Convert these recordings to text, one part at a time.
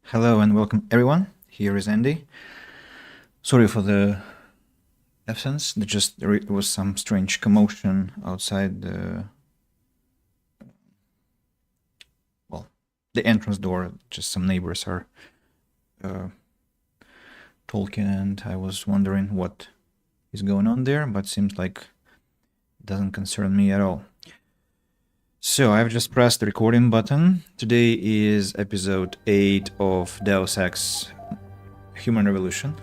Hello and welcome everyone. Here is Andy. Sorry for the absence. There was some strange commotion outside the entrance door. Just some neighbors are uh, talking, and I was wondering what is going on there, but seems like it doesn't concern me at all. So I've just pressed the recording button. Today is episode 8 of Deus Ex Human Revolution,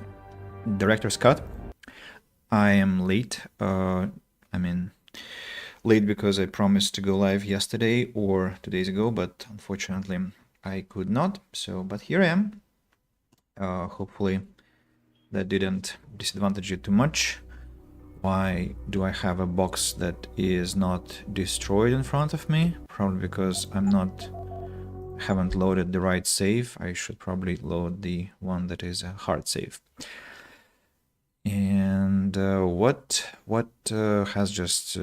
Director's Cut. I am late. Late because I promised to go live yesterday or 2 days ago, but unfortunately I could not. But here I am. Hopefully that didn't disadvantage you too much. Why do I have a box that is not destroyed in front of me? Probably because haven't loaded the right save. I should probably load the one that is a hard save. And what has just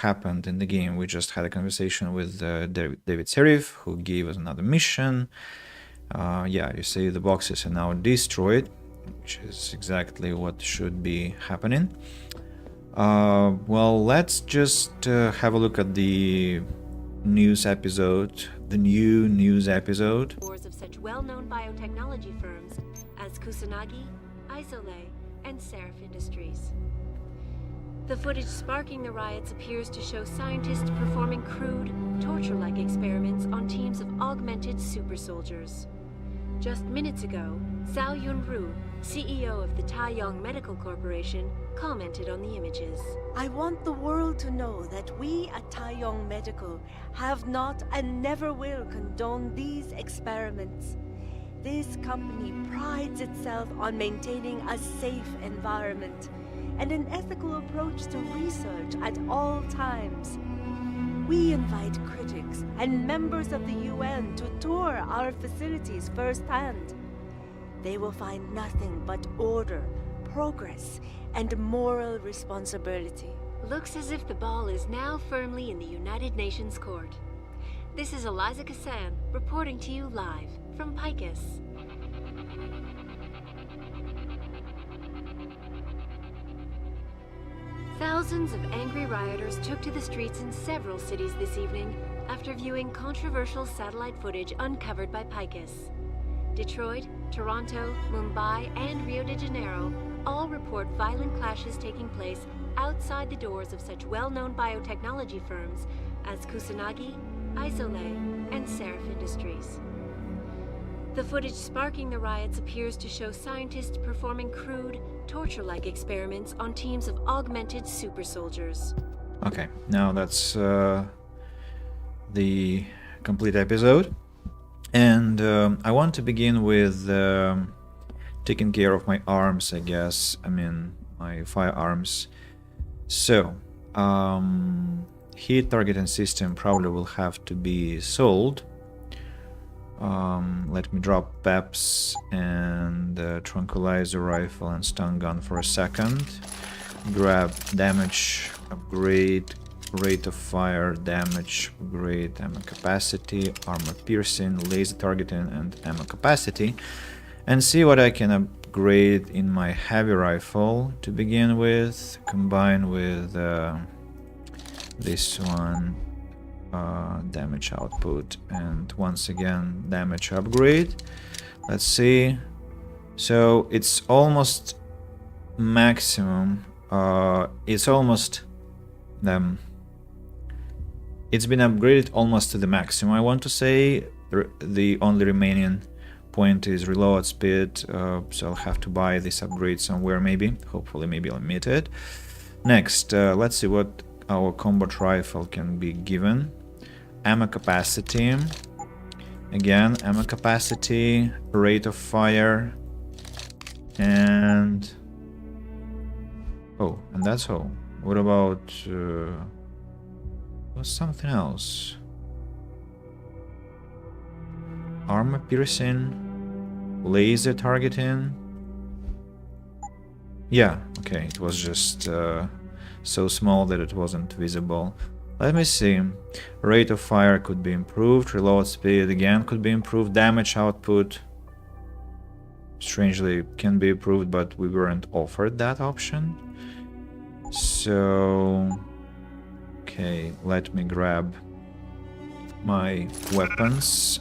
happened in the game? We just had a conversation with David Serif, who gave us another mission. You see the boxes are now destroyed, which is exactly what should be happening. Let's just have a look at the news episode, the new news episode. Boards of such well-known biotechnology firms as Kusanagi, Isole, and Serif Industries. The footage sparking the riots appears to show scientists performing crude, torture-like experiments on teams of augmented super soldiers. Just minutes ago, Zhao Yunru, CEO of the Taiyong Medical Corporation, commented on the images. I want the world to know that we at Taiyong Medical have not and never will condone these experiments. This company prides itself on maintaining a safe environment and an ethical approach to research at all times. We invite critics and members of the UN to tour our facilities firsthand. They will find nothing but order, progress, and moral responsibility. Looks as if the ball is now firmly in the United Nations Court. This is Eliza Kassan reporting to you live from Picus. Thousands of angry rioters took to the streets in several cities this evening after viewing controversial satellite footage uncovered by Picus. Detroit, Toronto, Mumbai, and Rio de Janeiro all report violent clashes taking place outside the doors of such well-known biotechnology firms as Kusanagi, Isole, and Serif Industries. The footage sparking the riots appears to show scientists performing crude, torture-like experiments on teams of augmented super soldiers. Okay, now that's the complete episode. And I want to begin with taking care of my arms, I guess. My firearms. So, heat targeting system probably will have to be sold. Let me drop PEPs and tranquilizer rifle and stun gun for a second. Grab damage, upgrade, rate of fire, damage, upgrade, ammo capacity, armor piercing, laser targeting, and ammo capacity. And see what I can upgrade in my heavy rifle to begin with, combine with this one. Damage output, and once again damage upgrade. Let's see. So it's almost maximum. It's been upgraded almost to the maximum, I want to say. The only remaining point is reload speed, so I'll have to buy this upgrade somewhere, maybe. Hopefully, maybe I'll meet it. Next, let's see what our combat rifle can be given. Ammo capacity. Again, ammo capacity, rate of fire, and that's all. What about something else? Armor piercing, laser targeting. Yeah, okay, it was just so small that it wasn't visible. Let me see. Rate of fire could be improved. Reload speed again could be improved. Damage output. strangely can be approved, but we weren't offered that option. So, okay, let me grab my weapons.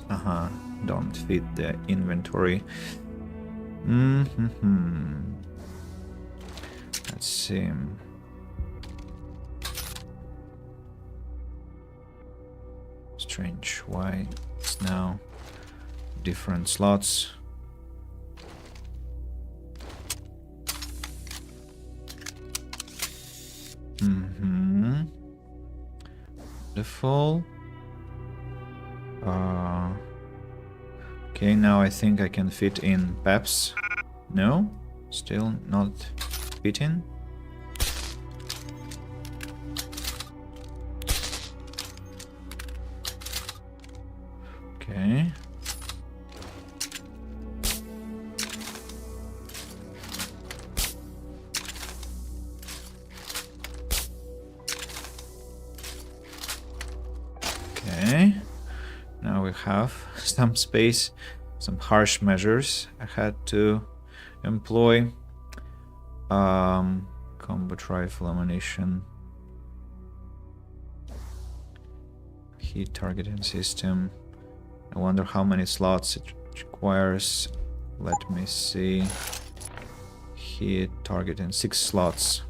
Don't fit the inventory. Let's see. Strange, why it's now different slots. Wonderful. Okay, now I think I can fit in Peps. No? Still not fitting? Okay. Okay. Now we have some space, some harsh measures I had to employ. Combat rifle ammunition. Heat targeting system. I wonder how many slots it requires. Let me see. Heat targeting 6 slots.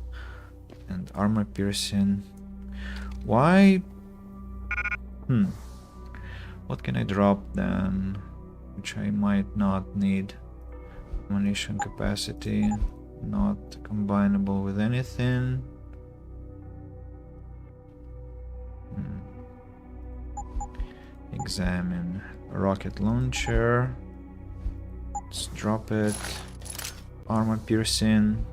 And armor piercing. Why? What can I drop then? Which I might not need. Ammunition capacity. Not combinable with anything. Examine. Rocket launcher. Let's drop it. Armor piercing.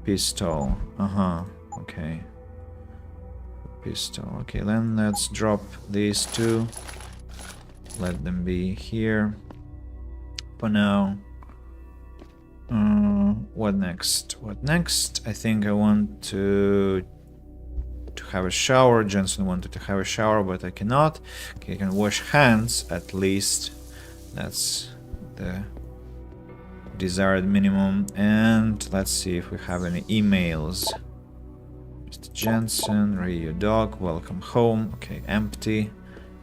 Pistol. Okay. Pistol. Okay, then let's drop these two. Let them be here for now. What next? What next? I think I want to have a shower. Jensen wanted to have a shower, but I cannot. Okay, I can wash hands at least. That's the desired minimum. And let's see if we have any emails. Mr. Jensen, radio dog, welcome home. Okay, empty.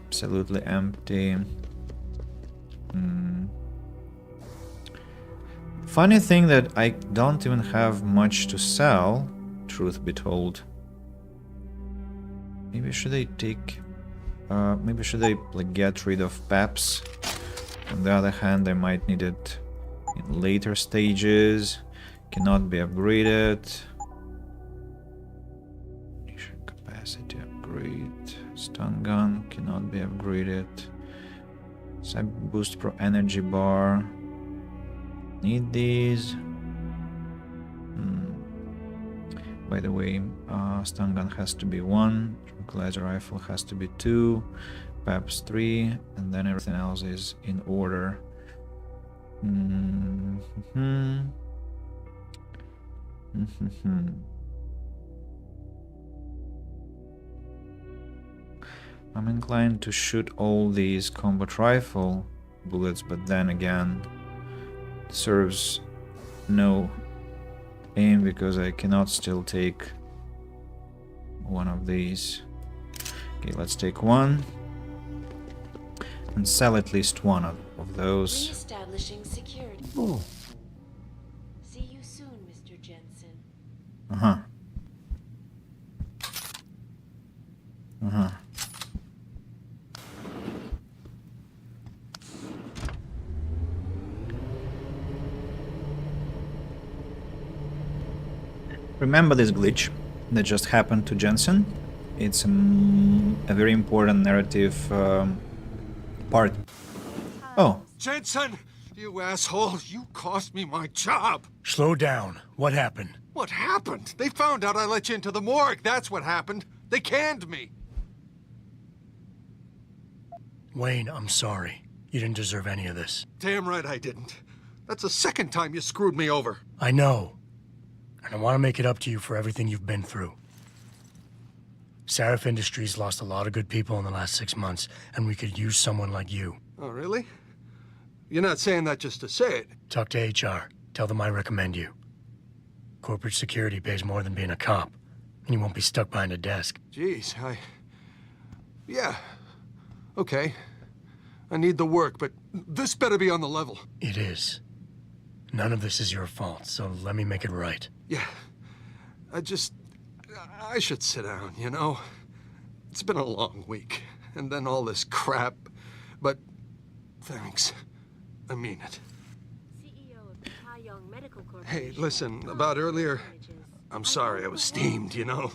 Absolutely empty. Funny thing that I don't even have much to sell, truth be told. Maybe should I take... maybe should I like get rid of Peps? On the other hand, I might need it in later stages. Cannot be upgraded. Capacity upgrade. Stun gun cannot be upgraded. Cyber boost pro energy bar. Need these. By the way, stun gun has to be 1. Tranquilizer rifle has to be 2. Peps 3, and then everything else is in order. I'm inclined to shoot all these combat rifle bullets, but then again, it serves no aim because I cannot still take one of these. Okay, let's take one and sell at least one of those. Reestablishing security. Oh. See you soon, Mr. Jensen. Remember this glitch that just happened to Jensen? It's a very important narrative part. Oh. Jensen! You asshole! You cost me my job! Slow down. What happened? What happened? They found out I let you into the morgue. That's what happened. They canned me. Wayne, I'm sorry. You didn't deserve any of this. Damn right I didn't. That's the second time you screwed me over. I know. And I want to make it up to you for everything you've been through. Sarif Industries lost a lot of good people in the last 6 months, and we could use someone like you. Oh, really? You're not saying that just to say it. Talk to HR. Tell them I recommend you. Corporate security pays more than being a cop, and you won't be stuck behind a desk. Jeez, Yeah. Okay. I need the work, but this better be on the level. It is. None of this is your fault, so let me make it right. Yeah. I should sit down, you know? It's been a long week, and then all this crap. But thanks. I mean it. CEO of the Taiyong Medical Hey, Corporation. listen, about earlier, I'm sorry I was steamed, you know?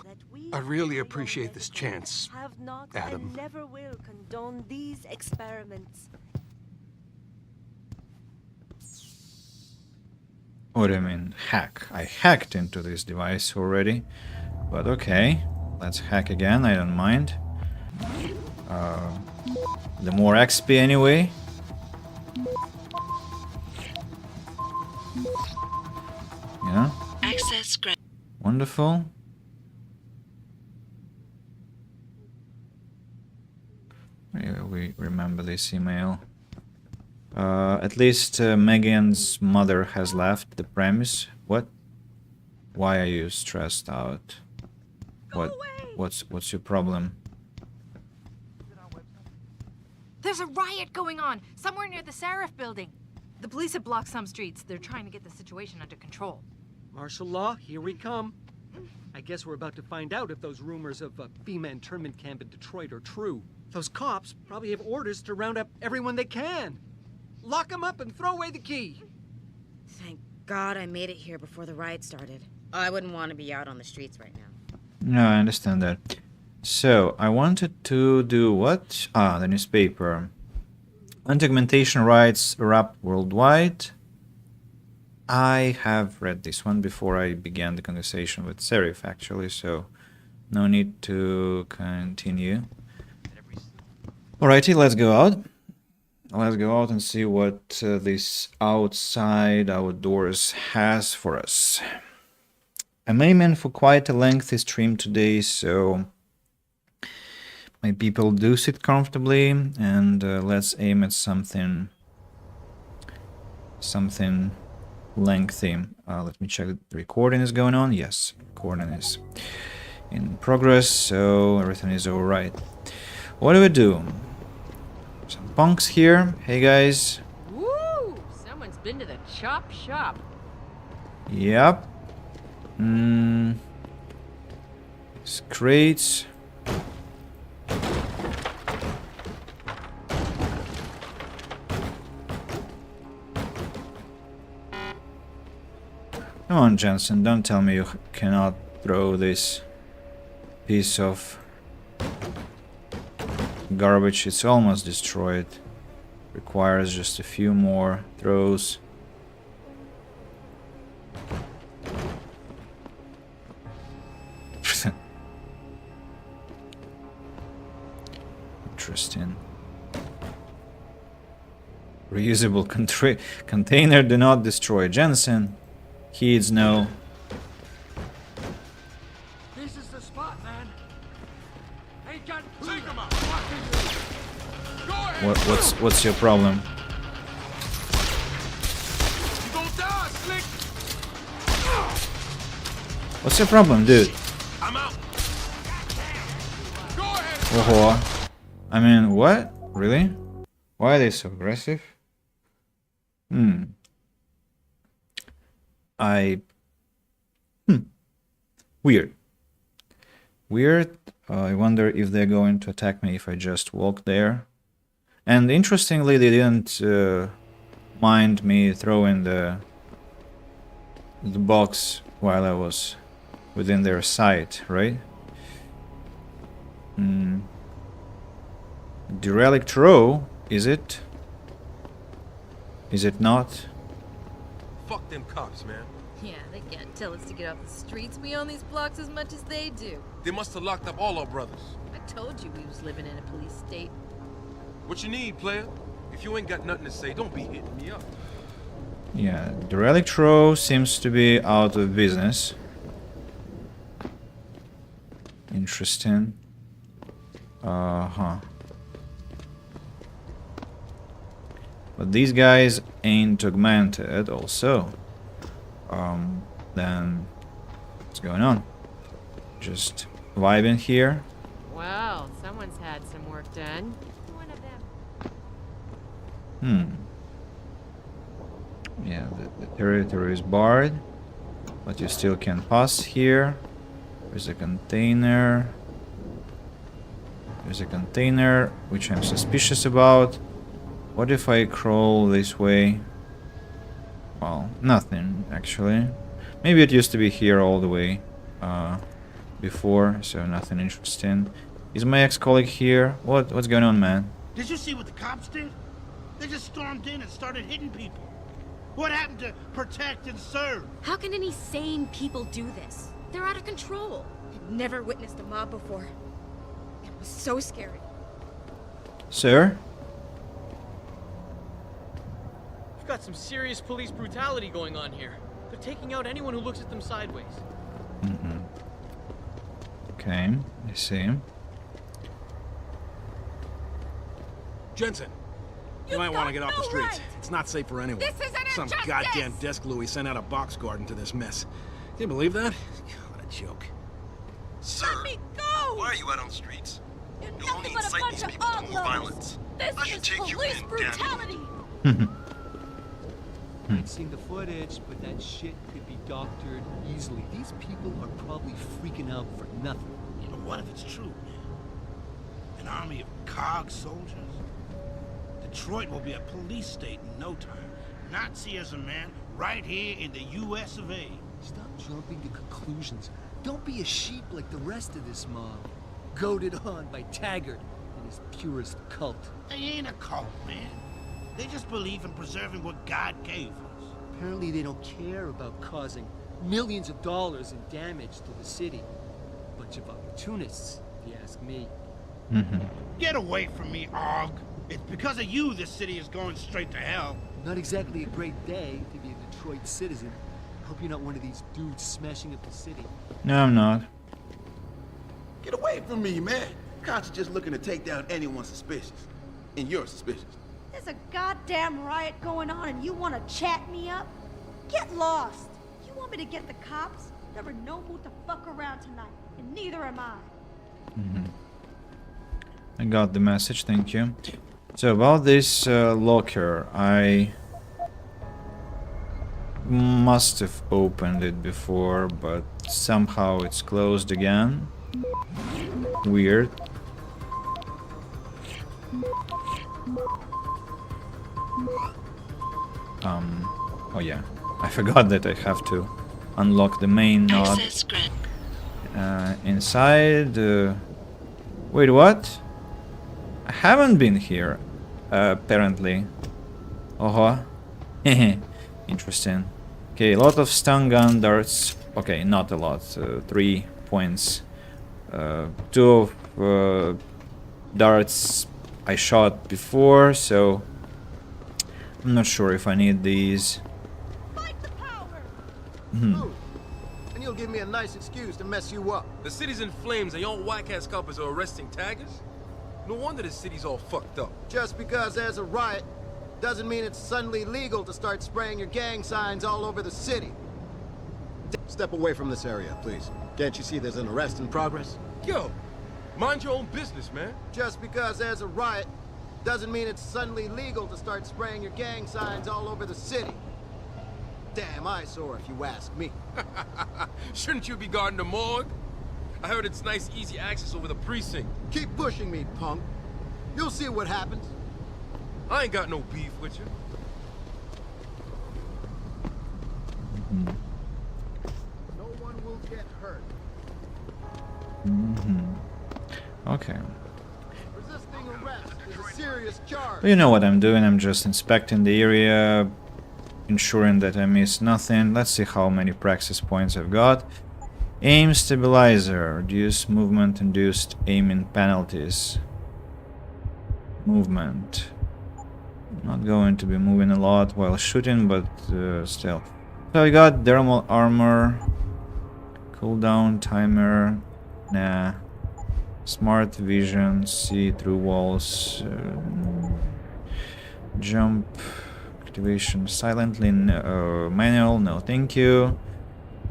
I really appreciate this chance, Have not Adam. and never will condone these experiments. What do you mean, hack? I hacked into this device already. But okay, let's hack again, I don't mind. The more XP anyway. Yeah. Access granted. Wonderful. We remember this email. At least Megan's mother has left the premise. What? Why are you stressed out? What's your problem? There's a riot going on somewhere near the Seraph building. The police have blocked some streets. They're trying to get the situation under control. Martial law, here we come. I guess we're about to find out if those rumors of a FEMA internment camp in Detroit are true. Those cops probably have orders to round up everyone they can. Lock them up and throw away the key. Thank God I made it here before the riot started. I wouldn't want to be out on the streets right now. No, I understand that. So, I wanted to do what? The newspaper. Anti-augmentation rights erupt worldwide. I have read this one before I began the conversation with Serif, actually, so no need to continue. Alrighty, let's go out. Let's go out and see what this outdoors has for us. I'm aiming for quite a lengthy stream today, so my people do sit comfortably, and let's aim at something lengthy. Let me check that the recording is going on. Yes, recording is in progress, so everything is all right. What do we do? Some punks here. Hey guys. Woo! Someone's been to the chop shop. Yep. It's crates. Come on, Jensen, don't tell me you cannot throw this piece of garbage. It's almost destroyed. Requires just a few more throws. Interesting. Reusable container, do not destroy. Jensen. Heeds no. This is the spot, man. Ain't got take them out. What's your problem? You gonna die, Slick. What's your problem, dude? I'm out. Go ahead. Oh, I mean, what? Really? Why are they so aggressive? Weird. Weird. I wonder if they're going to attack me if I just walk there. And interestingly, they didn't mind me throwing the box while I was within their sight, right? Derelict row, is it? Is it not? Fuck them cops, man. Yeah, they can't tell us to get off the streets. We own these blocks as much as they do. They must have locked up all our brothers. I told you we was living in a police state. What you need, player? If you ain't got nothing to say, don't be hitting me up. Yeah, Derelict row seems to be out of business. Interesting. But these guys ain't augmented also. Then what's going on? Just vibing here. Well, someone's had some work done. One of them. Yeah, the territory is barred, but you still can pass here. There's a container. There's a container, which I'm suspicious about. What if I crawl this way? Well, nothing, actually. Maybe it used to be here all the way before, so nothing interesting. Is my ex-colleague here? What's going on, man? Did you see what the cops did? They just stormed in and started hitting people. What happened to protect and serve? How can any sane people do this? They're out of control. I've never witnessed a mob before. It was so scary. Sir? We've got some serious police brutality going on here. They're taking out anyone who looks at them sideways. Okay, I see. Jensen, you might want to get off the streets. It's not safe for anyone. This is an Some injustice! goddamn desk Louie sent out a box guard into this mess. Can you believe that? What a joke. Sir, Let me go! why are you out on the streets? You're You'll only nothing but a incite bunch these of people to more outlaws. violence. This I should is take you police in, brutality. I've seen the footage, but that shit could be doctored easily. These people are probably freaking out for nothing. You know, what if it's true, man? An army of COG soldiers? Detroit will be a police state in no time. Nazism, man, right here in the U.S. of A. Stop jumping to conclusions. Don't be a sheep like the rest of this mob. Goaded on by Taggart and his purist cult. They ain't a cult, man. They just believe in preserving what God gave us. Apparently they don't care about causing millions of dollars in damage to the city. Bunch of opportunists, if you ask me. Get away from me, Og. It's because of you this city is going straight to hell. Not exactly a great day to be a Detroit citizen. Hope you're not one of these dudes smashing up the city. No, I'm not. Get away from me, man. Cops are just looking to take down anyone suspicious. And you're suspicious. There's a goddamn riot going on and you want to chat me up? Get lost. You want me to get the cops? Never know who to fuck around tonight, and neither am I. I got the message, thank you. So about this locker, I must have opened it before, but somehow it's closed again. Weird. Oh yeah, I forgot that I have to unlock the main node. Inside. Wait, what? I haven't been here, apparently. Interesting. Okay, a lot of stun gun darts. Okay, not a lot. 3 points. 2 of darts I shot before, so I'm not sure if I need these. And you'll give me a nice excuse to mess you up. The city's in flames and y'all whack-ass coppers are arresting taggers? No wonder the city's all fucked up. Just because there's a riot doesn't mean it's suddenly legal to start spraying your gang signs all over the city. Step away from this area, please. Can't you see there's an arrest in progress? Yo, mind your own business, man. Just because there's a riot doesn't mean it's suddenly legal to start spraying your gang signs all over the city. Damn eyesore if you ask me. Shouldn't you be guarding the morgue? I heard it's nice, easy access over the precinct. Keep pushing me, punk. You'll see what happens. I ain't got no beef with you. No one will get hurt. Okay. Resisting arrest is a serious charge. You know what I'm doing, I'm just inspecting the area, ensuring that I miss nothing. Let's see how many praxis points I've got. Aim stabilizer, reduce movement induced aiming penalties. Movement. Not going to be moving a lot while shooting, but still. So I got thermal armor, cooldown timer, nah. Smart vision, see through walls. Jump. Activation silently. Manual. No, thank you.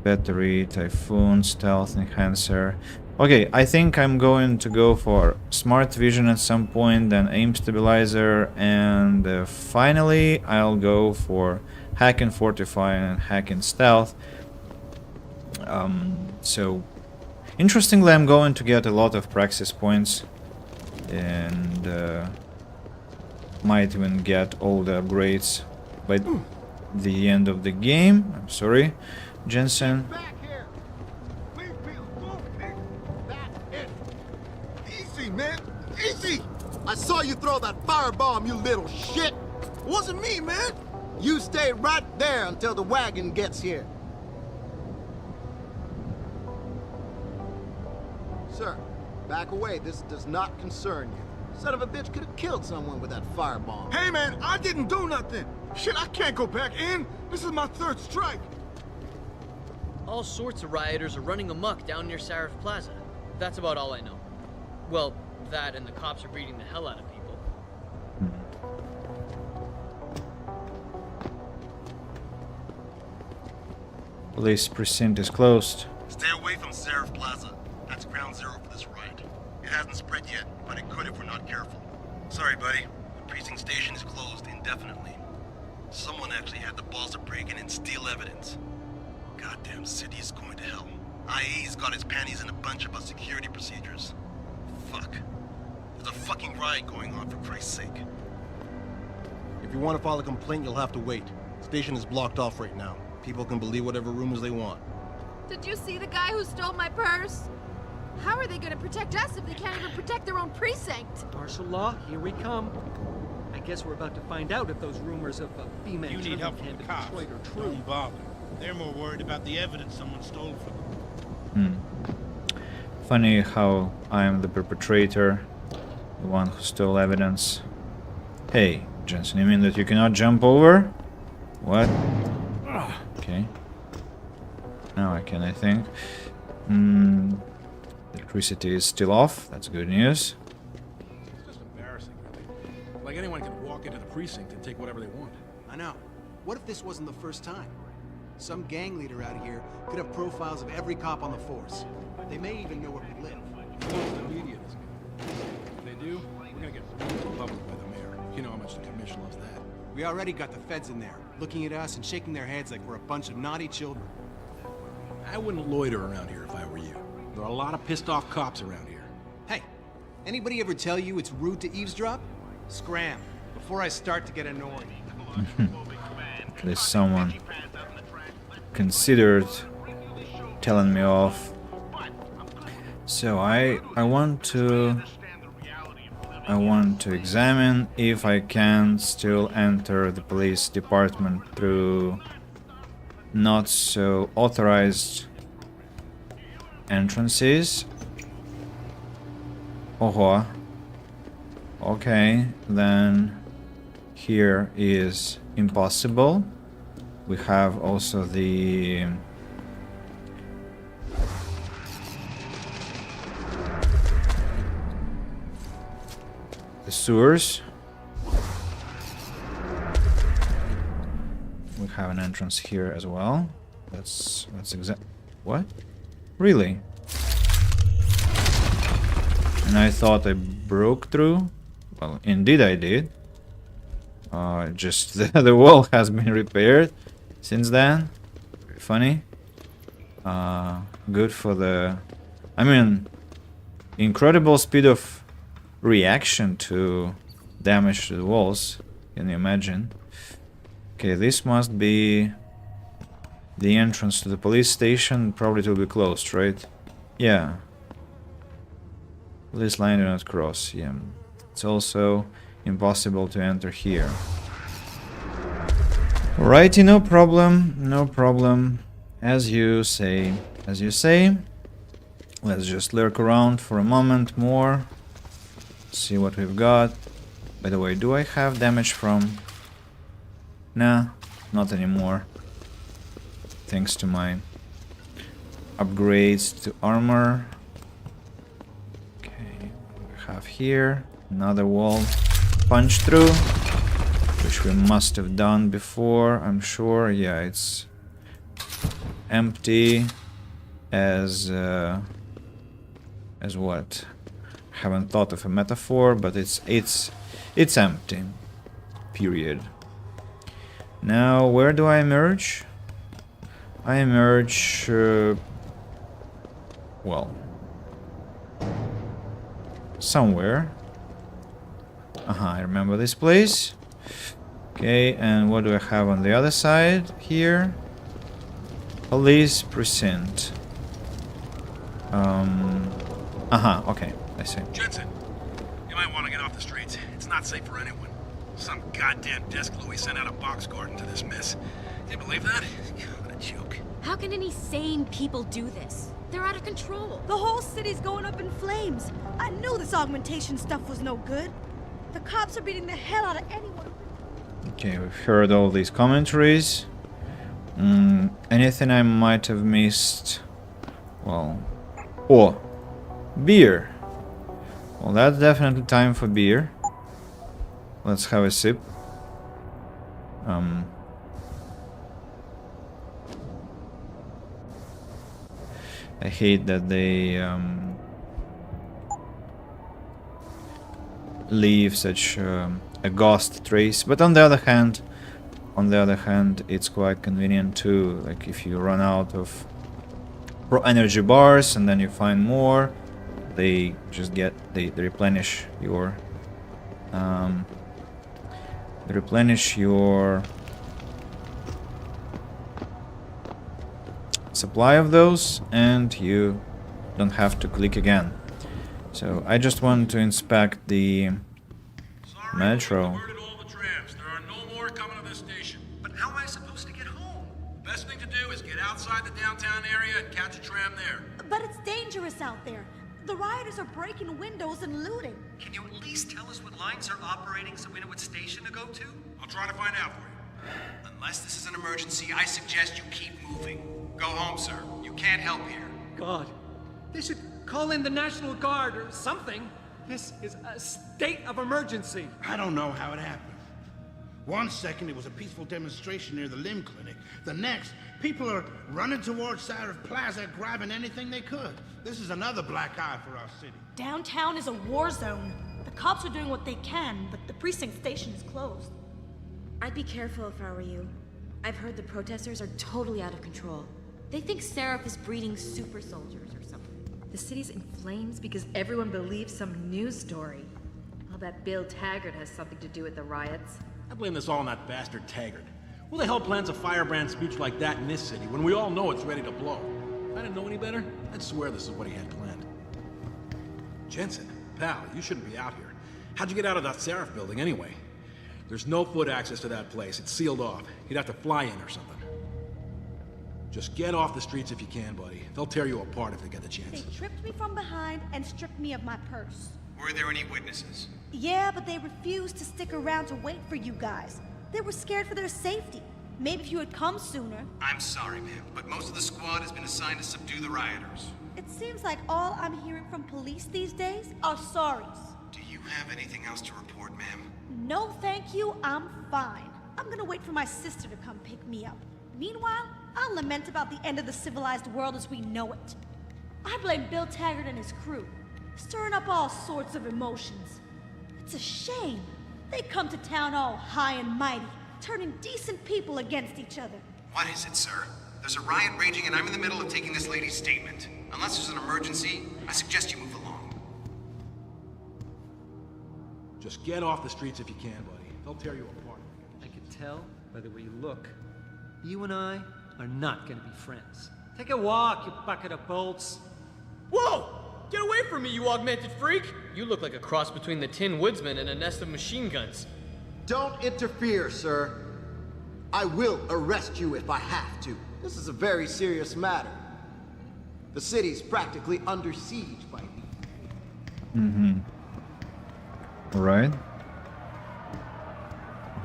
Battery, Typhoon, Stealth, Enhancer. Okay, I think I'm going to go for Smart Vision at some point, then Aim Stabilizer, and finally I'll go for Hack and Fortify and Hack and Stealth. So, interestingly, I'm going to get a lot of praxis points, and might even get all the upgrades by the end of the game. I'm sorry, Jensen. Easy, man. Easy! I saw you throw that firebomb, you little shit! It wasn't me, man! You stay right there until the wagon gets here. Sir, back away. This does not concern you. Son of a bitch could have killed someone with that firebomb. Hey, man, I didn't do nothing. Shit, I can't go back in. This is my third strike. All sorts of rioters are running amok down near Sarif Plaza. That's about all I know. Well, that and the cops are beating the hell out of people. Police precinct is closed. Stay away from Sarif Plaza. That's ground zero for this riot. It hasn't spread yet, but it could if we're not careful. Sorry, buddy. The precinct station is closed indefinitely. Someone actually had the balls to break in and steal evidence. Goddamn city is going to hell. IA's got his panties in a bunch about security procedures. Fuck. There's a fucking riot going on, for Christ's sake. If you want to file a complaint, you'll have to wait. Station is blocked off right now. People can believe whatever rumors they want. Did you see the guy who stole my purse? How are they gonna protect us if they can't even protect their own precinct? Martial law, here we come. I guess we're about to find out if those rumors of female You need help from the cops. Detroit are true. Don't bother. They're more worried about the evidence someone stole from them. Funny how I am the perpetrator, the one who stole evidence. Hey, Jensen, you mean that you cannot jump over? What? Okay. Now I can, I think. Electricity is still off. That's good news. It's just embarrassing, really. Like anyone can walk into the precinct and take whatever they want. I know. What if this wasn't the first time? Some gang leader out here could have profiles of every cop on the force. They may even know where we live. The media is good. If they do, we're gonna get real public by the mayor. You know how much the commission loves that. We already got the feds in there, looking at us and shaking their heads like we're a bunch of naughty children. I wouldn't loiter around here if I were you. There are a lot of pissed off cops around here. Hey, anybody ever tell you it's rude to eavesdrop? Scram, before I start to get annoyed. At least someone considered telling me off. So I want to examine if I can still enter the police department through not so authorized entrances. Oh, okay, then here is impossible. We have also the sewers. We have an entrance here as well. That's exact. What? Really? And I thought I broke through. Well, indeed I did. Just the wall has been repaired since then. Very funny. Good for the... I mean, incredible speed of reaction to damage to the walls. Can you imagine? Okay, this must be the entrance to the police station. Probably it will be closed, right? Yeah. Police line do not cross. Yeah. It's also impossible to enter here. Alrighty, no problem. No problem. As you say. As you say. Let's just lurk around for a moment more. See what we've got. By the way, do I have damage from... Nah, not anymore. Thanks to my upgrades to armor. Okay, what do we have here? Another wall. Punch through. which we must have done before, I'm sure. Yeah, it's empty as what? Haven't thought of a metaphor, but it's empty. Period. Now, where do I emerge? I emerge, well, somewhere. I remember this place. Okay, and what do I have on the other side here? Police precinct. Okay, I see. Jensen, you might want to get off the streets. It's not safe for anyone. Some goddamn desk Louis sent out a box garden to this mess. Do you believe that? What a joke. How can any sane people do this? They're out of control. The whole city's going up in flames. I knew this augmentation stuff was no good. The cops are beating the hell out of anyone. Okay, we've heard all these commentaries. Anything I might have missed? Well, beer. Well, that's definitely time for beer. Let's have a sip. I hate that they leave such a ghost trace, but on the other hand, it's quite convenient too. Like if you run out of energy bars and then you find more, they just they replenish your supply of those, and you don't have to click again. So I just want to inspect the metro. There are no more coming to this station. But how am I supposed to get home? Best thing to do is get outside the downtown area and catch a tram there. But it's dangerous out there. The rioters are breaking windows and looting. Can you at least tell us what lines are operating so we know what station to go to? I'll try to find out for you. Unless this is an emergency, I suggest you keep moving. Go home, sir. You can't help here. God, they should call in the National Guard or something. This is a state of emergency. I don't know how it happened. One second it was a peaceful demonstration near the limb clinic. The next, people are running towards Sarif Plaza grabbing anything they could. This is another black eye for our city. Downtown is a war zone. The cops are doing what they can, but the precinct station is closed. I'd be careful if I were you. I've heard the protesters are totally out of control. They think Seraph is breeding super soldiers or something. The city's in flames because everyone believes some news story. I'll bet Bill Taggart has something to do with the riots. I blame this all on that bastard Taggart. Who the hell plans a firebrand speech like that in this city when we all know it's ready to blow? If I didn't know any better, I'd swear this is what he had planned. Jensen, pal, you shouldn't be out here. How'd you get out of that Seraph building anyway? There's no foot access to that place. It's sealed off. You'd have to fly in or something. Just get off the streets if you can, buddy. They'll tear you apart if they get the chance. They tripped me from behind and stripped me of my purse. Were there any witnesses? Yeah, but they refused to stick around to wait for you guys. They were scared for their safety. Maybe if you had come sooner. I'm sorry, ma'am, but most of the squad has been assigned to subdue the rioters. It seems like all I'm hearing from police these days are sorries. Do you have anything else to report, ma'am? No, thank you. I'm fine. I'm gonna wait for my sister to come pick me up. Meanwhile, I'll lament about the end of the civilized world as we know it. I blame Bill Taggart and his crew, stirring up all sorts of emotions. It's a shame. They come to town all high and mighty, turning decent people against each other. What is it, sir? There's a riot raging and I'm in the middle of taking this lady's statement. Unless there's an emergency, I suggest you move along. Just get off the streets if you can, buddy. They'll tear you apart. I can tell by the way you look. You and I are not gonna be friends. Take a walk, you bucket of bolts. Whoa! Get away from me, you augmented freak! You look like a cross between the Tin Woodsman and a nest of machine guns. Don't interfere, sir. I will arrest you if I have to. This is a very serious matter. The city's practically under siege by me. Right.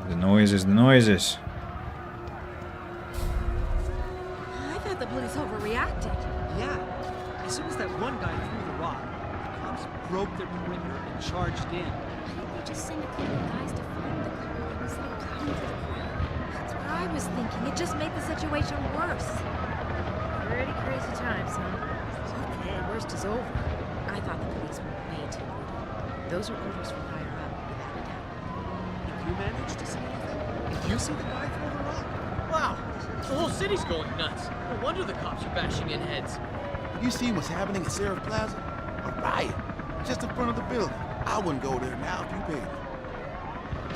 The noises, the noises. I thought the police overreacted. Yeah. As soon as that one guy threw the rock, the cops broke their perimeter and charged in. Why didn't they just send a couple of guys to find the criminal instead of into the crowd. That's what I was thinking. It just made the situation worse. Pretty crazy times, huh? Okay, worst is over. I thought the police were way too brutal. Those are orders from higher up, without a doubt. If you manage to see anything, if you see the guy throw the rock, Wow, the whole city's going nuts. No wonder the cops are bashing in heads. You see what's happening at Seraph Plaza? A riot. Just in front of the building. I wouldn't go there now if you paid me.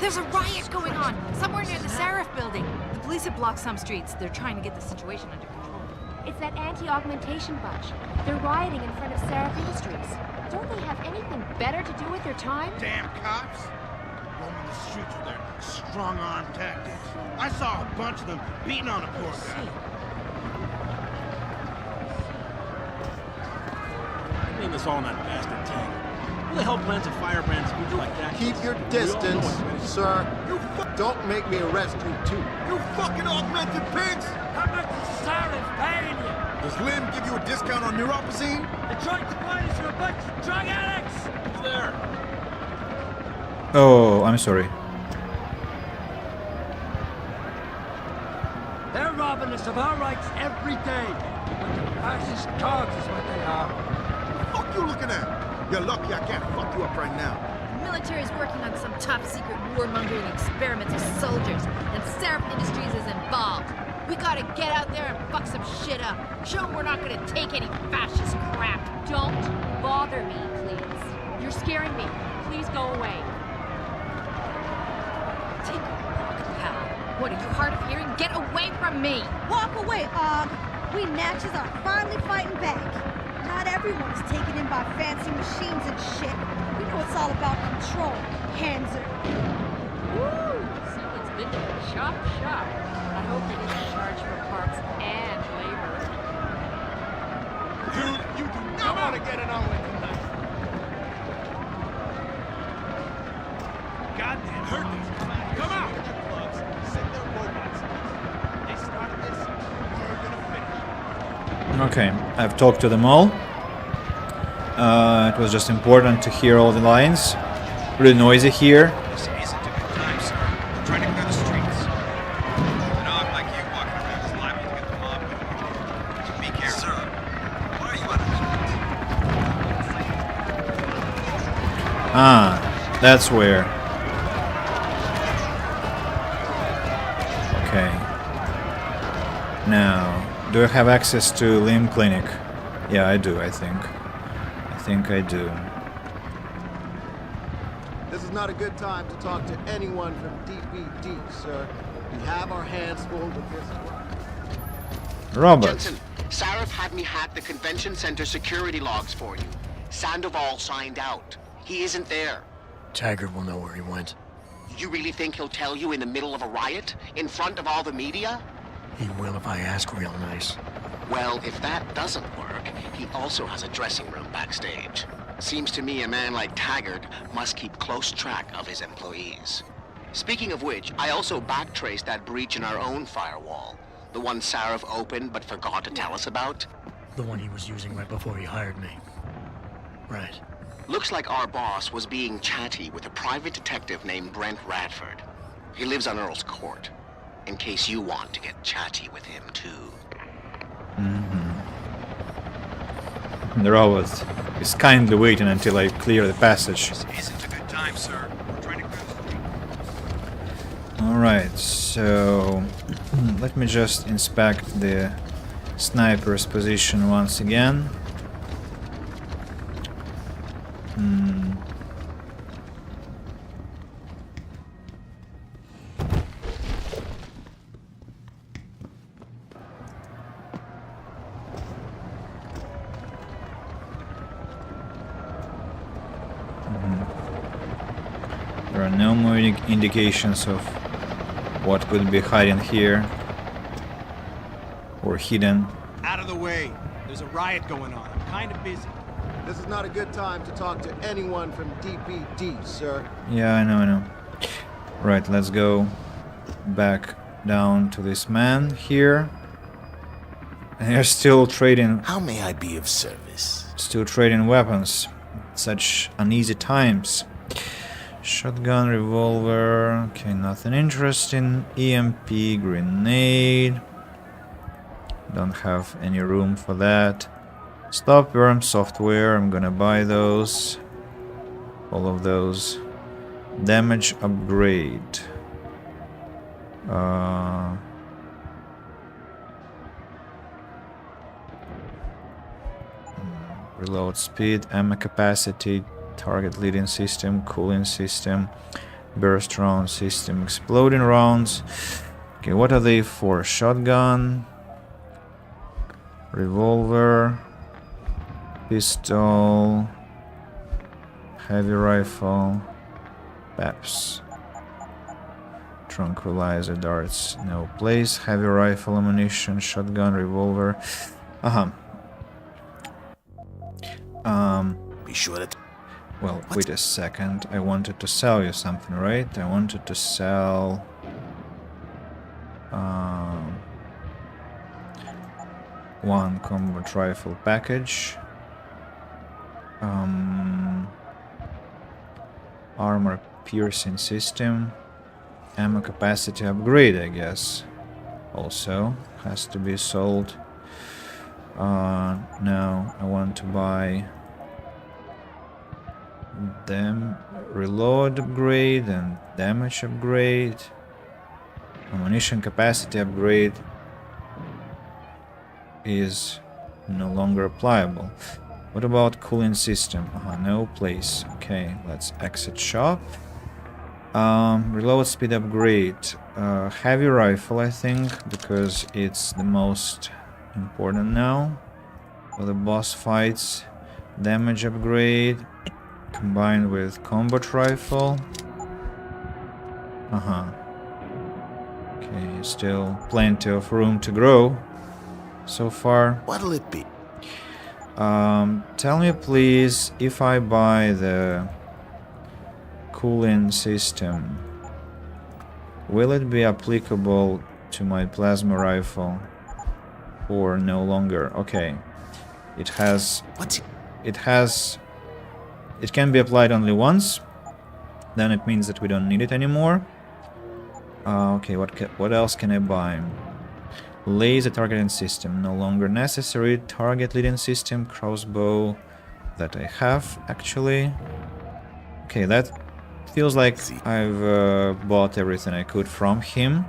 There's a riot going on somewhere near the Seraph building. The police have blocked some streets. They're trying to get the situation under control. It's that anti-augmentation bunch. They're rioting in front of Seraph Industries. Don't they have anything better to do with their time? Damn cops! Roaming the streets with their strong-arm tactics. I saw a bunch of them beating on a poor guy. Blame this all on that bastard Taggart. Who the hell plans a firebrand speech like that? Keep your distance, sir. Don't make me arrest you, too. You fucking augmented pigs! How much is Sarah's paying you? Does Lynn give you a discount on neuropazine? The joint suppliers are a bunch of drug addicts! Who's there? Oh, I'm sorry. They're robbing us of our rights every day. Bunch of fascist dogs is what they are. What the fuck you looking at? You're lucky I can't fuck you up right now. The military's working on some top-secret warmongering experiments with soldiers, and Seraph Industries is involved. We gotta get out there and fuck some shit up. Show them we're not gonna take any fascist crap. Don't bother me, please. You're scaring me. Please go away. Take a walk, pal. What, are you hard of hearing? Get away from me! Walk away, Og. We Natchez are finally fighting back. Not everyone's taken in by fancy machines and shit. We know it's all about control. Hands are... Woo! Someone's been to the chop shop. I hope they didn't charge for parts and labor. Dude, you do not want to get it on with tonight. Goddamn hurt these guys. Come out! Send their robots. They started this. We're gonna finish. Okay, I've talked to them all. It was just important to hear all the lines. Really noisy here. This isn't a good time, sir. We're trying to clear the streets. An og like you walking around is liable to get the mob going. So be careful. Sir, why are you out of Ah, that's where. Okay. Now, do I have access to limb clinic? Yeah, I do, I think. I think I do. This is not a good time to talk to anyone from DPD, sir. We have our hands full with this one. Robert. Jensen, Sarif had me hack the convention center security logs for you. Sandoval signed out. He isn't there. Taggart will know where he went. You really think he'll tell you in the middle of a riot? In front of all the media? He will if I ask real nice. Well, if that doesn't work, he also has a dressing room backstage. Seems to me a man like Taggart must keep close track of his employees. Speaking of which, I also backtraced that breach in our own firewall. The one Sarif opened but forgot to tell us about. The one he was using right before he hired me. Right. Looks like our boss was being chatty with a private detective named Brent Radford. He lives on Earl's Court. In case you want to get chatty with him, too. The robot is kindly waiting until I clear the passage. This isn't a good time, sir. We're trying to clear the streets. Alright, so let me just inspect the sniper's position once again. There are no more indications of what could be hiding here or hidden. Out of the way. There's a riot going on. I'm kind of busy. This is not a good time to talk to anyone from DPD, sir. Yeah, I know. Right, let's go back down to this man here. And they're still trading. How may I be of service? Still trading weapons. Such uneasy times. Shotgun, revolver. Okay, nothing interesting. EMP, grenade. Don't have any room for that. Stop worm software. I'm gonna buy those. All of those. Damage upgrade. Reload speed, ammo capacity, target leading system, cooling system, burst round system, exploding rounds. Okay, what are they for? Shotgun, revolver, pistol, heavy rifle, PEPs. Tranquilizer darts, no place. Heavy rifle ammunition, shotgun, revolver. Be sure that. Well, wait a second. I wanted to sell you something, right? I wanted to sell. One combat rifle package. Armor piercing system. Ammo capacity upgrade, I guess. Also has to be sold. No, I want to buy them reload upgrade and damage upgrade. Ammunition capacity upgrade is no longer applicable. What about cooling system? No place. Okay, let's exit shop. Reload speed upgrade. Heavy rifle, I think, because it's the most important now for the boss fights. Damage upgrade combined with combat rifle. Okay, still plenty of room to grow so far. What'll it be? Tell me please, if I buy the cooling system, will it be applicable to my plasma rifle or no longer? Okay, it has. It can be applied only once. Then it means that we don't need it anymore. Okay, what else can I buy? Laser targeting system, no longer necessary. Target leading system, crossbow, that I have actually. Okay, that feels like I've bought everything I could from him.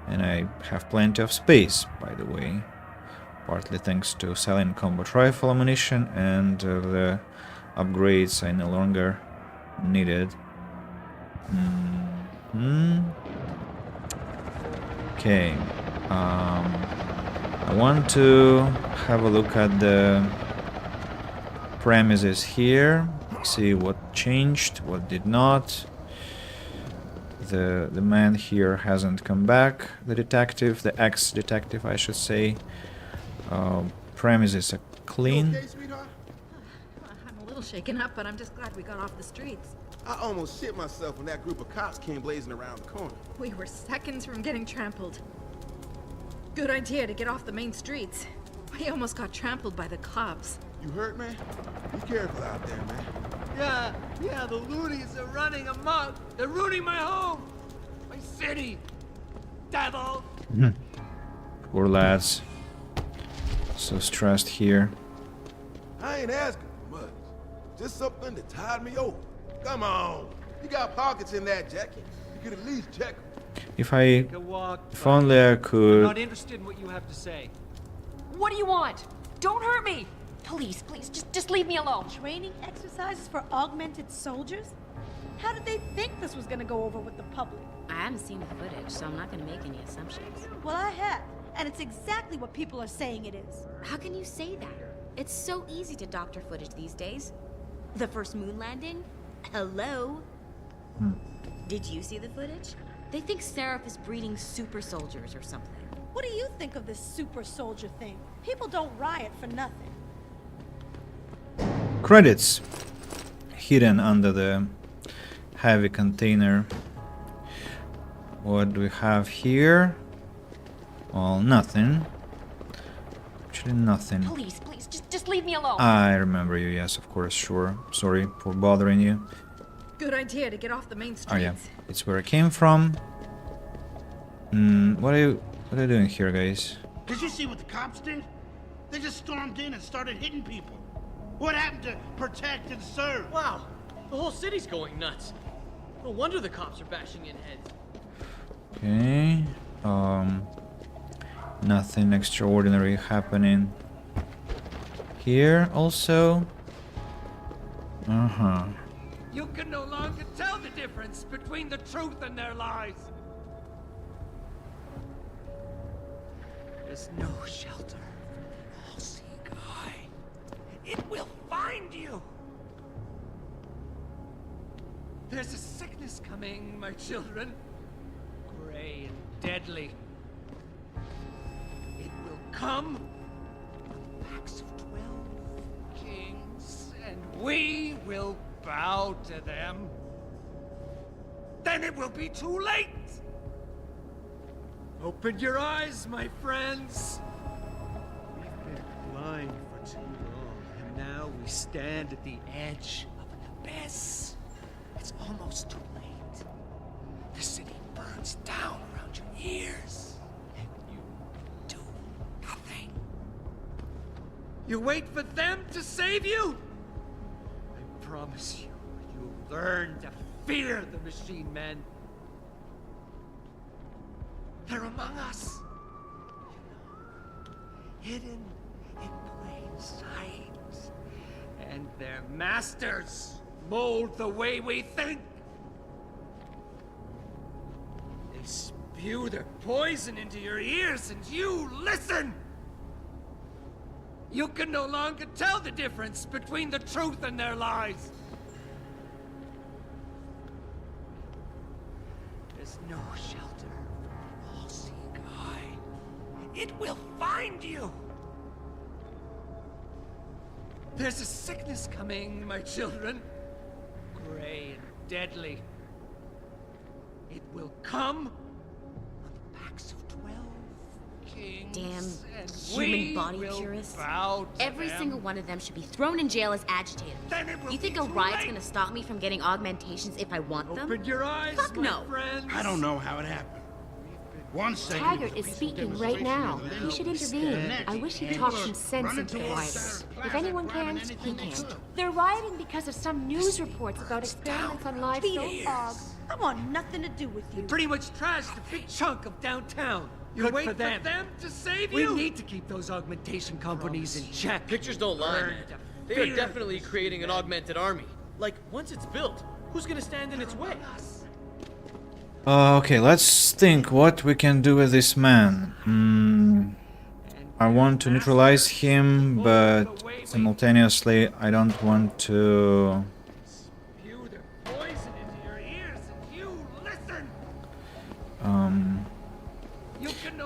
And I have plenty of space, by the way. Partly thanks to selling combat rifle ammunition and the upgrades I no longer needed. Okay. I want to have a look at the premises here, see what changed, what did not. The man here hasn't come back, the detective, the ex-detective I should say. Premises are clean. I'm a little shaken up, but I'm just glad we got off the streets. I almost shit myself when that group of cops came blazing around the corner. We were seconds from getting trampled. Good idea to get off the main streets. We almost got trampled by the cops. You hurt, man? Be careful out there, man. Yeah, the loonies are running amok. They're ruining my home, my city. Devil. Poor lads. So stressed here. I ain't asking for much. Just something to tide me over. Come on. You got pockets in that jacket. You could at least check them. If only I I'm could. not interested in what you have to say. What do you want? Don't hurt me! Please, just leave me alone. Training exercises for augmented soldiers? How did they think this was gonna go over with the public? I haven't seen the footage, so I'm not gonna make any assumptions. Well, I have, and it's exactly what people are saying it is. How can you say that? It's so easy to doctor footage these days. The first moon landing? Hello? Did you see the footage? They think Seraph is breeding super soldiers or something. What do you think of this super soldier thing? People don't riot for nothing. Credits hidden under the heavy container. What do we have here? Well, nothing. Actually, nothing. Please, just leave me alone. I remember you, yes, of course, sure. Sorry for bothering you. Good idea to get off the main streets. Oh yeah, it's where I came from. What are you doing here, guys? Did you see what the cops did? They just stormed in and started hitting people. What happened to protect and serve? Wow, the whole city's going nuts. No wonder the cops are bashing in heads. Okay. Nothing extraordinary happening here also. You can no longer tell the difference between the truth and their lies. There's no shelter from the all-seeing eye. It will find you. There's a sickness coming, my children. Gray and deadly. It will come on the backs of 12 kings, and we will bow to them. Then it will be too late. Open your eyes, my friends. We've been blind for too long, and now we stand at the edge of an abyss. It's almost too late. The city burns down around your ears, and you do nothing. You wait for them to save you? I promise you, you'll learn to fear the machine men. They're among us. Hidden in plain sight. And their masters mold the way we think. They spew their poison into your ears and you listen. You can no longer tell the difference between the truth and their lies. There's no shelter from the all-seeing eye. It will find you. There's a sickness coming, my children. Gray and deadly. It will come on the backs of 12 kings. Damn and human we body will purists. bow to Every them. single one of them should be thrown in jail as agitators. Then it will You think be a too riot's late. gonna stop me from getting augmentations if I want them? Open your eyes, Fuck my no. friends. I don't know how it happened. One second. Taggart is speaking right now. He should intervene. I wish he'd talk some sense into the rioters. If anyone can, he can. They're rioting because of some news reports about experiments on livestock. I want nothing to do with you. Pretty much trashed a big chunk of downtown. You Good wait for them. to save We you? need to keep those augmentation companies in check. Pictures don't lie, Learn man. to They are fear definitely creating an augmented army. Like, once it's built, who's gonna stand in its way? Okay, let's think what we can do with this man. I want to neutralize him, but simultaneously I don't want to... Spew their poison into your ears and you listen.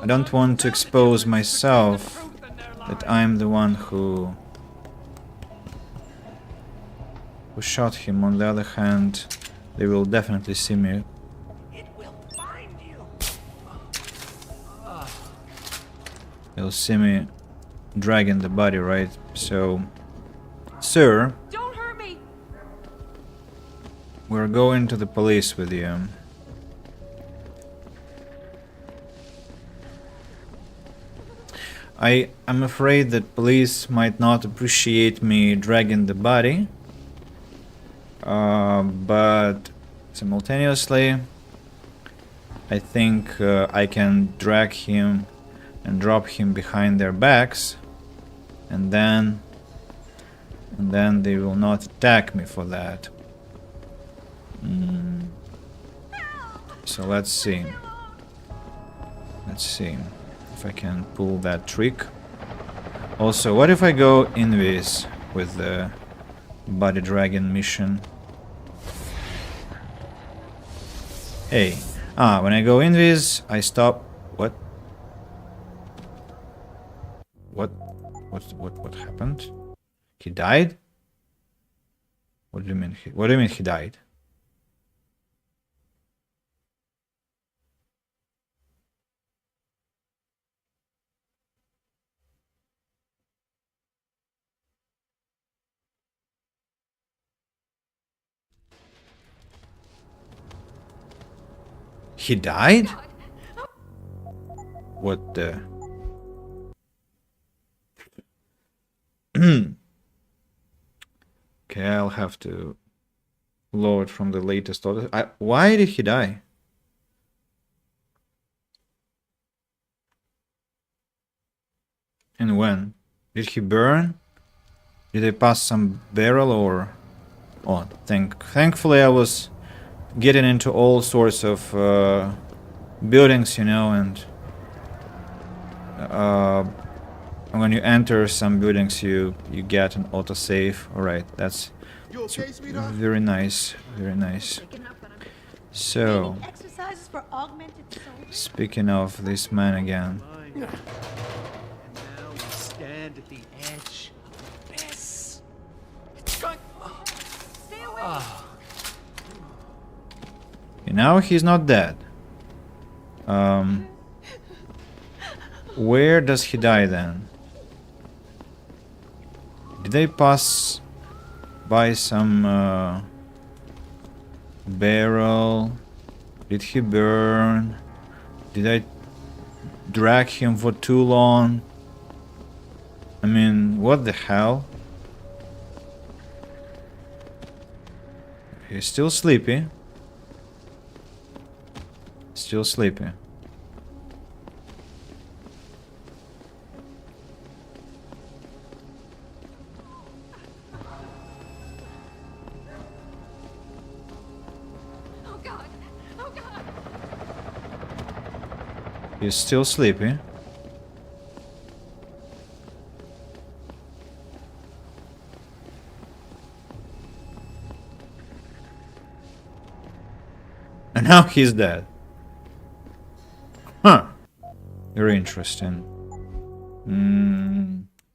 I don't want to expose myself that I'm the one who shot him. On the other hand, they will definitely see me. They'll see me dragging the body, right? So, sir, Don't hurt me! we're going to the police with you. I'm afraid that police might not appreciate me dragging the body, but simultaneously, I think I can drag him and drop him behind their backs, and then they will not attack me for that. So let's see. Let's see if I can pull that trick. Also, what if I go invis with the body dragon mission? Hey, when I go invis, I stop. What? What happened? He died? What do you mean? What do you mean he died? He died? What the... Okay, I'll have to load from the latest order. Why did he die? And when? Did he burn? Did I pass some barrel or... Oh, thankfully I was getting into all sorts of buildings, you know, and when you enter some buildings you get an autosave. Alright, that's very nice, very nice. So, Exercises for augmented soul. speaking of this man again. And now we stand at the edge of the abyss. Stay away. And now he's not dead. Where does he die then? Did they pass by some barrel? Did he burn? Did I drag him for too long? I mean, what the hell? He's still sleepy. Still sleepy. Oh God! Oh God! He's still sleepy. And now he's dead. Huh. Very interesting.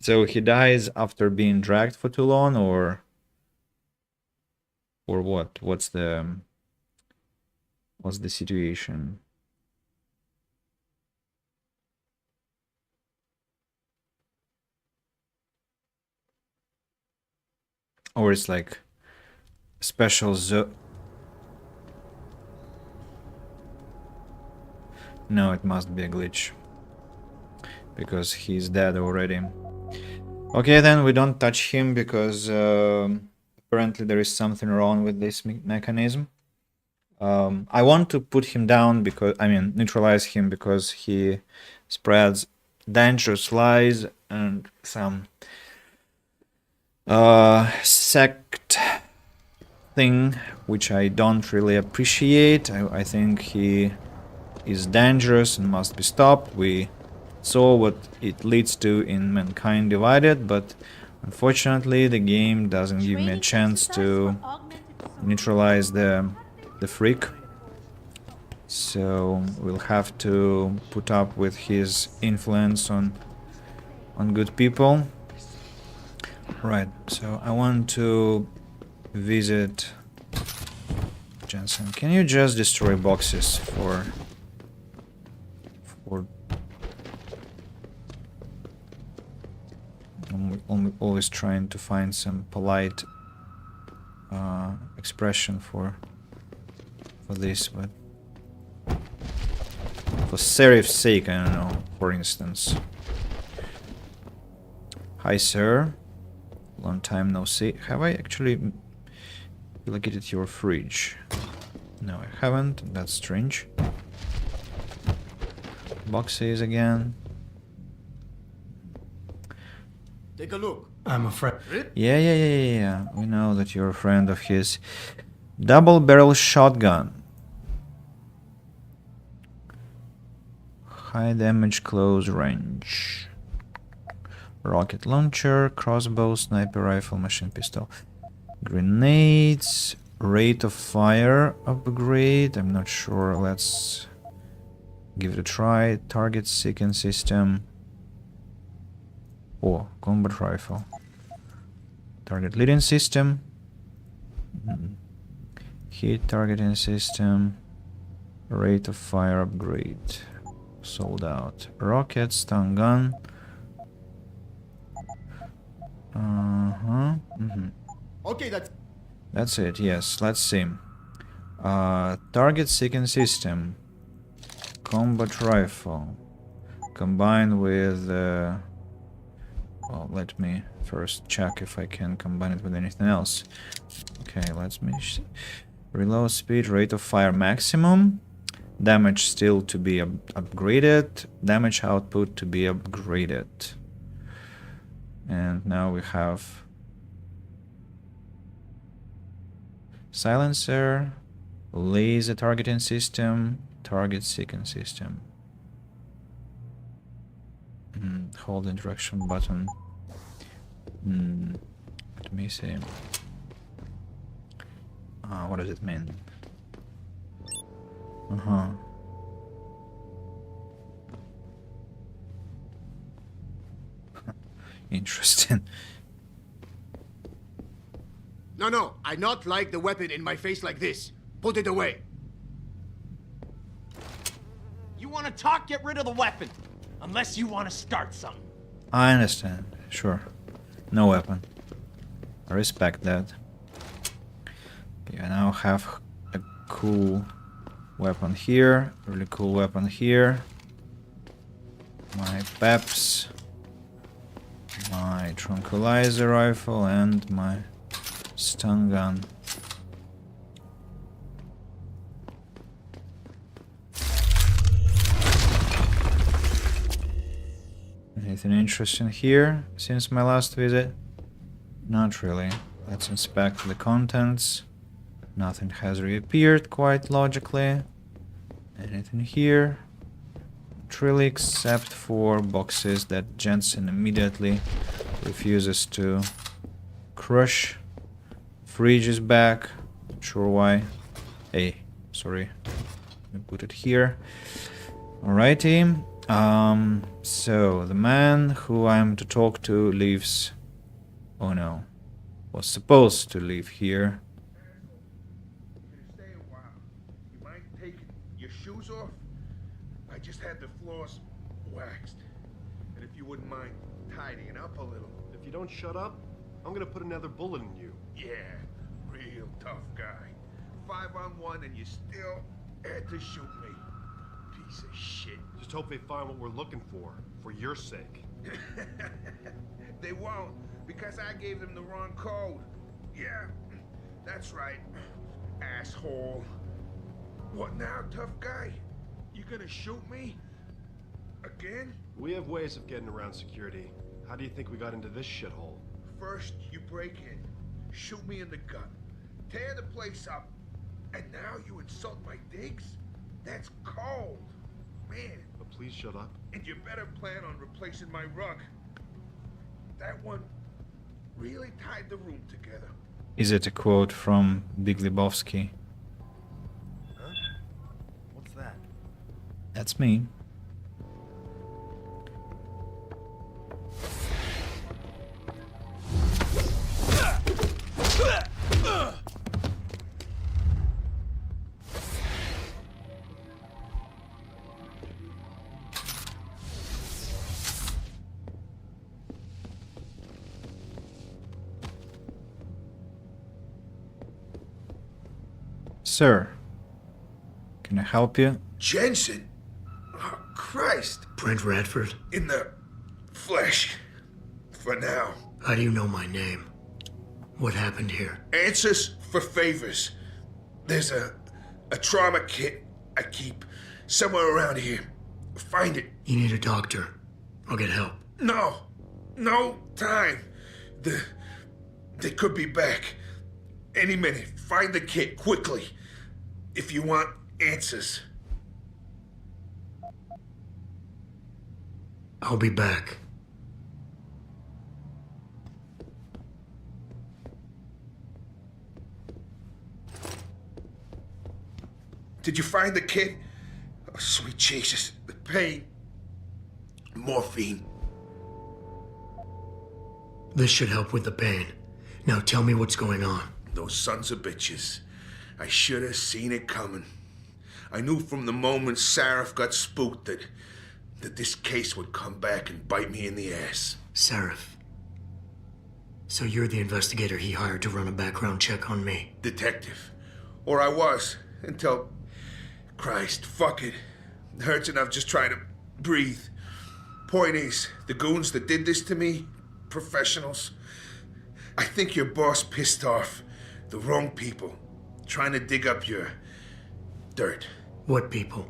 So he dies after being dragged for too long, or what? What's the situation? Or it's like special No, it must be a glitch. Because he's dead already. Okay, then we don't touch him because apparently there is something wrong with this mechanism. I want to put him down because, I mean, neutralize him because he spreads dangerous lies and some sect thing which I don't really appreciate. I think he is dangerous and must be stopped. We saw what it leads to in Mankind Divided, but unfortunately the game doesn't give me a chance to neutralize the freak. So we'll have to put up with his influence on good people. Right, so I want to visit Jensen. Can you just destroy boxes for I'm always trying to find some polite expression for this, but for serif's sake, I don't know, for instance. Hi, sir. Long time no see. Have I actually relocated your fridge? No, I haven't. That's strange. Boxes again. Take a look. I'm a friend. Yeah. We know that you're a friend of his. Double barrel shotgun. High damage, close range. Rocket launcher, crossbow, sniper rifle, machine pistol. Grenades, rate of fire upgrade. I'm not sure. Let's give it a try. Target seeking system. Oh, combat rifle. Target leading system. Hit targeting system. Rate of fire upgrade. Sold out. Rocket, stun gun. Okay, that's it. Yes, let's see. Target seeking system. combat rifle. Combined with... well, let me first check if I can combine it with anything else. Okay, let's me... Reload speed, rate of fire maximum. Damage still to be upgraded. Damage output to be upgraded. And now we have... Silencer, laser targeting system, target seeking system. Hold the direction button. Let me see. What does it mean? Interesting. No, I not like the weapon in my face like this. Put it away. You want to talk? Get rid of the weapon. Unless you want to start something. I understand. Sure. No weapon. I respect that. Okay, I now have a cool weapon here. Really cool weapon here. My peps. My tranquilizer rifle and my stun gun. Anything interesting here since my last visit? Not really. Let's inspect the contents. Nothing has reappeared quite logically. Anything here? Not really, except for boxes that Jensen immediately refuses to crush. Fridge is back. Not sure why. Hey, sorry. Let me put it here. Alrighty. So the man who I'm to talk to leaves. Oh no. Was supposed to leave here. Stay a while. You mind taking your shoes off? I just had the floors waxed. And if you wouldn't mind tidying up a little. If you don't shut up, I'm gonna put another bullet in you. Yeah, real tough guy. 5-on-1 and you still had to shoot me. Piece of shit. Just hope they find what we're looking for your sake. They won't, because I gave them the wrong code. Yeah, that's right. Asshole. What now, tough guy? You gonna shoot me? Again? We have ways of getting around security. How do you think we got into this shithole? First, you break in, shoot me in the gut, tear the place up, and now you insult my digs? That's cold, man. But please shut up. And you better plan on replacing my rug. That one really tied the room together. Is it a quote from Big Lebowski? Huh? What's that? That's me. Sir, can I help you? Jensen? Oh, Christ. Brent Radford? In the flesh. For now. How do you know my name? What happened here? Answers for favors. There's a trauma kit I keep somewhere around here. Find it. You need a doctor. I'll get help. No time. They could be back any minute. Find the kit quickly if you want answers. I'll be back. Did you find the kit? Oh, sweet Jesus. The pain. Morphine. This should help with the pain. Now tell me what's going on. Those sons of bitches. I should have seen it coming. I knew from the moment Sarif got spooked that this case would come back and bite me in the ass. Sarif. So you're the investigator he hired to run a background check on me? Detective. Or I was, until... Christ, fuck it. Hurts enough just trying to breathe. Point is, the goons that did this to me, professionals. I think your boss pissed off the wrong people, trying to dig up your dirt. What people?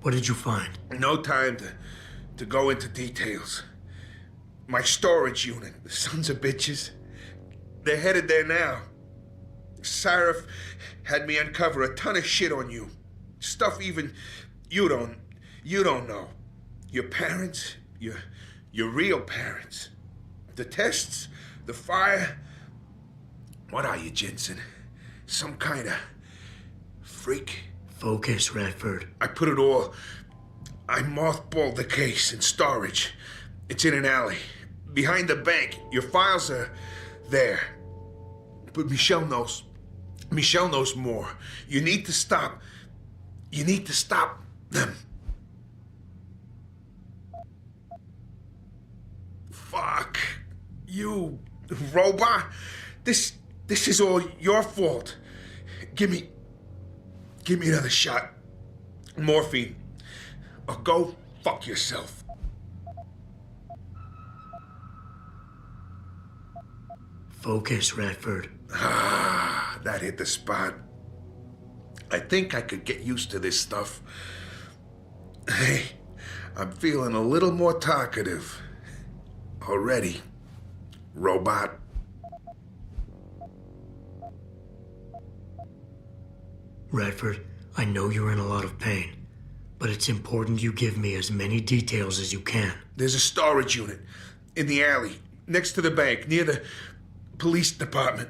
What did you find? No time to go into details. My storage unit, the sons of bitches, they're headed there now. Sarif had me uncover a ton of shit on you. Stuff even you don't know. Your parents, your real parents. The tests, the fire. What are you, Jensen? Some kind of freak? Focus, Redford. I mothballed the case in storage. It's in an alley. Behind the bank. Your files are there. But Michelle knows. Michelle knows more. You need to stop them. Fuck. You robot. This is all your fault. Give me another shot. Morphine. Or go fuck yourself. Focus, Redford. Ah, that hit the spot. I think I could get used to this stuff. Hey, I'm feeling a little more talkative. Already. Robot. Redford, I know you're in a lot of pain, but it's important you give me as many details as you can. There's a storage unit in the alley, next to the bank, near the police department.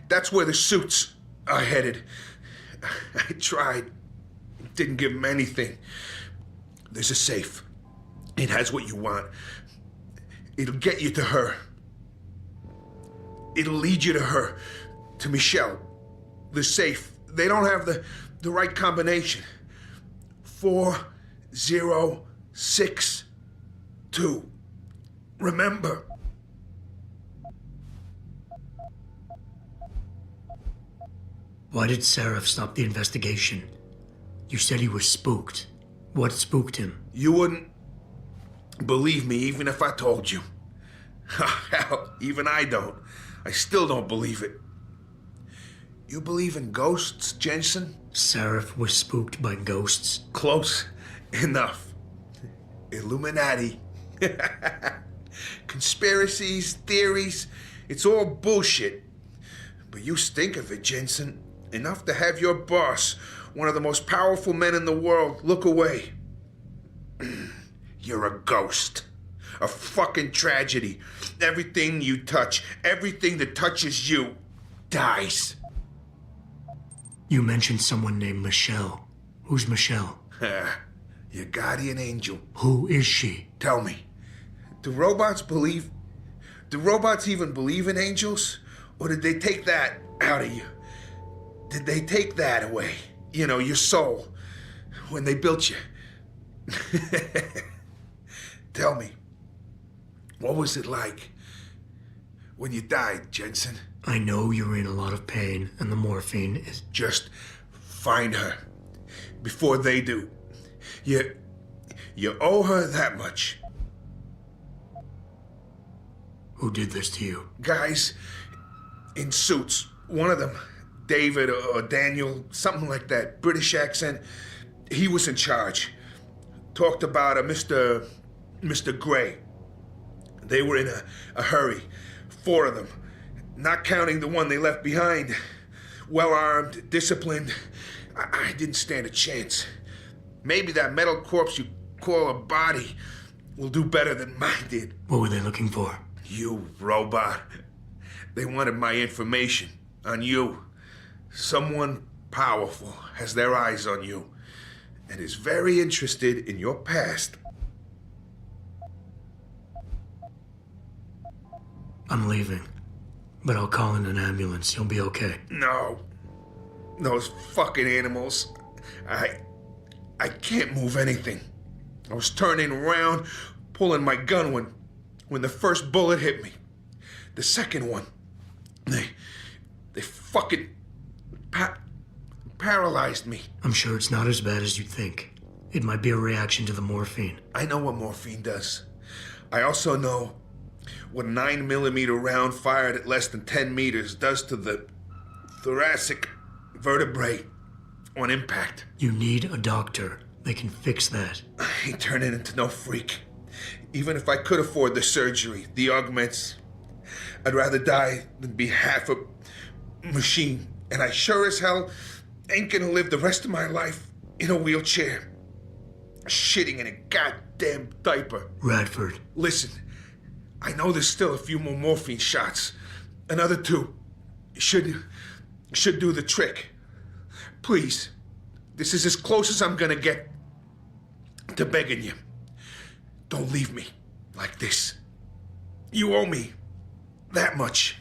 That's where the suits are headed. I tried. Didn't give them anything. There's a safe. It has what you want. It'll get you to her. It'll lead you to her. To Michelle. The safe. They don't have the right combination. 4062. Remember. Why did Sarif stop the investigation? You said he was spooked. What spooked him? You wouldn't believe me even if I told you. Hell, even I don't. I still don't believe it. You believe in ghosts, Jensen? Sarif was spooked by ghosts? Close enough. Illuminati. Conspiracies, theories, it's all bullshit. But you stink of it, Jensen. Enough to have your boss, one of the most powerful men in the world, look away. You're a ghost. A fucking tragedy. Everything you touch, everything that touches you, dies. You mentioned someone named Michelle. Who's Michelle? Your guardian angel. Who is she? Tell me, do robots even believe in angels? Or did they take that out of you? Did they take that away? You know, your soul, when they built you? Tell me, what was it like when you died, Jensen? I know you're in a lot of pain, and the morphine is... Just find her before they do. You owe her that much. Who did this to you? Guys in suits. One of them, David or Daniel, something like that, British accent. He was in charge. Talked about a Mr. Gray. They were in a hurry. 4 of them. Not counting the one they left behind. Well-armed, disciplined. I didn't stand a chance. Maybe that metal corpse you call a body will do better than mine did. What were they looking for? You, robot. They wanted my information on you. Someone powerful has their eyes on you and is very interested in your past. I'm leaving, but I'll call in an ambulance. You'll be okay. No. Those fucking animals. I can't move anything. I was turning around, pulling my gun when the first bullet hit me. The second one, they fucking paralyzed me. I'm sure it's not as bad as you think. It might be a reaction to the morphine. I know what morphine does. I also know what a 9mm round fired at less than 10 meters does to the thoracic vertebrae on impact. You need a doctor. They can fix that. I ain't turning into no freak. Even if I could afford the surgery, the augments, I'd rather die than be half a machine. And I sure as hell ain't gonna live the rest of my life in a wheelchair, shitting in a goddamn diaper. Radford. Listen, I know there's still a few more morphine shots. Another 2 should do the trick. Please, this is as close as I'm gonna get to begging you. Don't leave me like this. You owe me that much.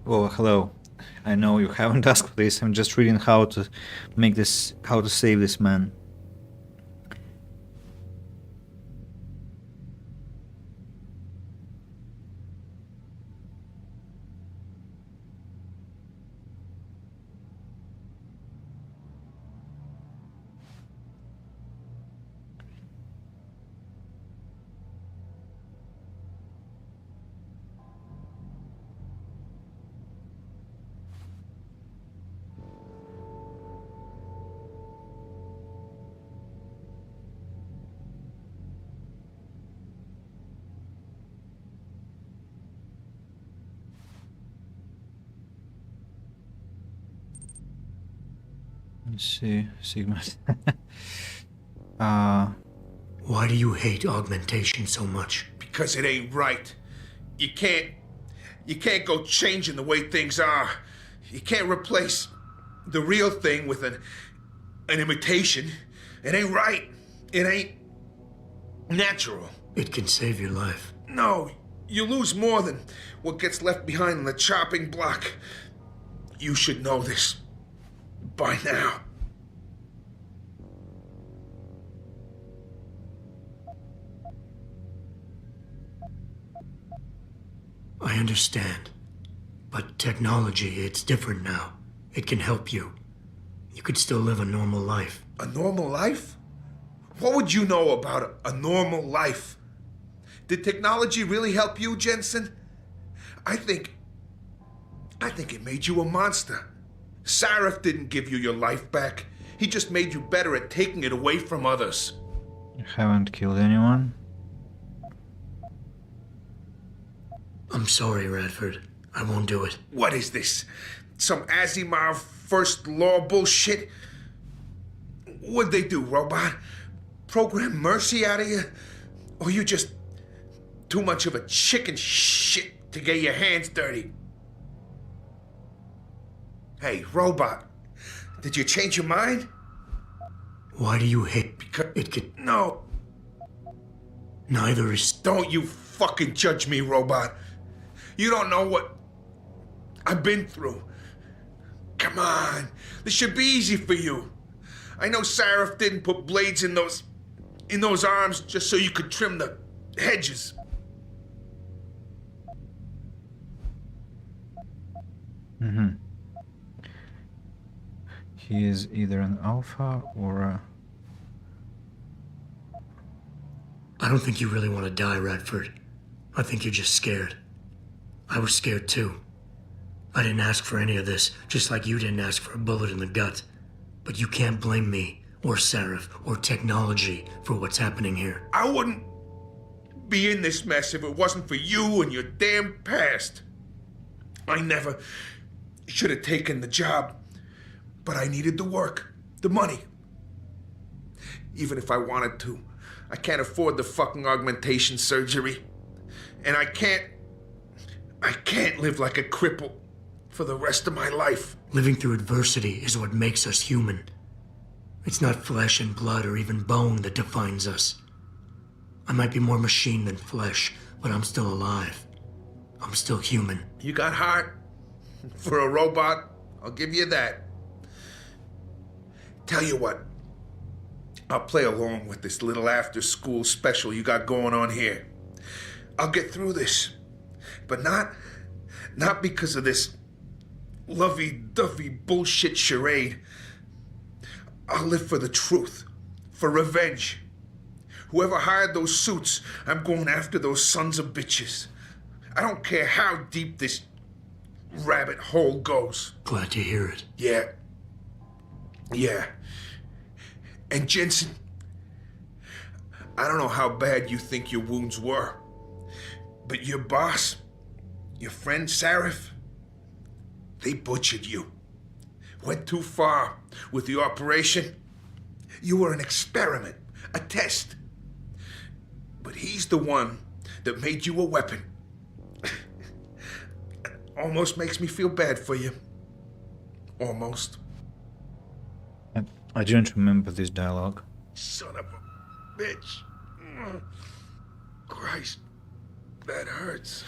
Well, hello. I know you haven't asked for this. I'm just reading how to make this, how to save this man. Let's see, Sigma. Why do you hate augmentation so much? Because it ain't right. You can't go changing the way things are. You can't replace the real thing with an imitation. It ain't right. It ain't natural. It can save your life. No, you lose more than what gets left behind on the chopping block. You should know this by now. I understand. But technology, it's different now. It can help you. You could still live a normal life. A normal life? What would you know about a normal life? Did technology really help you, Jensen? I think it made you a monster. Sarif didn't give you your life back. He just made you better at taking it away from others. You haven't killed anyone? I'm sorry, Radford. I won't do it. What is this? Some Asimov first law bullshit? What'd they do, robot? Program mercy out of you? Or you just too much of a chicken shit to get your hands dirty? Hey, robot, did you change your mind? Why do you hate? Because it could... No. Neither is... Don't you fucking judge me, robot. You don't know what I've been through. Come on, this should be easy for you. I know Sarif didn't put blades in those arms just so you could trim the hedges. Mm-hmm. He is either an alpha or a... I don't think you really want to die, Radford. I think you're just scared. I was scared too. I didn't ask for any of this, just like you didn't ask for a bullet in the gut. But you can't blame me, or Sarif, or technology for what's happening here. I wouldn't be in this mess if it wasn't for you and your damn past. I never should have taken the job. But I needed the work, the money. Even if I wanted to, I can't afford the fucking augmentation surgery. And I can't live like a cripple for the rest of my life. Living through adversity is what makes us human. It's not flesh and blood or even bone that defines us. I might be more machine than flesh, but I'm still alive. I'm still human. You got heart. For a robot, I'll give you that. Tell you what, I'll play along with this little after-school special you got going on here. I'll get through this, but not because of this lovey-dovey bullshit charade. I'll live for the truth, for revenge. Whoever hired those suits, I'm going after those sons of bitches. I don't care how deep this rabbit hole goes. Glad to hear it. Yeah. And Jensen, I don't know how bad you think your wounds were, but your boss, your friend Sarif, they butchered you. Went too far with the operation. You were an experiment, a test. But he's the one that made you a weapon. Almost makes me feel bad for you. Almost. I don't remember this dialogue. Son of a bitch. Christ, that hurts.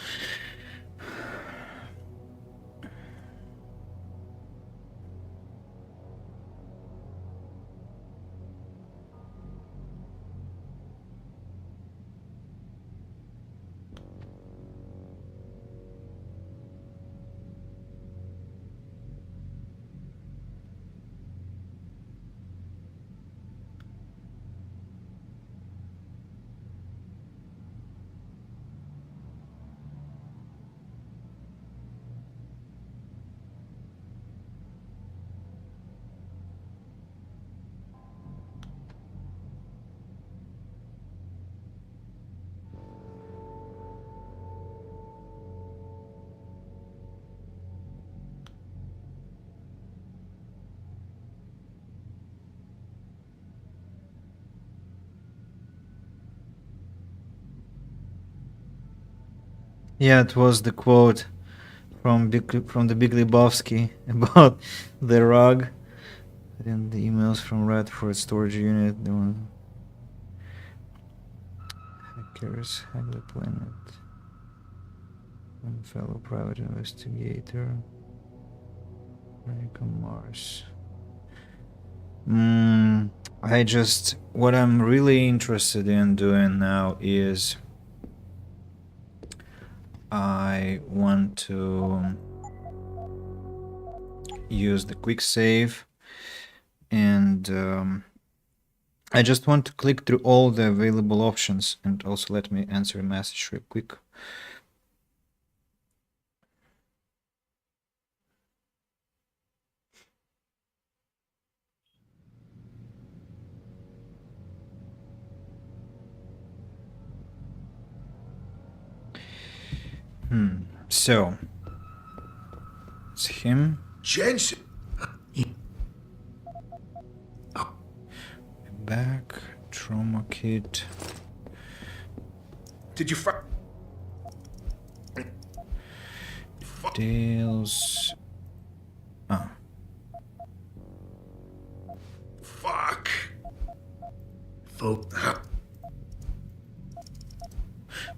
Yeah, it was the quote from the Big Lebowski about the rug. And the emails from Radford storage unit. The one hackers hack the planet. One fellow private investigator. American Mars. What I'm really interested in doing now is I want to use the quick save, and I just want to click through all the available options, and also let me answer a message real quick. So it's him. Jensen. Back, trauma kit. Did you find Dale's? Ah. Fuck.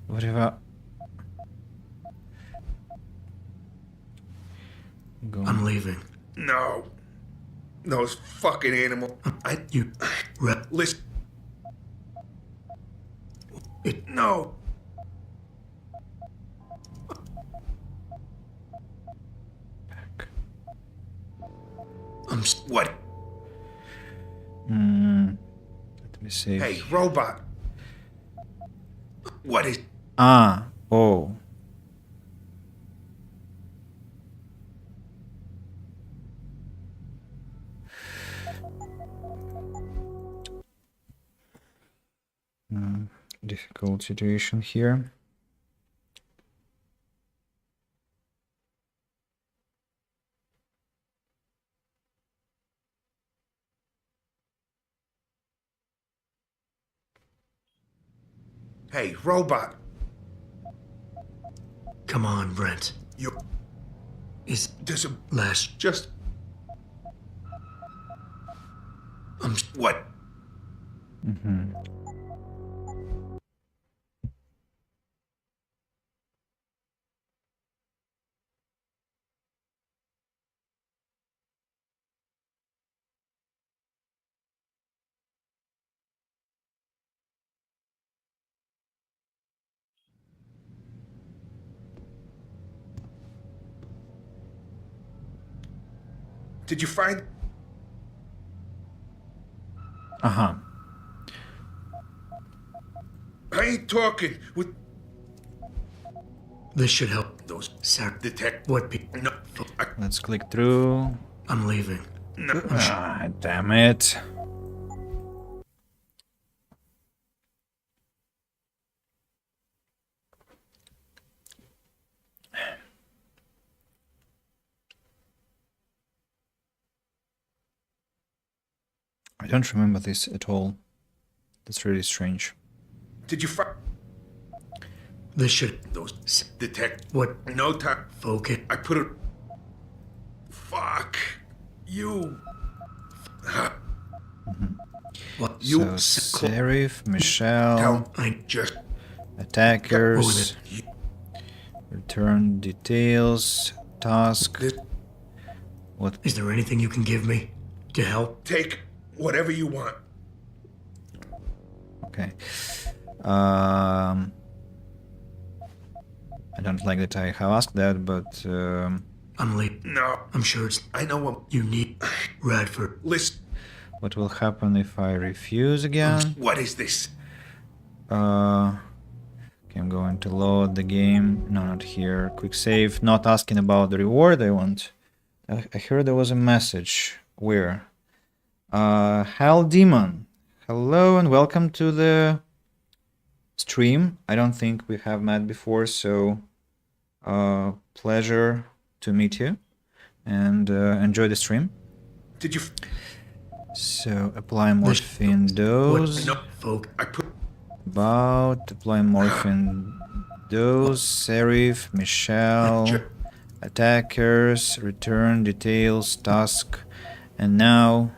Whatever. I'm leaving. No. Those fucking animal. Listen. No. What? Let me see. Hey, robot. What is? Oh. Difficult situation here. Hey, robot. Come on, Brent. You. Is There's a last. just. What? Mm-hmm. Did you find? Uh-huh. I ain't talking with. This should help. Those detect what people. No. Let's click through. I'm leaving. No. Ah, damn it. I don't remember this at all. That's really strange. Did you find? This should. Those detect. What? No time. Focus. I put it. Fuck. You. What? So, Serif, Michelle, I just. attackers, return details, task. What? Is there anything you can give me to help? Take whatever you want. Okay. I don't like that I have asked that, but I'm late. No. I'm sure it's. I know what you need. Radford. Listen. What will happen if I refuse again? What is this? Okay, I'm going to load the game. No, not here. Quick save. Not asking about the reward I want. I heard there was a message. Where? Hell Demon. Hello and welcome to the stream. I don't think we have met before, so pleasure to meet you and enjoy the stream. Did you? So apply morphine dose. No, folk. I put. About apply morphine dose. Serif, Michelle, attackers, return details, task, and now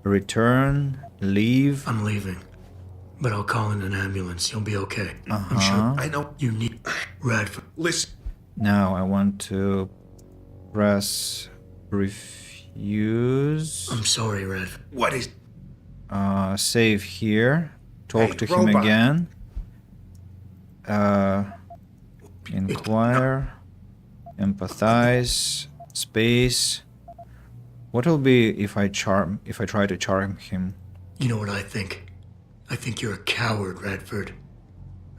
return, leave. I'm leaving, but I'll call in an ambulance. You'll be okay. Uh-huh. I'm sure. I know. You need Radford. Listen. Now I want to press refuse. I'm sorry, Radford. What is? Save here. Talk Hey, to him robot. again. Inquire. Empathize. Space. What will be if I try to charm him? You know what I think? I think you're a coward, Radford.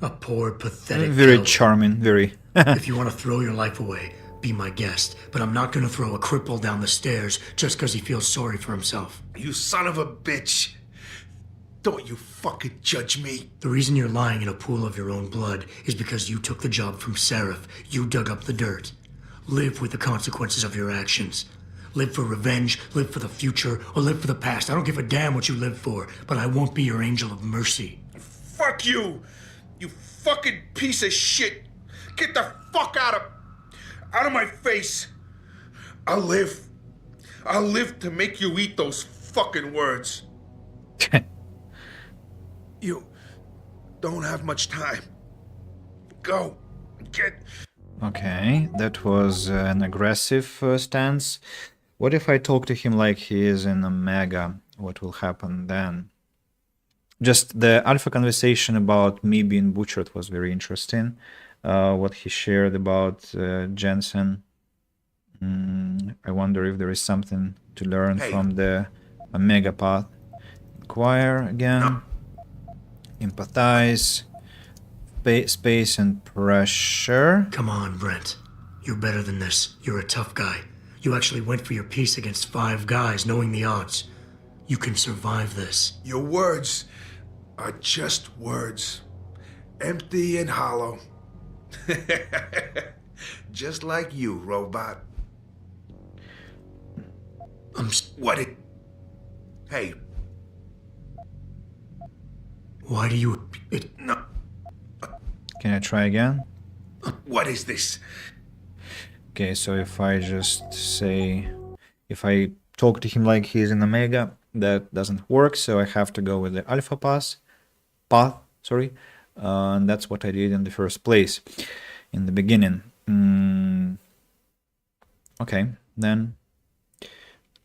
A poor, pathetic Very coward. charming, very. If you want to throw your life away, be my guest. But I'm not going to throw a cripple down the stairs just because he feels sorry for himself. You son of a bitch. Don't you fucking judge me. The reason you're lying in a pool of your own blood is because you took the job from Seraph. You dug up the dirt. Live with the consequences of your actions. Live for revenge, live for the future, or live for the past. I don't give a damn what you live for, but I won't be your angel of mercy. Fuck you. You fucking piece of shit. Get the fuck out of my face. I'll live to make you eat those fucking words. You don't have much time. Go. Get. Okay, that was an aggressive stance. What if I talk to him like he is in Omega? What will happen then? Just the alpha conversation about me being butchered was very interesting. What he shared about Jensen. I wonder if there is something to learn from the Omega path. Inquire again. No. Empathize. Space and pressure. Come on, Brent. You're better than this. You're a tough guy. You actually went for your piece against 5 guys, knowing the odds. You can survive this. Your words are just words. Empty and hollow. Just like you, robot. What it? Hey. Why do you... No. Can I try again? What is this? Okay, so if I just say, if I talk to him like he's in Omega, that doesn't work, so I have to go with the Alpha path, sorry, and that's what I did in the first place, in the beginning. Okay, then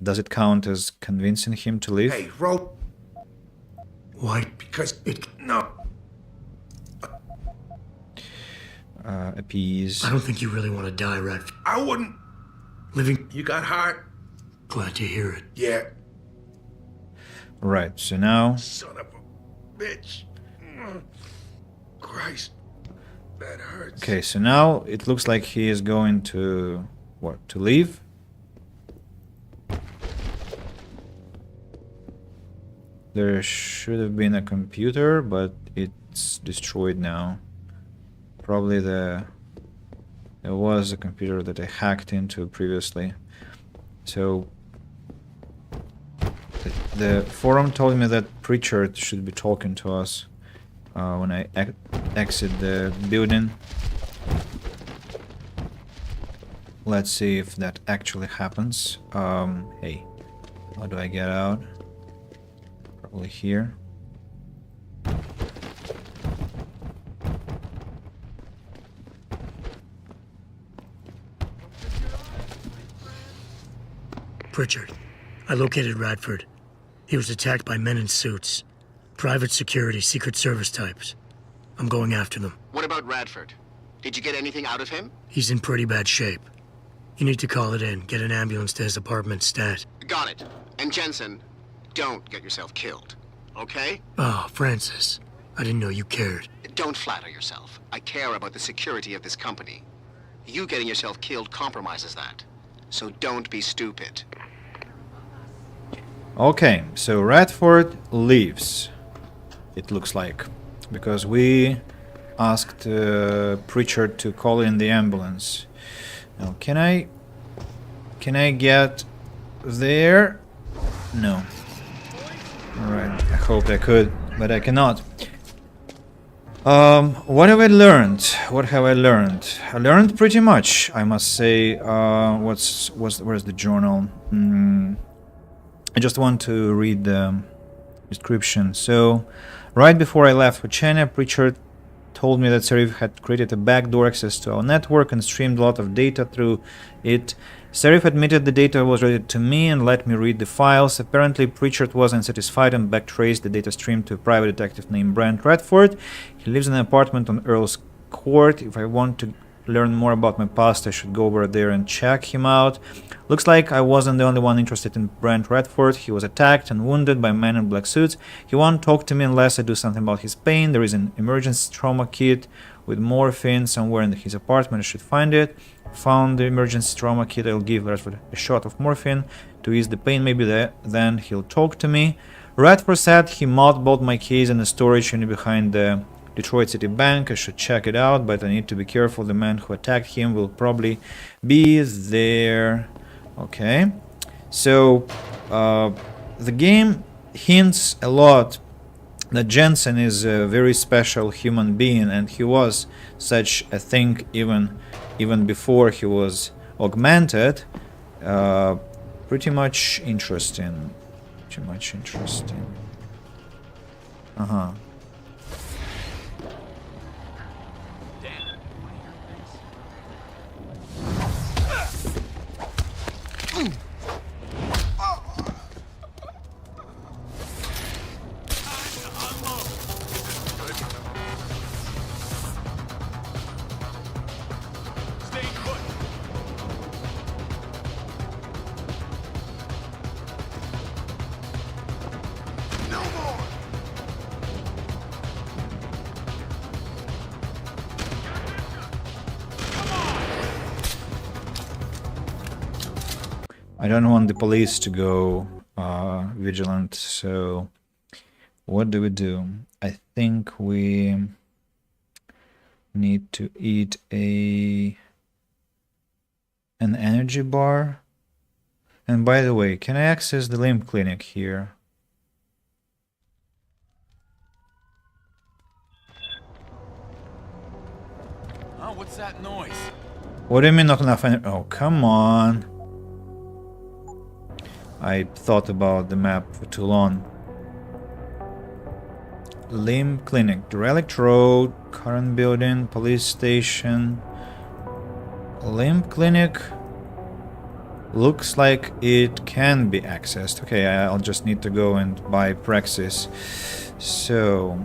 does it count as convincing him to leave? Hey, rope. Why? Because it... No. Appease. I don't think you really want to die, Radford. I wouldn't. Living... You got heart? Glad to hear it. Yeah. Right, so now... Son of a bitch. Christ. That hurts. Okay, so now it looks like he is going to... What, to leave? There should have been a computer, but it's destroyed now. Probably there was a computer that I hacked into previously. So the forum told me that Pritchard should be talking to us when I exit the building. Let's see if that actually happens. Hey, how do I get out? Probably here. Pritchard, I located Radford. He was attacked by men in suits. Private security, Secret Service types. I'm going after them. What about Radford? Did you get anything out of him? He's in pretty bad shape. You need to call it in, get an ambulance to his apartment stat. Got it. And Jensen, don't get yourself killed, okay? Oh, Francis. I didn't know you cared. Don't flatter yourself. I care about the security of this company. You getting yourself killed compromises that. So don't be stupid. Okay, so Radford leaves, it looks like, because we asked Pritchard to call in the ambulance. Now, can I get there? No. Alright, I hoped I could, but I cannot. What have I learned? What have I learned? I learned pretty much, I must say. Where's the journal? I just want to read the description. So, right before I left for China, Pritchard told me that Serif had created a backdoor access to our network and streamed a lot of data through it. Serif admitted the data was read to me and let me read the files. Apparently, Pritchard was unsatisfied and backtraced the data stream to a private detective named Brent Redford. He lives in an apartment on Earl's Court. If I want to learn more about my past, I should go over there and check him out. Looks like I wasn't the only one interested in Brent Redford. He was attacked and wounded by men in black suits. He won't talk to me unless I do something about his pain. There is an emergency trauma kit with morphine somewhere in his apartment. I should find it. Found the emergency trauma kit. I'll give Redford a shot of morphine to ease the pain. Maybe then he'll talk to me. Redford said he mothballed my case in a storage unit behind the Detroit City Bank. I should check it out, but I need to be careful. The man who attacked him will probably be there. Okay, so the game hints a lot that Jensen is a very special human being, and he was such a thing even before he was augmented. Pretty much interesting. Uh-huh. I don't want the police to go vigilant, so what do? I think we need to eat an energy bar. And by the way, can I access the limb clinic here? that noise? What do you mean not enough energy? Oh, come on. I thought about the map for too long. Limb Clinic, Derelict Road, current building, police station. Limb Clinic looks like it can be accessed. Okay, I'll just need to go and buy Praxis. So,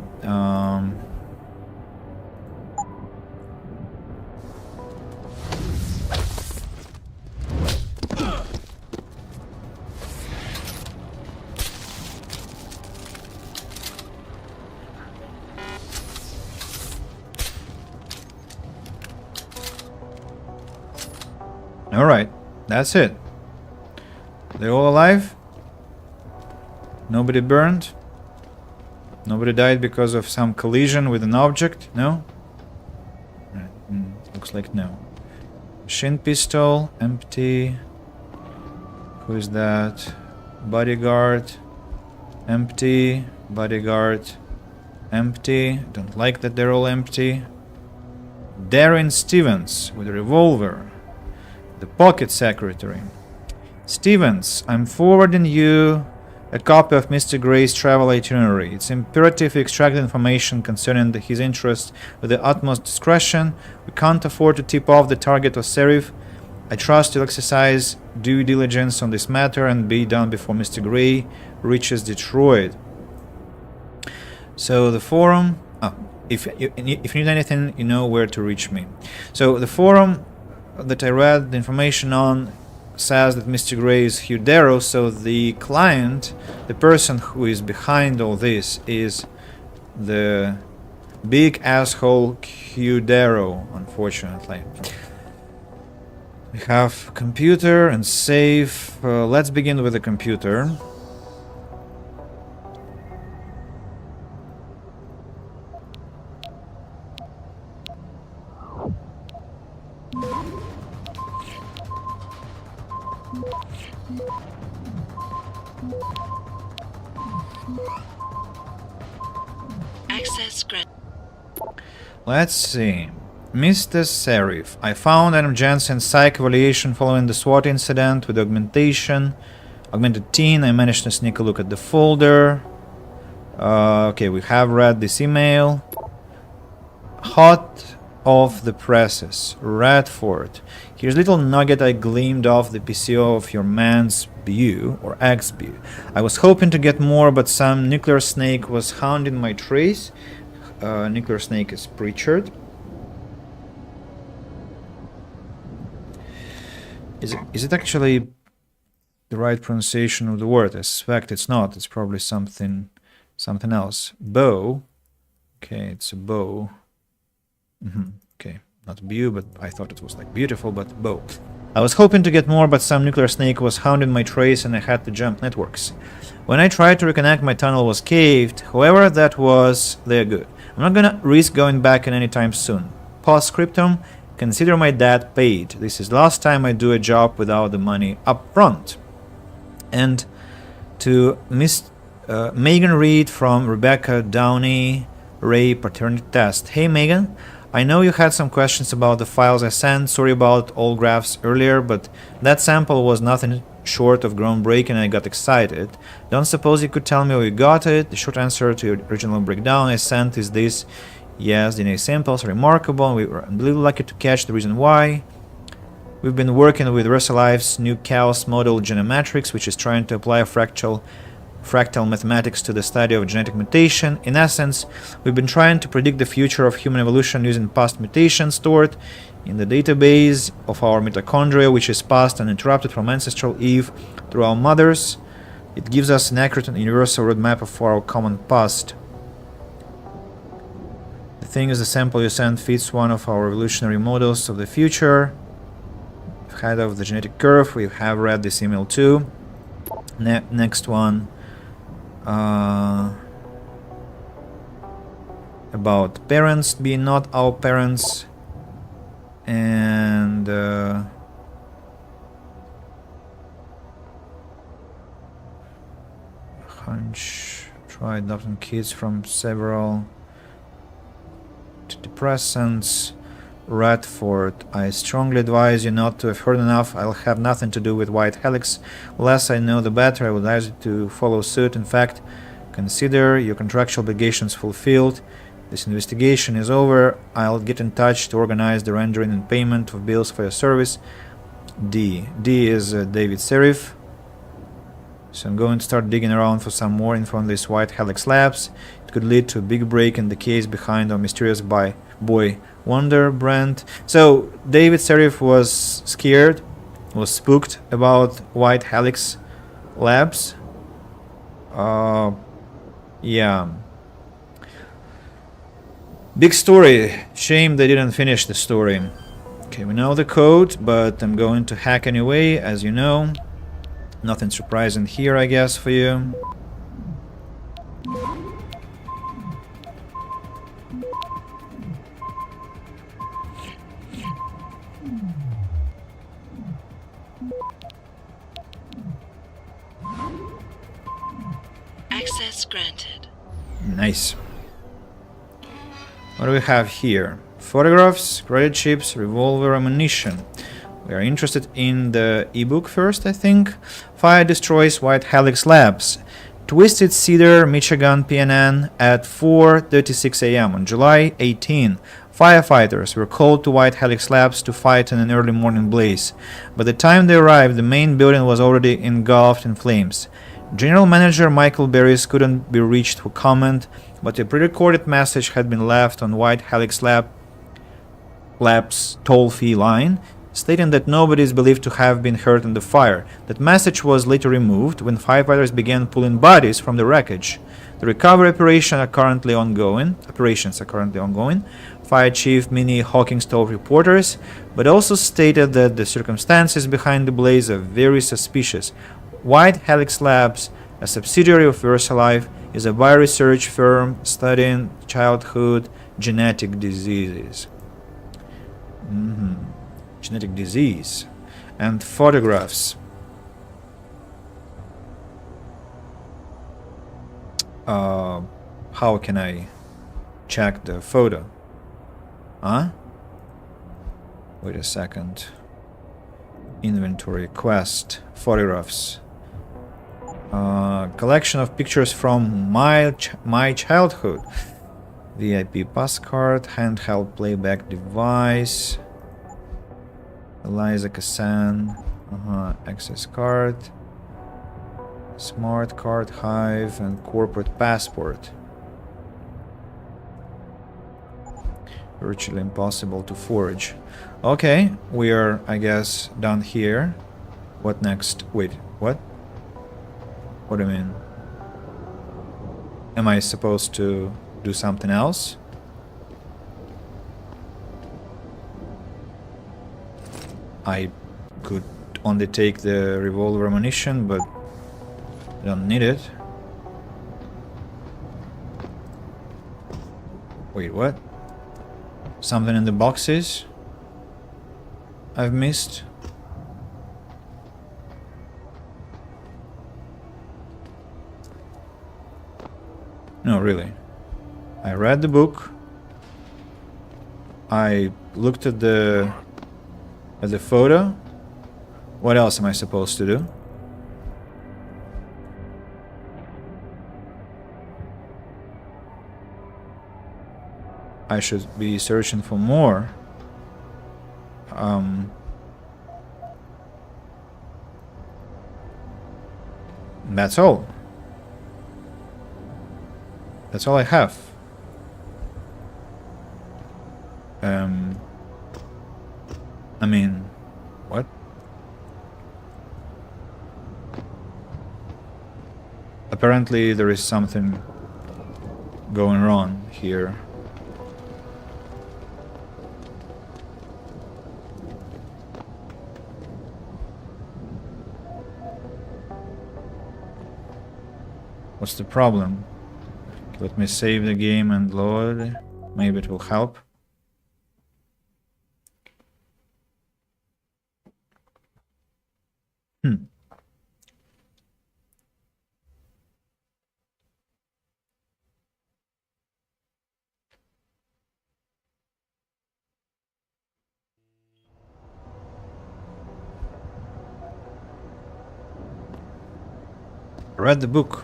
alright, that's it. They're all alive? Nobody burned? Nobody died because of some collision with an object? No? Looks like no. Machine pistol, empty. Who is that? Bodyguard, empty. Bodyguard, empty. Don't like that they're all empty. Darren Stevens with a revolver. The pocket secretary. Stevens, I'm forwarding you a copy of Mr. Gray's travel itinerary. It's imperative you extract the information concerning his interests with the utmost discretion. We can't afford to tip off the target of Serif. I trust you'll exercise due diligence on this matter and be done before Mr. Gray reaches Detroit. So the forum... if you need anything, you know where to reach me. So the forum that I read the information on says that Mr. Gray is Hugh Darrow, so the client, the person who is behind all this, is the big asshole Hugh Darrow, unfortunately. We have computer and save. Let's begin with the computer. Access granted. Let's see. Mr. Serif, I found Adam Jensen's psych evaluation following the SWAT incident with augmented teen. I managed to sneak a look at the folder. Okay, we have read this email. Hot off the presses. Radford. Here's a little nugget I gleaned off the PCO of your man's BU, or ex-BU. I was hoping to get more, but some nuclear snake was hounding my trace. Nuclear snake is Pritchard. Is it actually the right pronunciation of the word? I suspect it's not. It's probably something else. Bow. Okay, it's a bow. Okay, not BU, but I thought it was like beautiful, but bow. I was hoping to get more, but some nuclear snake was hounding my trace and I had to jump networks. When I tried to reconnect, my tunnel was caved. Whoever that was, they're good. I'm not gonna risk going back in anytime soon. Postscriptum, consider my dad paid. This is the last time I do a job without the money up front. And to Miss Megan Reed from Rebecca Downey Ray Paternity Test. Hey Megan, I know you had some questions about the files I sent. Sorry about all graphs earlier, but that sample was nothing short of groundbreaking and I got excited. Don't suppose you could tell me where you got it? The short answer to your original breakdown I sent is this. Yes, DNA samples are remarkable and we were unbelievably lucky to catch the reason why. We've been working with Russellife's new chaos model Genomatrix, which is trying to apply fractal mathematics to the study of genetic mutation. In essence, we've been trying to predict the future of human evolution using past mutations stored in the database of our mitochondria, which is passed uninterrupted from ancestral Eve through our mothers. It gives us an accurate and universal roadmap of our common past. The thing is, the sample you sent fits one of our evolutionary models of the future. Head of the genetic curve. We have read this email too. Next one. About parents being not our parents, and hunch try adopting kids from several depressants. Radford. I strongly advise you not to have heard enough. I'll have nothing to do with White Helix. The less I know, the better. I would advise you to follow suit. In fact, consider your contractual obligations fulfilled. This investigation is over. I'll get in touch to organize the rendering and payment of bills for your service. D. D is David Serif. So I'm going to start digging around for some more info on these White Helix labs. It could lead to a big break in the case behind our mysterious boy Wonder Brand. So David Serif was scared, was spooked about White Helix labs. Yeah. Big story. Shame they didn't finish the story. Okay, we know the code, but I'm going to hack anyway, as you know. Nothing surprising here, I guess, for you. Access granted. Nice. What do we have here? Photographs, credit chips, revolver ammunition. We are interested in the ebook first, I think. Fire destroys White Helix Labs. Twisted Cedar, Michigan, PNN at 4:36 a.m. on July 18. Firefighters were called to White Helix Labs to fight in an early morning blaze. By the time they arrived, the main building was already engulfed in flames. General Manager Michael Barris couldn't be reached for comment, but a pre-recorded message had been left on White Helix Lab's toll-free line, stating that nobody is believed to have been hurt in the fire. That message was later removed when firefighters began pulling bodies from the wreckage. The recovery operations are currently ongoing. Fire Chief Minnie Hawkins told reporters, but also stated that the circumstances behind the blaze are very suspicious. White Helix Labs, a subsidiary of VersaLife, is a bioresearch firm studying childhood genetic diseases. Genetic disease. And photographs. How can I check the photo? Huh? Wait a second. Inventory, quest, photographs. Collection of pictures from my childhood. VIP pass card, handheld playback device. Eliza Kassan, access card. Smart card, Hive, and corporate passport. Virtually impossible to forge. Okay, we are, I guess, done here. What next? Wait, what? What do you mean? Am I supposed to do something else? I could only take the revolver ammunition, but I don't need it. Wait, what? Something in the boxes I've missed? No, really. I read the book. I looked at the photo. What else am I supposed to do? I should be searching for more. That's all. That's all I have. I mean, what? Apparently there is something going wrong here. What's the problem? Let me save the game and load. Maybe it will help. I read the book.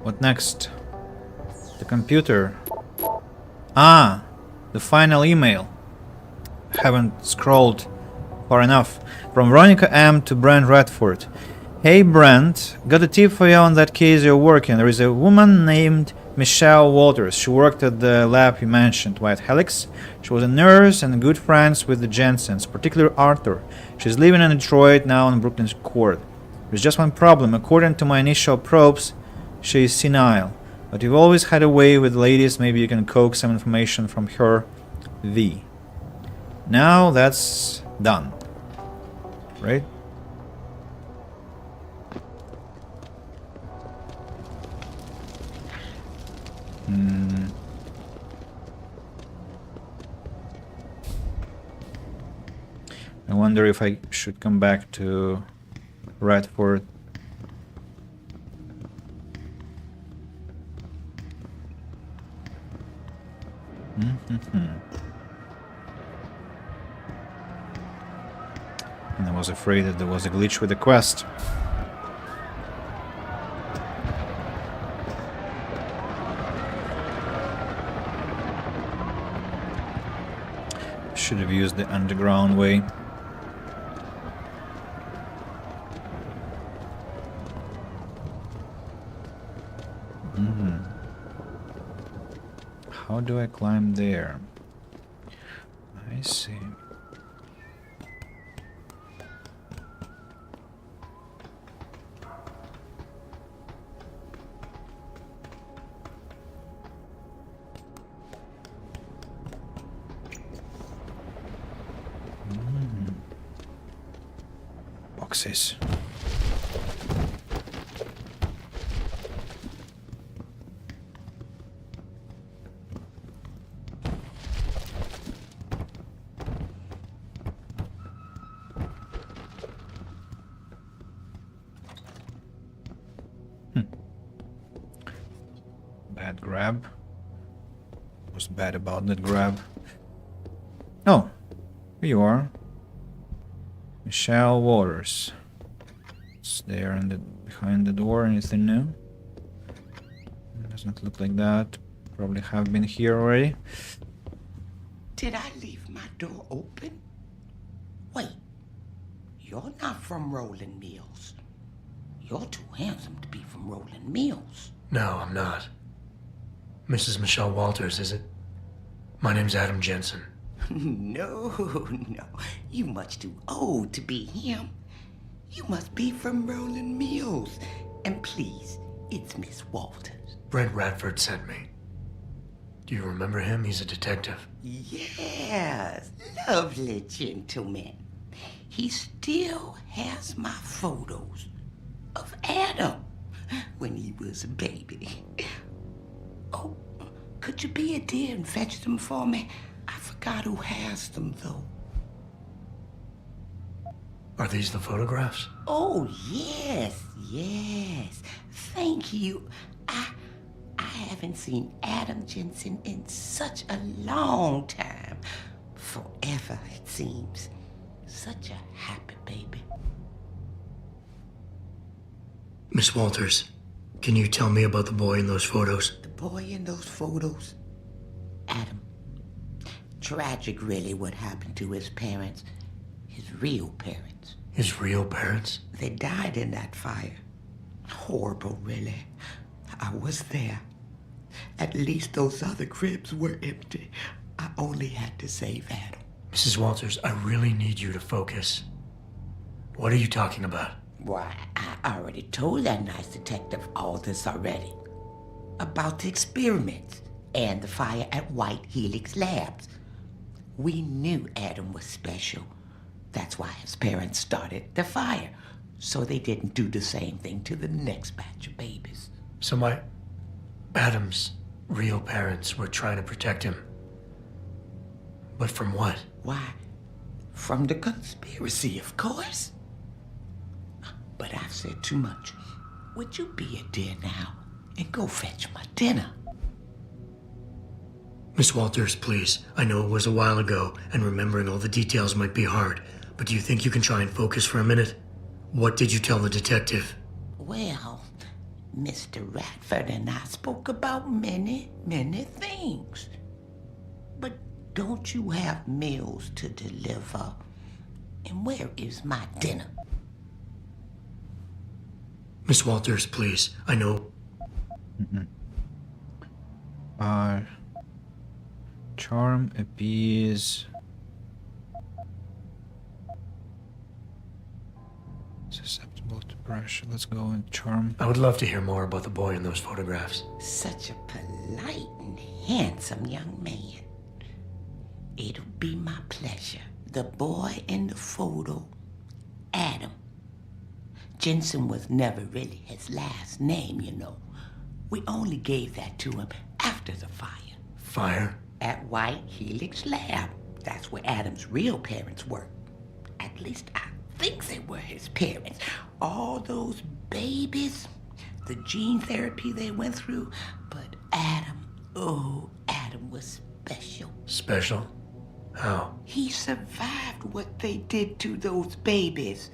What next? The computer. Ah, the final email. Haven't scrolled far enough. From Veronica M. to Brent Redford. Hey Brent, got a tip for you on that case you're working. There is a woman named Michelle Walters. She worked at the lab you mentioned, White Helix. She was a nurse and good friends with the Jensens, particularly Arthur. She's living in Detroit now on Brooklyn's court. There's just one problem. According to my initial probes, she is senile. But you've always had a way with ladies. Maybe you can coax some information from her. V. Now that's done. Right? I wonder if I should come back to Radford. And I was afraid that there was a glitch with the quest. Should have used the underground way. How do I climb there? I see. Boxes. Bad grab. What's bad about that grab? Oh, here you are. Michelle Waters. It's there in the behind the door. Anything new? Doesn't look like that. Probably have been here already. Did I leave my door open? Wait, you're not from Rolling Mills. You're too handsome to be from Rolling Mills. No, I'm not. Mrs. Michelle Walters, is it? My name's Adam Jensen. No, you much too old to be him. You must be from Rolling Mills. And please, it's Miss Walters. Brent Radford sent me. Do you remember him? He's a detective. Yes, lovely gentleman. He still has my photos of Adam when he was a baby. Oh, could you be a dear and fetch them for me? I forgot who has them, though. Are these the photographs? Oh, yes. Thank you. I haven't seen Adam Jensen in such a long time. Forever, it seems. Such a happy baby. Miss Walters, can you tell me about the boy in those photos? The boy in those photos? Adam. Tragic, really, what happened to his parents. His real parents. His real parents? They died in that fire. Horrible, really. I was there. At least those other cribs were empty. I only had to save Adam. Mrs. Walters, I really need you to focus. What are you talking about? Why, I already told that nice detective all this already. About the experiments and the fire at White Helix Labs. We knew Adam was special. That's why his parents started the fire, so they didn't do the same thing to the next batch of babies. So Adam's real parents were trying to protect him. But from what? Why, from the conspiracy, of course. But I've said too much. Would you be a dear now and go fetch my dinner? Miss Walters, please. I know it was a while ago, and remembering all the details might be hard, but do you think you can try and focus for a minute? What did you tell the detective? Well, Mr. Radford and I spoke about many, many things. But don't you have meals to deliver? And where is my dinner? Miss Walters, please. I know. Charm, appease. Susceptible to pressure. Let's go and charm. I would love to hear more about the boy in those photographs. Such a polite and handsome young man. It'll be my pleasure. The boy in the photo, Adam. Jensen was never really his last name, you know. We only gave that to him after the fire. Fire? At White Helix Lab. That's where Adam's real parents worked. At least I think they were his parents. All those babies, the gene therapy they went through. But Adam, oh, Adam was special. Special? How? He survived what they did to those babies.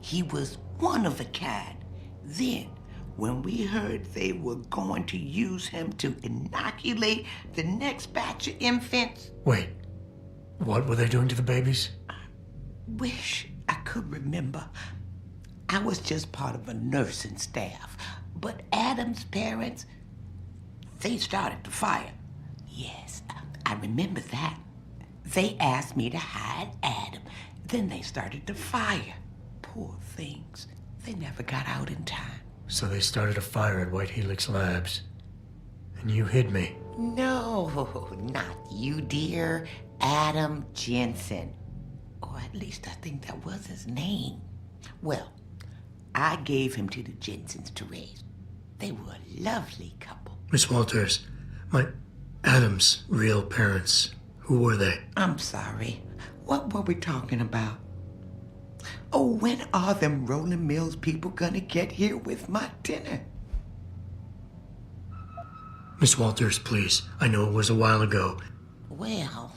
He was one of a kind. Then, when we heard they were going to use him to inoculate the next batch of infants... Wait, what were they doing to the babies? Wish I could remember. I was just part of a nursing staff. But Adam's parents, they started the fire. Yes, I remember that. They asked me to hide Adam. Then they started the fire. Poor things. They never got out in time. So they started a fire at White Helix Labs. And you hid me. No, not you, dear. Adam Jensen. Or at least I think that was his name. Well, I gave him to the Jensens to raise. They were a lovely couple. Miss Walters, my Adam's real parents, who were they? I'm sorry. What were we talking about? Oh, when are them Rolling Mills people gonna get here with my dinner? Miss Walters, please. I know it was a while ago. Well...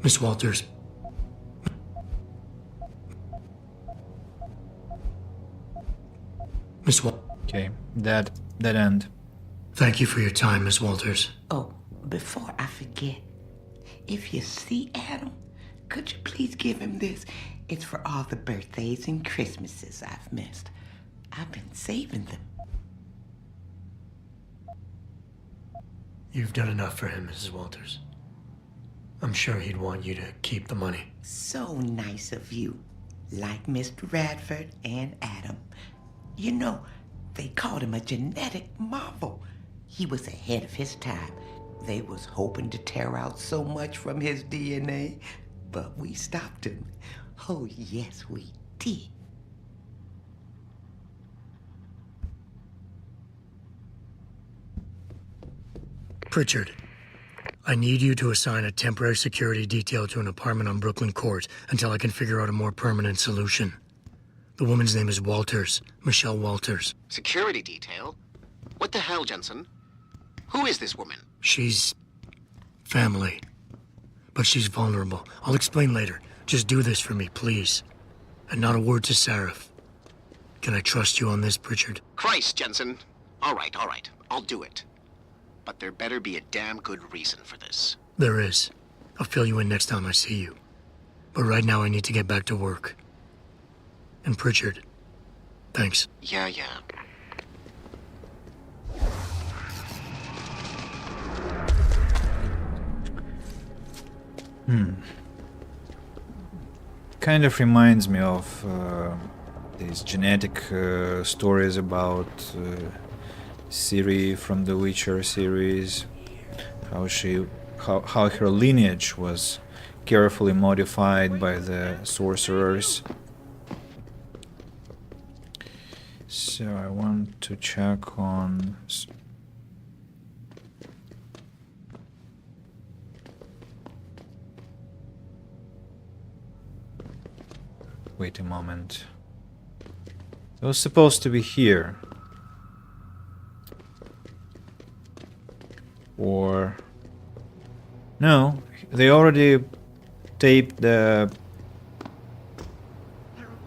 Miss Walters. Okay, that end. Thank you for your time, Miss Walters. Oh, before I forget, if you see Adam, could you please give him this? It's for all the birthdays and Christmases I've missed. I've been saving them. You've done enough for him, Mrs. Walters. I'm sure he'd want you to keep the money. So nice of you. Like Mr. Radford and Adam. You know, they called him a genetic marvel. He was ahead of his time. They was hoping to tear out so much from his DNA, but we stopped him. Oh, yes, we did. Pritchard, I need you to assign a temporary security detail to an apartment on Brooklyn Court until I can figure out a more permanent solution. The woman's name is Walters, Michelle Walters. Security detail? What the hell, Jensen? Who is this woman? She's family, but she's vulnerable. I'll explain later. Just do this for me, please. And not a word to Sarif. Can I trust you on this, Pritchard? Christ, Jensen. All right. I'll do it. But there better be a damn good reason for this. There is. I'll fill you in next time I see you. But right now I need to get back to work. And Pritchard, thanks. Yeah. Kind of reminds me of these genetic stories about Ciri from the Witcher series. How her lineage was carefully modified by the sorcerers. So I want to check on... Wait a moment. It was supposed to be here. Or... No, they already taped the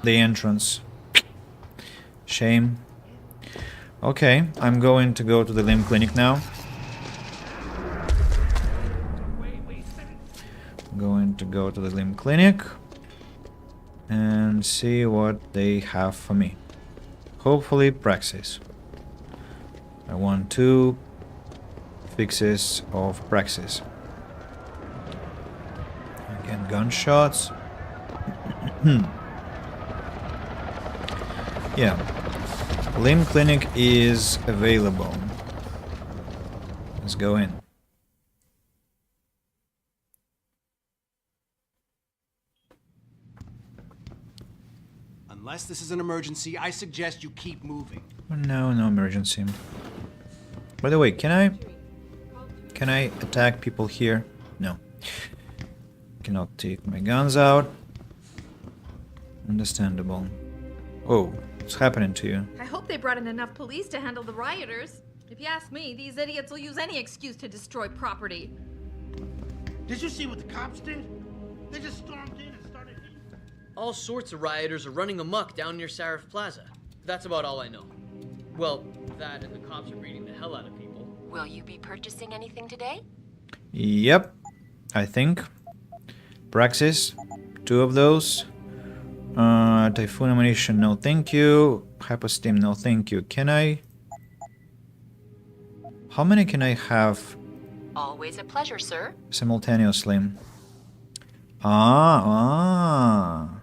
entrance. Shame. Okay, I'm going to go to the limb clinic now. Going to go to the limb clinic and see what they have for me. Hopefully praxis. I want 2 fixes of praxis. Again, gunshots. Yeah. Limb clinic is available. Let's go in. Unless this is an emergency, I suggest you keep moving. No, no emergency. By the way, can I attack people here? No. Cannot take my guns out. Understandable. Oh, what's happening to you? I hope they brought in enough police to handle the rioters. If you ask me, these idiots will use any excuse to destroy property. Did you see what the cops did? They just stormed in and started... All sorts of rioters are running amok down near Sarif Plaza. That's about all I know. Well, that and the cops are beating the hell out of people. Will you be purchasing anything today? Yep, I think. Praxis, 2 of those. Typhoon ammunition, no thank you. Hyposteam, no thank you. Can I... How many can I have Always a pleasure, sir. simultaneously? Ah.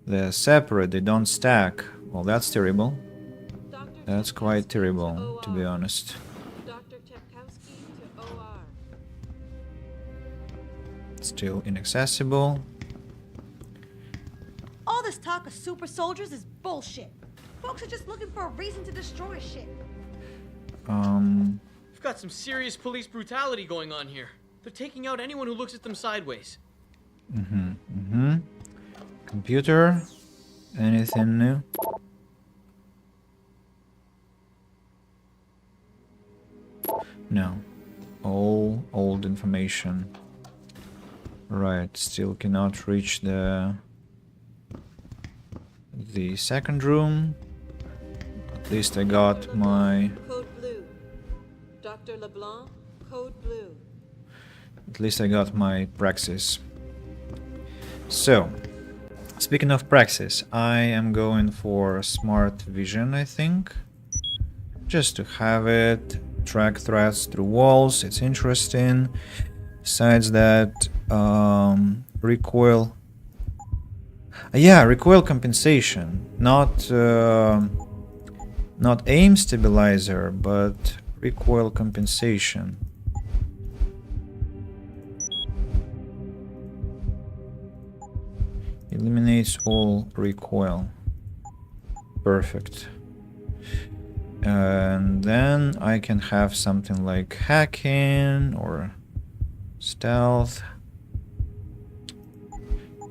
They're separate, they don't stack. Well, that's terrible. That's quite terrible, to be honest. Still inaccessible. All this talk of super soldiers is bullshit. Folks are just looking for a reason to destroy shit. We've got some serious police brutality going on here. They're taking out anyone who looks at them sideways. Computer. Anything new? No. All old information. Right, still cannot reach the second room. At least I got my... Code blue. Dr. LeBlanc, code blue. At least I got my praxis. So, speaking of praxis, I am going for smart vision, I think. Just to have it, track threats through walls, it's interesting. Besides that, recoil... yeah, recoil compensation. Not aim stabilizer, but recoil compensation. Eliminates all recoil. Perfect. And then I can have something like hacking or stealth.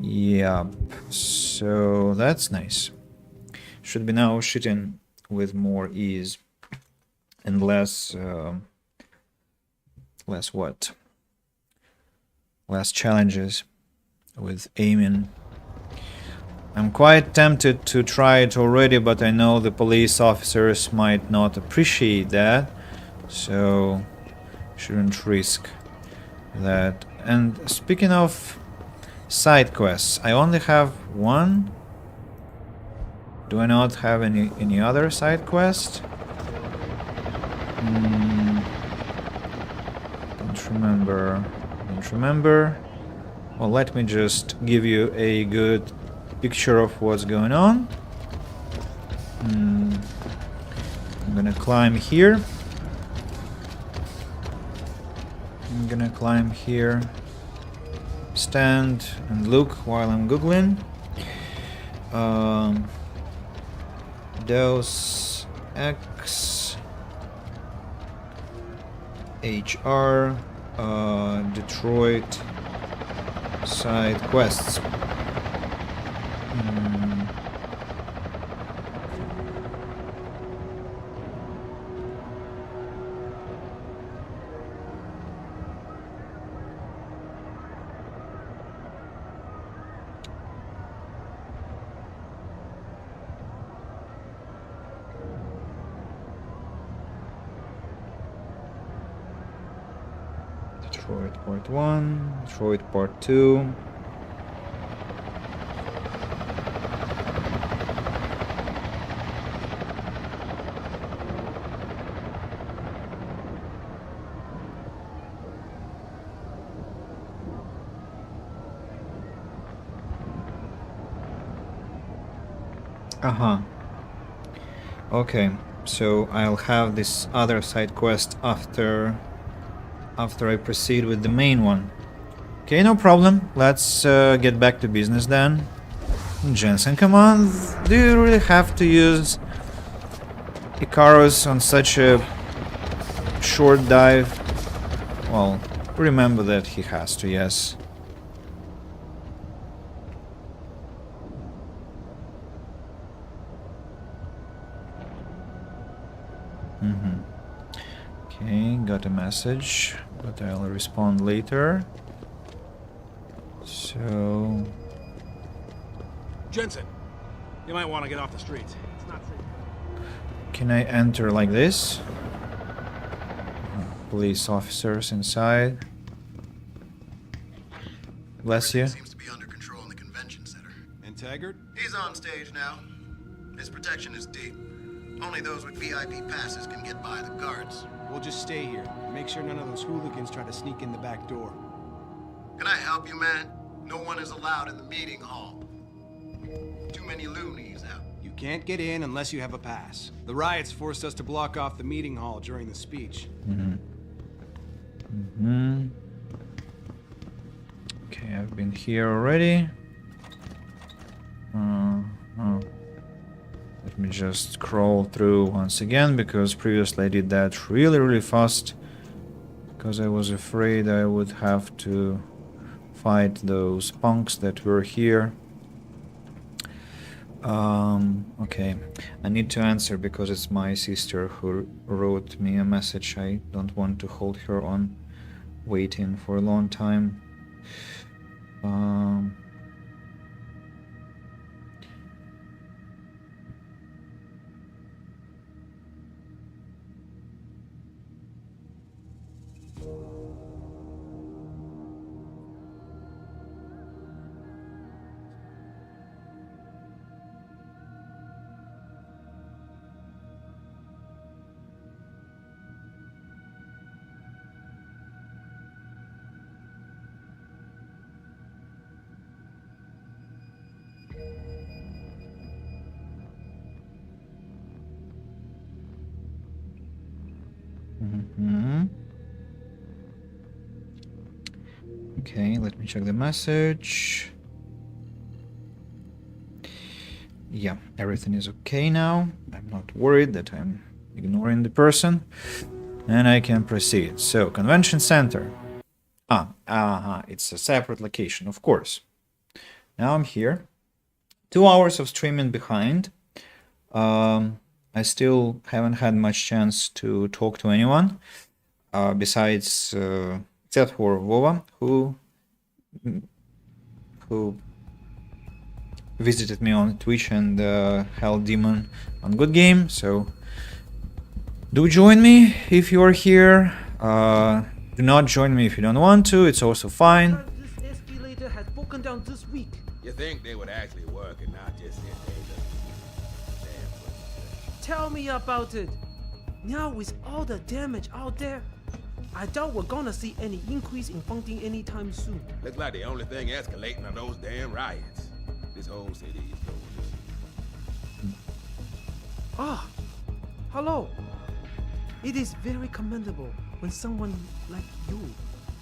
Yep. So that's nice. Should be now shooting with more ease and less what? Less challenges with aiming. I'm quite tempted to try it already, but I know the police officers might not appreciate that, so shouldn't risk that. And speaking of side quests, I only have one. Do I not have any other side quest? Don't remember. Well, let me just give you a good picture of what's going on. I'm gonna climb here. Stand and look while I'm googling. Deus Ex HR Detroit side quests. Detroit Part 1, Detroit Part 2. Okay, so I'll have this other side quest after I proceed with the main one. Okay, no problem. Let's get back to business then. Jensen, come on. Do you really have to use Icarus on such a short dive? Well, remember that he has to, yes. Okay, got a message, but I'll respond later. So... Jensen, you might want to get off the streets. It's not safe. Can I enter like this? Police officers inside. Bless you. Seems to be under control in the convention center. And Taggart? He's on stage now. His protection is deep. Only those with VIP passes can get by the guards. We'll just stay here. Make sure none of those hooligans try to sneak in the back door. Can I help you, man? No one is allowed in the meeting hall. Too many loonies out. You can't get in unless you have a pass. The riots forced us to block off the meeting hall during the speech. Okay, I've been here already. Let me just scroll through once again, because previously I did that really fast, because I was afraid I would have to fight those punks that were here. Okay, I need to answer because it's my sister who wrote me a message. I don't want to hold her on waiting for a long time. Okay, let me check the message. Yeah, everything is okay now. I'm not worried that I'm ignoring the person. And I can proceed. So, convention center. It's a separate location, of course. Now I'm here. 2 hours of streaming behind. I still haven't had much chance to talk to anyone. Besides, except for Vova, who visited me on Twitch and Hell Demon on Good Game. So do join me if you are here. Do not join me if you don't want to. It's also fine. This escalator has broken down this week. You think they would actually work and not just sit there? Tell me about it. Now with all the damage out there, I doubt we're gonna see any increase in funding anytime soon. Looks like the only thing escalating are those damn riots. This whole city is going. Ah, hello. It is very commendable when someone like you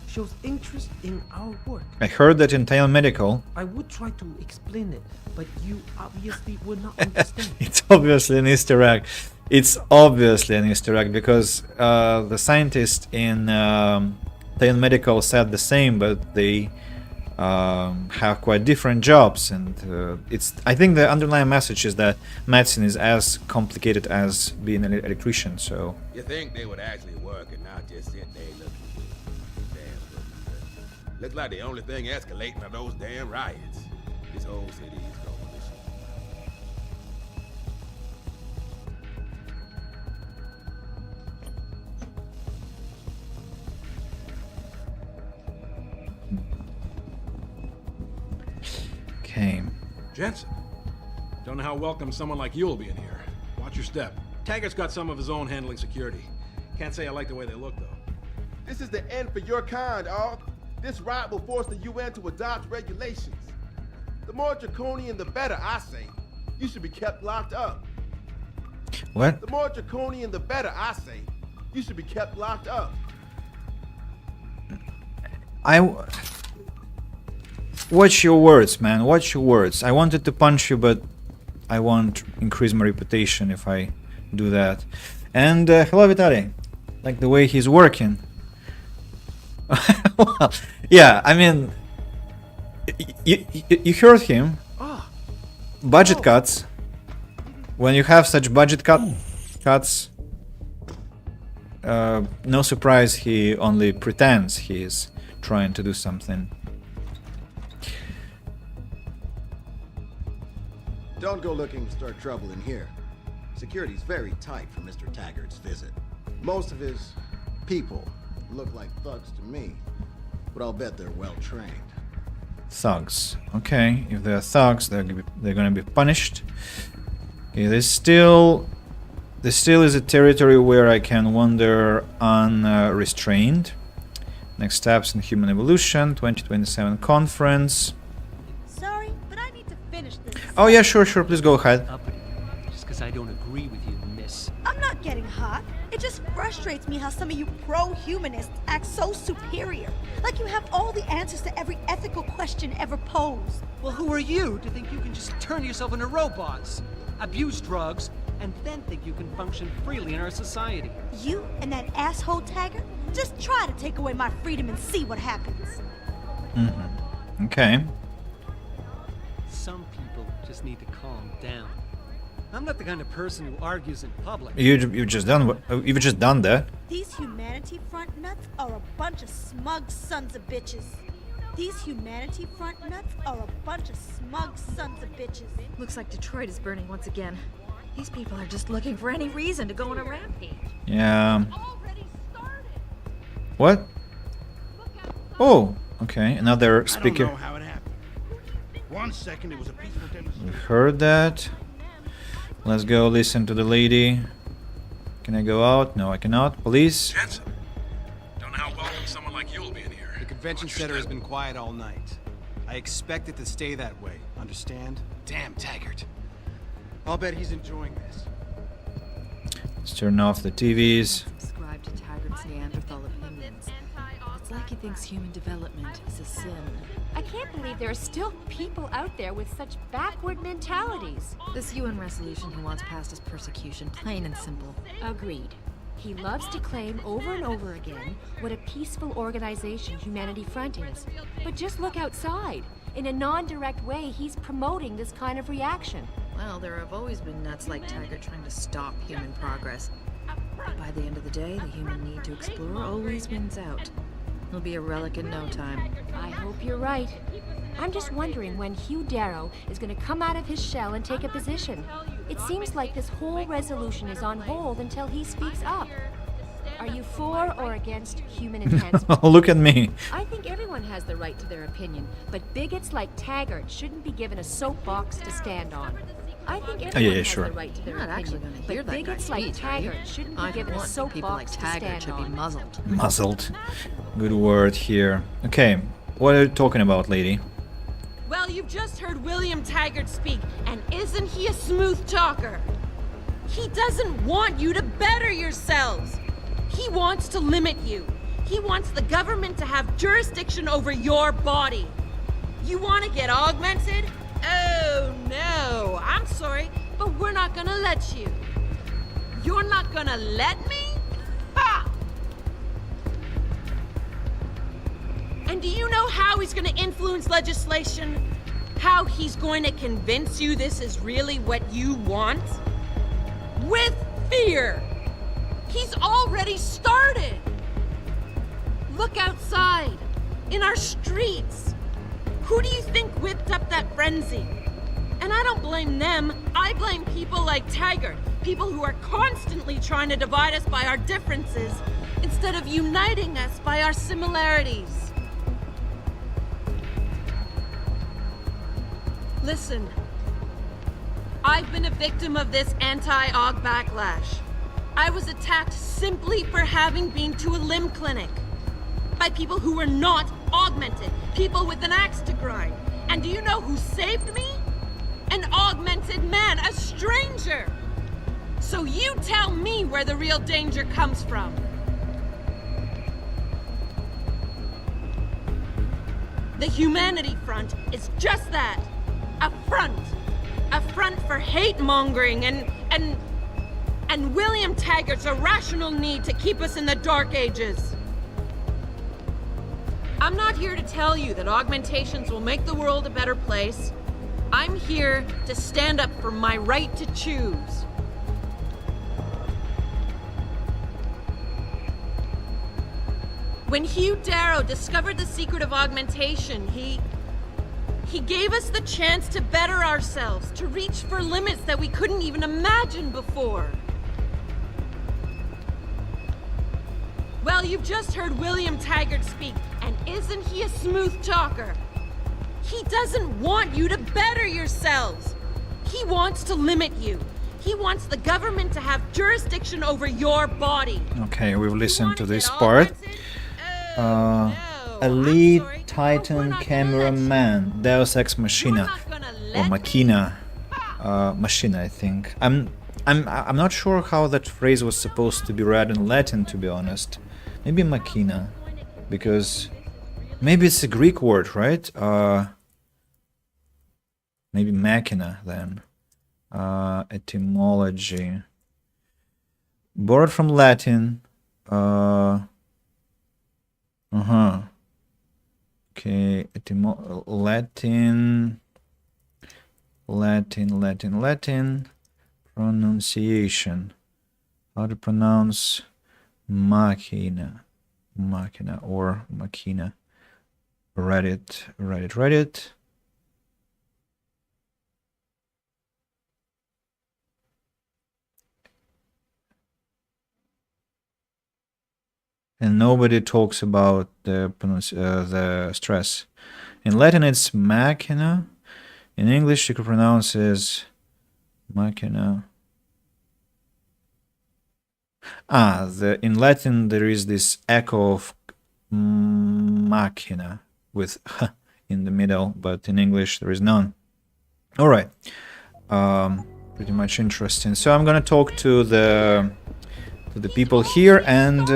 shows interest in our work. I heard that in Tail Medical. I would try to explain it, but you obviously would not understand. It's obviously an Easter egg. It's obviously an Easter egg because the scientist in Tail Medical said the same, but they have quite different jobs, and I think the underlying message is that medicine is as complicated as being an electrician. So You think they would actually work and not just sit there looking good? Damn. Looks like the only thing escalating are those damn riots. This whole city is going. Jensen, don't know how welcome someone like you will be in here. Watch your step. Taggart's got some of his own handling security. Can't say I like the way they look, though. This is the end for your kind, Aug. This riot will force the UN to adopt regulations. The more draconian, the better, I say. You should be kept locked up. What? The more draconian, the better, I say. You should be kept locked up. Watch your words, man. Watch your words. I wanted to punch you, but I won't increase my reputation if I do that. And hello, Vitaly. Like the way he's working. Well, yeah, I mean, you heard him. Budget cuts. When you have such budget cuts, no surprise he only pretends he is trying to do something. Don't go looking to start trouble in here. Security's very tight for Mr. Taggart's visit. Most of his people look like thugs to me, but I'll bet they're well trained. Thugs. Okay, if they're thugs, they're gonna be punished. Okay, this still is a territory where I can wander unrestrained. Next steps in human evolution, 2027 conference. Sorry, but I need to finish this. Oh yeah, sure, please go ahead. Just because I don't agree with you, miss. I'm not getting hot. It just frustrates me how some of you pro-humanists act so superior. Like you have all the answers to every ethical question ever posed. Well, who are you to think you can just turn yourself into robots, abuse drugs, and then think you can function freely in our society? You and that asshole Taggart, just try to take away my freedom and see what happens. Mm-hmm. Okay. Some people just need to calm down. I'm not the kind of person who argues in public. You've just done that. These Humanity Front nuts are a bunch of smug sons of bitches. These Humanity Front nuts are a bunch of smug sons of bitches. Looks like Detroit is burning once again. These people are just looking for any reason to go on a rampage. Yeah. What? Oh, okay. Another speaker. I don't know how it happened. 1 second it was a peaceful demonstration. We've heard that. Let's go listen to the lady. Can I go out? No, I cannot. Police. Jensen, don't know how welcome someone like you will be in here. The convention center has been quiet all night. I expect it to stay that way. Understand? Damn Taggart. I'll bet he's enjoying this. Let's turn off the TVs. Subscribe to Taggart's Neanderthal opinions. It's like he thinks human development is a sin. I can't believe there are still people out there with such backward mentalities. This UN resolution he wants passed is persecution, plain and simple. Agreed. He loves to claim over and over again what a peaceful organization Humanity Front is. But just look outside. In a non-direct way, he's promoting this kind of reaction. Well, there have always been nuts like Taggart trying to stop human progress. But by the end of the day, the human need to explore always wins out. He'll be a relic in no time. I hope you're right. I'm just wondering when Hugh Darrow is going to come out of his shell and take a position. It seems like this whole resolution is on hold until he speaks up. Are you for or against human enhancement? Look at me. I think everyone has the right to their opinion, but bigots like Taggart shouldn't be given a soapbox to stand on. I think everyone has the right to their opinion, but bigots like Taggart shouldn't be given a soapbox to stand on. Muzzled. Muzzled. Good word here. Okay, what are you talking about, lady? Well, you've just heard William Taggart speak, and isn't he a smooth talker? He doesn't want you to better yourselves. He wants to limit you. He wants the government to have jurisdiction over your body. You want to get augmented? Oh, no. I'm sorry, but we're not gonna let you. You're not gonna let me? Ha! And do you know how he's gonna influence legislation? How he's going to convince you this is really what you want? With fear! He's already started! Look outside, in our streets. Who do you think whipped up that frenzy? And I don't blame them, I blame people like Taggart, people who are constantly trying to divide us by our differences, instead of uniting us by our similarities. Listen, I've been a victim of this anti-aug backlash. I was attacked simply for having been to a limb clinic. By people who were not augmented. People with an axe to grind. And do you know who saved me? An augmented man, a stranger! So you tell me where the real danger comes from. The Humanity Front is just that. A front. A front for hate-mongering and William Taggart's irrational need to keep us in the Dark Ages. I'm not here to tell you that augmentations will make the world a better place. I'm here to stand up for my right to choose. When Hugh Darrow discovered the secret of augmentation, he gave us the chance to better ourselves, to reach for limits that we couldn't even imagine before. Well, you've just heard William Taggart speak, and isn't he a smooth talker? He doesn't want you to better yourselves. He wants to limit you. He wants the government to have jurisdiction over your body. Okay, we've listened to this part. Elite Titan cameraman, Deus Ex Machina, or Machina, Machina, I think. I'm not sure how that phrase was supposed to be read in Latin, to be honest. Maybe Machina, because maybe it's a Greek word, right? Maybe Machina then. Etymology. Borrowed from Latin. Okay, Latin pronunciation. How to pronounce machina or machina. Reddit. And nobody talks about the stress. In Latin, it's machina. In English, you could pronounce as machina. In Latin, there is this echo of machina with h in the middle, but in English, there is none. All right. Pretty much interesting. So I'm gonna talk to the people here, and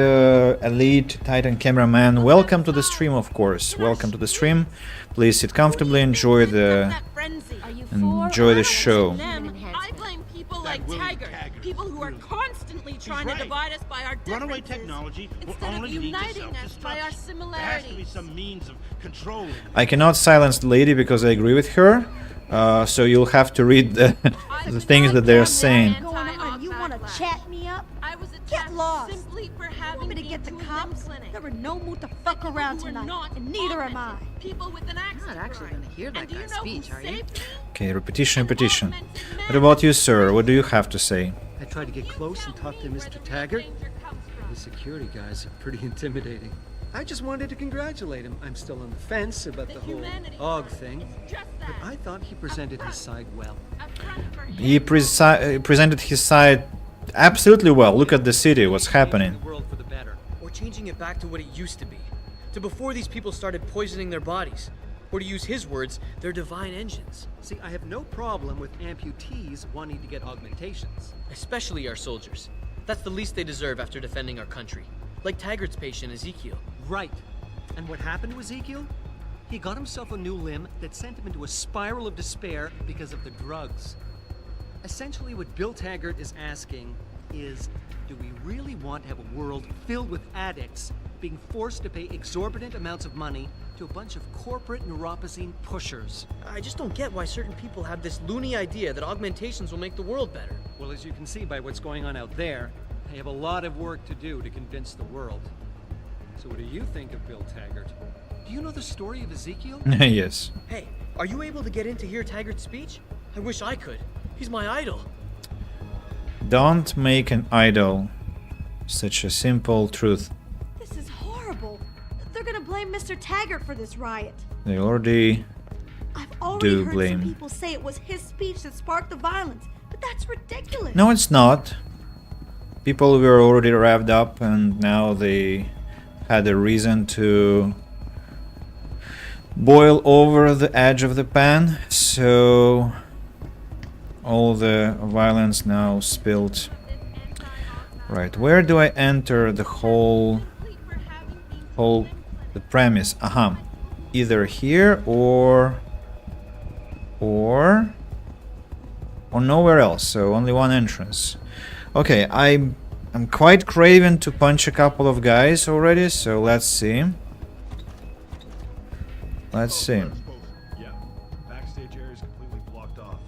Elite Titan cameraman, welcome to the stream, of course. Welcome to the stream. Please sit comfortably, enjoy the show. I blame people like Taggart, people who are constantly trying to divide us by our differences, runaway technology will instead only of lead to uniting us by our self-destruction. There has to be similarities. some means of controlling. I cannot silence the lady because I agree with her. So you'll have to read the things that they're saying. You want to chat me up? Get lost. Simply for You having want me to get the cops? They're in no mood to fuck around tonight, and neither am I. People with an axe. You're not actually going to hear that guy's speech, are you? Okay, repetition. What about you, sir? What do you have to say? I tried to get close and talk to Mr. Taggart. The security guys are pretty intimidating. I just wanted to congratulate him. I'm still on the fence about the whole AUG thing, but I thought he presented his side well. He presented his side absolutely well. Look at the city, what's happening. Or changing it back to what it used to be. To before these people started poisoning their bodies. Or to use his words, their divine engines. See, I have no problem with amputees wanting to get augmentations. Especially our soldiers. That's the least they deserve after defending our country. Like Taggart's patient, Ezekiel. Right. And what happened to Ezekiel? He got himself a new limb that sent him into a spiral of despair because of the drugs. Essentially, what Bill Taggart is asking is, do we really want to have a world filled with addicts being forced to pay exorbitant amounts of money to a bunch of corporate neuropozyne pushers? I just don't get why certain people have this loony idea that augmentations will make the world better. Well, as you can see by what's going on out there, they have a lot of work to do to convince the world. So what do you think of Bill Taggart? Do you know the story of Ezekiel? Yes. Hey, are you able to get in to hear Taggart's speech? I wish I could. He's my idol. Don't make an idol. Such a simple truth. This is horrible. They're gonna blame Mr. Taggart for this riot. They already do heard blame. some people say it was his speech that sparked the violence, but that's ridiculous. No, it's not. People were already revved up and now they had a reason to boil over the edge of the pan, so all the violence now spilled. Right, where do I enter the whole the premise? Aha. Either here or nowhere else, so only one entrance. Okay, I'm quite craving to punch a couple of guys already, so let's see. Let's see. Yeah, backstage area is completely blocked off.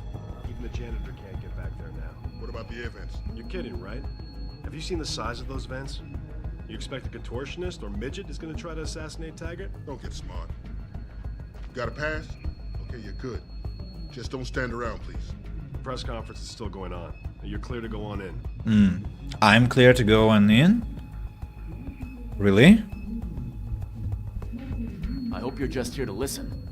Even the janitor can't get back there now. What about the air vents? You're kidding, right? Have you seen the size of those vents? You expect a contortionist or midget is going to try to assassinate Taggart? Don't get smart. Got a pass? Okay, you're good. Just don't stand around, please. The press conference is still going on. You're clear to go on in. I'm clear to go on in? Really? I hope you're just here to listen.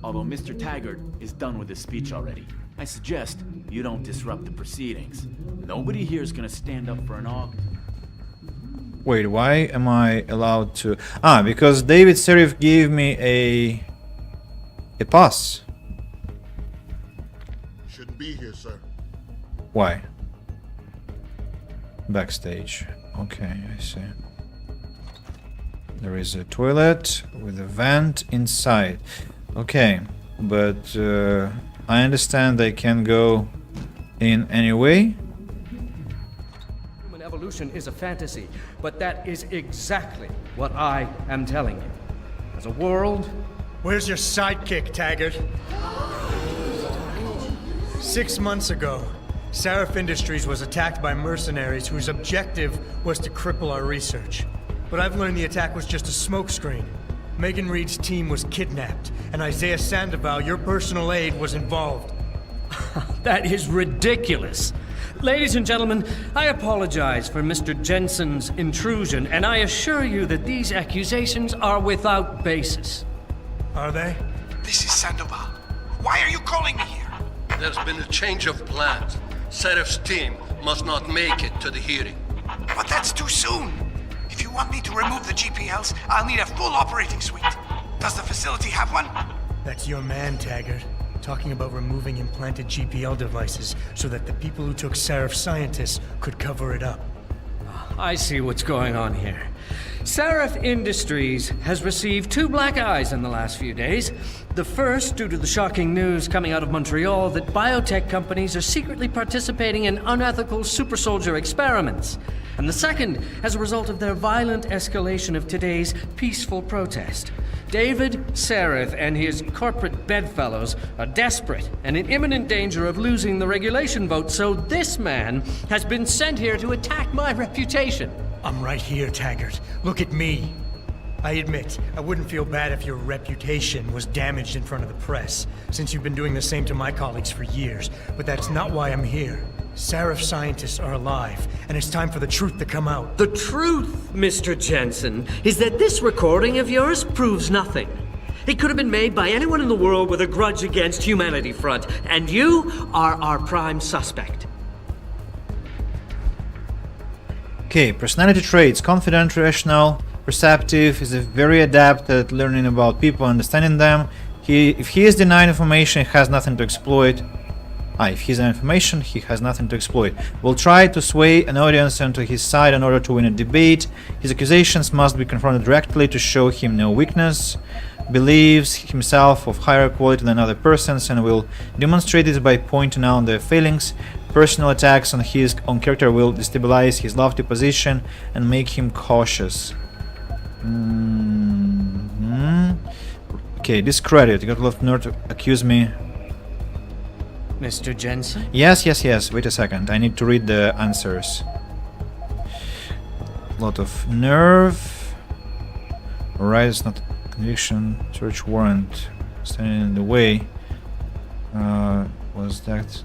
Although Mr. Taggart is done with his speech already, I suggest you don't disrupt the proceedings. Nobody here is gonna stand up for an Wait, why am I allowed to? Because David Serif gave me a pass. Shouldn't be here, sir. Why? Backstage. Okay, I see. There is a toilet with a vent inside. Okay, but I understand I can go in anyway. Human evolution is a fantasy, but that is exactly what I am telling you. As a world... Where's your sidekick, Taggart? 6 months ago, Seraph Industries was attacked by mercenaries whose objective was to cripple our research. But I've learned the attack was just a smokescreen. Megan Reed's team was kidnapped, and Isaiah Sandoval, your personal aide, was involved. That is ridiculous. Ladies and gentlemen, I apologize for Mr. Jensen's intrusion, and I assure you that these accusations are without basis. Are they? This is Sandoval. Why are you calling me here? There's been a change of plans. Seraph's team must not make it to the hearing. But that's too soon. If you want me to remove the GPLs, I'll need a full operating suite. Does the facility have one? That's your man, Taggart. Talking about removing implanted GPL devices so that the people who took Seraph scientists could cover it up. I see what's going on here. Seraph Industries has received 2 black eyes in the last few days. The first, due to the shocking news coming out of Montreal that biotech companies are secretly participating in unethical super soldier experiments. And the second, as a result of their violent escalation of today's peaceful protest. David Seraph and his corporate bedfellows are desperate and in imminent danger of losing the regulation vote, so this man has been sent here to attack my reputation. I'm right here, Taggart. Look at me. I admit, I wouldn't feel bad if your reputation was damaged in front of the press, since you've been doing the same to my colleagues for years, but that's not why I'm here. Seraph scientists are alive, and it's time for the truth to come out. The truth, Mr. Jensen, is that this recording of yours proves nothing. It could have been made by anyone in the world with a grudge against Humanity Front, and you are our prime suspect. Okay, personality traits: confident, rational, perceptive, is very adept at learning about people, understanding them. If he is denied information, he has nothing to exploit. If he's denied information, he has nothing to exploit. Will try to sway an audience onto his side in order to win a debate. His accusations must be confronted directly to show him no weakness. Believes himself of higher quality than other persons and will demonstrate it by pointing out their failings. Personal attacks on his own character will destabilize his lofty position and make him cautious. Okay, discredit. You got a lot of nerve to accuse me. Mr. Jensen? Yes. Wait a second. I need to read the answers. A lot of nerve. Alright, it's not conviction. Search warrant. Standing in the way. Was that...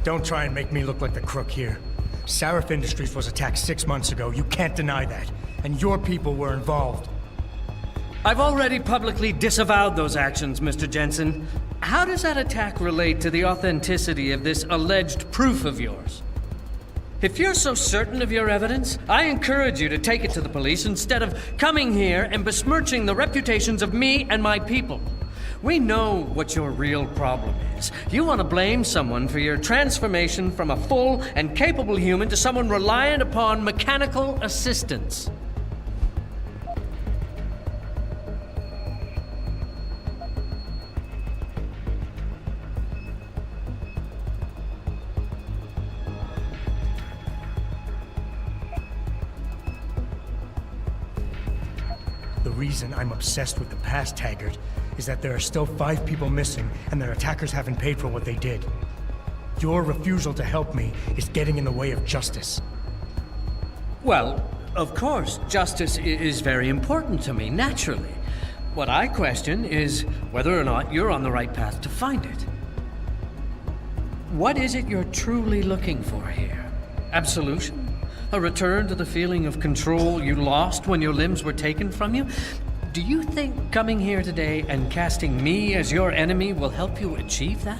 Don't try and make me look like the crook here. Seraph Industries was attacked 6 months ago. You can't deny that. And your people were involved. I've already publicly disavowed those actions, Mr. Jensen. How does that attack relate to the authenticity of this alleged proof of yours? If you're so certain of your evidence, I encourage you to take it to the police instead of coming here and besmirching the reputations of me and my people. We know what your real problem is. You want to blame someone for your transformation from a full and capable human to someone reliant upon mechanical assistance. The reason I'm obsessed with the past, Taggart, is that there are still 5 people missing and their attackers haven't paid for what they did. Your refusal to help me is getting in the way of justice. Well, of course, justice is very important to me, naturally. What I question is whether or not you're on the right path to find it. What is it you're truly looking for here? Absolution? A return to the feeling of control you lost when your limbs were taken from you? Do you think coming here today and casting me as your enemy will help you achieve that?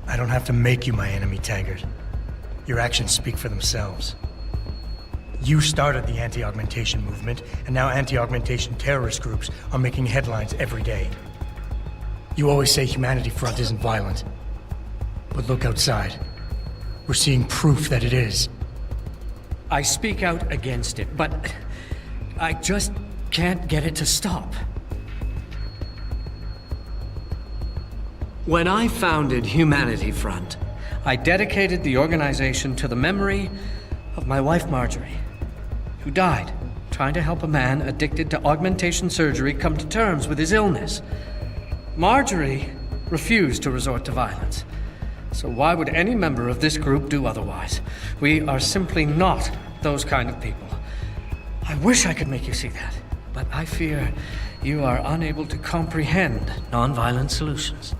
I don't have to make you my enemy, Taggart. Your actions speak for themselves. You started the anti-augmentation movement, and now anti-augmentation terrorist groups are making headlines every day. You always say Humanity Front isn't violent. But look outside. We're seeing proof that it is. I speak out against it, but I just can't get it to stop. When I founded Humanity Front, I dedicated the organization to the memory of my wife Marjorie, who died trying to help a man addicted to augmentation surgery come to terms with his illness. Marjorie refused to resort to violence. So why would any member of this group do otherwise? We are simply not those kind of people. I wish I could make you see that, but I fear you are unable to comprehend nonviolent solutions.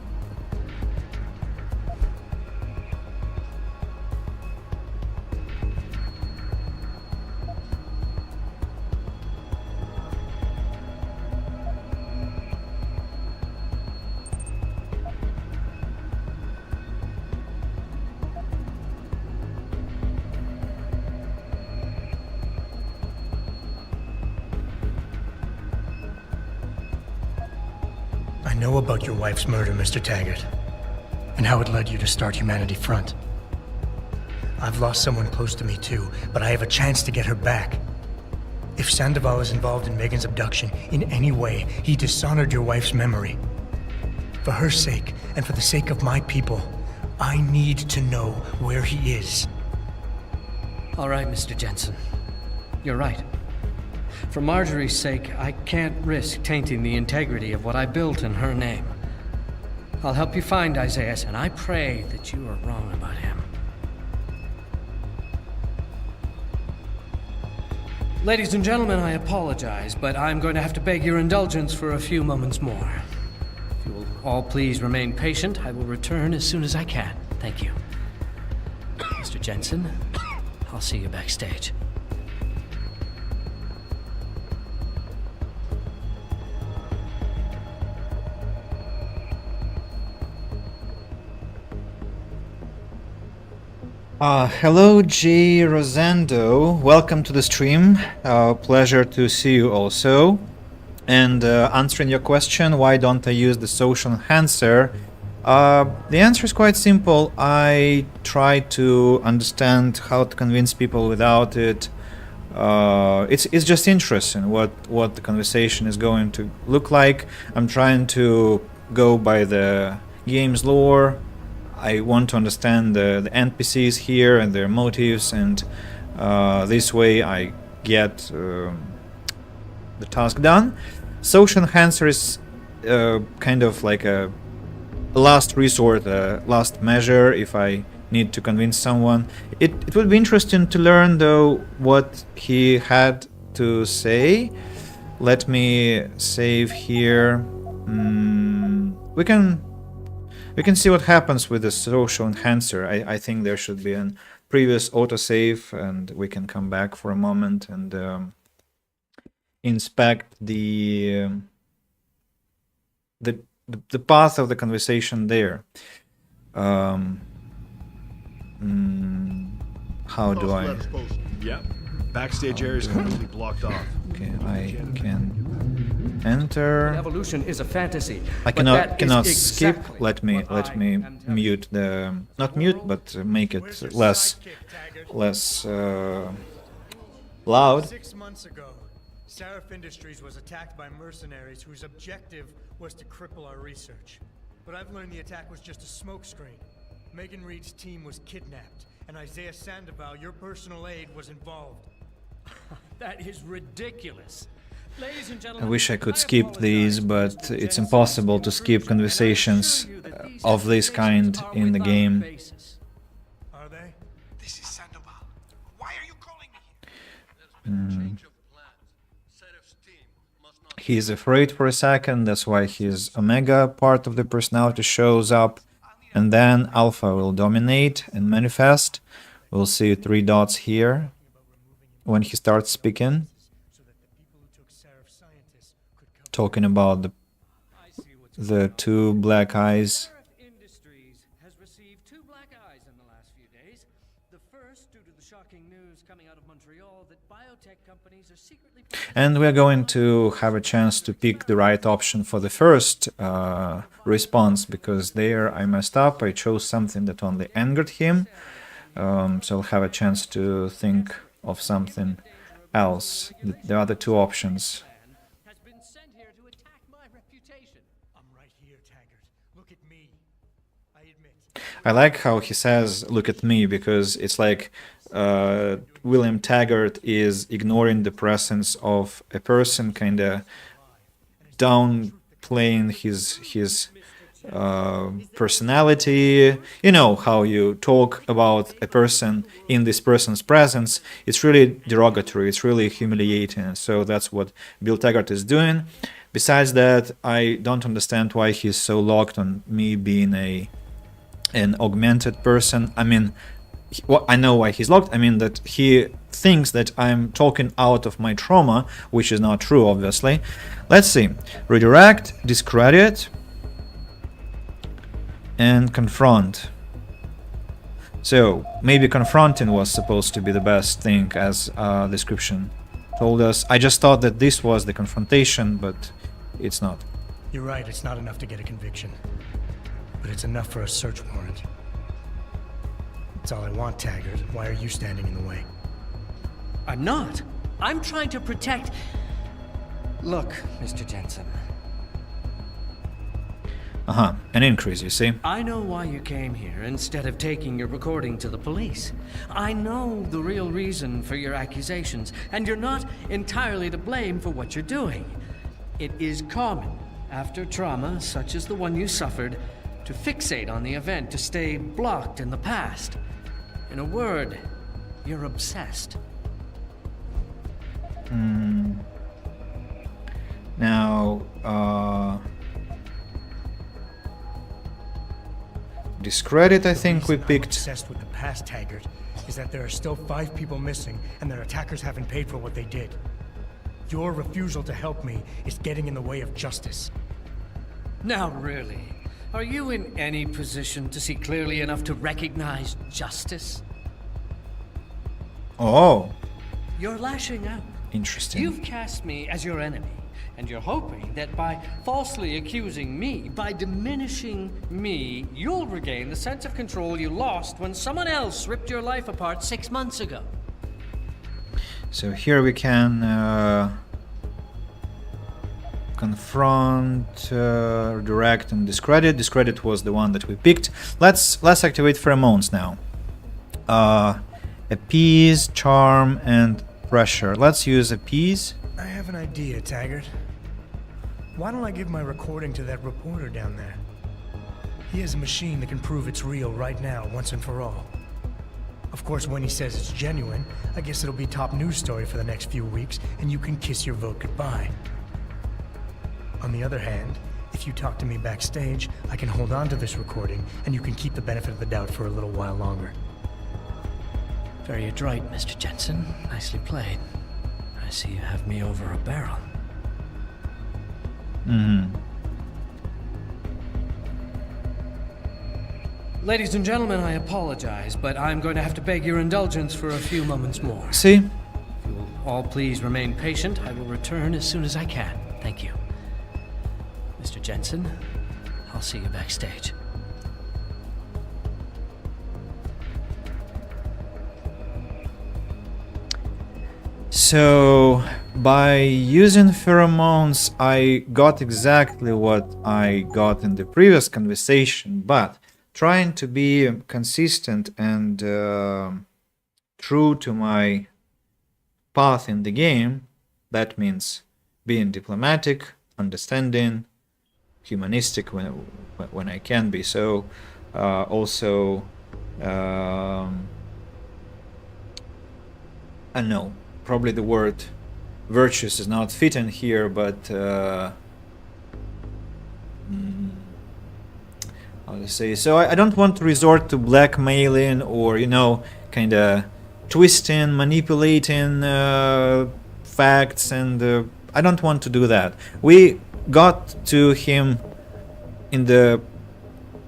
I know about your wife's murder, Mr. Taggart, and how it led you to start Humanity Front. I've lost someone close to me too, but I have a chance to get her back. If Sandoval is involved in Megan's abduction in any way, he dishonored your wife's memory. For her sake, and for the sake of my people, I need to know where he is. All right, Mr. Jensen. You're right. For Marjorie's sake, I can't risk tainting the integrity of what I built in her name. I'll help you find Isaias, and I pray that you are wrong about him. Ladies and gentlemen, I apologize, but I'm going to have to beg your indulgence for a few moments more. If you will all please remain patient, I will return as soon as I can. Thank you. Mr. Jensen, I'll see you backstage. Hello, J. Rosando. Welcome to the stream. Pleasure to see you also. And answering your question, why don't I use the social enhancer? The answer is quite simple. I try to understand how to convince people without it. It's just interesting what the conversation is going to look like. I'm trying to go by the game's lore. I want to understand the NPCs here and their motives, and this way I get the task done. Social enhancer is kind of like a last resort, last measure if I need to convince someone. It would be interesting to learn though what he had to say. Let me save here. We can see what happens with the social enhancer. I think there should be a previous autosave, and we can come back for a moment and inspect the path of the conversation there. How do I? Yep. Backstage area is completely blocked off. Okay, I can enter. Evolution is a fantasy. I cannot skip. Let me mute the, not mute, but make it less loud. 6 months ago, Seraph Industries was attacked by mercenaries whose objective was to cripple our research. But I've learned the attack was just a smokescreen. Megan Reed's team was kidnapped, and Isaiah Sandoval, your personal aide, was involved. That is ridiculous. Ladies and I gentlemen, wish I could skip these, but it's impossible to skip conversations of this kind in the game. Are they? This is Sandoval. Why are you calling me here? He's afraid for a second, that's why his Omega part of the personality shows up, and then Alpha will dominate and manifest. We'll see 3 dots here when he starts speaking, talking about the 2 black eyes. Industries has received 2 black eyes in the last few days. The first due to the shocking news coming out of Montreal that biotech companies are secretly... And we're going to have a chance to pick the right option for the first response, because there I messed up. I chose something that only angered him. So I'll have a chance to think of something else. The other 2 options. I like how he says, "Look at me," because it's like William Taggart is ignoring the presence of a person, kind of downplaying his personality. You know how you talk about a person in this person's presence. It's really derogatory. It's really humiliating. So that's what Bill Taggart is doing. Besides that, I don't understand why he's so locked on me being an augmented person. I mean, I know why he's locked. I mean that he thinks that I'm talking out of my trauma, which is not true, obviously. Let's see. Redirect, discredit, and confront. So maybe confronting was supposed to be the best thing, as description told us. I just thought that this was the confrontation, but it's not. You're right, it's not enough to get a conviction. But it's enough for a search warrant. That's all I want, Taggart. Why are you standing in the way? I'm not. I'm trying to protect... Look, Mr. Jensen. An increase, you see. I know why you came here instead of taking your recording to the police. I know the real reason for your accusations, and you're not entirely to blame for what you're doing. It is common, after trauma such as the one you suffered, to fixate on the event, to stay blocked in the past. In a word, you're obsessed. Now, discredit, I think we picked. Obsessed with the past, Taggart, is that there are still 5 people missing, and their attackers haven't paid for what they did. Your refusal to help me is getting in the way of justice. Now, really? Are you in any position to see clearly enough to recognize justice? Oh. You're lashing out. Interesting. You've cast me as your enemy, and you're hoping that by falsely accusing me, by diminishing me, you'll regain the sense of control you lost when someone else ripped your life apart 6 months ago. So here we can confront, direct, and discredit. Discredit was the one that we picked. Let's activate pheromones now. Appease, charm, and pressure. Let's use appease. I have an idea, Taggart. Why don't I give my recording to that reporter down there? He has a machine that can prove it's real right now, once and for all. Of course, when he says it's genuine, I guess it'll be top news story for the next few weeks, and you can kiss your vote goodbye. On the other hand, if you talk to me backstage, I can hold on to this recording, and you can keep the benefit of the doubt for a little while longer. Very adroit, Mr. Jensen. Nicely played. I see you have me over a barrel. Ladies and gentlemen, I apologize, but I'm going to have to beg your indulgence for a few moments more. See? If you will all please remain patient, I will return as soon as I can. Thank you. Mr. Jensen, I'll see you backstage. So, by using pheromones, I got exactly what I got in the previous conversation, but trying to be consistent and true to my path in the game, that means being diplomatic, understanding, humanistic when I can be. So, also, I know. Probably the word virtuous is not fitting here, but how to say? So I don't want to resort to blackmailing or, you know, kind of twisting, manipulating facts, and I don't want to do that. We got to him in the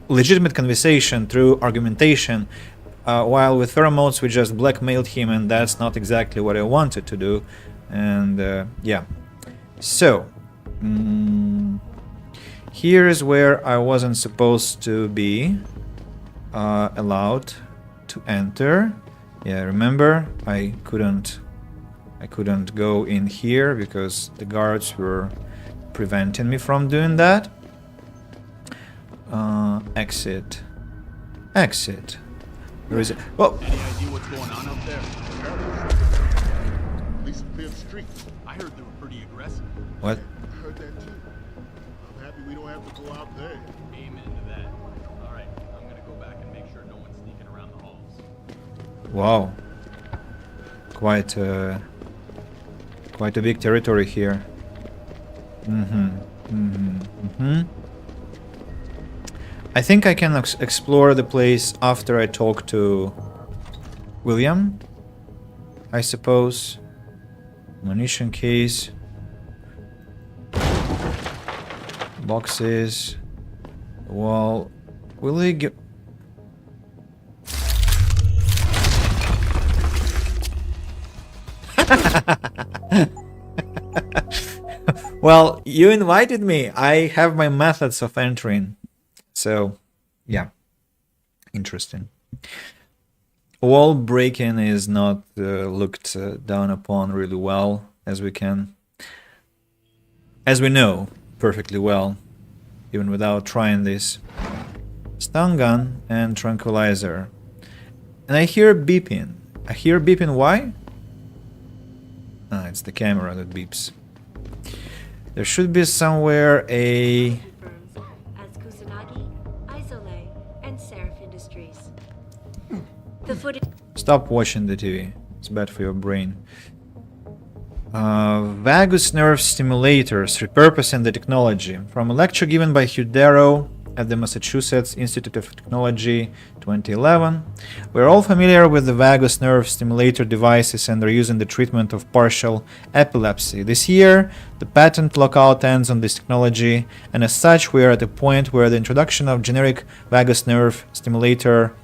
legitimate conversation through argumentation. While with pheromones we just blackmailed him, and that's not exactly what I wanted to do. And yeah, so here is where I wasn't supposed to be allowed to enter. Yeah, remember, I couldn't go in here because the guards were preventing me from doing that. Exit. Where is it? Oh! Any idea what's going on up there? At least clear the streets. I heard they were pretty aggressive. What? I heard that too. I'm happy we don't have to go out there. Amen to that. All right, I'm gonna go back and make sure no one's sneaking around the halls. Wow. Quite a big territory here. I think I can explore the place after I talk to William, I suppose. Ammunition case. Boxes. Well, will he get... Well, you invited me. I have my methods of entering. So, yeah, interesting. Wall breaking is not looked down upon really well, as we know perfectly well, even without trying this. Stun gun and tranquilizer. And I hear beeping. Why? Ah, it's the camera that beeps. There should be somewhere a... The footage. Stop watching the TV. It's bad for your brain. Vagus nerve stimulators, repurposing the technology. From a lecture given by Hugh Darrow at the Massachusetts Institute of Technology 2011. We're all familiar with the vagus nerve stimulator devices and their use in the treatment of partial epilepsy. This year, the patent lockout ends on this technology, and as such, we are at a point where the introduction of generic vagus nerve stimulator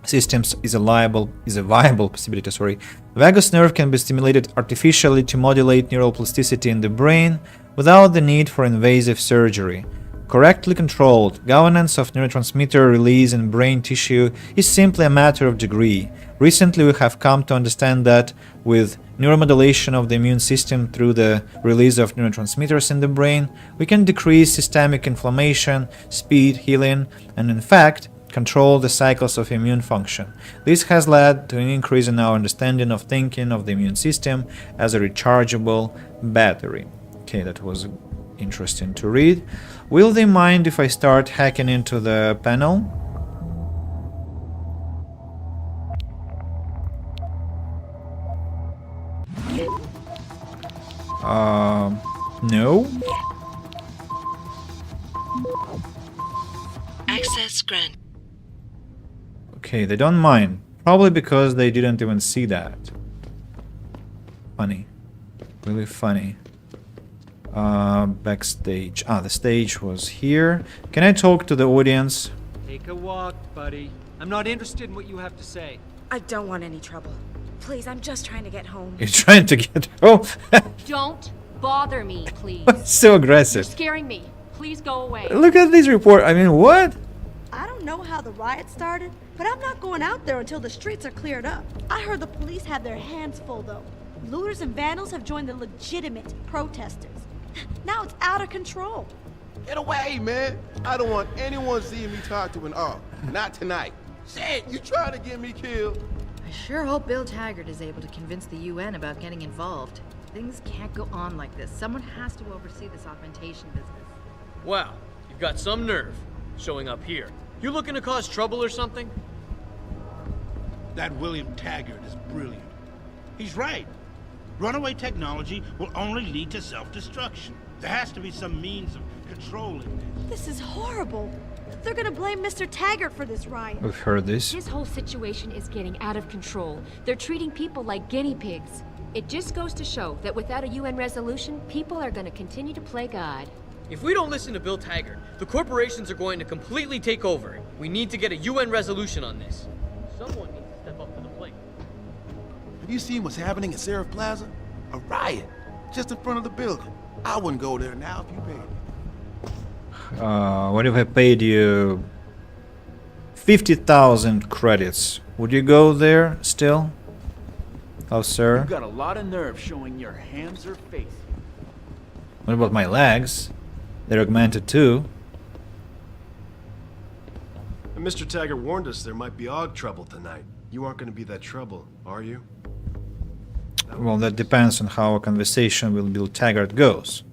systems is a viable possibility. Vagus nerve can be stimulated artificially to modulate neuroplasticity in the brain without the need for invasive surgery. Correctly controlled, governance of neurotransmitter release in brain tissue is simply a matter of degree. Recently, we have come to understand that with neuromodulation of the immune system through the release of neurotransmitters in the brain, we can decrease systemic inflammation, speed healing, and in fact, control the cycles of immune function. This has led to an increase in our understanding of thinking of the immune system as a rechargeable battery. Okay, that was interesting to read. Will they mind if I start hacking into the panel? No. Access grant. Okay, they don't mind. Probably because they didn't even see that. Funny. Really funny. Backstage. Ah, the stage was here. Can I talk to the audience? Take a walk, buddy. I'm not interested in what you have to say. I don't want any trouble. Please, I'm just trying to get home. You're trying to get... Oh! Don't bother me, please. So aggressive. You're scaring me. Please go away. Look at this report. I mean, what? I don't know how the riot started, but I'm not going out there until the streets are cleared up. I heard the police have their hands full, though. Looters and vandals have joined the legitimate protesters. Now it's out of control. Get away, man. I don't want anyone seeing me talk to an op. Not tonight. Shit, you trying to get me killed? I sure hope Bill Taggart is able to convince the UN about getting involved. Things can't go on like this. Someone has to oversee this augmentation business. Wow, you've got some nerve showing up here. You looking to cause trouble or something? That William Taggart is brilliant. He's right. Runaway technology will only lead to self-destruction. There has to be some means of controlling this. This is horrible. They're gonna blame Mr. Taggart for this riot. We've heard this. This whole situation is getting out of control. They're treating people like guinea pigs. It just goes to show that without a UN resolution, people are going to continue to play God. If we don't listen to Bill Taggart, the corporations are going to completely take over. We need to get a UN resolution on this. Someone needs to step up to the plate. Have you seen what's happening at Seraph Plaza? A riot. Just in front of the building. I wouldn't go there now if you paid me. What if I paid you 50,000 credits? Would you go there still? Oh, sir. You've got a lot of nerve showing your hands or face. What about my legs? They're augmented too. And Mr. Taggart warned us there might be AUG trouble tonight. You aren't going to be that trouble, are you? Well, that depends on how a conversation with Bill Taggart goes.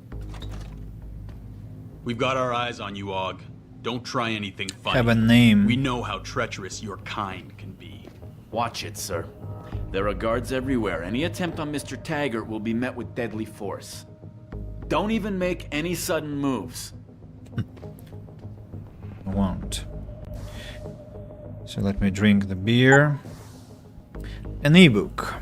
We've got our eyes on you, AUG. Don't try anything funny. Have a name. We know how treacherous your kind can be. Watch it, sir. There are guards everywhere. Any attempt on Mr. Taggart will be met with deadly force. Don't even make any sudden moves. I won't. So let me drink the beer. An ebook.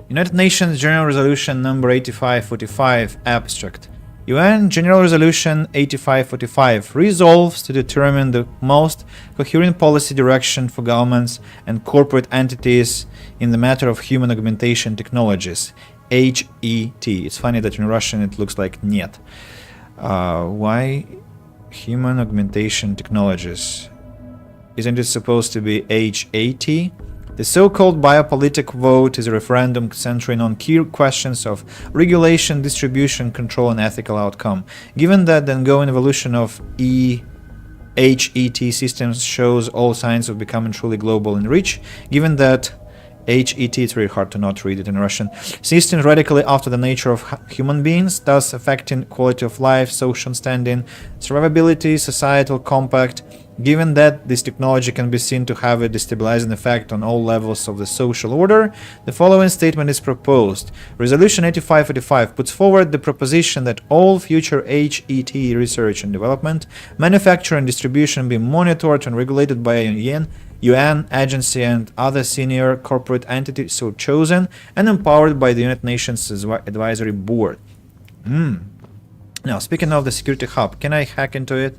United Nations General Resolution number 8545 abstract. UN General Resolution 8545 resolves to determine the most coherent policy direction for governments and corporate entities in the matter of human augmentation technologies. HET. It's funny that in Russian it looks like нет. Why human augmentation technologies? Isn't it supposed to be HAT? The so-called biopolitic vote is a referendum centering on key questions of regulation, distribution, control, and ethical outcome. Given that the ongoing evolution of HET systems shows all signs of becoming truly global in reach, given that HET, it's very hard to not read it in Russian, systems radically alter the nature of human beings, thus affecting quality of life, social standing, survivability, societal compact. Given that this technology can be seen to have a destabilizing effect on all levels of the social order, the following statement is proposed. Resolution 8545 puts forward the proposition that all future HET research and development, manufacture and distribution be monitored and regulated by a UN agency and other senior corporate entities so chosen and empowered by the United Nations Advisory Board. Now, speaking of the security hub, can I hack into it?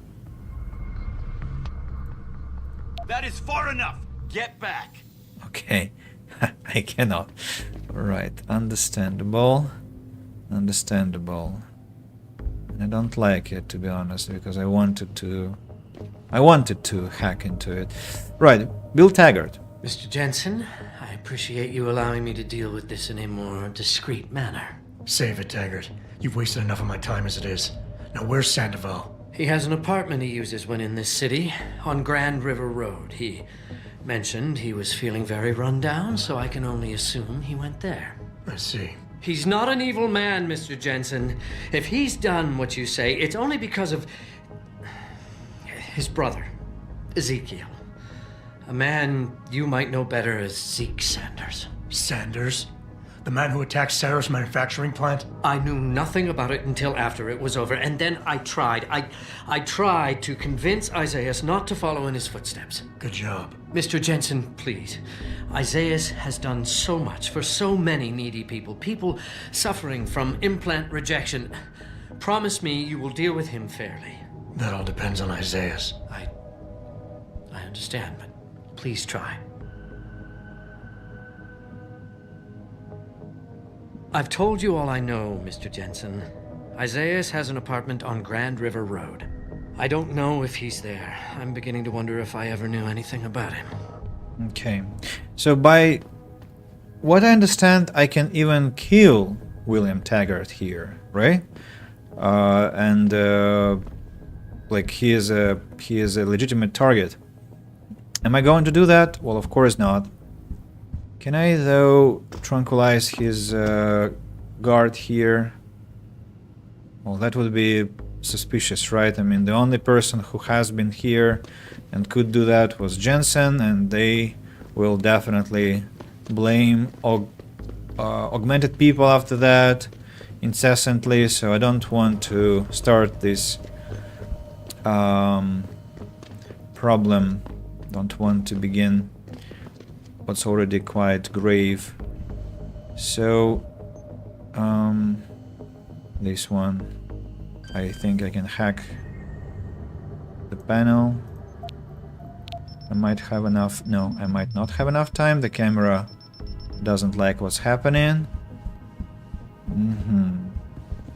That is far enough. Get back. Okay, I cannot. Right, understandable. Understandable. I don't like it, to be honest, because I wanted to hack into it. Right, Bill Taggart. Mr. Jensen, I appreciate you allowing me to deal with this in a more discreet manner. Save it, Taggart. You've wasted enough of my time as it is. Now where's Sandoval? He has an apartment he uses when in this city, on Grand River Road. He mentioned he was feeling very run down, so I can only assume he went there. I see. He's not an evil man, Mr. Jensen. If he's done what you say, it's only because of his brother, Ezekiel. A man you might know better as Zeke Sanders. Sanders? The man who attacked Sarah's manufacturing plant? I knew nothing about it until after it was over, and then I tried. I tried to convince Isaiah not to follow in his footsteps. Good job. Mr. Jensen, please. Isaiah has done so much for so many needy people. People suffering from implant rejection. Promise me you will deal with him fairly. That all depends on Isaiah. I understand, but please try. I've told you all I know, Mr. Jensen. Isaiah has an apartment on Grand River Road. I don't know if he's there. I'm beginning to wonder if I ever knew anything about him. Okay. So by what I understand, I can even kill William Taggart here, right? Like he is a legitimate target. Am I going to do that? Well, of course not. Can I, though, tranquilize his guard here? Well, that would be suspicious, right? I mean, the only person who has been here and could do that was Jensen, and they will definitely blame augmented people after that incessantly, so I don't want to start this problem. Don't want to begin what's already quite grave. So this one, I think I can hack the panel. I might have enough. No, I might not have enough time. The camera doesn't like what's happening.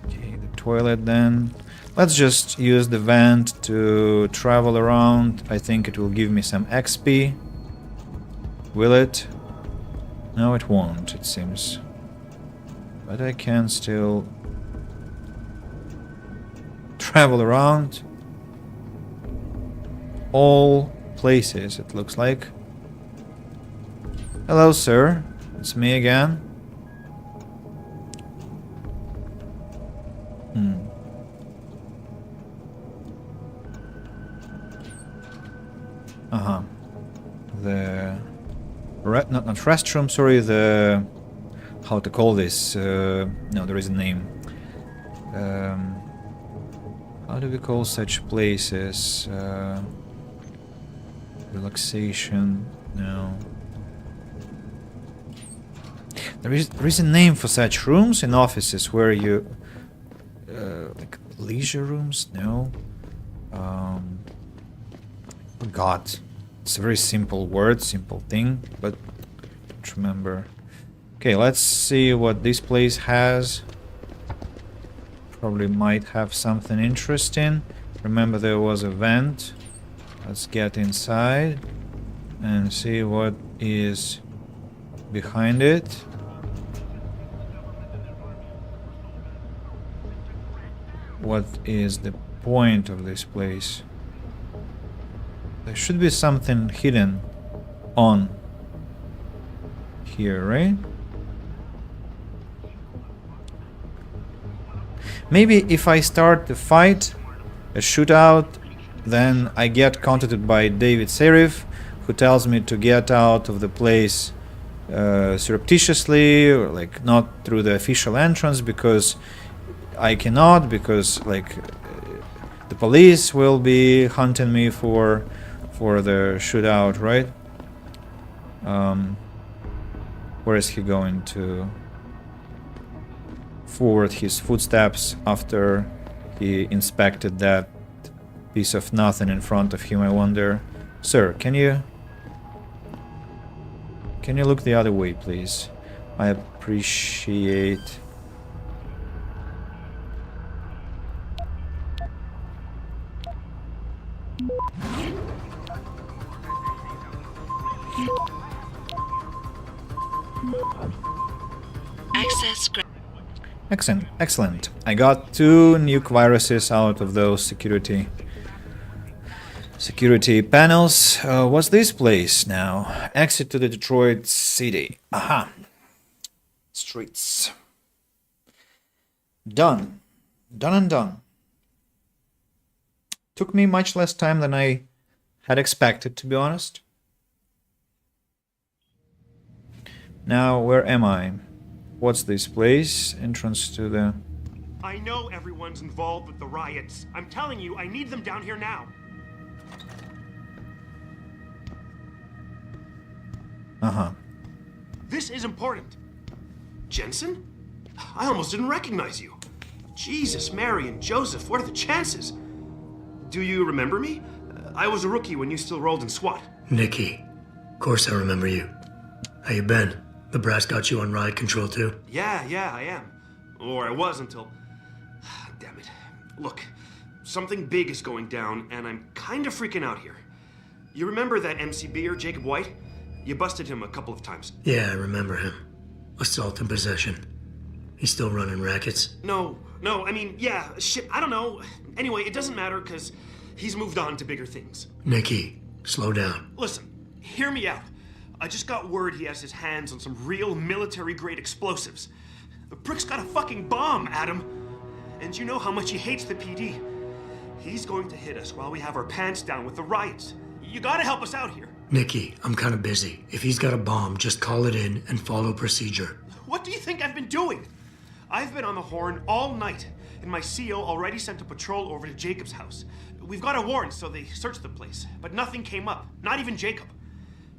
Okay, the toilet then. Let's just use the vent to travel around. I think it will give me some XP. Will it? No, it won't, it seems. But I can still travel around all places, it looks like. Hello, sir. It's me again. The not restroom, sorry, the how to call this? No, there is a name. How do we call such places? Relaxation? No. There is a name for such rooms in offices where you like leisure rooms? No. Forgot. It's a very simple word, simple thing, but don't remember. Okay, let's see what this place has. Probably might have something interesting. Remember there was a vent. Let's get inside and see what is behind it. What is the point of this place? There should be something hidden on here, right? Maybe if I start the fight, a shootout, then I get contacted by David Serif, who tells me to get out of the place surreptitiously, or like not through the official entrance, because I cannot, because like the police will be hunting me for the shootout, right? Where is he going to forward his footsteps after he inspected that piece of nothing in front of him, I wonder? Sir, can you look the other way, please? I appreciate. Excellent. I got 2 nuke viruses out of those security panels. What's this place now? Exit to the Detroit city. Aha. Streets. Done. Done and done. Took me much less time than I had expected, to be honest. Now, where am I? What's this place? Entrance to the... I know everyone's involved with the riots. I'm telling you, I need them down here now. Uh-huh. This is important. Jensen? I almost didn't recognize you. Jesus, Mary, and Joseph, what are the chances? Do you remember me? I was a rookie when you still rolled in SWAT. Nikki. Of course I remember you. How you been? The brass got you on riot control too? Yeah, I am. Or I was until... Damn it. Look, something big is going down, and I'm kind of freaking out here. You remember that MCBer, Jacob White? You busted him a couple of times. Yeah, I remember him. Assault and possession. He's still running rackets? No, I mean, yeah, shit, I don't know. Anyway, it doesn't matter, because he's moved on to bigger things. Nikki, slow down. Listen, hear me out. I just got word he has his hands on some real military-grade explosives. The prick's got a fucking bomb, Adam. And you know how much he hates the PD. He's going to hit us while we have our pants down with the riots. You gotta help us out here. Nikki, I'm kind of busy. If he's got a bomb, just call it in and follow procedure. What do you think I've been doing? I've been on the horn all night, and my CO already sent a patrol over to Jacob's house. We've got a warrant, so they searched the place, but nothing came up, not even Jacob.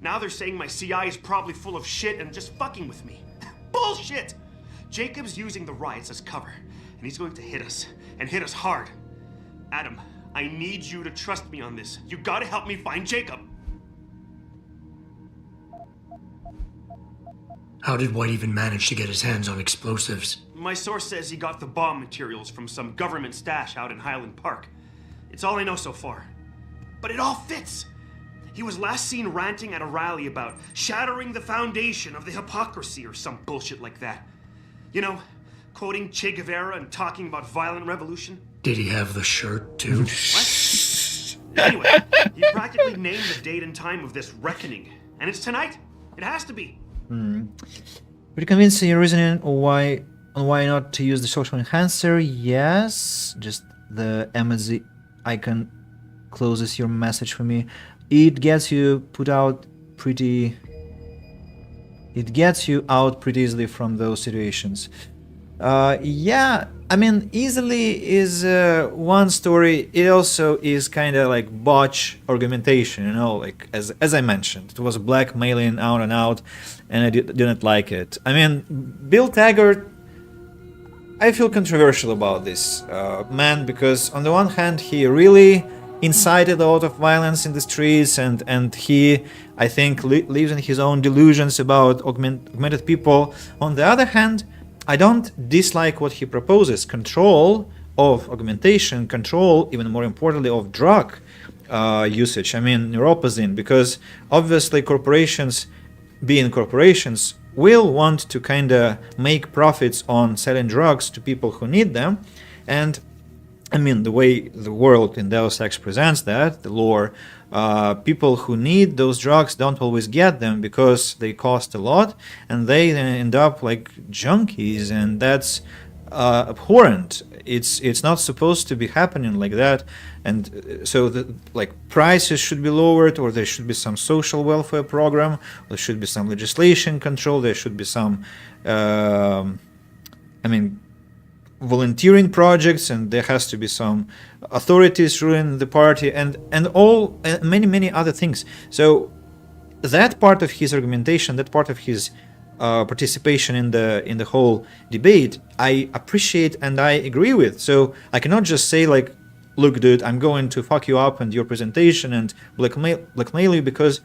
Now they're saying my CI is probably full of shit and just fucking with me. Bullshit! Jacob's using the riots as cover, and he's going to hit us, and hit us hard. Adam, I need you to trust me on this. You gotta help me find Jacob. How did White even manage to get his hands on explosives? My source says he got the bomb materials from some government stash out in Highland Park. It's all I know so far. But it all fits. He was last seen ranting at a rally about shattering the foundation of the hypocrisy or some bullshit like that. You know, quoting Che Guevara and talking about violent revolution. Did he have the shirt, too? What? Anyway, he practically named the date and time of this reckoning. And it's tonight. It has to be. Pretty convincing reasoning on why not to use the social enhancer. Yes, just the emoji icon closes your message for me. It gets you out pretty easily from those situations. Yeah, I mean, easily is one story. It also is kind of like botch argumentation, you know, like as I mentioned, it was blackmailing out and out, and I didn't like it. I mean, Bill Taggart, I feel controversial about this man, because on the one hand, he really incited a lot of violence in the streets, and he, I think, lives in his own delusions about augmented people. On the other hand, I don't dislike what he proposes: control of augmentation, control, even more importantly, of drug usage. I mean, neuropazine, because obviously corporations, being corporations, will want to kind of make profits on selling drugs to people who need them. And I mean, the way the world in Deus Ex presents that, the lore, people who need those drugs don't always get them because they cost a lot, and they then end up like junkies, and that's abhorrent. It's not supposed to be happening like that, and so the prices should be lowered, or there should be some social welfare program, there should be some legislation control, there should be some volunteering projects, and there has to be some authorities ruling the party, and many other things. So that part of his argumentation, that part of his participation in the whole debate, I appreciate and I agree with. So I cannot just say like, look, dude, I'm going to fuck you up and your presentation and blackmail you, because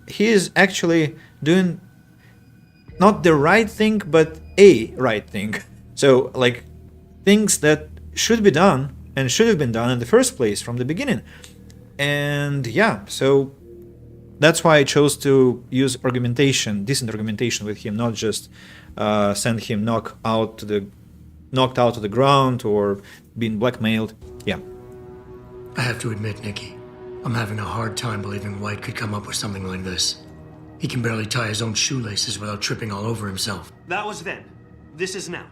he is actually doing not the right thing, but a right thing. So like, things that should be done and should have been done in the first place from the beginning. And yeah, so that's why I chose to use decent argumentation with him, not just send him knocked out to the ground or being blackmailed. Yeah. I have to admit, Nikki, I'm having a hard time believing White could come up with something like this. He can barely tie his own shoelaces without tripping all over himself. That was then. This is now.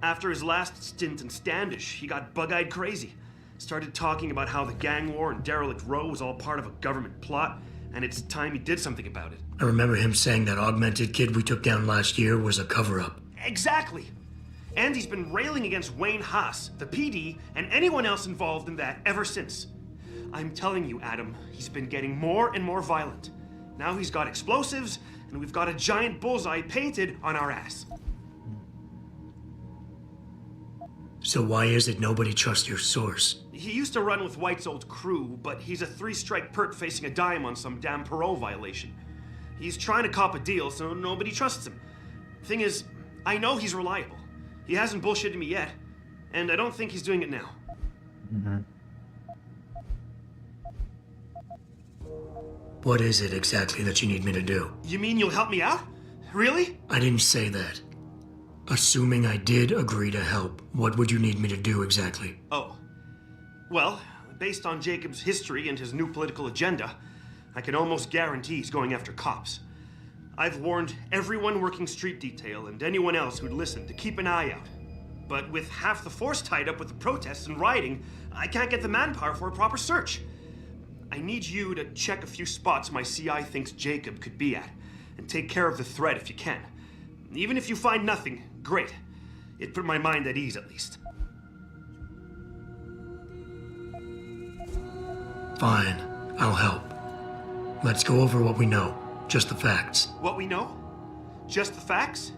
After his last stint in Standish, he got bug-eyed crazy. Started talking about how the gang war in Derelict Row was all part of a government plot, and it's time he did something about it. I remember him saying that augmented kid we took down last year was a cover-up. Exactly! And he's been railing against Wayne Haas, the PD, and anyone else involved in that ever since. I'm telling you, Adam, he's been getting more and more violent. Now he's got explosives, and we've got a giant bullseye painted on our ass. So why is it nobody trusts your source? He used to run with White's old crew, but he's a 3-strike pert facing a dime on some damn parole violation. He's trying to cop a deal, so nobody trusts him. Thing is, I know he's reliable. He hasn't bullshitted me yet, and I don't think he's doing it now. What is it exactly that you need me to do? You mean you'll help me out? Really? I didn't say that. Assuming I did agree to help, what would you need me to do exactly? Oh. Well, based on Jacob's history and his new political agenda, I can almost guarantee he's going after cops. I've warned everyone working street detail and anyone else who'd listen to keep an eye out. But with half the force tied up with the protests and rioting, I can't get the manpower for a proper search. I need you to check a few spots my CI thinks Jacob could be at, and take care of the threat if you can. Even if you find nothing, great. It put my mind at ease, at least. Fine, I'll help. Let's go over what we know. Just the facts. What we know? Just the facts?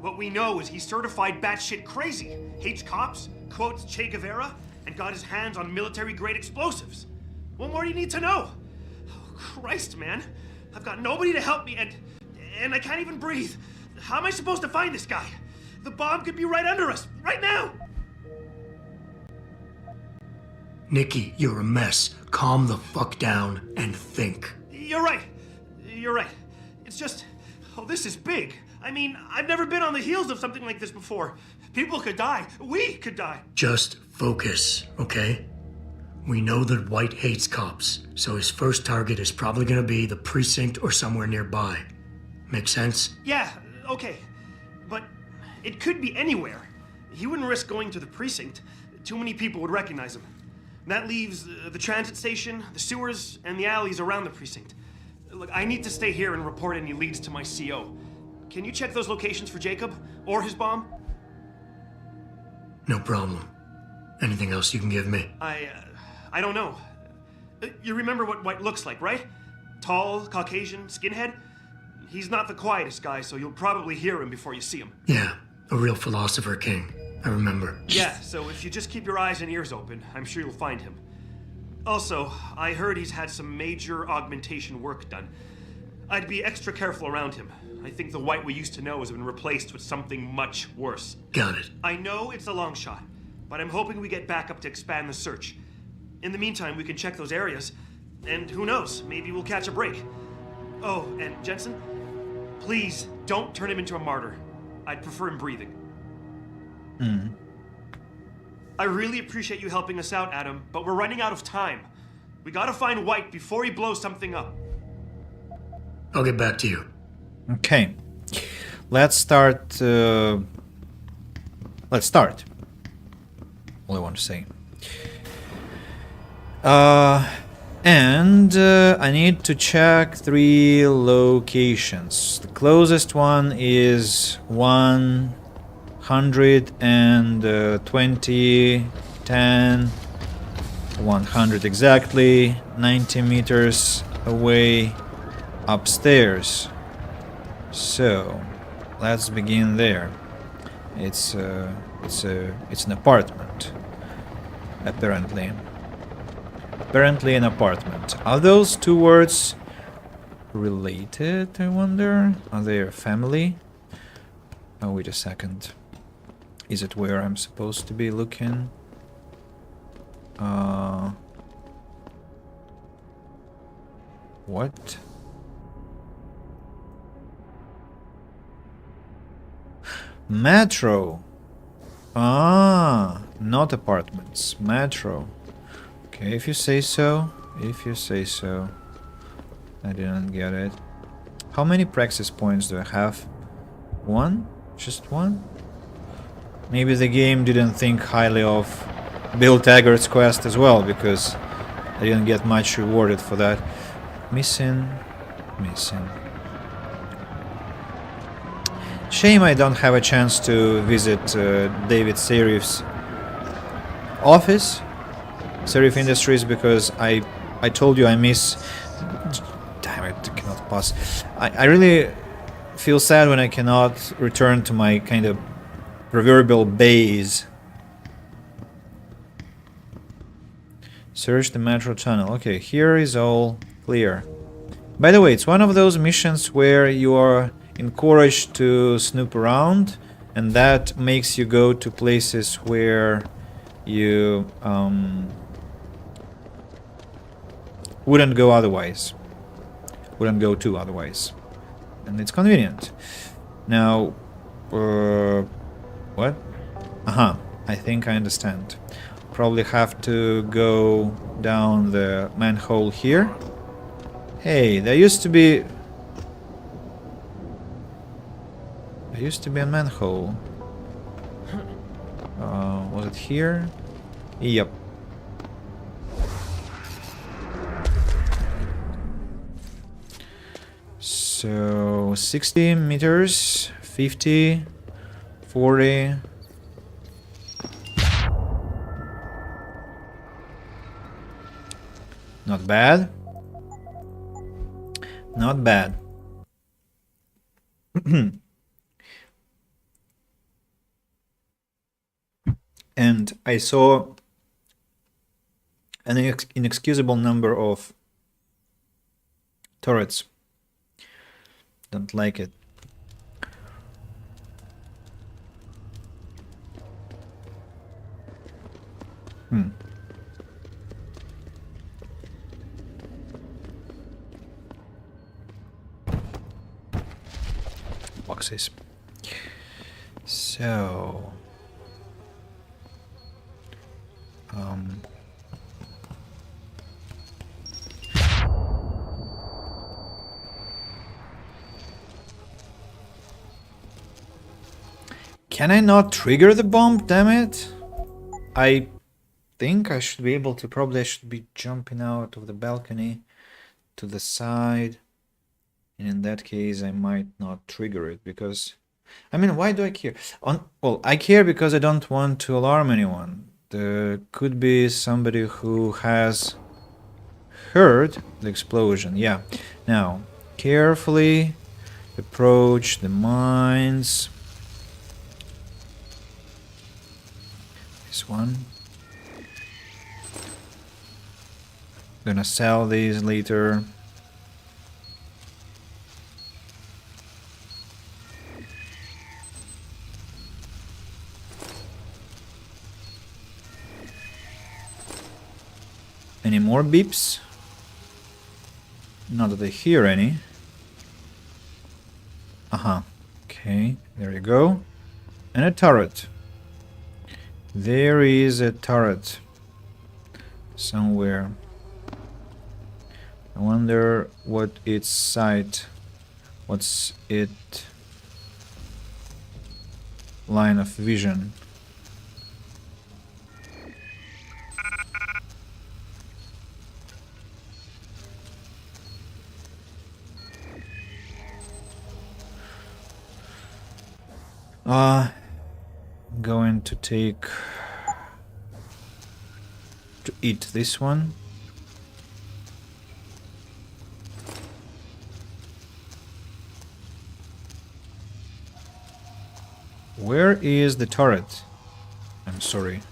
What we know is he's certified batshit crazy, hates cops, quotes Che Guevara, and got his hands on military-grade explosives. What more do you need to know? Oh, Christ, man. I've got nobody to help me, and I can't even breathe. How am I supposed to find this guy? The bomb could be right under us, right now! Nikki, you're a mess. Calm the fuck down and think. You're right. You're right. It's just... Oh, this is big. I mean, I've never been on the heels of something like this before. People could die. We could die. Just focus, okay? We know that White hates cops, so his first target is probably gonna be the precinct or somewhere nearby. Make sense? Yeah, okay. But it could be anywhere. He wouldn't risk going to the precinct. Too many people would recognize him. That leaves the transit station, the sewers, and the alleys around the precinct. Look, I need to stay here and report any leads to my CO. Can you check those locations for Jacob? Or his bomb? No problem. Anything else you can give me? I don't know. You remember what White looks like, right? Tall, Caucasian, skinhead? He's not the quietest guy, so you'll probably hear him before you see him. Yeah, a real philosopher king. I remember. Yeah, so if you just keep your eyes and ears open, I'm sure you'll find him. Also, I heard he's had some major augmentation work done. I'd be extra careful around him. I think the White we used to know has been replaced with something much worse. Got it. I know it's a long shot, but I'm hoping we get backup to expand the search. In the meantime, we can check those areas, and who knows, maybe we'll catch a break. Oh, and Jensen, please don't turn him into a martyr. I'd prefer him breathing. I really appreciate you helping us out, Adam, but we're running out of time. We gotta find White before he blows something up. I'll get back to you. Okay. Let's start. All I want to say. And I need to check 3 locations. The closest one is 120, 10, 100 exactly, 90 meters away upstairs. So let's begin there. It's an apartment, apparently. Apparently an apartment. Are those 2 words related, I wonder? Are they a family? Oh, wait a second. Is it where I'm supposed to be looking? What? Metro. Ah, not apartments. Metro. Okay, if you say so. If you say so. I didn't get it. How many praxis points do I have? 1? Just 1? Maybe the game didn't think highly of Bill Taggart's quest as well, because I didn't get much rewarded for that. Missing. Shame I don't have a chance to visit David Serif's office, Serif Industries, because I told you I miss... Damn it, I cannot pass. I really feel sad when I cannot return to my kind of proverbial base. Search the metro tunnel. Okay, here is all clear. By the way, it's one of those missions where you are encouraged to snoop around, and that makes you go to places where you wouldn't go otherwise. Wouldn't go to otherwise. And it's convenient. Now, what? I think I understand. Probably have to go down the manhole here. Hey, there used to be a manhole. Was it here? Yep. So 60 meters, 50, 40. Not bad. Not bad. And I saw an inexcusable number of turrets. Don't like it. Boxes. So can I not trigger the bomb? Damn it! I think I should be able to. Probably I should be jumping out of the balcony to the side, and in that case I might not trigger it, because I mean, why do I care? Well, I care because I don't want to alarm anyone. There could be somebody who has heard the explosion. Yeah. Now, carefully approach the mines. This one. Gonna sell these later. Any more beeps? Not that I hear any. Okay, there you go. And a turret. There is a turret somewhere. I wonder what its sight, what's its line of vision. Going to eat this one. Where is the turret? I'm sorry.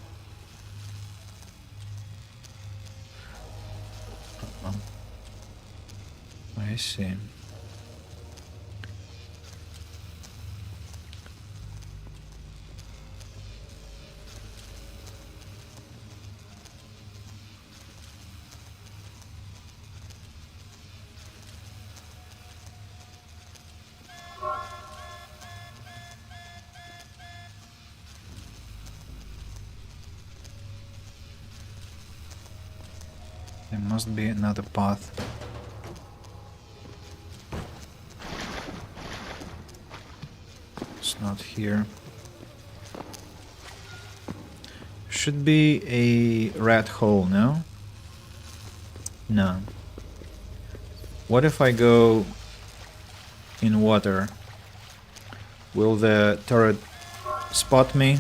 I see. There must be another path. It's not here. should be a rat hole, no? No. What if I go in water? Will the turret spot me?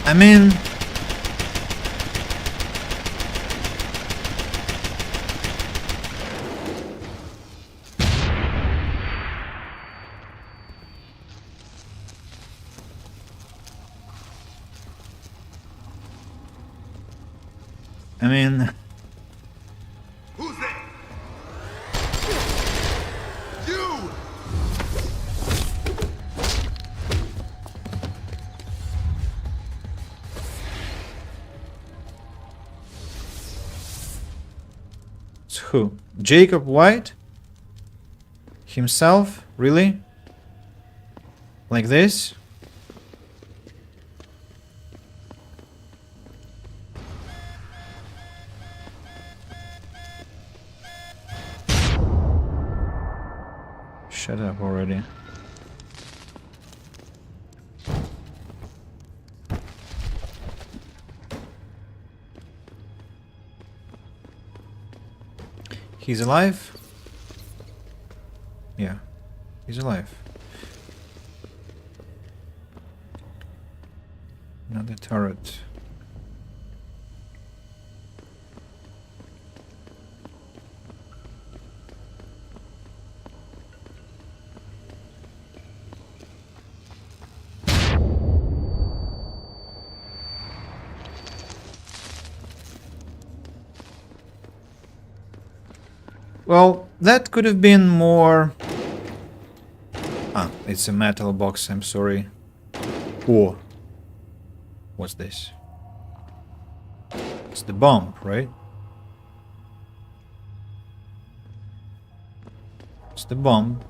I mean, Who's there? You! it's who? Jacob White? Himself? Really? Like this? Shut up already. He's alive? Yeah, he's alive. Another turret. Well, that could have been more... Ah, it's a metal box, I'm sorry. Oh. What's this? It's the bomb, right? It's the bomb.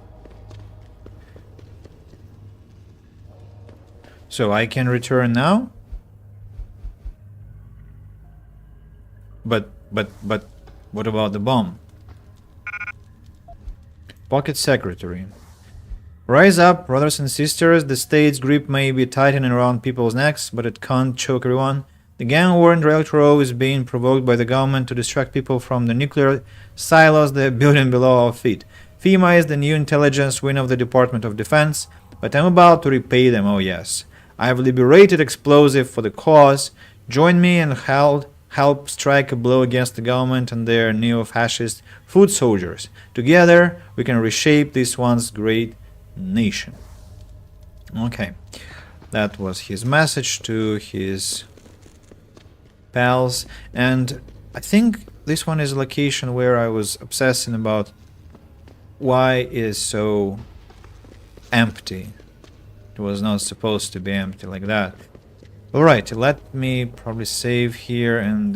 So I can return now? But what about the bomb? Pocket Secretary. Rise up, brothers and sisters. The state's grip may be tightening around people's necks, but it can't choke everyone. The gang-warned electro is being provoked by the government to distract people from the nuclear silos they're building below our feet. FEMA is the new intelligence wing of the Department of Defense, but I'm about to repay them, oh yes. I have liberated explosive for the cause. Join me and help strike a blow against the government and their neo-fascist foot soldiers. Together, we can reshape this once great nation. Okay, that was his message to his pals, and I think this one is a location where I was obsessing about why it is so empty. It was not supposed to be empty like that. Alright, let me probably save here and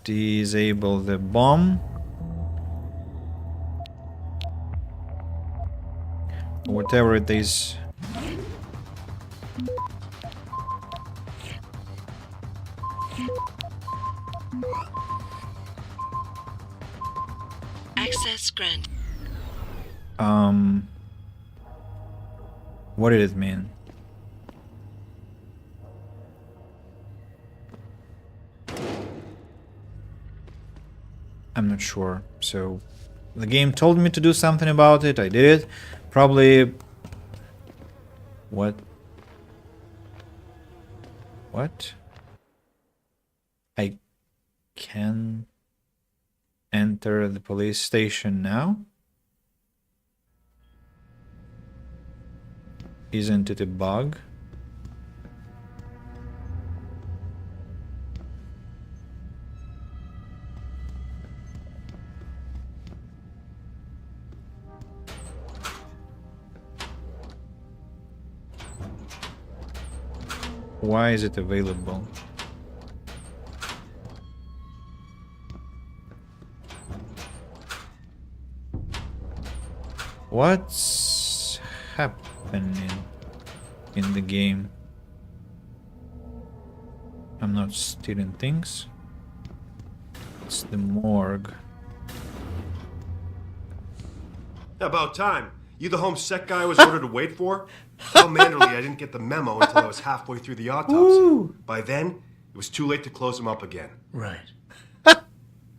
disable the bomb. Whatever it is. Access granted. What did it mean? I'm not sure. So the game told me to do something about it. I did it. Probably... What? What? I can enter the police station now? Isn't it a bug? Why is it available? What's happening in the game? I'm not stealing things. It's the morgue. About time. You the homesec guy I was ordered to wait for? Tell Manderley I didn't get the memo until I was halfway through the autopsy. Ooh. By then, it was too late to close him up again. Right.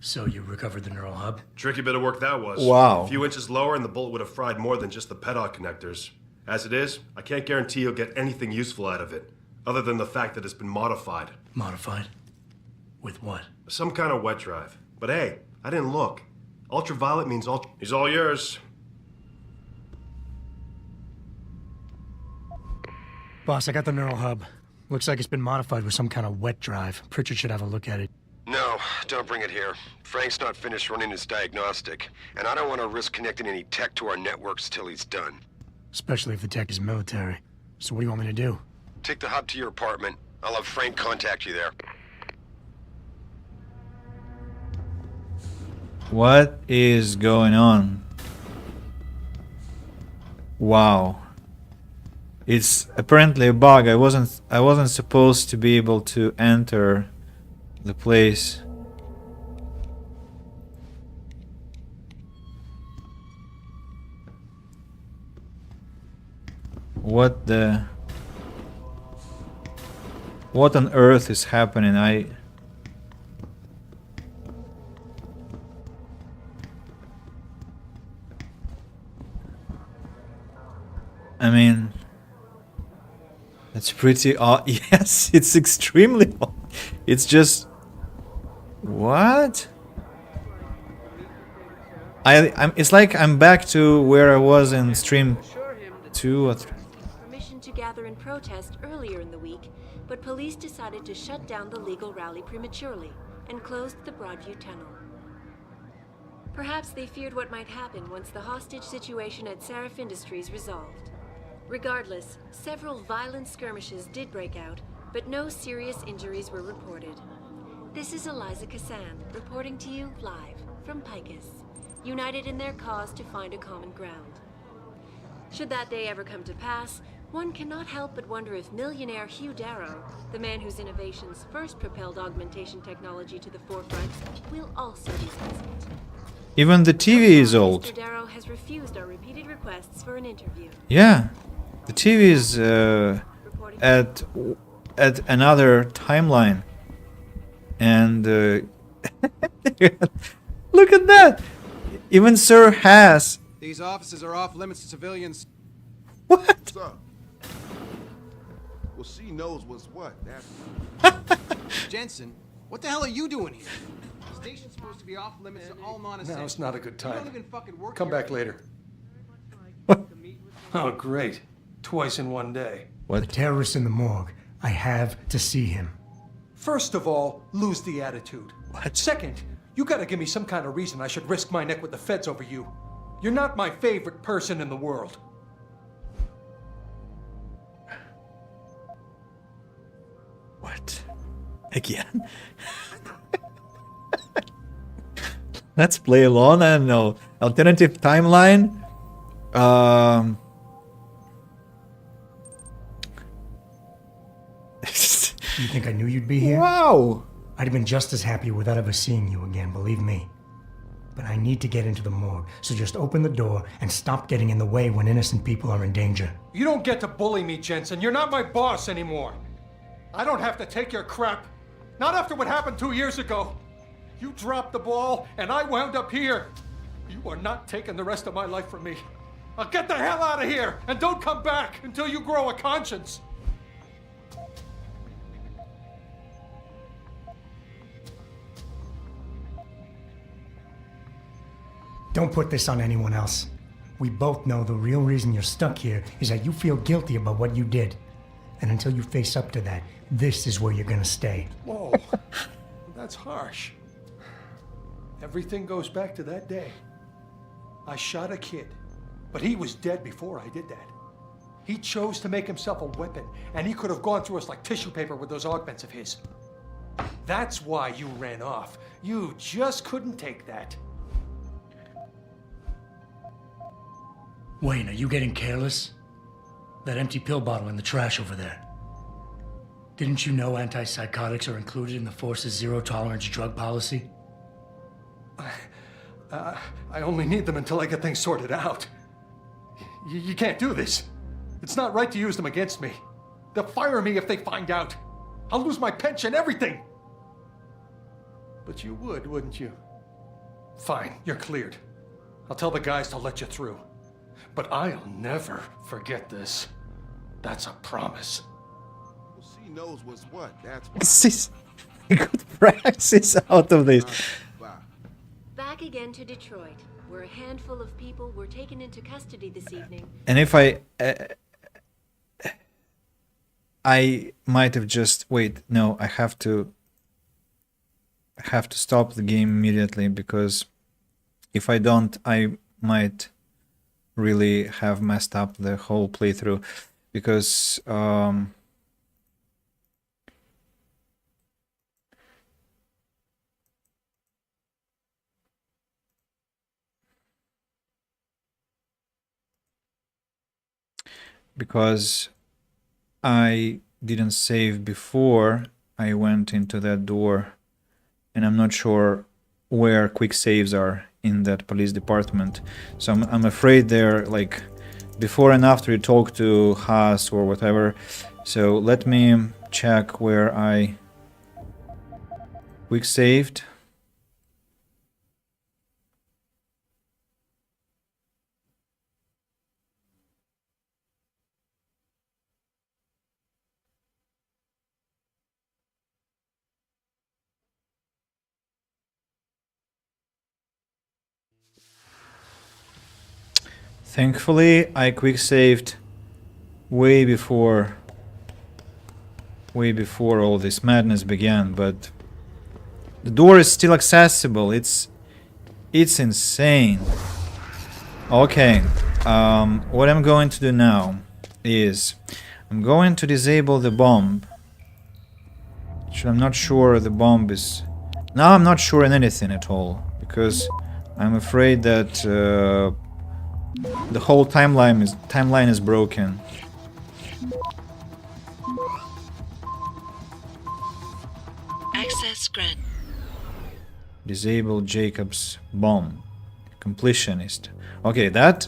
So you recovered the neural hub? Tricky bit of work that was. Wow. A few inches lower and the bullet would have fried more than just the pedal connectors. As it is, I can't guarantee you'll get anything useful out of it, other than the fact that it's been modified. Modified? With what? Some kind of wet drive. But hey, I didn't look. Ultraviolet means he's all yours. Boss, I got the neural hub. Looks like it's been modified with some kind of wet drive. Pritchard should have a look at it. No, don't bring it here. Frank's not finished running his diagnostic, and I don't want to risk connecting any tech to our networks till he's done. Especially if the tech is military. So what do you want me to do? Take the hub to your apartment. I'll have Frank contact you there. What is going on? Wow. It's apparently a bug. I wasn't supposed to be able to enter the place. What on earth is happening? I mean, it's pretty odd. Yes, it's extremely odd. It's just what? It's like I'm back to where I was in stream 2 or 3. Permission to gather in protest earlier in the week, but police decided to shut down the legal rally prematurely and closed the Broadview Tunnel. Perhaps they feared what might happen once the hostage situation at Seraph Industries resolved. Regardless, several violent skirmishes did break out, but no serious injuries were reported. This is Eliza Kassan, reporting to you live from Picus, united in their cause to find a common ground. Should that day ever come to pass, one cannot help but wonder if millionaire Hugh Darrow, the man whose innovations first propelled augmentation technology to the forefront, will also be present. Even the TV is old. Mr. Darrow has refused our repeated requests for an interview. Yeah, the TV is at another timeline, and look at that. Even Sir Haas. These offices are off limits to civilians. What? What's up? Well, she knows what's what. That's Jensen, what the hell are you doing here? The station's supposed to be off limits to all non-essential. Now it's not a good You don't time. even fucking work Come here. back later. Oh, great. Twice in one day. The terrorist in the morgue. I have to see him. First of all, lose the attitude. What? Second, you gotta give me some kind of reason I should risk my neck with the feds over you. You're not my favorite person in the world. What? Again? Let's play alone. I don't know. Alternative timeline. You think I knew you'd be here? Wow. I'd have been just as happy without ever seeing you again, believe me. But I need to get into the morgue, so just open the door and stop getting in the way when innocent people are in danger. You don't get to bully me, Jensen. You're not my boss anymore. I don't have to take your crap. Not after what happened 2 years ago. You dropped the ball, and I wound up here. You are not taking the rest of my life from me. Now get the hell out of here, and don't come back until you grow a conscience. Don't put this on anyone else. We both know the real reason you're stuck here is that you feel guilty about what you did. And until you face up to that, this is where you're gonna stay. Whoa, that's harsh. Everything goes back to that day. I shot a kid, but he was dead before I did that. He chose to make himself a weapon, and he could have gone through us like tissue paper with those augments of his. That's why you ran off. You just couldn't take that. Wayne, are you getting careless? That empty pill bottle in the trash over there. Didn't you know antipsychotics are included in the force's zero-tolerance drug policy? I only need them until I get things sorted out. You can't do this. It's not right to use them against me. They'll fire me if they find out. I'll lose my pension, everything. But you would, wouldn't you? Fine, you're cleared. I'll tell the guys to let you through. But I'll never forget this. That's a promise. Well, she knows what's what. That's why. This is good practice out of this. Back again to Detroit, where a handful of people were taken into custody this evening. And if I might have just wait. No, I have to stop the game immediately, because if I don't, I might really have messed up the whole playthrough, because I didn't save before I went into that door, and I'm not sure where quick saves are in that police department. So I'm afraid they're like before and after you talk to Haas or whatever. So let me check where I quick saved. Thankfully, I quick saved way before all this madness began, but the door is still accessible. It's insane. Okay, what I'm going to do now is I'm going to disable the bomb. Which I'm not sure the bomb is. Now I'm not sure in anything at all, because I'm afraid that the whole timeline is broken. Access grant. Disable Jacob's bomb. Completionist. Okay, that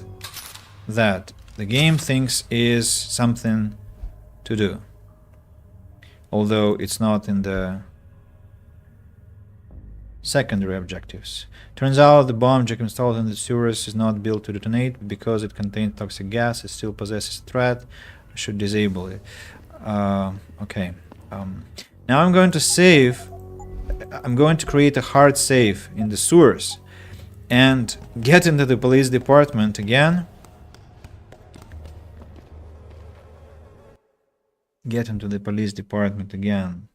the game thinks is something to do. Although it's not in the secondary objectives. Turns out the bomb Jacob installed in the sewers is not built to detonate because it contains toxic gas. It still possesses threat. I should disable it. Okay. Now I'm going to save. I'm going to create a hard save in the sewers and get into the police department again. Get into the police department again.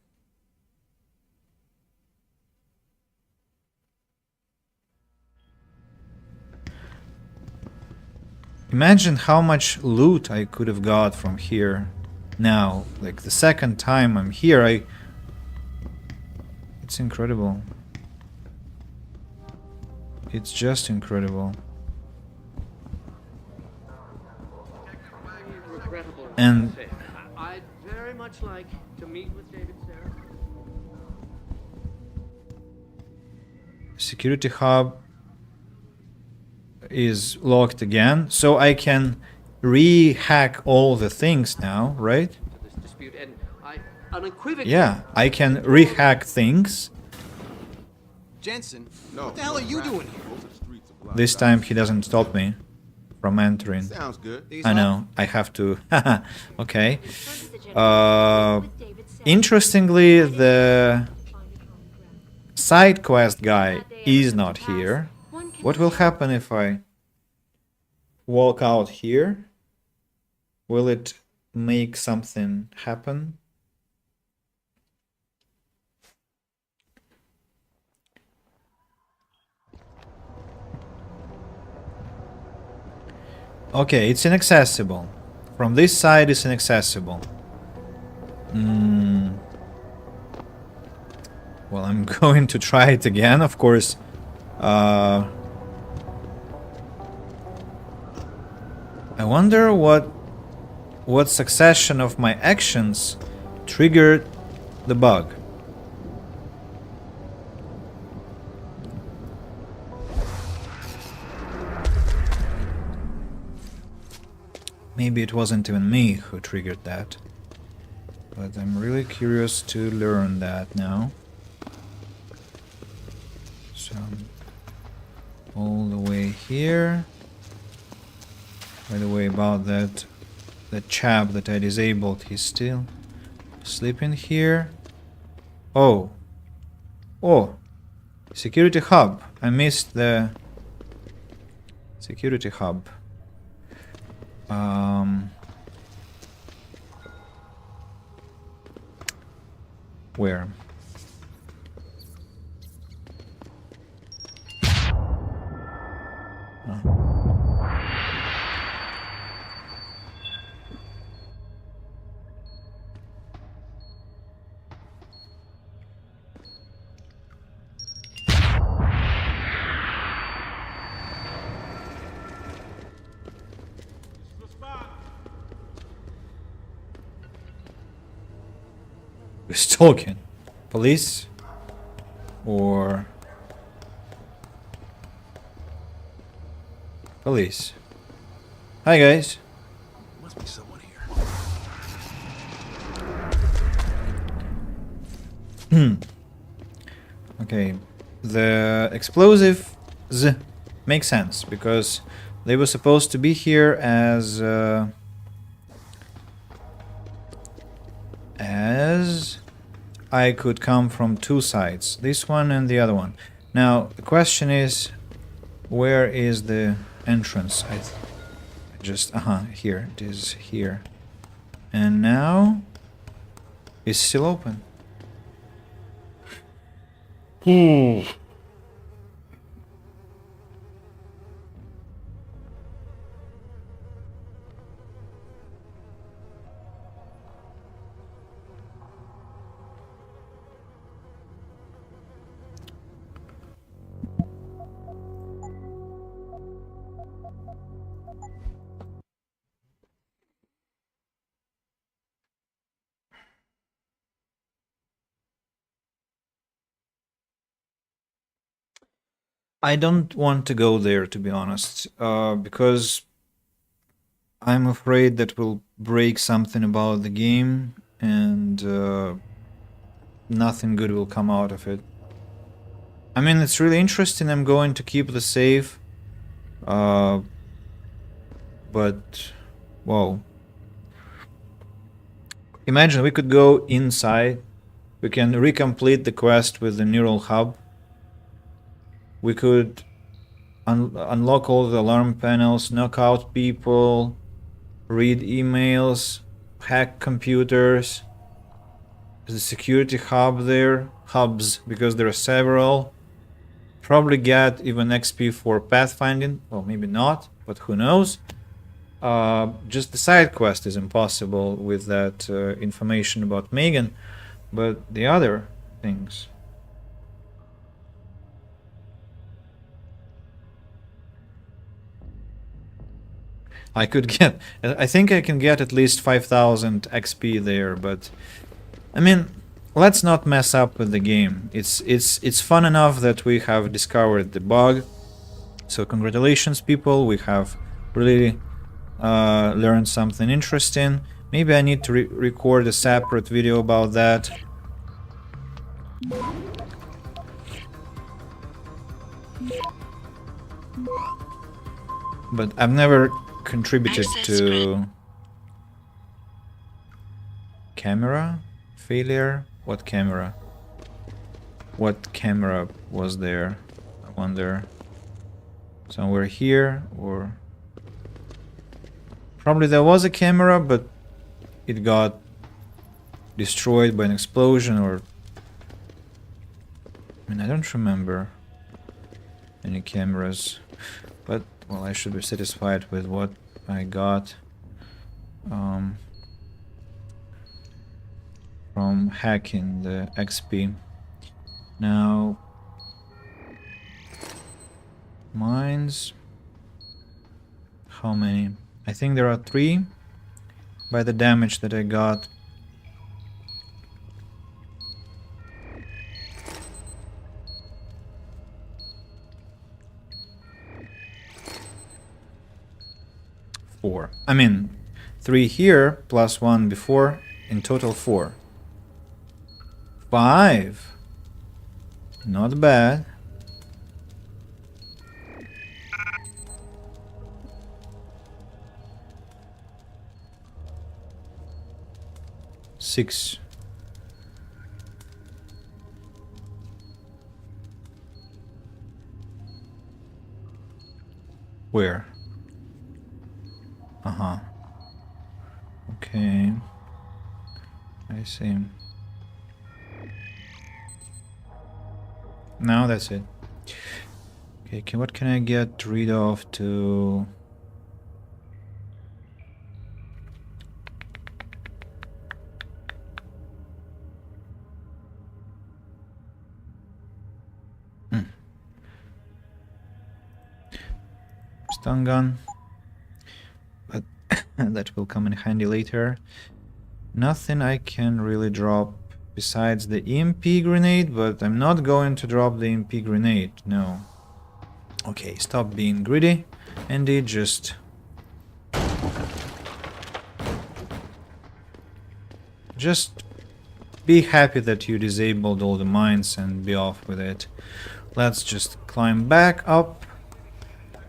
Imagine how much loot I could have got from here now. Like the second time I'm here, it's incredible. It's just incredible. And I'd very much like to meet with David Sarah. Security hub is locked again, so I can re-hack all the things now, right? This dispute, and I unequivocally. Yeah, I can re-hack things. Jensen, what the hell are you doing here? This time he doesn't stop me from entering. Sounds good. I know, I have to. Okay. Interestingly, the side quest guy is not here. What will happen if I walk out here? Will it make something happen? Okay, it's inaccessible. From this side, it's inaccessible. Well, I'm going to try it again, of course. I wonder what succession of my actions triggered the bug. Maybe it wasn't even me who triggered that. But I'm really curious to learn that now. So, all the way here. By the way, about that chap that I disabled, he's still sleeping here. Oh. Oh. Security hub. I missed the security hub. Where? Who's talking? Police? Or... Police. Hi guys. Must be someone here. Okay. The explosives make sense because they were supposed to be here as I could come from two sides, this one and the other one. Now the question is, where is the entrance? I just here it is, here, and now it's still open. I don't want to go there, to be honest, because I'm afraid that will break something about the game and nothing good will come out of it. I mean, it's really interesting. I'm going to keep the save, but whoa. Imagine we could go inside. We can recomplete the quest with the neural hub. We could unlock all the alarm panels, knock out people, read emails, hack computers. There's a security hub there, hubs, because there are several. Probably get even XP for pathfinding, well maybe not, but who knows. Just the side quest is impossible with that information about Megan, but the other things. I could get, I think I can get at least 5,000 XP there, but I mean, let's not mess up with the game. It's fun enough that we have discovered the bug. So congratulations, people. We have really learned something interesting. Maybe I need to record a separate video about that. But I've never contributed to camera failure. What camera? What camera was there? I wonder. Somewhere here, or probably there was a camera, but it got destroyed by an explosion, or I mean, I don't remember any cameras, but well, I should be satisfied with what I got from hacking the XP. Now, mines, how many? I think there are 3 by the damage that I got. 4. I mean, 3 here plus 1 before, in total 4. 5. Not bad. Six. Where? Uh-huh. Okay. I see. Now that's it. Okay, what can I get rid of to... Stun gun. But that will come in handy later. Nothing I can really drop besides the EMP grenade, but I'm not going to drop the EMP grenade, no. Okay, stop being greedy, Andy, just... Just be happy that you disabled all the mines and be off with it. Let's just climb back up,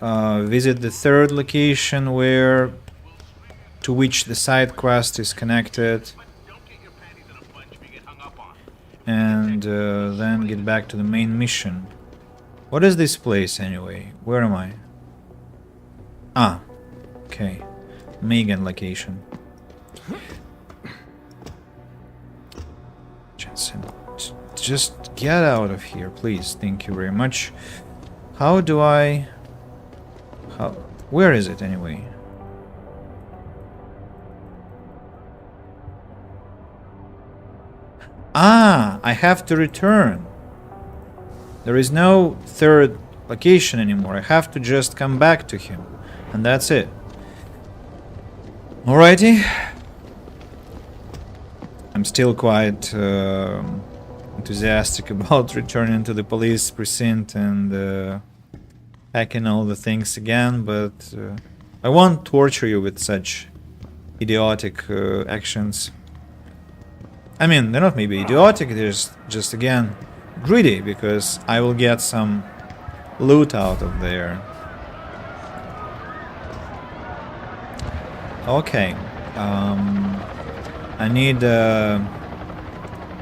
visit the third location to which the side quest is connected, and then get back to the main mission. What is this place anyway? Where am I? Ah, okay. Megan location. Jensen, just get out of here, please. Thank you very much. How do I... Where is it anyway? Ah, I have to return. There is no third location anymore. I have to just come back to him. And that's it. Alrighty. I'm still quite enthusiastic about returning to the police precinct and hacking all the things again, but I won't torture you with such idiotic actions. I mean, they're not maybe idiotic, they're just again greedy, because I will get some loot out of there. Okay. I need...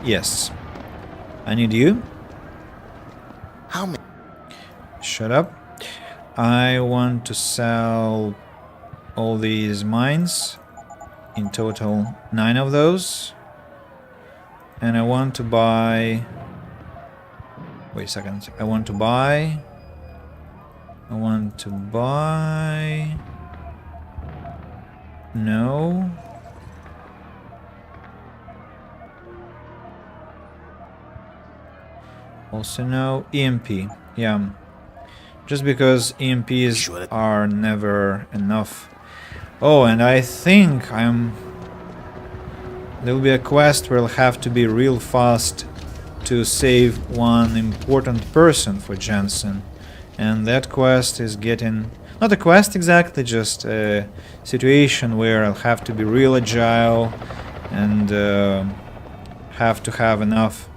yes. I need you. How many? Shut up. I want to sell all these mines. In total, 9 of those. And I want to buy... Wait a second. I want to buy... No. Also no. EMP. Yeah. Just because EMPs are never enough. Oh, and I think there'll be a quest where I'll have to be real fast to save one important person for Jensen. And that quest is getting... Not a quest exactly, just a situation where I'll have to be real agile and have to have enough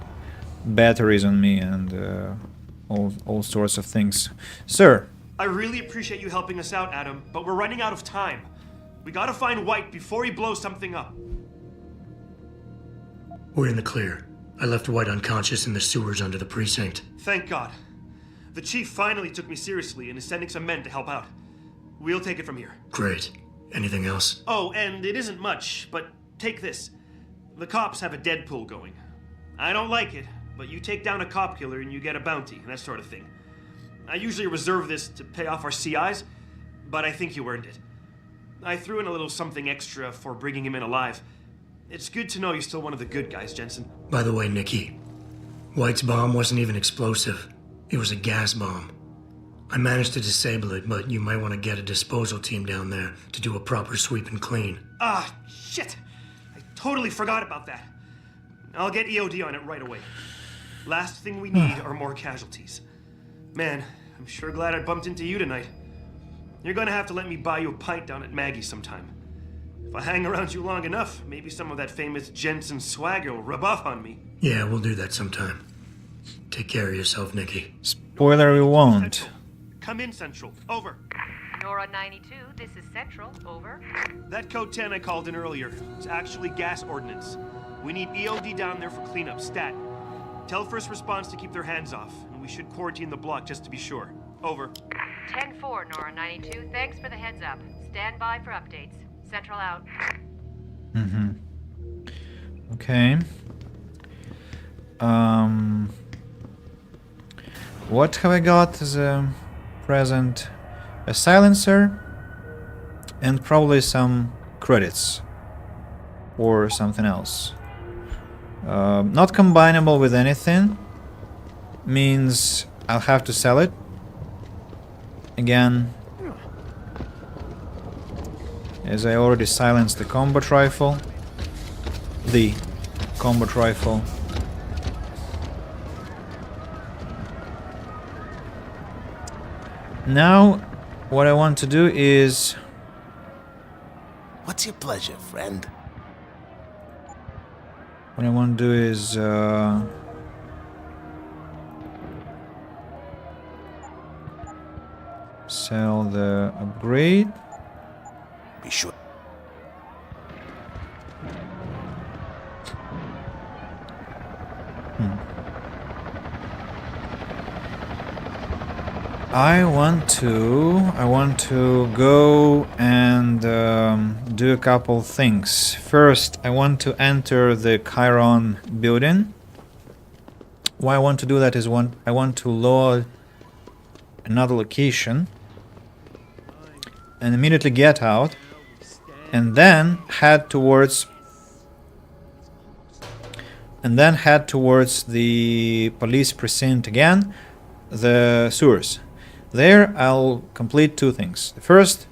batteries on me and all sorts of things. Sir! I really appreciate you helping us out, Adam, but we're running out of time. We gotta find White before he blows something up. We're in the clear. I left White unconscious in the sewers under the precinct. Thank God. The chief finally took me seriously and is sending some men to help out. We'll take it from here. Great. Anything else? Oh, and it isn't much, but take this. The cops have a Deadpool going. I don't like it, but you take down a cop killer and you get a bounty, that sort of thing. I usually reserve this to pay off our CIs, but I think you earned it. I threw in a little something extra for bringing him in alive. It's good to know you're still one of the good guys, Jensen. By the way, Nikki, White's bomb wasn't even explosive. It was a gas bomb. I managed to disable it, but you might want to get a disposal team down there to do a proper sweep and clean. Ah, shit! I totally forgot about that. I'll get EOD on it right away. Last thing we need are more casualties. Man, I'm sure glad I bumped into you tonight. You're gonna have to let me buy you a pint down at Maggie's sometime. If I hang around you long enough, maybe some of that famous Jensen swagger will rub off on me. Yeah, we'll do that sometime. Take care of yourself, Nikki. Spoiler, we won't. Come in, Central. Over. Nora 92, this is Central. Over. That code 10 I called in earlier is actually gas ordnance. We need EOD down there for cleanup, stat. Tell first response to keep their hands off, and we should quarantine the block just to be sure. Over. 10-4, Nora 92. Thanks for the heads up. Stand by for updates. Central out. Okay. What have I got as a present? A silencer and probably some credits or something else. Not combinable with anything means I'll have to sell it again, as I already silenced the combat rifle. Now, what I want to do is... What's your pleasure, friend? What I want to do is... sell the upgrade. Be sure. I want to go and do a couple things. First, I want to enter the Chiron building. Why I want to do that is I want to load another location and immediately get out and then head towards the police precinct again, the sewers. There I'll complete two things. First,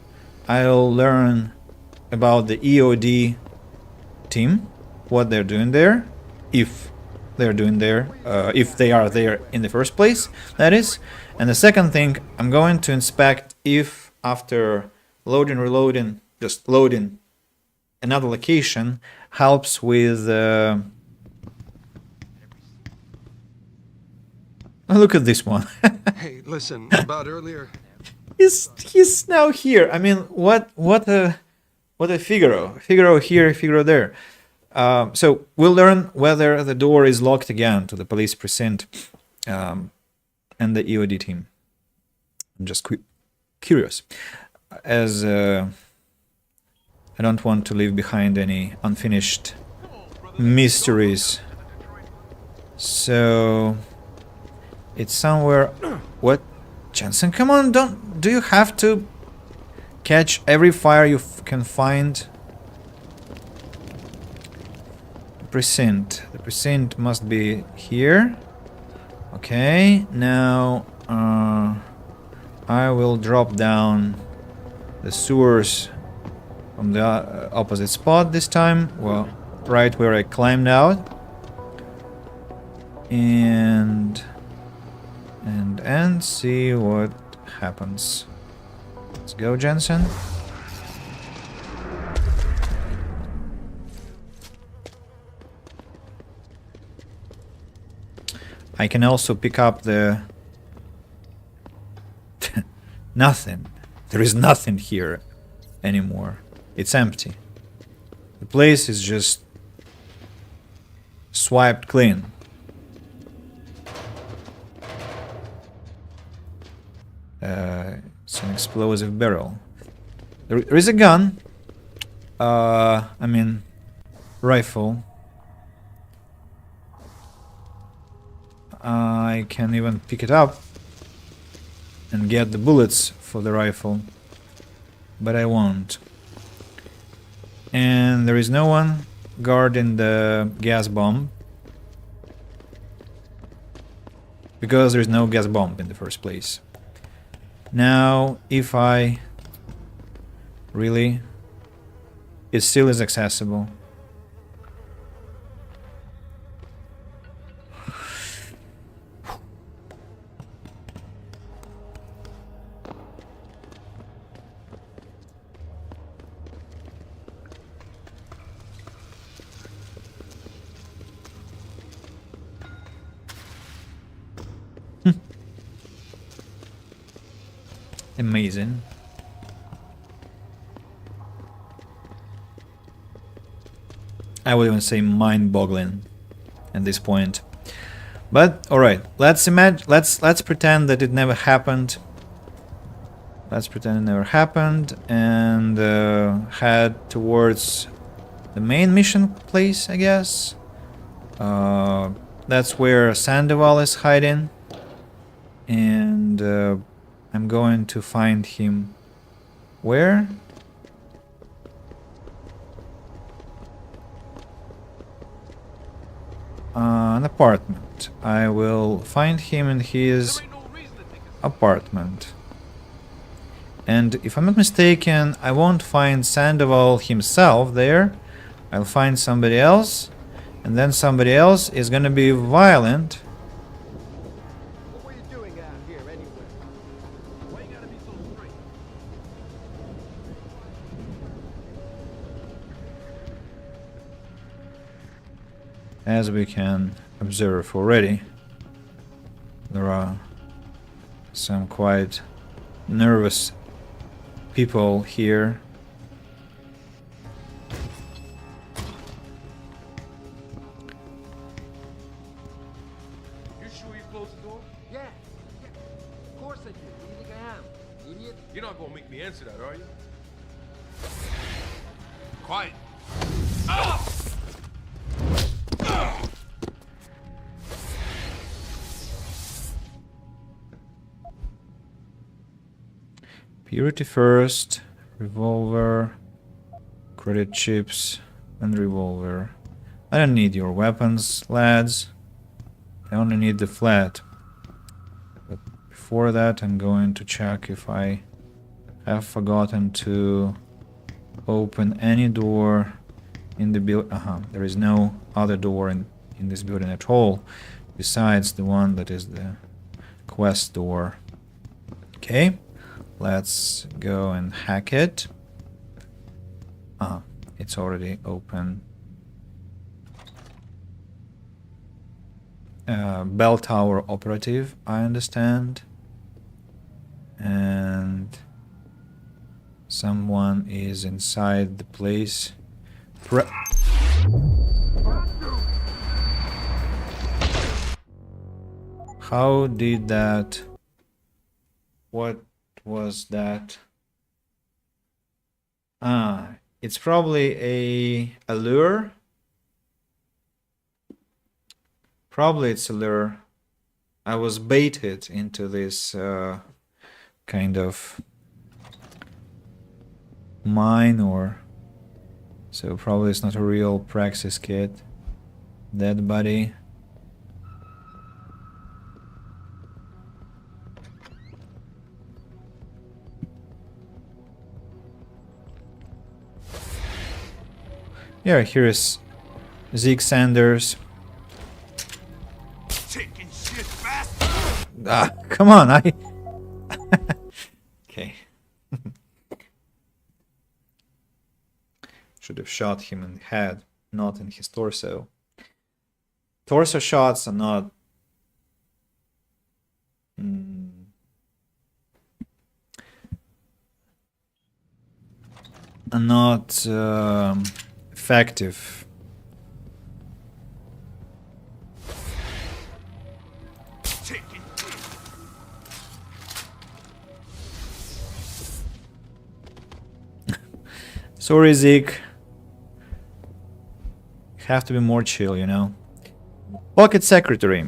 I'll learn about the EOD team, what they're doing there, if they're doing there, if they are there in the first place, that is. And the second thing, I'm going to inspect if after loading, reloading, just loading another location helps with... look at this one. Hey, listen, about earlier... He's now here. I mean, what a Figaro. Figaro here, Figaro there. So we'll learn whether the door is locked again to the police precinct and the EOD team. I'm just curious, as I don't want to leave behind any unfinished mysteries. So it's somewhere. What, Jensen? Come on! Do you have to catch every fire you can find? Precinct. The precinct must be here. Okay, now I will drop down the sewers from the opposite spot this time. Well, right where I climbed out. And see what happens. Let's go, Jensen. I can also pick up the... nothing. There is nothing here anymore. It's empty. The place is just swiped clean. It's an explosive barrel. There is a gun. I mean, rifle. I can even pick it up and get the bullets for the rifle, but I won't. And there is no one guarding the gas bomb, because there is no gas bomb in the first place. Now, if I really, it still is accessible. Amazing. I would even say mind-boggling at this point. But all right, let's pretend that it never happened. Let's pretend it never happened and head towards the main mission place, I guess. That's where Sandoval is hiding, and I'm going to find him. Where? An apartment. I will find him in his apartment. And if I'm not mistaken, I won't find Sandoval himself there. I'll find somebody else, and then somebody else is gonna be violent. What were you doing out here anyway? Why you gotta be so straight? As we can observe already, there are some quite nervous people here. You sure you closed the door? Yeah. Of course I did. What do you think I am? Idiot? You're not gonna make me answer that, are you? Quiet. Ah! Purity first, revolver, credit chips, and revolver. I don't need your weapons, lads. I only need the flat. But before that, I'm going to check if I have forgotten to open any door in the building. There is no other door in this building at all, besides the one that is the quest door. Okay. Let's go and hack it. It's already open. Bell tower operative, I understand. And someone is inside the place. How did that... What was that? It's probably a lure. Probably it's a lure. I was baited into this kind of mine, or so probably it's not a real Praxis kit. Dead body. Yeah, here is Zeke Sanders. Taking shit fast. Come on, Okay. Should have shot him in the head, not in his torso. Torso shots are not... are not effective. Sorry, Zeke. You have to be more chill, you know. Pocket Secretary.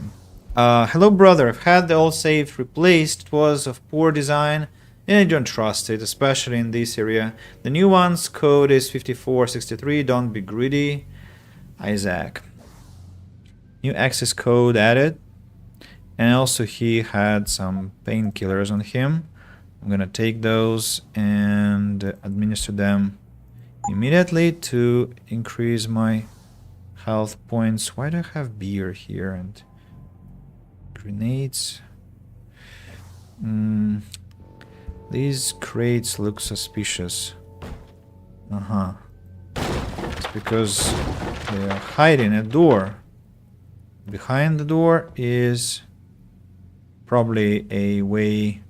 Hello, brother. I've had the old safe replaced. It was of poor design, and I don't trust it, especially in this area. The new one's code is 5463. Don't be greedy. Isaac. New access code added. And also he had some painkillers on him. I'm gonna take those and administer them immediately to increase my health points. Why do I have beer here and grenades? These crates look suspicious. It's because they are hiding a door. Behind the door is probably a way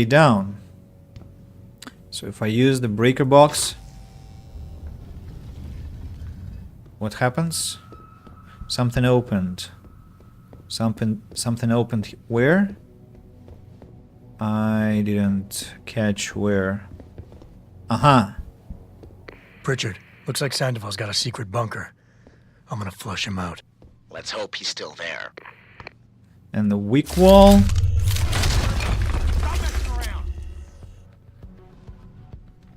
down. So if I use the breaker box, what happens? Something opened. Something opened where? I didn't catch where. Aha. Pritchard, looks like Sandoval's got a secret bunker. I'm gonna flush him out. Let's hope he's still there. And the weak wall.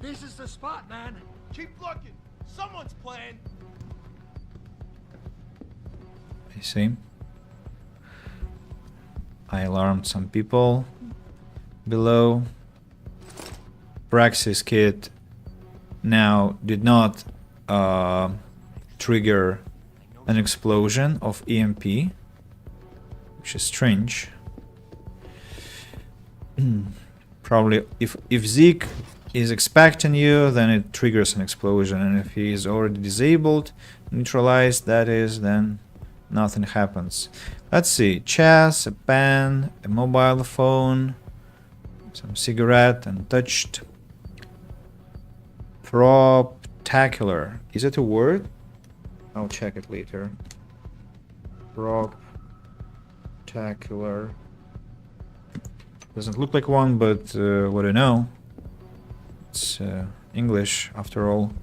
This is the spot, man. Keep looking. Someone's playing. I see. I alarmed some people below. Praxis kit now did not trigger an explosion of EMP, which is strange. Probably if Zeke is expecting you, then it triggers an explosion, and if he is already disabled, neutralized, that is, then nothing happens. Let's see, chess, a pen, a mobile phone, some cigarette, untouched. Proptacular. Is it a word? I'll check it later. Proptacular. Doesn't look like one, but what do I know? It's English, after all.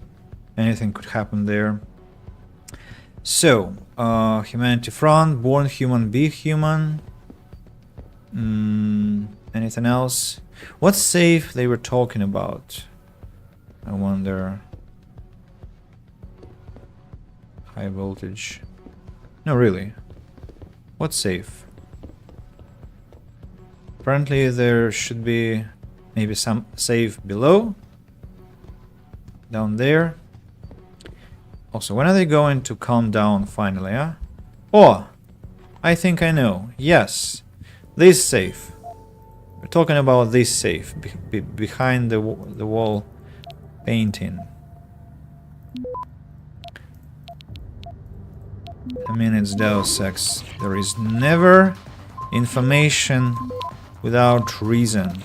Anything could happen there. So, Humanity Front, Born Human, Be Human. Anything else? What safe they were talking about? I wonder. High voltage. No, really. What safe? Apparently there should be maybe some safe below. Down there. Also, when are they going to calm down finally, huh? Oh! I think I know. Yes. This safe. We're talking about this safe. Behind the wall painting. I mean, it's Deus Ex. There is never information without reason.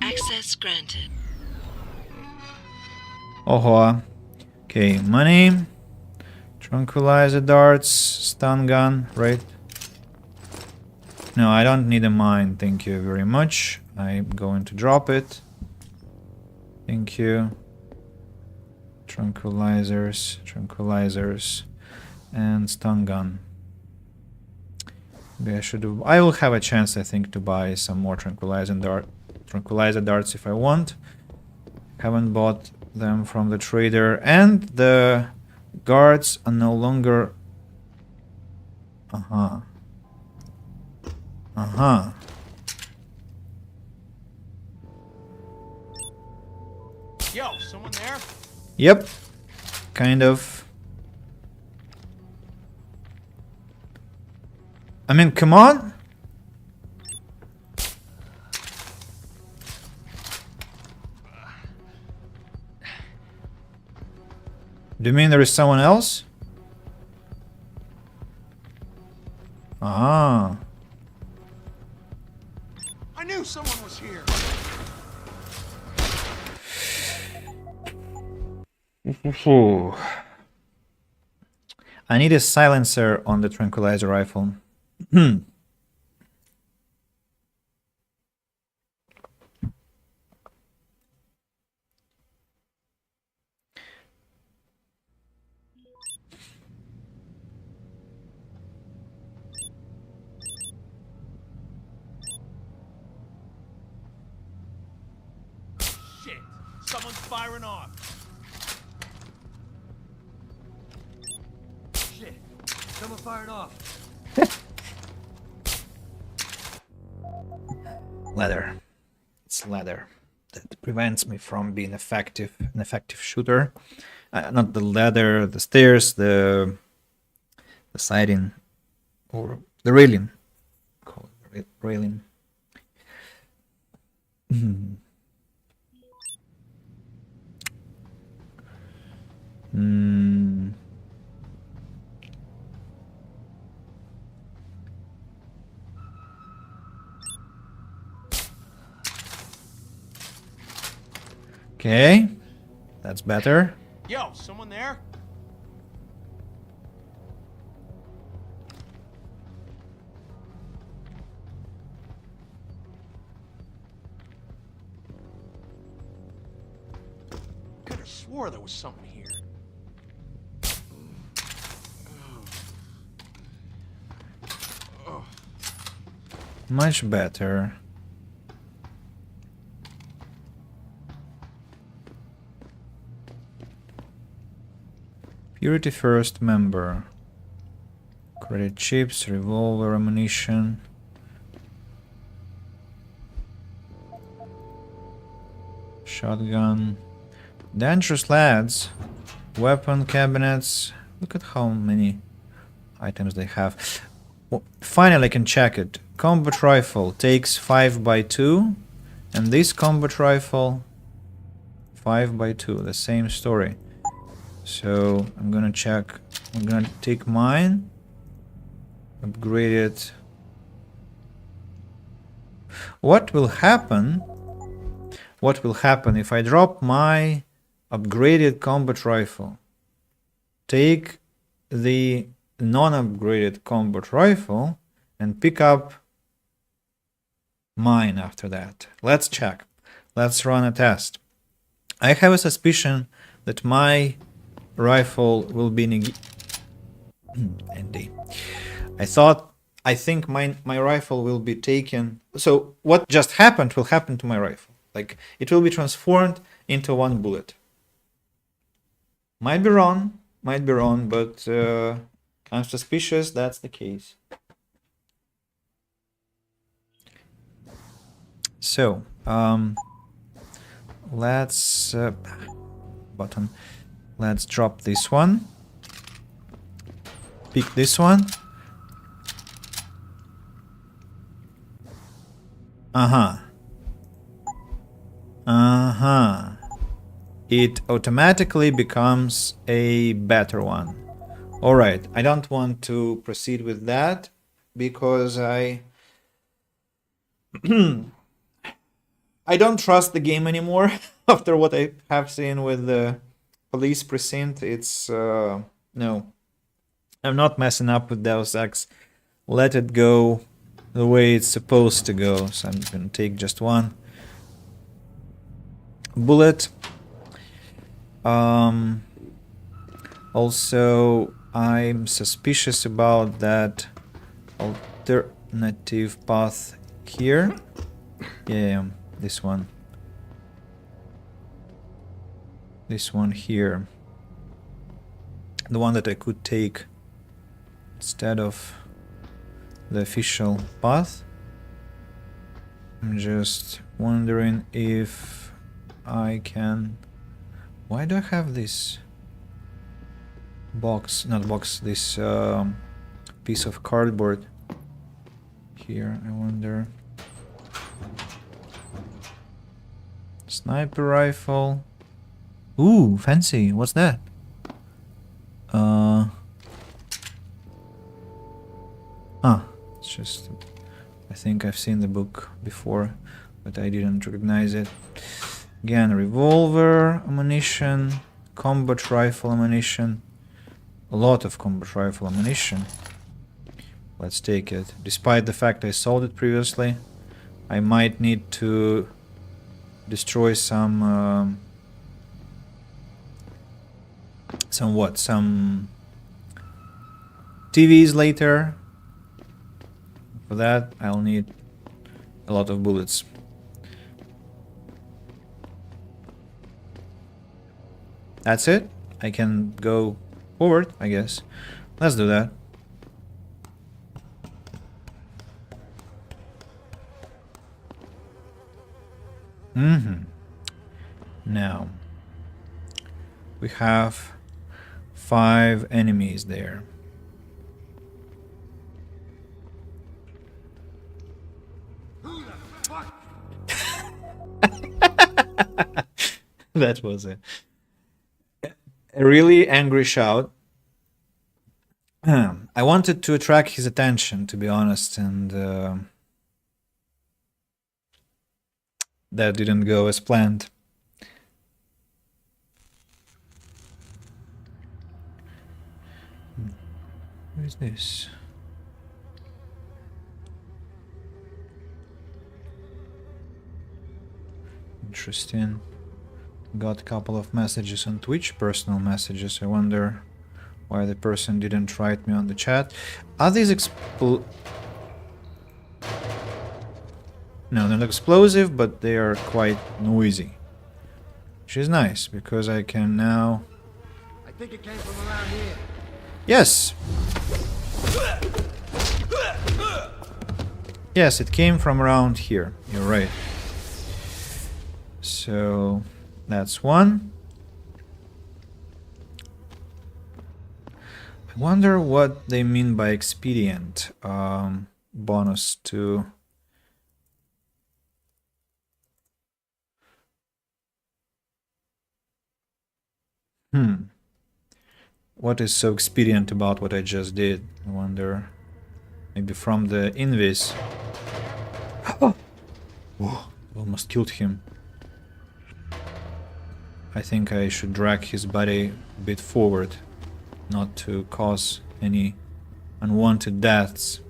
Access granted. Oh, okay, money, tranquilizer darts, stun gun, right? No, I don't need a mine, thank you very much. I'm going to drop it. Thank you. Tranquilizers, and stun gun. Maybe I should have. I will have a chance, I think, to buy some more tranquilizer darts if I want. Haven't bought them from the trader, and the guards are no longer. Yo, someone there? Yep, kind of. I mean, come on. Do you mean there is someone else? Ah. I knew someone was here. I need a silencer on the tranquilizer rifle. Shit, someone's firing off. Shit, someone fired off. Leather. It's leather that prevents me from being an effective shooter. Not the leather, the stairs, the the siding or the railing. Call it railing. Okay, that's better. Yo, someone there? Could have swore there was someone here. Much better. Purity First member. Credit chips, revolver, ammunition. Shotgun. Dangerous lads. Weapon cabinets. Look at how many items they have. Well, finally I can check it. Combat rifle takes 5x2. And this combat rifle 5x2. The same story. So I'm gonna check. I'm gonna take mine. Upgrade it. What will happen? What will happen if I drop my upgraded combat rifle? Take the non-upgraded combat rifle and pick up mine after that. Let's check. Let's run a test. I have a suspicion that my rifle will be ND. I think my rifle will be taken. So what just happened will happen to my rifle. Like, it will be transformed into one bullet. Might be wrong, but I'm suspicious that's the case. So, let's button. Let's drop this one. Pick this one. It automatically becomes a better one. Alright, I don't want to proceed with that because I don't trust the game anymore after what I have seen with the police precinct. It's no. I'm not messing up with Deus Ex. Let it go the way it's supposed to go. So I'm gonna take just one bullet. Also, I'm suspicious about that alternative path here. Yeah, this one. This one here. The one that I could take instead of the official path. I'm just wondering if I can... Why do I have this box, not box, this piece of cardboard here? I wonder. Sniper rifle. Ooh, fancy. What's that? It's just... I think I've seen the book before, but I didn't recognize it. Again, revolver ammunition, combat rifle ammunition. A lot of combat rifle ammunition. Let's take it. Despite the fact I sold it previously, I might need to destroy some TVs later. For that, I'll need a lot of bullets. That's it. I can go forward, I guess. Let's do that. Now, we have 5 enemies there. That was a really angry shout. I wanted to attract his attention, to be honest, and that didn't go as planned. Who is this? Interesting. Got a couple of messages on Twitch, personal messages. I wonder why the person didn't write me on the chat. Are these No, not explosive, but they are quite noisy. Which is nice, because I can now... I think it came from around here. Yes! Yes, it came from around here. You're right. So, that's one. I wonder what they mean by expedient. Bonus to... What is so expedient about what I just did? I wonder. Maybe from the invis. Oh! Whoa, almost killed him. I think I should drag his body a bit forward, not to cause any unwanted deaths.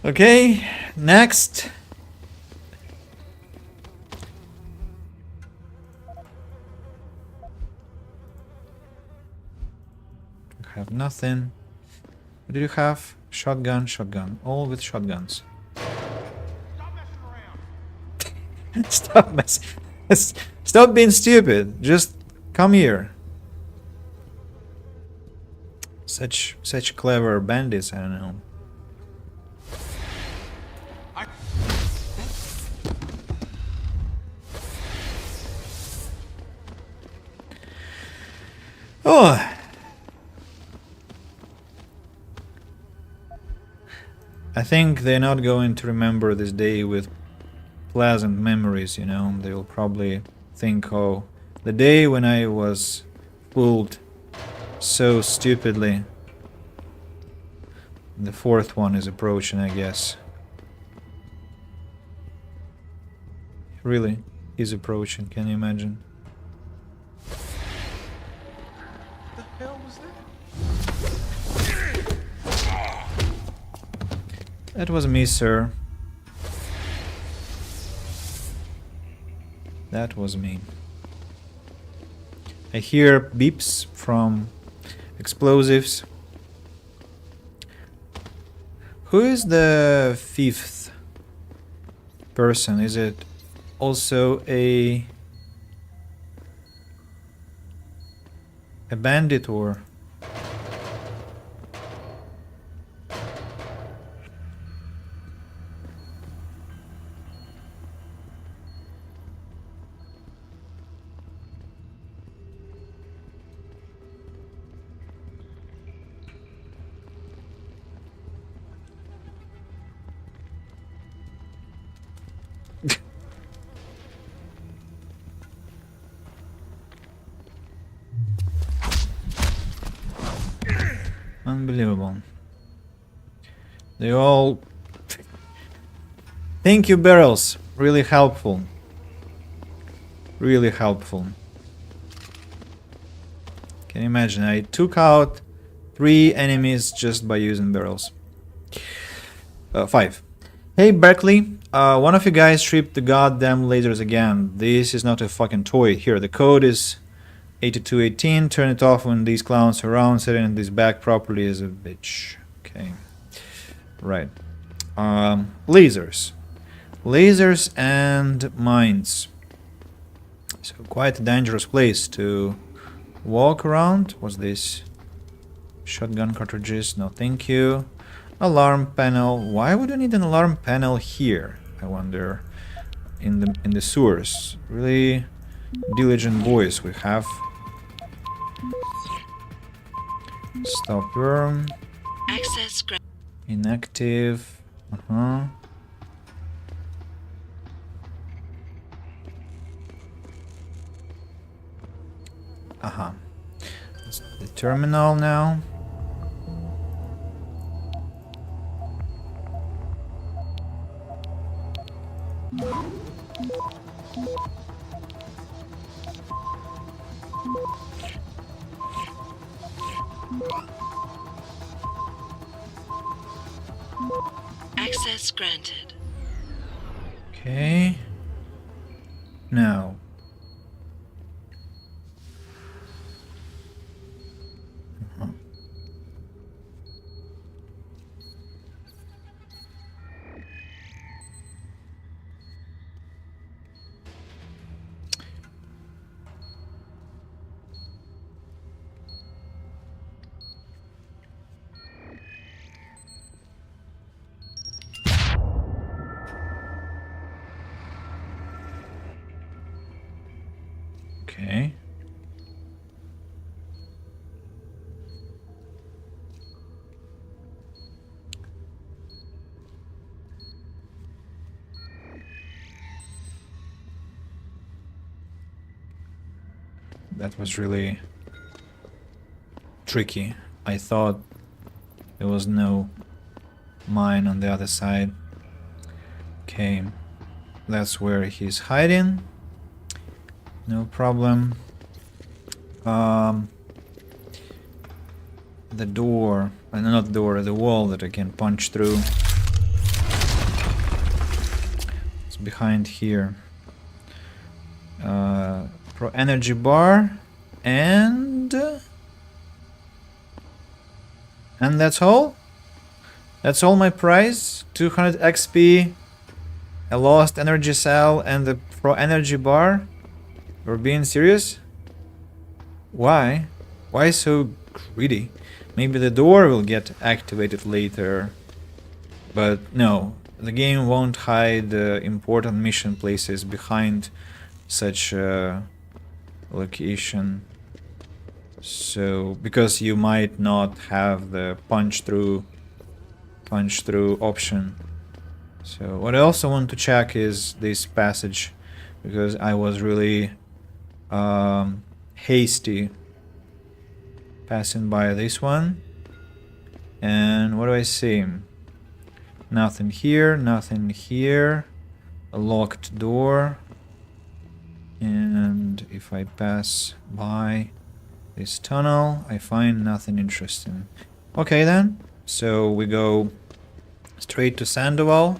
Okay, next. Have nothing. What do you have? Shotgun, shotgun. All with shotguns. Stop messing. Stop being stupid. Just come here. Such clever bandits, I don't know. Oh. I think they're not going to remember this day with pleasant memories, you know. They will probably think, oh, the day when I was fooled so stupidly. The fourth one is approaching, I guess. Really, he's approaching, can you imagine? The hell was that? That was me, sir. That was me. I hear beeps from explosives. Who is the fifth person? Is it also a bandit or... Unbelievable. They all... Thank you, barrels. Really helpful. Really helpful. Can you imagine? I took out 3 enemies just by using barrels. 5. Hey, Berkeley. One of you guys stripped the goddamn lasers again. This is not a fucking toy. Here, the code is 8218. Turn it off when these clowns are around. Setting this back properly is a bitch. Okay. Right. Lasers. Lasers and mines. So quite a dangerous place to walk around. What's this? Shotgun cartridges. No, thank you. Alarm panel. Why would I need an alarm panel here? I wonder. In the sewers. Really diligent boys we have. Stop worm. Access Inactive. Uh-huh. Uh-huh. It's the terminal now. Access granted. Okay. Now. Uh-huh. Okay. That was really tricky. I thought there was no mine on the other side. Okay, that's where he's hiding. No problem. The door, not door, the wall that I can punch through. It's behind here. Pro energy bar and that's all. That's all my prize. 200 XP, a lost energy cell, and the pro energy bar. You're being serious? Why? Why so greedy? Maybe the door will get activated later. But no, the game won't hide important mission places behind such a location. So, because you might not have the punch through option. So what I also want to check is this passage, because I was really hasty passing by this one. And what do I see? Nothing here, nothing here. A locked door. And if I pass by this tunnel, I find nothing interesting. Okay then, so we go straight to Sandoval.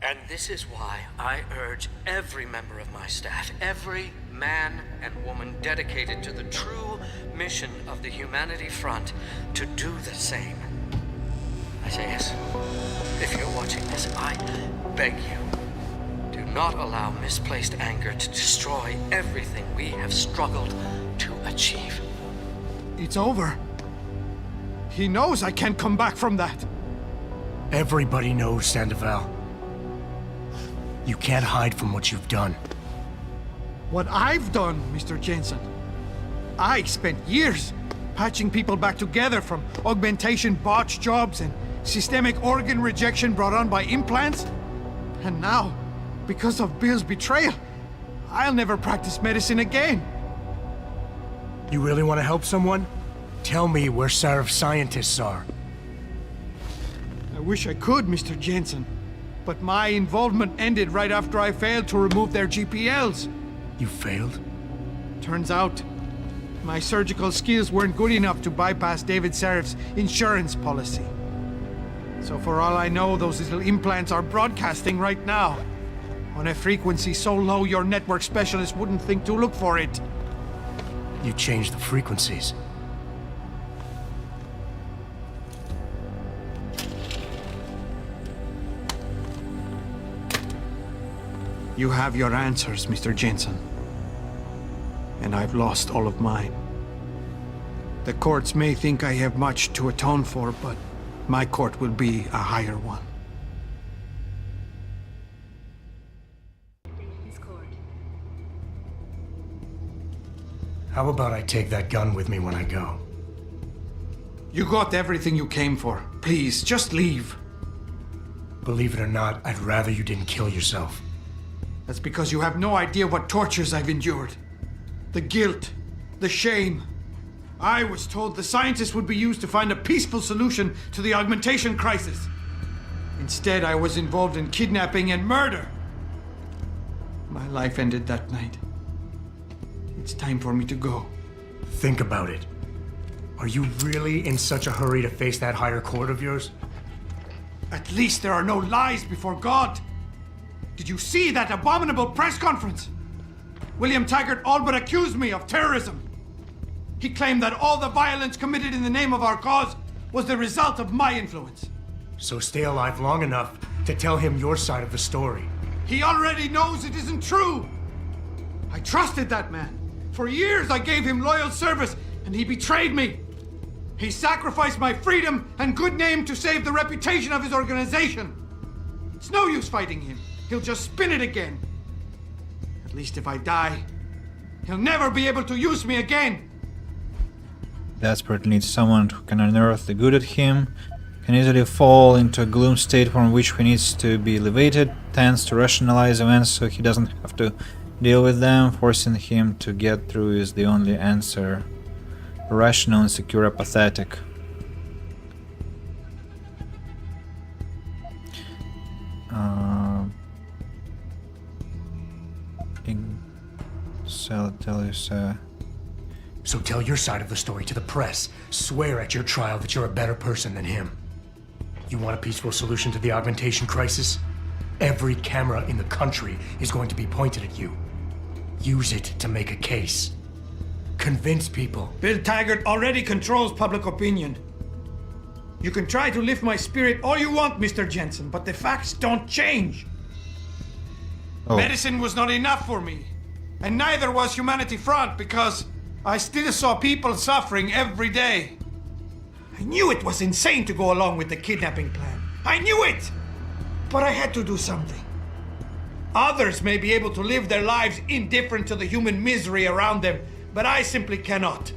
And this is why I urge every member of my staff, every man and woman dedicated to the true mission of the Humanity Front, to do the same. Isaias, if you're watching this, I beg you, do not allow misplaced anger to destroy everything we have struggled to achieve. It's over. He knows I can't come back from that. Everybody knows, Sandoval. You can't hide from what you've done. What I've done, Mr. Jensen. I spent years patching people back together from augmentation botch jobs and systemic organ rejection brought on by implants. And now, because of Bill's betrayal, I'll never practice medicine again. You really want to help someone? Tell me where Sarif's scientists are. I wish I could, Mr. Jensen. But my involvement ended right after I failed to remove their GPLs. You failed? Turns out, my surgical skills weren't good enough to bypass David Sarif's insurance policy. So for all I know, those little implants are broadcasting right now. On a frequency so low your network specialist wouldn't think to look for it. You changed the frequencies. You have your answers, Mr. Jensen. And I've lost all of mine. The courts may think I have much to atone for, but my court will be a higher one. How about I take that gun with me when I go? You got everything you came for. Please, just leave. Believe it or not, I'd rather you didn't kill yourself. That's because you have no idea what tortures I've endured. The guilt, the shame. I was told the scientists would be used to find a peaceful solution to the augmentation crisis. Instead, I was involved in kidnapping and murder. My life ended that night. It's time for me to go. Think about it. Are you really in such a hurry to face that higher court of yours? At least there are no lies before God. Did you see that abominable press conference? William Taggart all but accused me of terrorism. He claimed that all the violence committed in the name of our cause was the result of my influence. So stay alive long enough to tell him your side of the story. He already knows it isn't true. I trusted that man. For years I gave him loyal service, and he betrayed me. He sacrificed my freedom and good name to save the reputation of his organization. It's no use fighting him. He'll just spin it again. At least if I die, he'll never be able to use me again. Desperately needs someone who can unearth the good at him, can easily fall into a gloom state from which he needs to be elevated, tends to rationalize events so he doesn't have to deal with them, forcing him to get through is the only answer. Rational, insecure, apathetic. So tell your side of the story to the press. Swear at your trial that you're a better person than him. You want a peaceful solution to the augmentation crisis? Every camera in the country is going to be pointed at you. Use it to make a case. Convince people. Bill Taggart already controls public opinion. You can try to lift my spirit all you want, Mr. Jensen, but the facts don't change. Oh. Medicine was not enough for me. And neither was Humanity Front, because I still saw people suffering every day. I knew it was insane to go along with the kidnapping plan. I knew it! But I had to do something. Others may be able to live their lives indifferent to the human misery around them, but I simply cannot.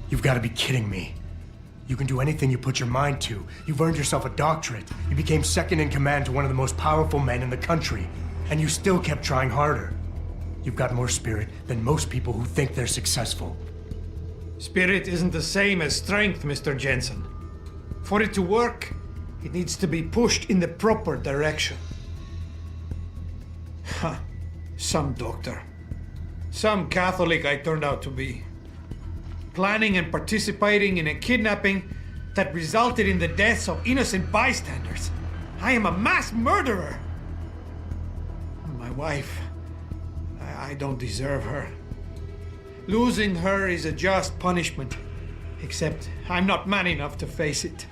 You've got to be kidding me. You can do anything you put your mind to. You've earned yourself a doctorate. You became second in command to one of the most powerful men in the country. And you still kept trying harder. You've got more spirit than most people who think they're successful. Spirit isn't the same as strength, Mr. Jensen. For it to work, it needs to be pushed in the proper direction. Huh. Some doctor. Some Catholic I turned out to be. Planning and participating in a kidnapping that resulted in the deaths of innocent bystanders. I am a mass murderer. My wife, I don't deserve her. Losing her is a just punishment, except I'm not man enough to face it.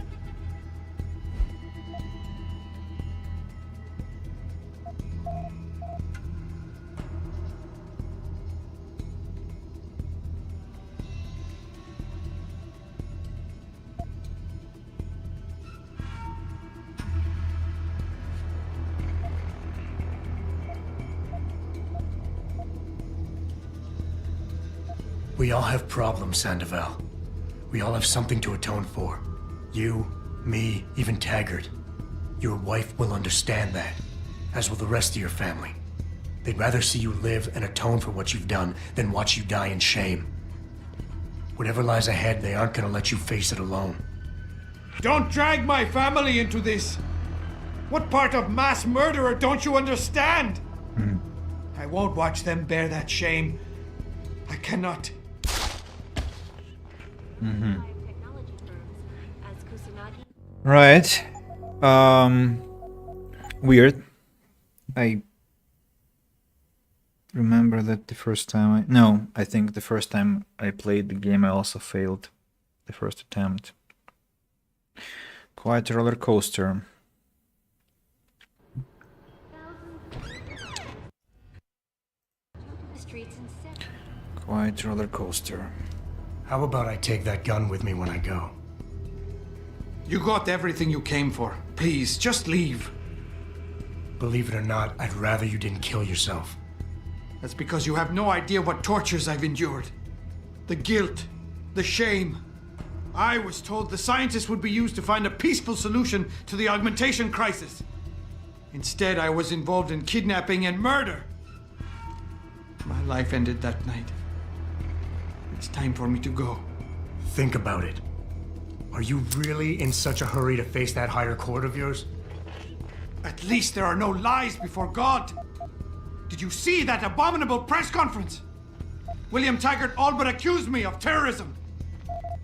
We all have problems, Sandoval. We all have something to atone for. You, me, even Taggart. Your wife will understand that, as will the rest of your family. They'd rather see you live and atone for what you've done than watch you die in shame. Whatever lies ahead, they aren't gonna let you face it alone. Don't drag my family into this! What part of mass murderer don't you understand? I won't watch them bear that shame. I cannot. Right. Weird. I remember that the first time I think the first time I played the game I also failed the first attempt. Quite a roller coaster. Quite a roller coaster. How about I take that gun with me when I go? You got everything you came for. Please, just leave. Believe it or not, I'd rather you didn't kill yourself. That's because you have no idea what tortures I've endured. The guilt, the shame. I was told the scientists would be used to find a peaceful solution to the augmentation crisis. Instead, I was involved in kidnapping and murder. My life ended that night. It's time for me to go. Think about it. Are you really in such a hurry to face that higher court of yours? At least there are no lies before God. Did you see that abominable press conference? William Taggart all but accused me of terrorism.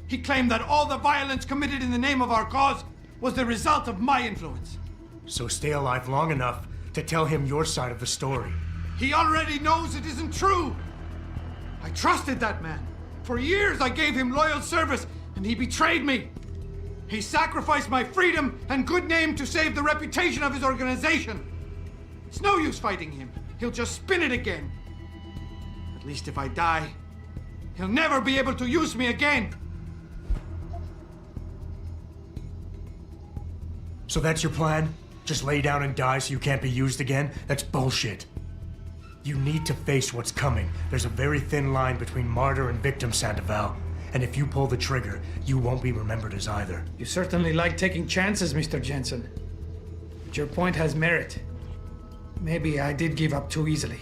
He claimed that all the violence committed in the name of our cause was the result of my influence. So stay alive long enough to tell him your side of the story. He already knows it isn't true. I trusted that man. For years I gave him loyal service, and he betrayed me. He sacrificed my freedom and good name to save the reputation of his organization. It's no use fighting him. He'll just spin it again. At least if I die, he'll never be able to use me again. So that's your plan? Just lay down and die so you can't be used again? That's bullshit. You need to face what's coming. There's a very thin line between martyr and victim, Sandoval. And if you pull the trigger, you won't be remembered as either. You certainly like taking chances, Mr. Jensen. But your point has merit. Maybe I did give up too easily.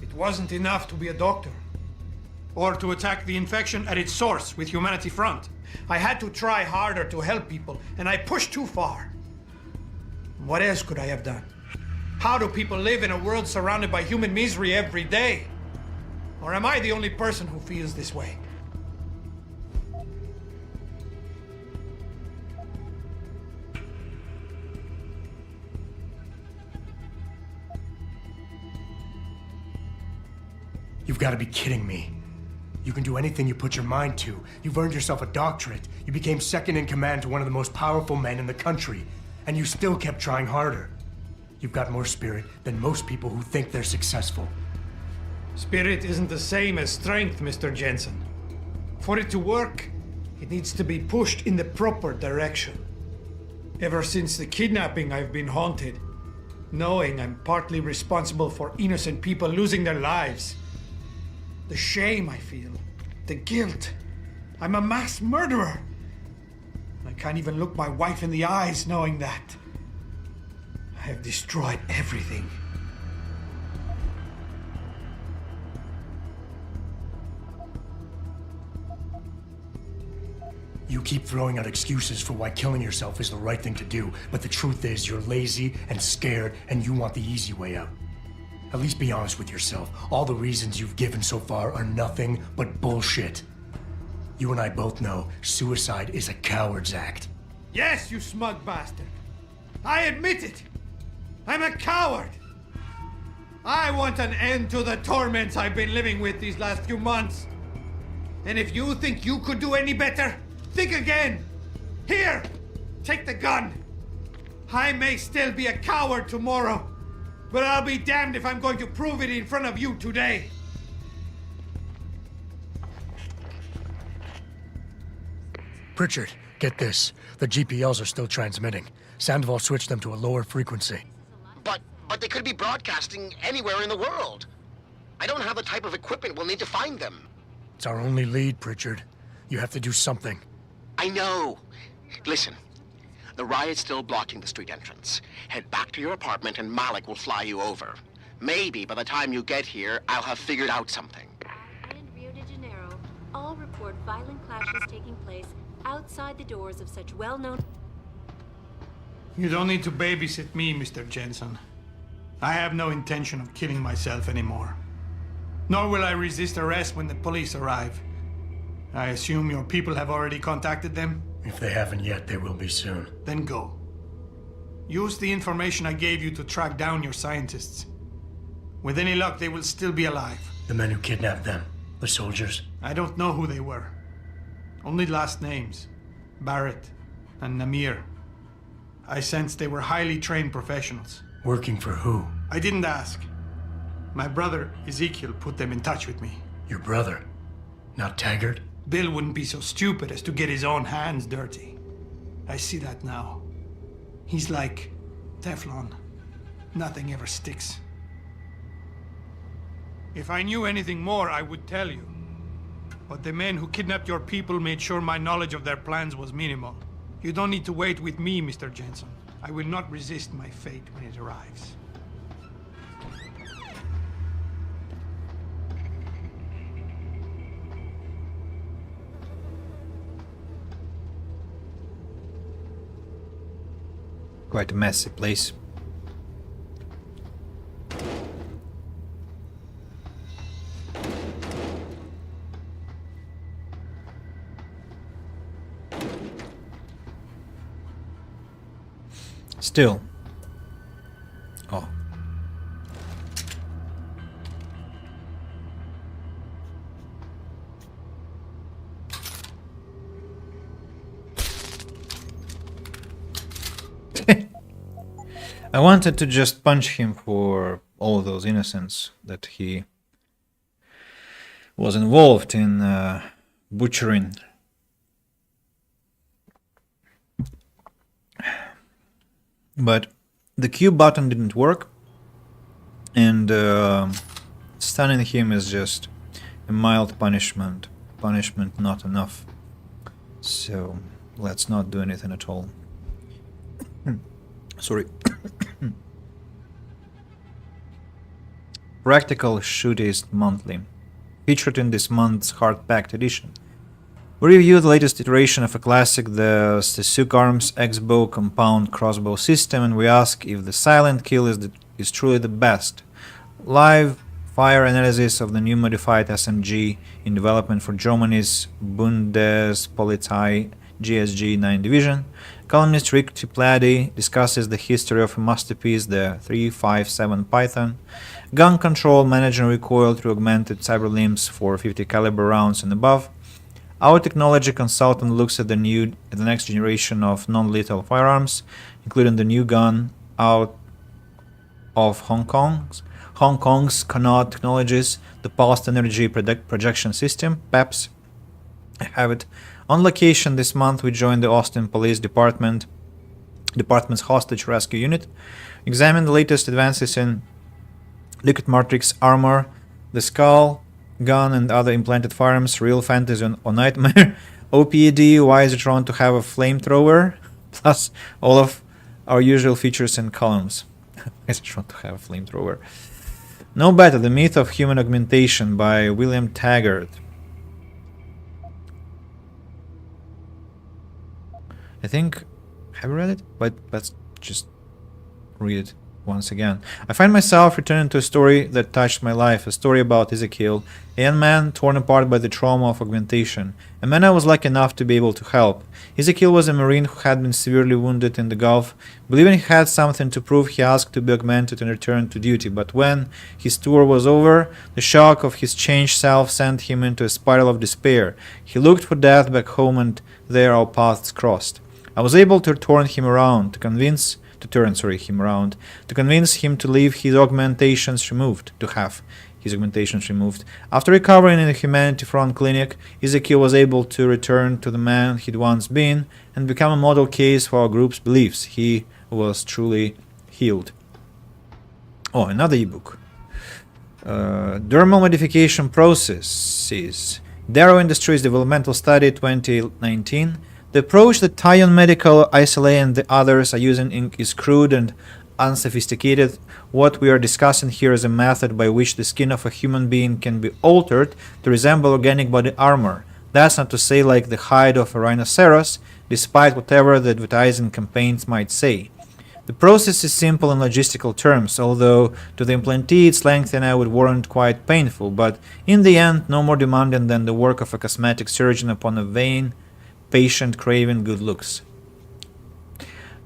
It wasn't enough to be a doctor. Or to attack the infection at its source with Humanity Front. I had to try harder to help people, and I pushed too far. What else could I have done? How do people live in a world surrounded by human misery every day? Or am I the only person who feels this way? You've got to be kidding me. You can do anything you put your mind to. You've earned yourself a doctorate. You became second in command to one of the most powerful men in the country. And you still kept trying harder. You've got more spirit than most people who think they're successful. Spirit isn't the same as strength, Mr. Jensen. For it to work, it needs to be pushed in the proper direction. Ever since the kidnapping, I've been haunted, knowing I'm partly responsible for innocent people losing their lives. The shame I feel, the guilt. I'm a mass murderer. I can't even look my wife in the eyes knowing that. I have destroyed everything. You keep throwing out excuses for why killing yourself is the right thing to do, but the truth is you're lazy and scared and you want the easy way out. At least be honest with yourself. All the reasons you've given so far are nothing but bullshit. You and I both know suicide is a coward's act. Yes, you smug bastard. I admit it. I'm a coward. I want an end to the torments I've been living with these last few months. And if you think you could do any better, think again. Here, take the gun. I may still be a coward tomorrow, but I'll be damned if I'm going to prove it in front of you today. Pritchard, get this. The GPLs are still transmitting. Sandoval switched them to a lower frequency. But they could be broadcasting anywhere in the world. I don't have the type of equipment we'll need to find them. It's our only lead, Pritchard. You have to do something. I know. Listen, the riot's still blocking the street entrance. Head back to your apartment and Malik will fly you over. Maybe by the time you get here, I'll have figured out something. And Rio de Janeiro all report violent clashes taking place outside the doors of such well-known... You don't need to babysit me, Mr. Jensen. I have no intention of killing myself anymore. Nor will I resist arrest when the police arrive. I assume your people have already contacted them? If they haven't yet, they will be soon. Then go. Use the information I gave you to track down your scientists. With any luck, they will still be alive. The men who kidnapped them, the soldiers? I don't know who they were. Only last names. Barrett and Namir. I sensed they were highly trained professionals. Working for who? I didn't ask. My brother, Ezekiel, put them in touch with me. Your brother? Not Taggart? Bill wouldn't be so stupid as to get his own hands dirty. I see that now. He's like Teflon. Nothing ever sticks. If I knew anything more, I would tell you. But the men who kidnapped your people made sure my knowledge of their plans was minimal. You don't need to wait with me, Mr. Jensen. I will not resist my fate when it arrives. Quite a messy place. Still. Oh. I wanted to just punch him for all those innocents that he was involved in butchering. But the Q button didn't work, and stunning him is just a mild punishment. Punishment not enough. So let's not do anything at all. Sorry. Practical Shootist Monthly, featured in this month's hard-packed edition. We review the latest iteration of a classic, the Sesuk Arms X-Bow compound crossbow system, and we ask if the silent kill is truly the best. Live fire analysis of the new modified SMG in development for Germany's Bundespolizei GSG 9 Division. Columnist Rick Tiplady discusses the history of a masterpiece, the 357 Python, gun control, managing recoil through augmented cyber limbs for 50 caliber rounds and above. Our technology consultant looks at the next generation of non-lethal firearms, including the new gun out of Hong Kong's Connaught Technologies, the Pulsed Energy Projection System, PEPS. I have it. On location this month, we joined the Austin Police Department's hostage rescue unit, examined the latest advances in liquid matrix armor, the skull, gun and other implanted firearms, real fantasy or nightmare, OPED, why is it wrong to have a flamethrower, plus all of our usual features and columns. Why is it wrong to have a flamethrower? No Better, The Myth of Human Augmentation by William Taggart. I think, have you read it? But let's just read it once again. I find myself returning to a story that touched my life, a story about Ezekiel, a young man torn apart by the trauma of augmentation, a man I was lucky enough to be able to help. Ezekiel was a Marine who had been severely wounded in the Gulf. Believing he had something to prove, he asked to be augmented and returned to duty, but when his tour was over, the shock of his changed self sent him into a spiral of despair. He looked for death back home, and there our paths crossed. I was able to turn him around, to convince him to leave his augmentations removed, to have his augmentations removed. After recovering in the Humanity Front Clinic, Ezekiel was able to return to the man he'd once been and become a model case for our group's beliefs. He was truly healed. Oh, another ebook. Dermal Modification Processes. Darrow Industries Developmental Study 2019. The approach that Tyon Medical, Isolate and the others are using is crude and unsophisticated. What we are discussing here is a method by which the skin of a human being can be altered to resemble organic body armor. That's not to say like the hide of a rhinoceros, despite whatever the advertising campaigns might say. The process is simple in logistical terms, although to the implantee its length and I would warrant quite painful, but in the end no more demanding than the work of a cosmetic surgeon upon a vain patient craving good looks.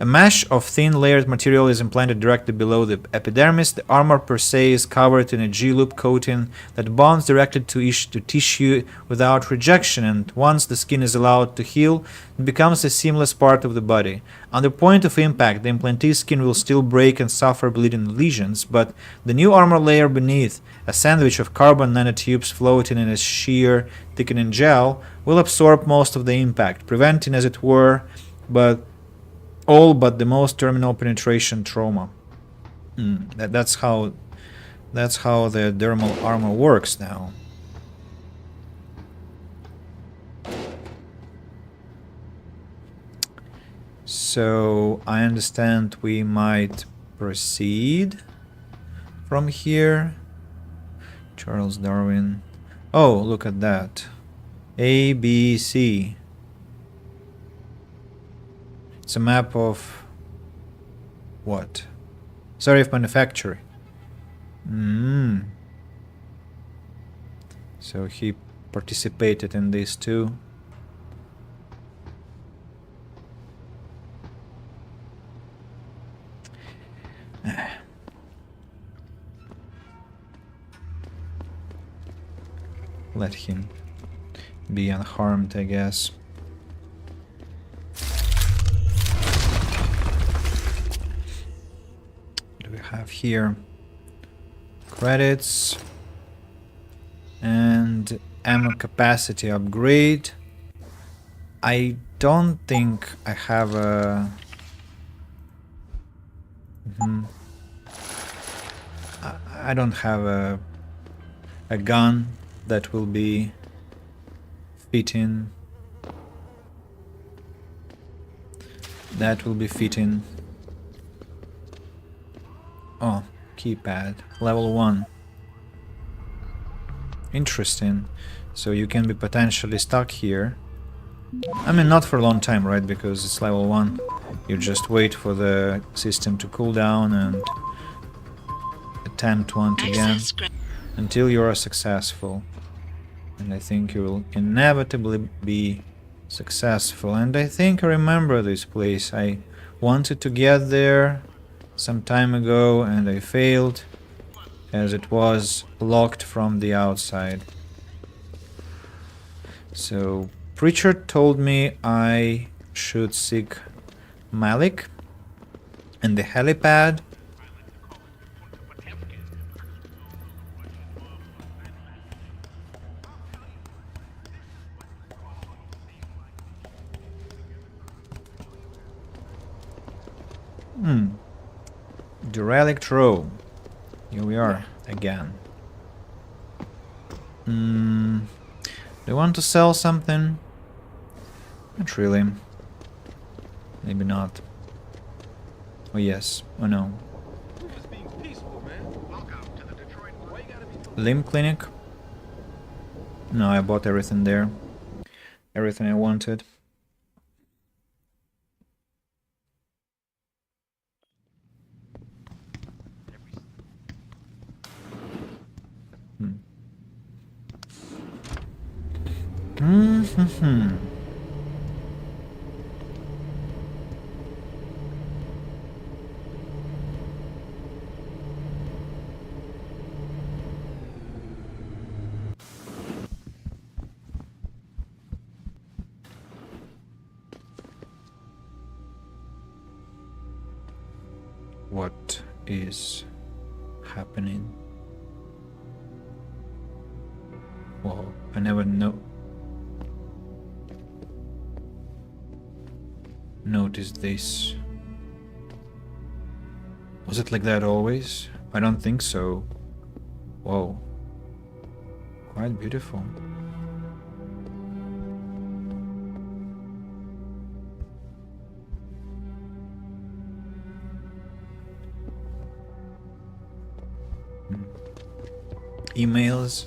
A mesh of thin layered material is implanted directly below the epidermis. The armor per se is covered in a G-loop coating that bonds directly to tissue without rejection, and once the skin is allowed to heal, it becomes a seamless part of the body. On the point of impact, the implantee's skin will still break and suffer bleeding lesions, but the new armor layer beneath, a sandwich of carbon nanotubes floating in a sheer, thickening gel, will absorb most of the impact, preventing, as it were, all but the most terminal penetration trauma. That's how the dermal armor works now. So I understand we might proceed from here. Charles Darwin. Oh, look at that. A, B, C. It's a map of what? Serif manufacturing. So he participated in this too. Let him be unharmed, I guess. What do we have here? Credits and ammo capacity upgrade. I don't think I have a... I don't have a gun that will be fitting. That will be fitting. Oh, keypad. Level 1. Interesting. So you can be potentially stuck here. I mean, not for a long time, right? Because it's level 1. You just wait for the system to cool down and attempt once again until you are successful. And I think you will inevitably be successful. And I think I remember this place. I wanted to get there some time ago and I failed, as it was locked from the outside. So Pritchard told me I should seek Malik and the helipad. Derelict row. Here we are again. Do you want to sell something? Not really. Maybe not. Oh yes. Oh no. Limb clinic? No, I bought everything there. Everything I wanted. What is happening? Well, I never noticed this. Was it like that always? I don't think so. Whoa. Quite beautiful. Emails?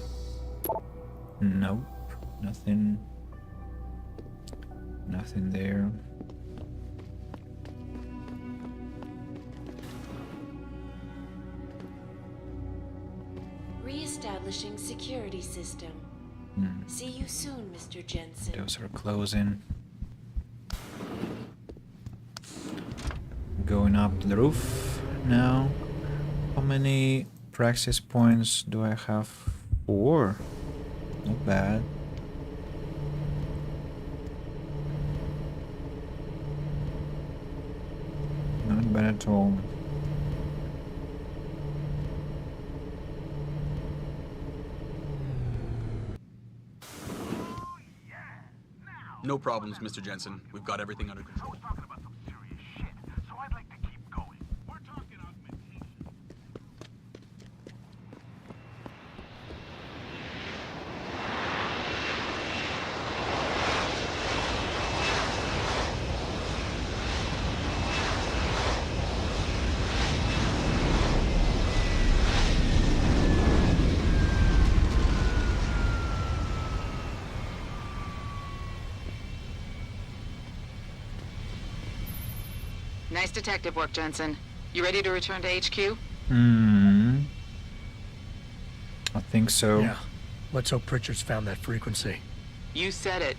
Nope. Nothing. Nothing there. Re-establishing security system. See you soon, Mr. Jensen. Those are closing. going up to the roof now. How many praxis points do I have? 4. Not bad. Not bad at all. No problems, Mr. Jensen. We've got everything under control. Nice detective work, Jensen. You ready to return to HQ? I think so. Yeah. Let's hope Pritchard's found that frequency. You said it.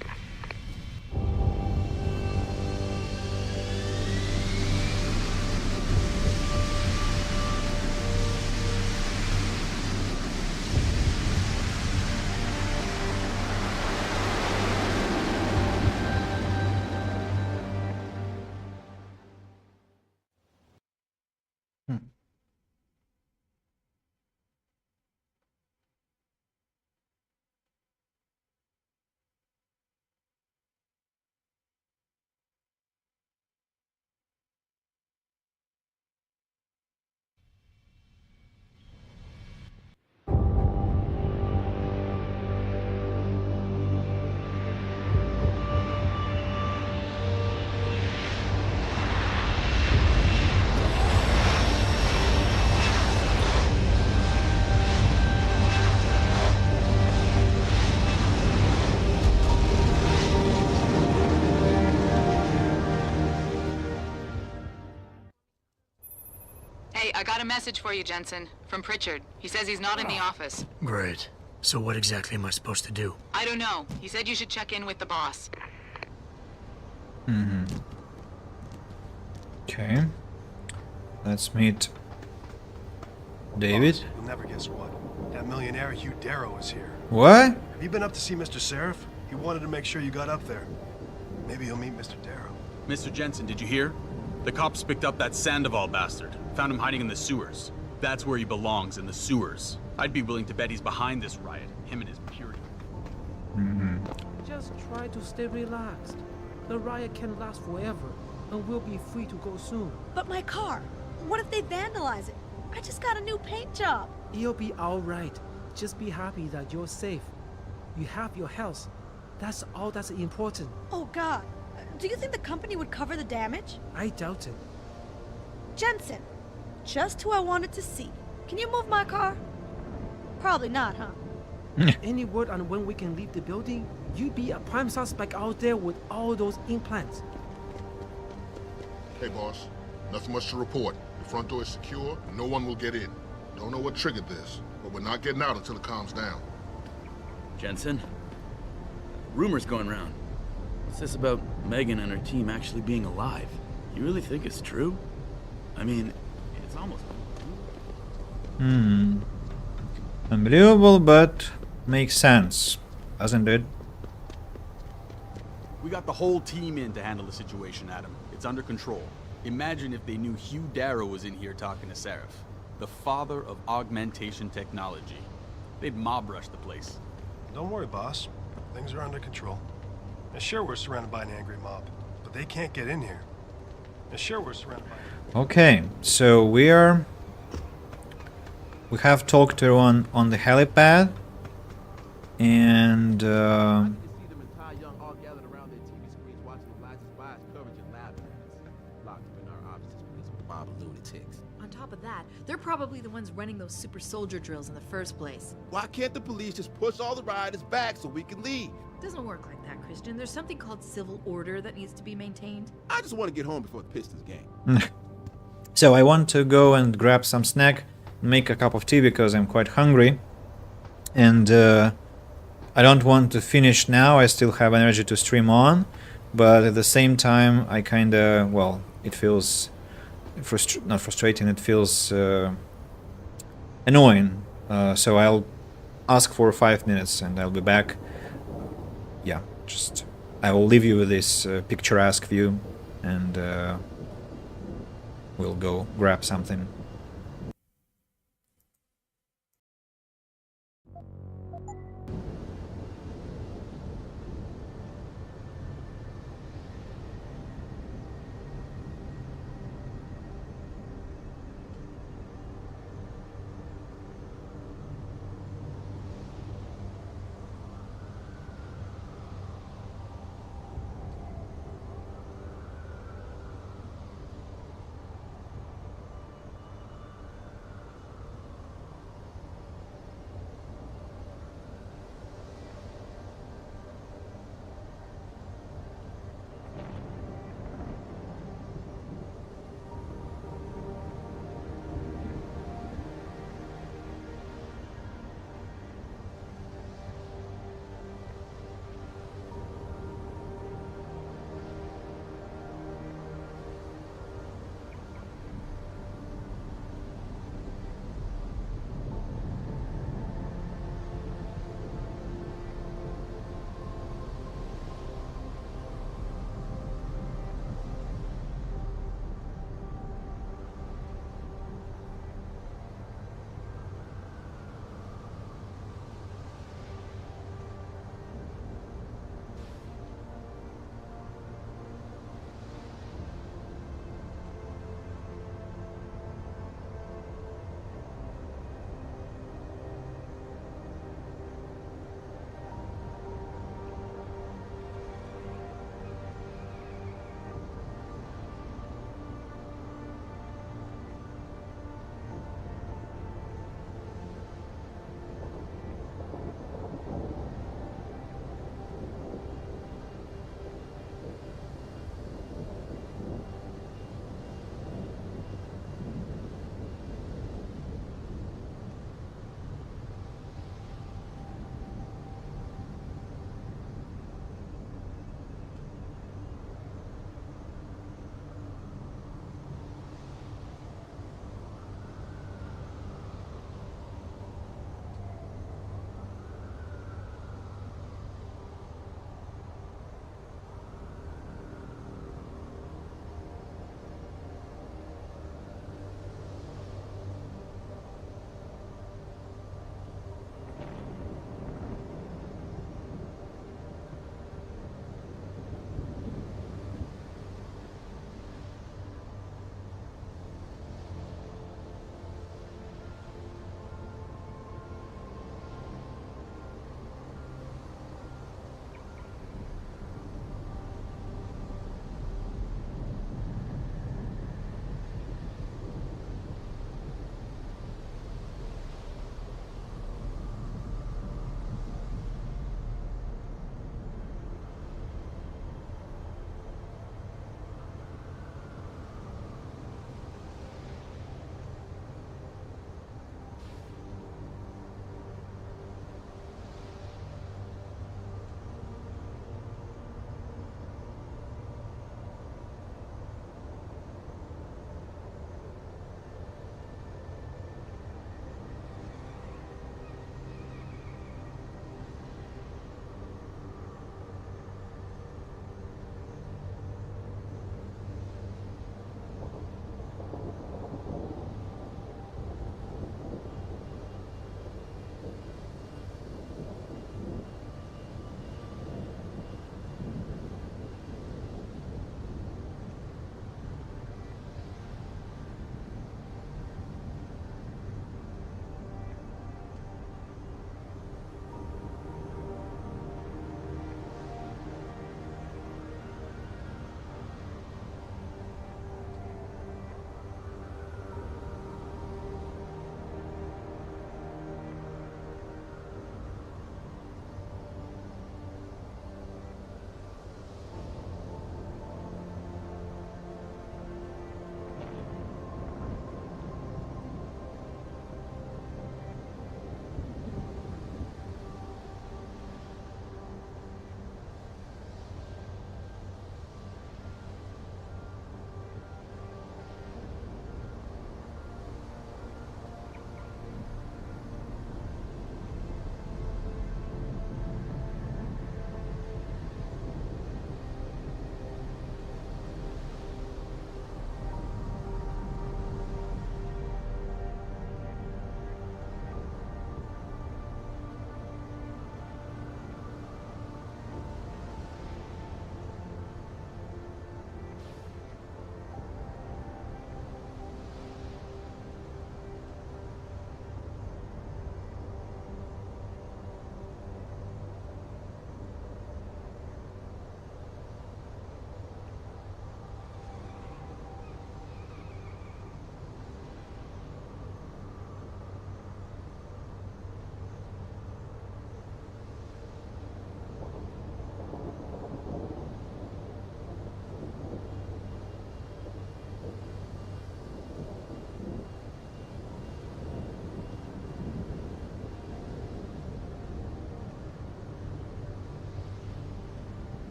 Hey, I got a message for you, Jensen. From Pritchard. He says he's not in the office. Great. So what exactly am I supposed to do? I don't know. He said you should check in with the boss. Okay. Let's meet David. Boss, you'll never guess what. That millionaire Hugh Darrow is here. What? Have you been up to see Mr. Seraph? He wanted to make sure you got up there. Maybe you'll meet Mr. Darrow. Mr. Jensen, did you hear? The cops picked up that Sandoval bastard. Found him hiding in the sewers. That's where he belongs, in the sewers. I'd be willing to bet he's behind this riot. Him and his purity. Just try to stay relaxed. The riot can last forever, and we'll be free to go soon. But my car, what if they vandalize it? I just got a new paint job. You'll be alright. Just be happy that you're safe. You have your health. That's all that's important. Oh God, do you think the company would cover the damage? I doubt it. Jensen, just who I wanted to see. Can you move my car? Probably not, huh? Any word on when we can leave the building? You'd be a prime suspect out there with all those implants. Hey, boss. Nothing much to report. The front door is secure, and no one will get in. Don't know what triggered this, but we're not getting out until it calms down. Jensen? Rumors going around. What's this about Megan and her team actually being alive? You really think it's true? I mean, it's almost... Unbelievable, but makes sense, doesn't it? We got the whole team in to handle the situation, Adam. It's under control. Imagine if they knew Hugh Darrow was in here talking to Seraph, the father of augmentation technology. They'd mob rush the place. Don't worry, boss. Things are under control. And sure, we're surrounded by an angry mob, but they can't get in here. And sure, we're surrounded by... Okay, so we have talked to everyone on the helipad, and On top of that, they're probably the ones running those super soldier drills in the first place. Why can't the police just push all the rioters back so we can leave? Doesn't work like that, Christian. There's something called civil order that needs to be maintained. I just want to get home before the Pistons game. so I want to go and grab some snack, make a cup of tea because I'm quite hungry, and I don't want to finish now. I still have energy to stream on, but at the same time I kinda, well, it feels not frustrating. It feels annoying. So I'll ask for 5 minutes and I'll be back. Yeah, just I will leave you with this picturesque view, and we'll go grab something.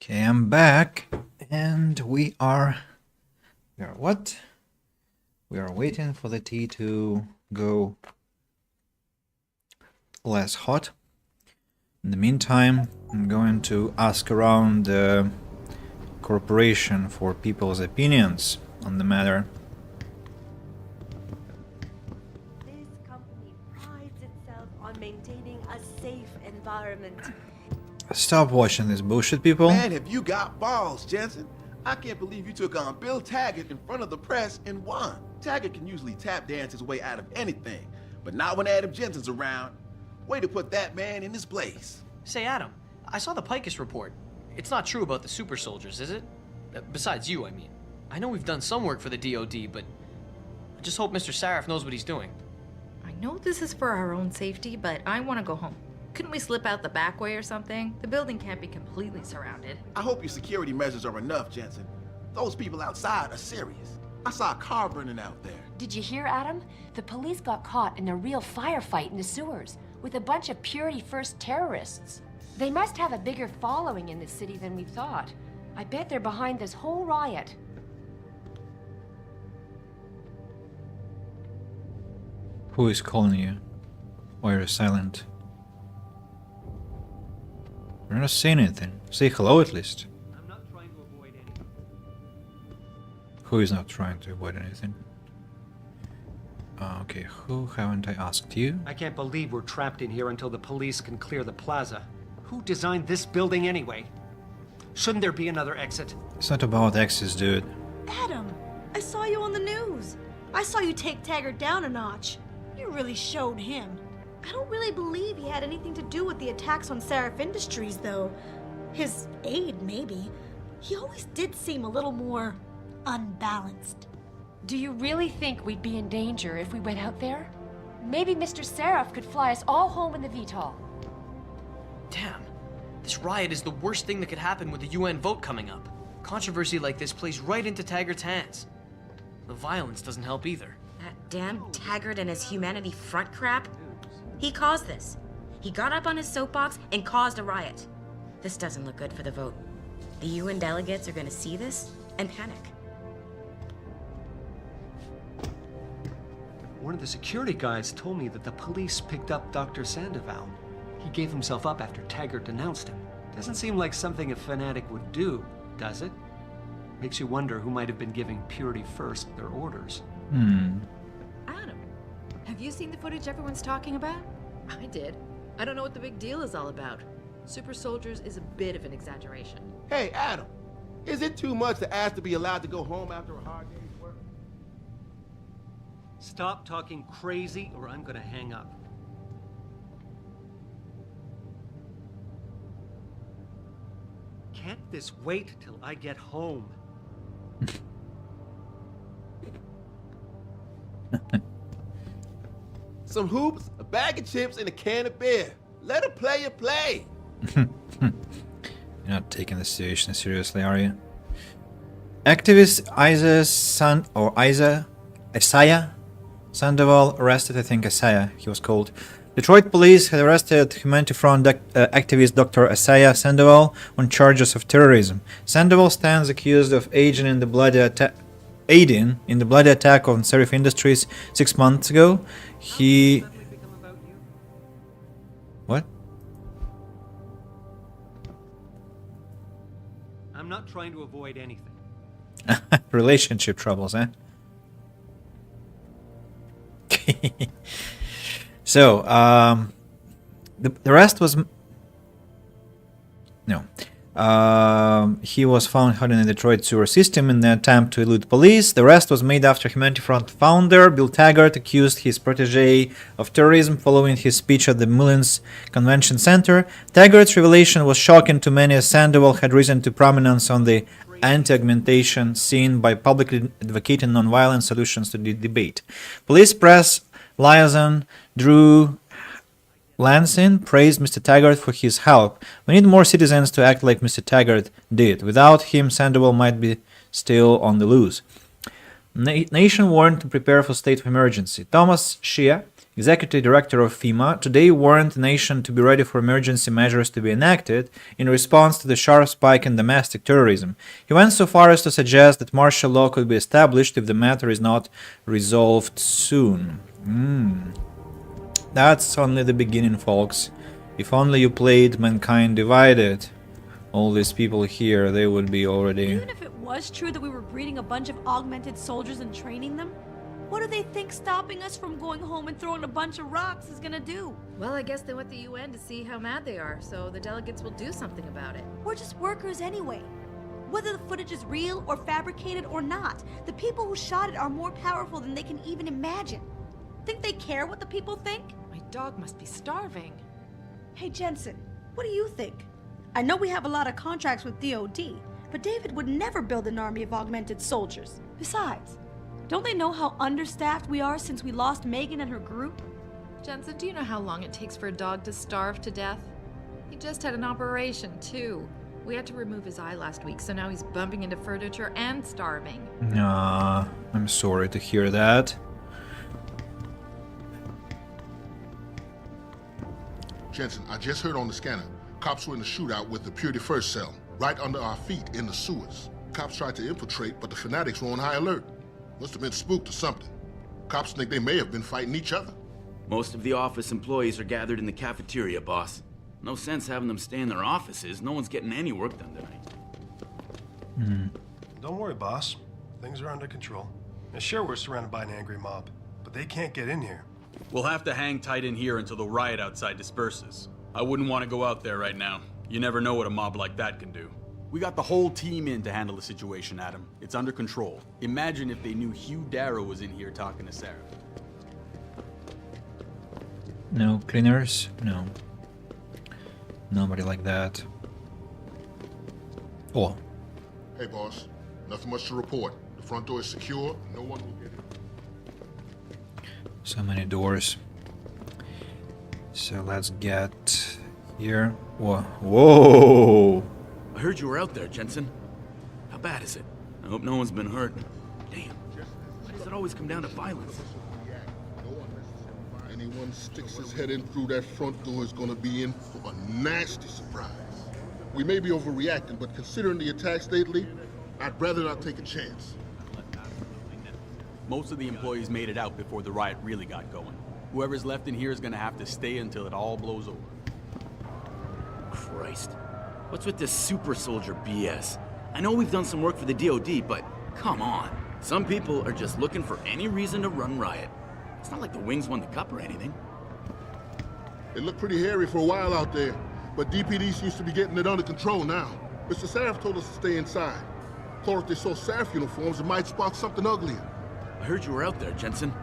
Okay, I'm back, and we are what? We are waiting for the tea to go less hot. In the meantime, I'm going to ask around the corporation for people's opinions on the matter. This company prides itself on maintaining a safe environment. Stop watching this bullshit, people. Man, have you got balls, Jensen? I can't believe you took on Bill Taggart in front of the press and won. Taggart can usually tap dance his way out of anything, but not when Adam Jensen's around. Way to put that man in his place. Say, Adam, I saw the Picus report. It's not true about the super soldiers, is it? Besides you, I mean. I know we've done some work for the DoD, but I just hope Mr. Sarif knows what he's doing. I know this is for our own safety, but I want to go home. Couldn't we slip out the back way or something? The building can't be completely surrounded. I hope your security measures are enough, Jensen. Those people outside are serious. I saw a car burning out there. Did you hear, Adam? The police got caught in a real firefight in the sewers with a bunch of Purity First terrorists. They must have a bigger following in this city than we thought. I bet they're behind this whole riot. Who is calling you? Why are you silent? You're not saying anything. Say hello at least. I'm not trying to avoid anything. Who is not trying to avoid anything? Okay, who haven't I asked you? I can't believe we're trapped in here until the police can clear the plaza. Who designed this building anyway? Shouldn't there be another exit? It's not about exes, dude. Adam, I saw you on the news. I saw you take Taggart down a notch. You really showed him. I don't really believe he had anything to do with the attacks on Sarif Industries, though. His aide, maybe. He always did seem a little more unbalanced. Do you really think we'd be in danger if we went out there? Maybe Mr. Sarif could fly us all home in the VTOL. Damn. This riot is the worst thing that could happen with the UN vote coming up. Controversy like this plays right into Taggart's hands. The violence doesn't help either. That damn Taggart and his humanity front crap? He caused this. He got up on his soapbox and caused a riot. This doesn't look good for the vote. The UN delegates are going to see this and panic. One of the security guys told me that the police picked up Dr. Sandoval. He gave himself up after Taggart denounced him. Doesn't seem like something a fanatic would do, does it? Makes you wonder who might have been giving Purity First their orders. Adam, have you seen the footage everyone's talking about? I did. I don't know what the big deal is all about. Super soldiers is a bit of an exaggeration. Hey, Adam, is it too much to ask to be allowed to go home after a hard day's work? Stop talking crazy or I'm gonna hang up. Can't this wait till I get home? Some hoops, a bag of chips, and a can of beer. Let a player play. You're not taking the situation seriously, are you? Activist Isaiah Sandoval arrested, I think Isaiah he was called. Detroit police had arrested Humanity Front activist Dr. Isaiah Sandoval on charges of terrorism. Sandoval stands accused of aiding in the bloody attack on Sarif Industries 6 months ago. He... What? I'm not trying to avoid anything. Relationship troubles, eh? So, the rest was... No. He was found hiding in the Detroit sewer system in the attempt to elude police. The arrest was made after Humanity Front founder Bill Taggart accused his protege of terrorism following his speech at the Mullins Convention Center. Taggart's revelation was shocking to many as Sandoval had risen to prominence on the anti-augmentation scene by publicly advocating non-violent solutions to the debate. Police press liaison Drew Lansing praised Mr. Taggart for his help. We need more citizens to act like Mr. Taggart did. Without him, Sandoval might be still on the loose. Nation warned to prepare for state of emergency. Thomas Shea, Executive Director of FEMA, today warned the nation to be ready for emergency measures to be enacted in response to the sharp spike in domestic terrorism. He went so far as to suggest that martial law could be established if the matter is not resolved soon. That's only the beginning, folks. If only you played Mankind Divided, all these people here, they would be already... Even if it was true that we were breeding a bunch of augmented soldiers and training them, what do they think stopping us from going home and throwing a bunch of rocks is gonna do? Well, I guess they went to the UN to see how mad they are, so the delegates will do something about it. We're just workers anyway. Whether the footage is real or fabricated or not, the people who shot it are more powerful than they can even imagine. Think they care what the people think? My dog must be starving. Hey, Jensen, what do you think? I know we have a lot of contracts with DoD, but David would never build an army of augmented soldiers. Besides, don't they know how understaffed we are since we lost Megan and her group? Jensen, do you know how long it takes for a dog to starve to death? He just had an operation, too. We had to remove his eye last week, so now he's bumping into furniture and starving. I'm sorry to hear that. Jensen, I just heard on the scanner. Cops were in a shootout with the Purity First cell, right under our feet in the sewers. Cops tried to infiltrate, but the fanatics were on high alert. Must have been spooked or something. Cops think they may have been fighting each other. Most of the office employees are gathered in the cafeteria, boss. No sense having them stay in their offices. No one's getting any work done tonight. Don't worry, boss. Things are under control. And sure, we're surrounded by an angry mob, but they can't get in here. We'll have to hang tight in here until the riot outside disperses. I wouldn't want to go out there right now. You never know what a mob like that can do. We got the whole team in to handle the situation, Adam. It's under control. Imagine if they knew Hugh Darrow was in here talking to Sarah. No cleaners? No. Nobody like that. Oh. Hey, boss. Nothing much to report. The front door is secure. No one will get in. So many doors. So let's get here. Whoa. Whoa! I heard you were out there, Jensen. How bad is it? I hope no one's been hurt. Damn. Why does it always come down to violence? Anyone sticks his head in through that front door is gonna be in for a nasty surprise. We may be overreacting, but considering the attacks lately, I'd rather not take a chance. Most of the employees made it out before the riot really got going. Whoever's left in here is gonna have to stay until it all blows over. Christ. What's with this super soldier BS? I know we've done some work for the DoD, but come on. Some people are just looking for any reason to run riot. It's not like the Wings won the cup or anything. It looked pretty hairy for a while out there, but DPD seems to be getting it under control now. Mr. Sarif told us to stay inside. Thought if they saw Sarif uniforms, it might spark something uglier. I heard you were out there, Jensen.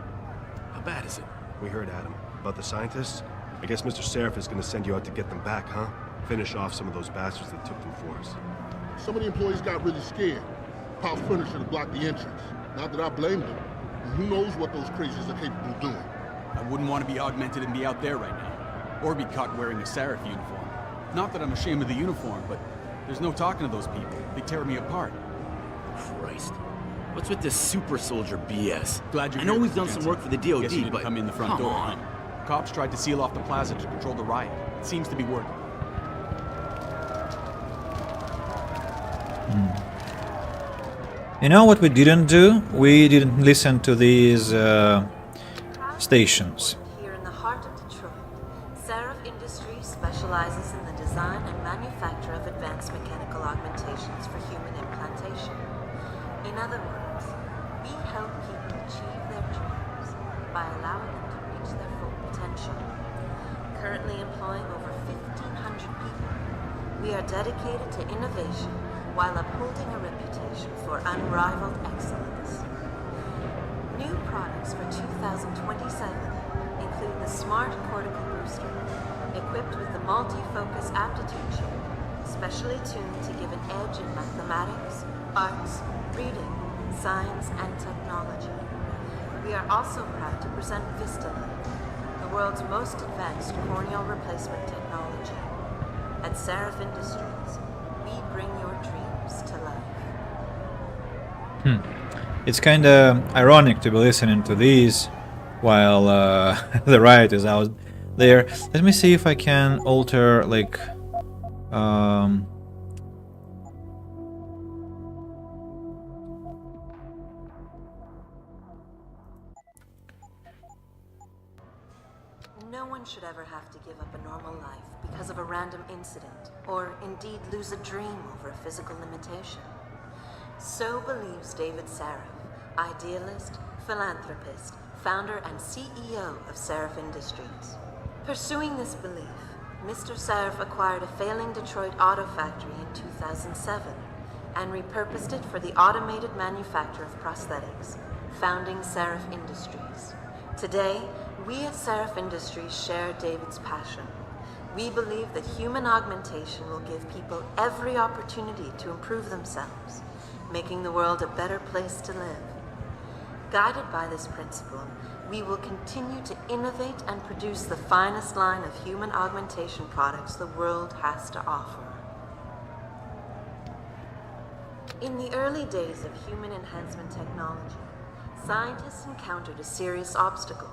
How bad is it? We heard, Adam. About the scientists? I guess Mr. Sarif is gonna send you out to get them back, huh? Finish off some of those bastards that took them for us. Some of the employees got really scared. Piled furniture to block the entrance. Not that I blame them. And who knows what those crazies are capable of doing. I wouldn't want to be augmented and be out there right now. Or be caught wearing a Sarif uniform. Not that I'm ashamed of the uniform, but there's no talking to those people. They tear me apart. Christ. What's with this super soldier BS? Glad you're I know here, we've Mr. done Jensen. some work for the Guess you DoD, didn't but come in the front come door, on. huh? Cops tried to seal off the plaza to control the riot. It seems to be working. You know what we didn't do? We didn't listen to these stations. Here in the heart of Detroit, Sarif Industries specializes in the design and manufacture of advanced mechanical augmentations for human implantation. In other words, we help people achieve their dreams by allowing them to reach their full potential. Currently employing over 1,500 people, we are dedicated to innovation while upholding a reputation for unrivaled excellence. New products for 2027 include the Smart Cortical Booster, equipped with the multi-focus aptitude chip, specially tuned to give an edge in mathematics, arts, reading, science, and technology. We are also proud to present VistaLife, the world's most advanced corneal replacement technology. At Sarif Industries, we bring your dreams to life. It's kinda ironic to be listening to these while the riot is out there. Let me see if I can alter, like, No one should ever have to give up a normal life because of a random incident, or indeed lose a dream over a physical limitation. So believes David Sarif, idealist, philanthropist, founder and CEO of Sarif Industries. Pursuing this belief, Mr. Sarif acquired a failing Detroit auto factory in 2007 and repurposed it for the automated manufacture of prosthetics, founding Sarif Industries. Today, we at Sarif Industries share David's passion. We believe that human augmentation will give people every opportunity to improve themselves, making the world a better place to live. Guided by this principle, we will continue to innovate and produce the finest line of human augmentation products the world has to offer. In the early days of human enhancement technology, scientists encountered a serious obstacle.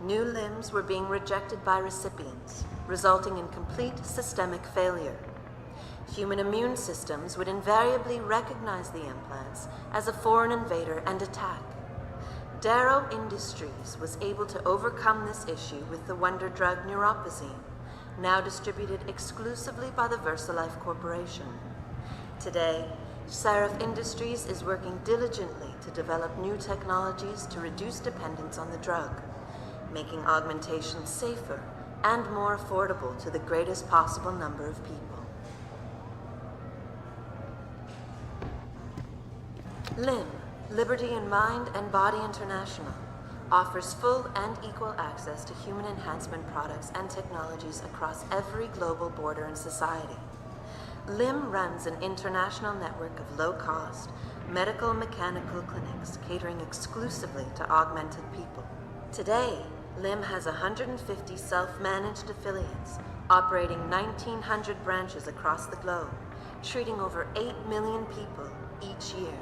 New limbs were being rejected by recipients, resulting in complete systemic failure. Human immune systems would invariably recognize the implants as a foreign invader and attack. Darrow Industries was able to overcome this issue with the wonder drug neuropozyne, now distributed exclusively by the VersaLife Corporation. Today, Sarif Industries is working diligently to develop new technologies to reduce dependence on the drug, making augmentation safer and more affordable to the greatest possible number of people. LIM, Liberty in Mind and Body International, offers full and equal access to human enhancement products and technologies across every global border and society. LIM runs an international network of low-cost, medical mechanical clinics catering exclusively to augmented people. Today, LIM has 150 self-managed affiliates, operating 1,900 branches across the globe, treating over 8 million people each year.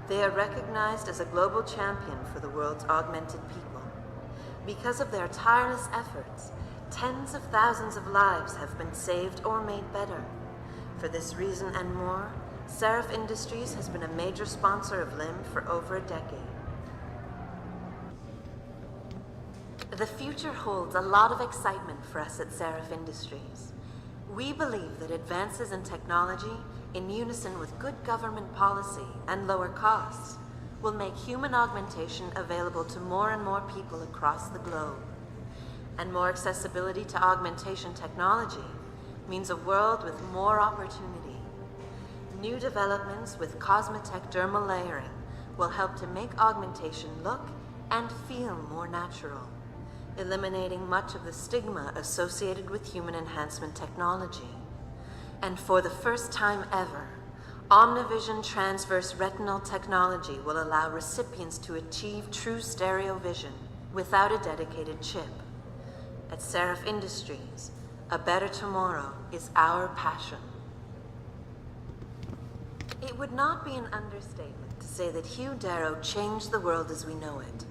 They are recognized as a global champion for the world's augmented people. Because of their tireless efforts, tens of thousands of lives have been saved or made better. For this reason and more, Sarif Industries has been a major sponsor of LIM for over a decade. The future holds a lot of excitement for us at Sarif Industries. We believe that advances in technology, in unison with good government policy and lower costs, will make human augmentation available to more and more people across the globe. And more accessibility to augmentation technology means a world with more opportunity. New developments with Cosmetech dermal layering will help to make augmentation look and feel more natural, eliminating much of the stigma associated with human enhancement technology. And for the first time ever, Omnivision transverse retinal technology will allow recipients to achieve true stereo vision without a dedicated chip. At Sarif Industries, a better tomorrow is our passion. It would not be an understatement to say that Hugh Darrow changed the world as we know it.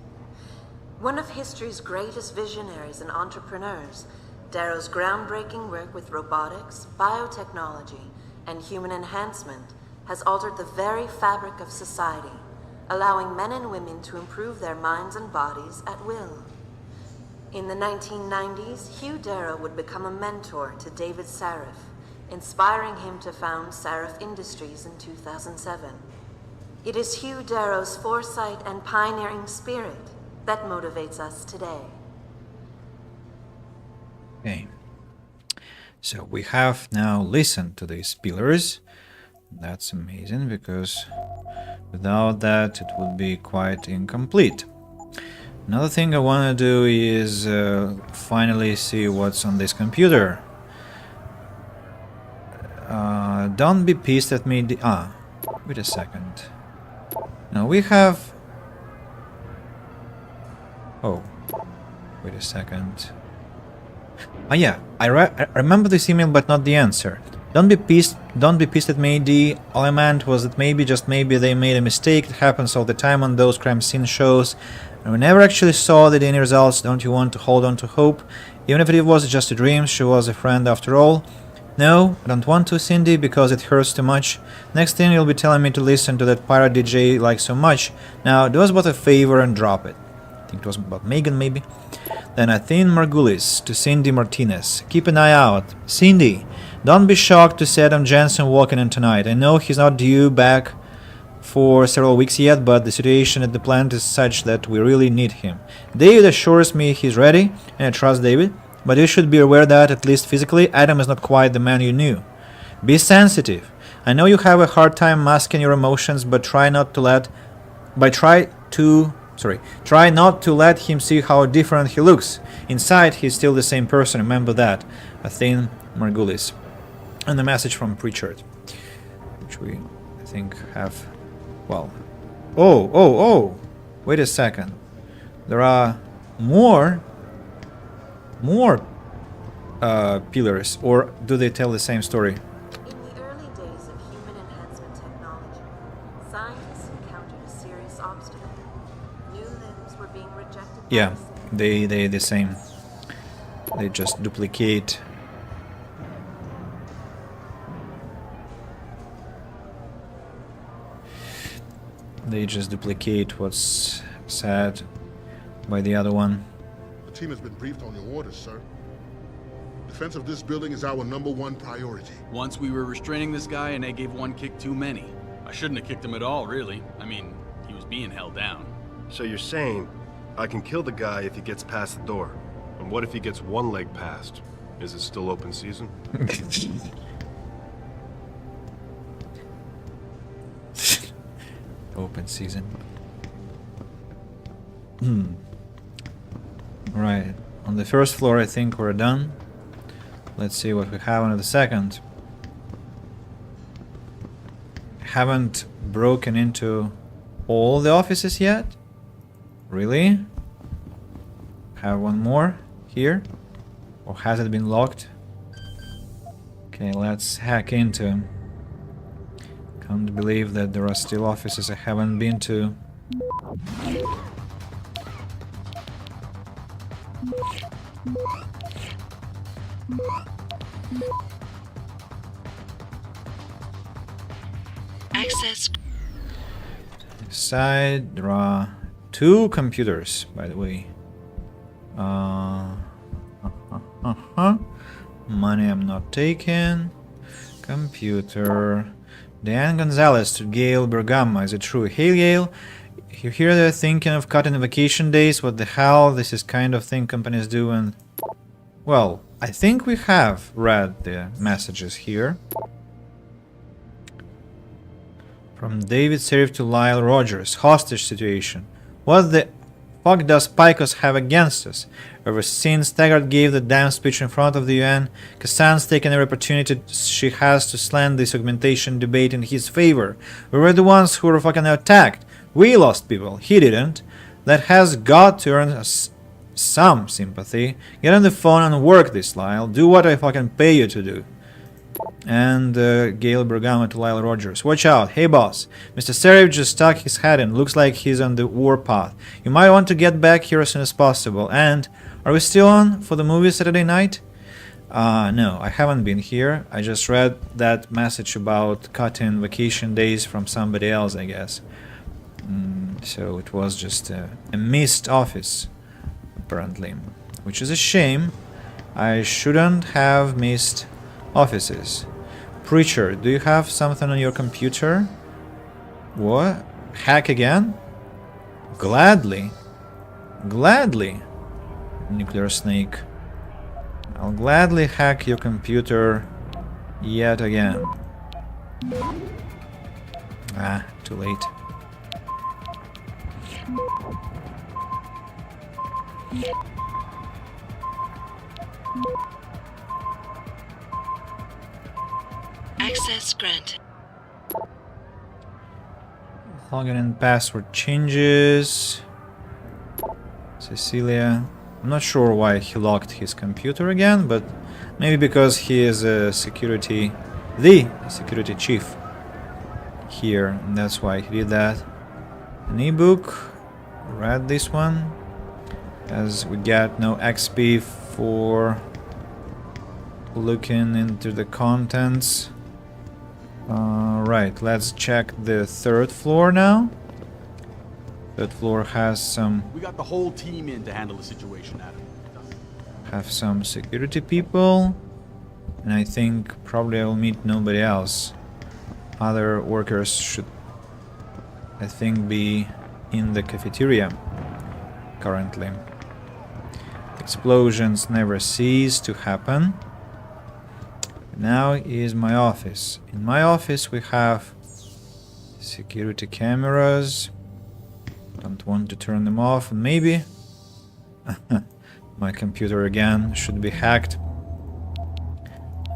One of history's greatest visionaries and entrepreneurs, Darrow's groundbreaking work with robotics, biotechnology, and human enhancement has altered the very fabric of society, allowing men and women to improve their minds and bodies at will. In the 1990s, Hugh Darrow would become a mentor to David Sarif, inspiring him to found Sarif Industries in 2007. It is Hugh Darrow's foresight and pioneering spirit that motivates us today. Okay, so we have now listened to these pillars. That's amazing, because without that it would be quite incomplete. Another thing I want to do is finally see what's on this computer. Don't be pissed at me. Wait a second. Now we have... Oh, wait a second. Yeah, I remember this email, but not the answer. Don't be pissed at me, D. All I meant was that maybe, just maybe, they made a mistake. It happens all the time on those crime scene shows. And we never actually saw the DNA results. Don't you want to hold on to hope? Even if it was just a dream, she was a friend after all. No, I don't want to, Cindy, because it hurts too much. Next thing you'll be telling me to listen to that pirate DJ you like so much. Now, do us both a favor and drop it. I think it was about Megan, maybe. Then Athene Margulis to Cindy Martinez. Keep an eye out. Cindy, don't be shocked to see Adam Jensen walking in tonight. I know he's not due back for several weeks yet, but the situation at the plant is such that we really need him. David assures me he's ready, and I trust David, but you should be aware that, at least physically, Adam is not quite the man you knew. Be sensitive. I know you have a hard time masking your emotions, but try not to let him see how different he looks. Inside, he's still the same person, remember that. Athene Margulis. And a message from Pritchard, which we, I think, have, well... Oh! Wait a second. There are more pillars, or do they tell the same story? In the early days of human enhancement technology, scientists encountered a serious obstacle. New limbs were being rejected. Yeah, they the same. They just duplicate. They just duplicate what's said by the other one. The team has been briefed on your orders, sir. Defense of this building is our #1 priority. Once we were restraining this guy and they gave one kick too many. I shouldn't have kicked him at all, really. I mean, he was being held down. So you're saying I can kill the guy if he gets past the door? And what if he gets one leg past? Is it still open season? Open season. Right. On the first floor, I think we're done. Let's see what we have on the second. Haven't broken into all the offices yet? Really? Have one more here? Or has it been locked? Okay, let's hack into. Can't believe that there are still offices I haven't been to. Access. Side, there are 2 computers, by the way. Money I'm not taking. Computer. Dan Gonzalez to Gail Bergama. Is it true? Hey Gail, you hear they're thinking of cutting vacation days? What the hell? This is kind of thing companies do, and... Well, I think we have read the messages here. From David Serif to Lyle Rogers. Hostage situation. What the fuck does Picos have against us? Ever since Taggart gave the damn speech in front of the UN, Kassan's taken every opportunity she has to slant this augmentation debate in his favor. We were the ones who were fucking attacked. We lost people. He didn't. That has got to earn us some sympathy. Get on the phone and work this, Lyle. Do what I fucking pay you to do. And Gail Bergama to Lyle Rogers. Watch out. Hey boss. Mr. Serif just stuck his head in. Looks like he's on the warpath. You might want to get back here as soon as possible. And are we still on for the movie Saturday night? No, I haven't been here. I just read that message about cutting vacation days from somebody else, I guess. So it was just a missed office, apparently. Which is a shame. I shouldn't have missed offices. Preacher, do you have something on your computer? What? Hack again? Gladly. Gladly. Nuclear snake. I'll gladly hack your computer yet again. Ah, too late. Access granted. Login and password changes. Cecilia. I'm not sure why he locked his computer again, but maybe because he is a security the security chief here, and that's why he did that. An ebook, read this one, as we get no XP for looking into the contents. Right, let's check the third floor now. Third floor has some... We got the whole team in to handle the situation, Adam. have some security people. And I think probably I will meet nobody else. Other workers should, I think, be in the cafeteria currently. Explosions never cease to happen. Now is my office. In my office we have security cameras. Don't want to turn them off. And maybe my computer again should be hacked.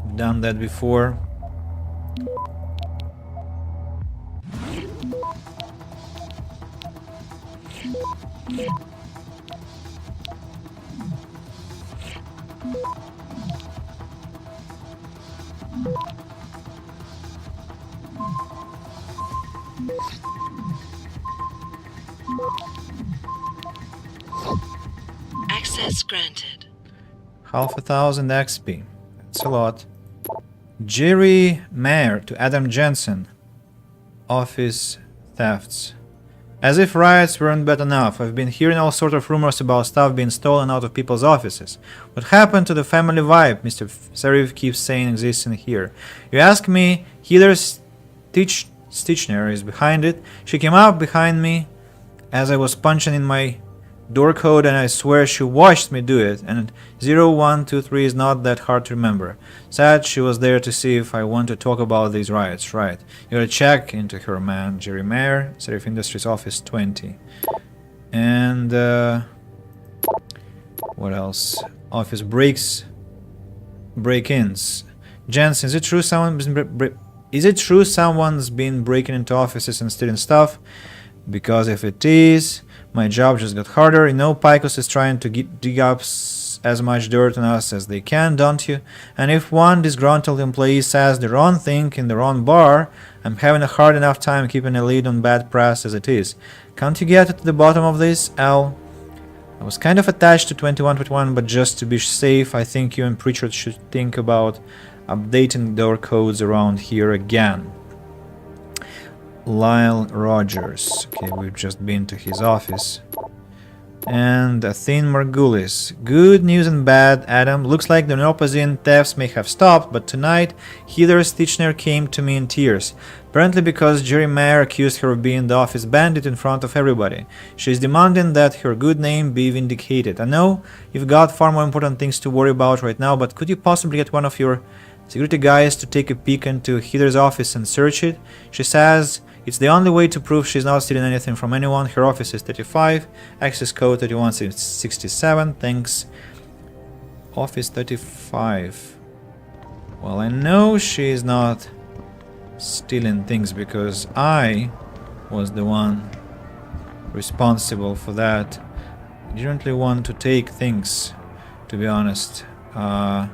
I've done that before. Access granted. 5,000 XP. That's a lot. Jerry Mayer to Adam Jensen. Office thefts. As if riots weren't bad enough, I've been hearing all sorts of rumors about stuff being stolen out of people's offices. What happened to the family vibe Mr. Serif keeps saying exists in here? You ask me, Heather Stitchner is behind it. She came up behind me as I was punching in my door code, and I swear she watched me do it, and 0123 is not that hard to remember. Sad she was there to see if I want to talk about these riots, right? You gotta check into her, man. Jerry Mayer, Serif Industries Office 20. And, what else? Office break-ins. Jensen, is it true someone's been breaking into offices and stealing stuff? Because if it is, my job just got harder. You know Picos is trying to dig up as much dirt on us as they can, don't you? And if one disgruntled employee says the wrong thing in the wrong bar, I'm having a hard enough time keeping a lid on bad press as it is. Can't you get to the bottom of this, Al? I was kind of attached to 2121, but just to be safe, I think you and Pritchard should think about updating door codes around here again. Lyle Rogers. Okay, we've just been to his office. And Athene Margulis. Good news and bad, Adam. Looks like the Nopazine thefts may have stopped, but tonight Heather Stitchner came to me in tears. Apparently because Jerry Mayer accused her of being the office bandit in front of everybody. She's demanding that her good name be vindicated. I know you've got far more important things to worry about right now, but could you possibly get one of your security guys to take a peek into Heather's office and search it? She says it's the only way to prove she's not stealing anything from anyone. Her office is 35, access code 3167, thanks. Office 35. Well, I know she's not stealing things because I was the one responsible for that. I didn't really want to take things, to be honest. I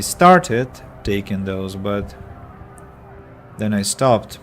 started taking those, but then I stopped.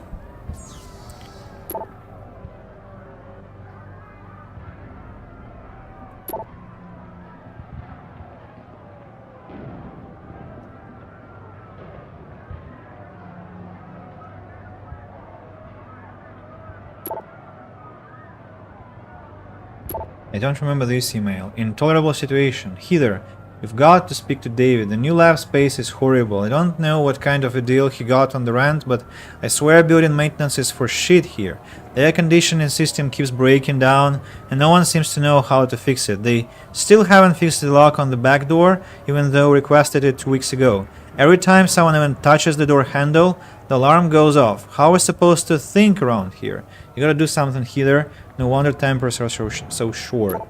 I don't remember this email. Intolerable situation. Heather, you've got to speak to David. The new lab space is horrible. I don't know what kind of a deal he got on the rent, but I swear building maintenance is for shit here. The air conditioning system keeps breaking down, and no one seems to know how to fix it. They still haven't fixed the lock on the back door, even though requested it 2 weeks ago. Every time someone even touches the door handle, the alarm goes off. How are we supposed to think around here? You gotta do something, Heather. No wonder tempers are so short.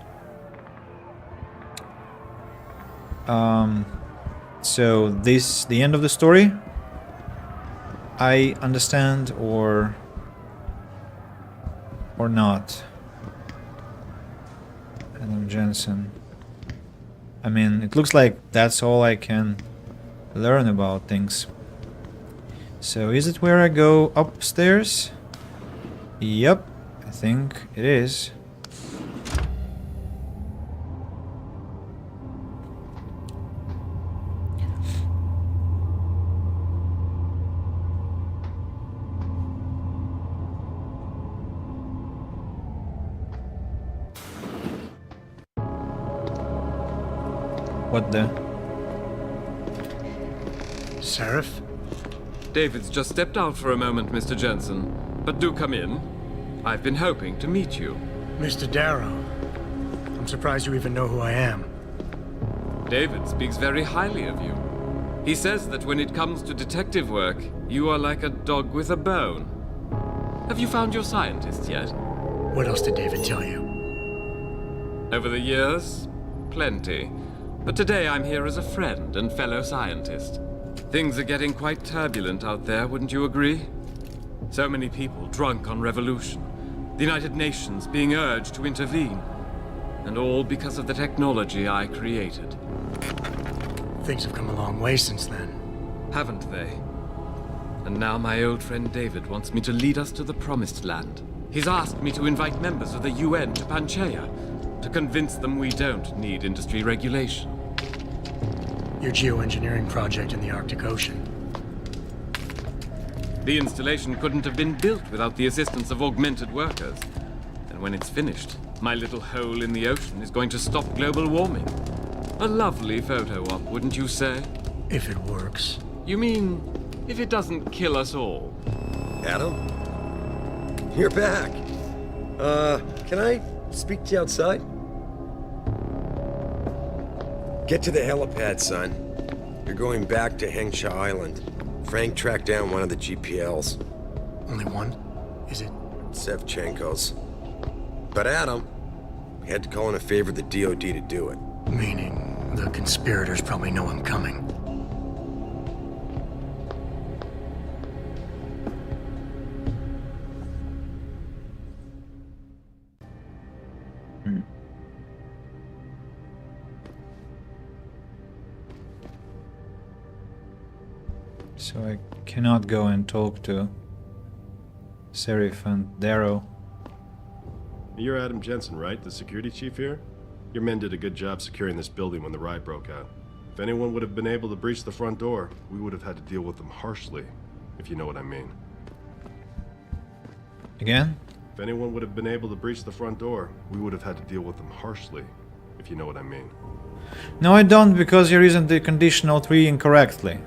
So this the end of the story? I understand, or not. Adam Jensen. I mean, it looks like that's all I can learn about things. So is it where I go upstairs? Yep, I think it is. What the? Seraph? David's just stepped out for a moment, Mr. Jensen. But do come in. I've been hoping to meet you. Mr. Darrow, I'm surprised you even know who I am. David speaks very highly of you. He says that when it comes to detective work, you are like a dog with a bone. Have you found your scientists yet? What else did David tell you? Over the years, plenty. But today I'm here as a friend and fellow scientist. Things are getting quite turbulent out there, wouldn't you agree? So many people drunk on revolution. The United Nations being urged to intervene. And all because of the technology I created. Things have come a long way since then. Haven't they? And now my old friend David wants me to lead us to the Promised Land. He's asked me to invite members of the UN to Panchaea, to convince them we don't need industry regulation. Your geoengineering project in the Arctic Ocean. The installation couldn't have been built without the assistance of augmented workers. And when it's finished, my little hole in the ocean is going to stop global warming. A lovely photo op, wouldn't you say? If it works. You mean, if it doesn't kill us all? Adam? You're back. Can I speak to you outside? Get to the helipad, son. You're going back to Hengsha Island. Frank tracked down one of the GPLs. Only one? Is it? Sevchenko's. But Adam, we had to call in a favor of the DOD to do it. Meaning, the conspirators probably know I'm coming. So I cannot go and talk to Seraph and Darrow. You're Adam Jensen, right? The security chief here? Your men did a good job securing this building when the riot broke out. If anyone would have been able to breach the front door, we would have had to deal with them harshly, if you know what I mean. Again? If anyone would have been able to breach the front door, we would have had to deal with them harshly, if you know what I mean. No, I don't, because you're using the conditional 3 incorrectly.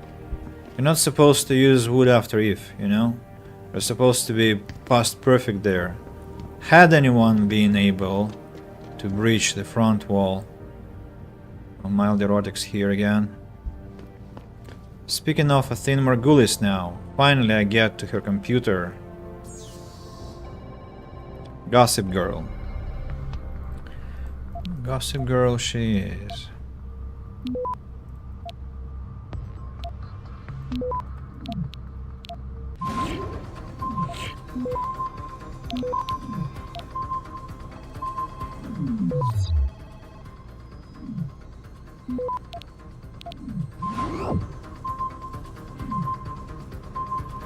You're not supposed to use would after if, you know? You're supposed to be past perfect there. Had anyone been able to breach the front wall? Oh, mild erotics here again. Speaking of Athene Margulis now, finally I get to her computer. Gossip Girl. Gossip Girl she is.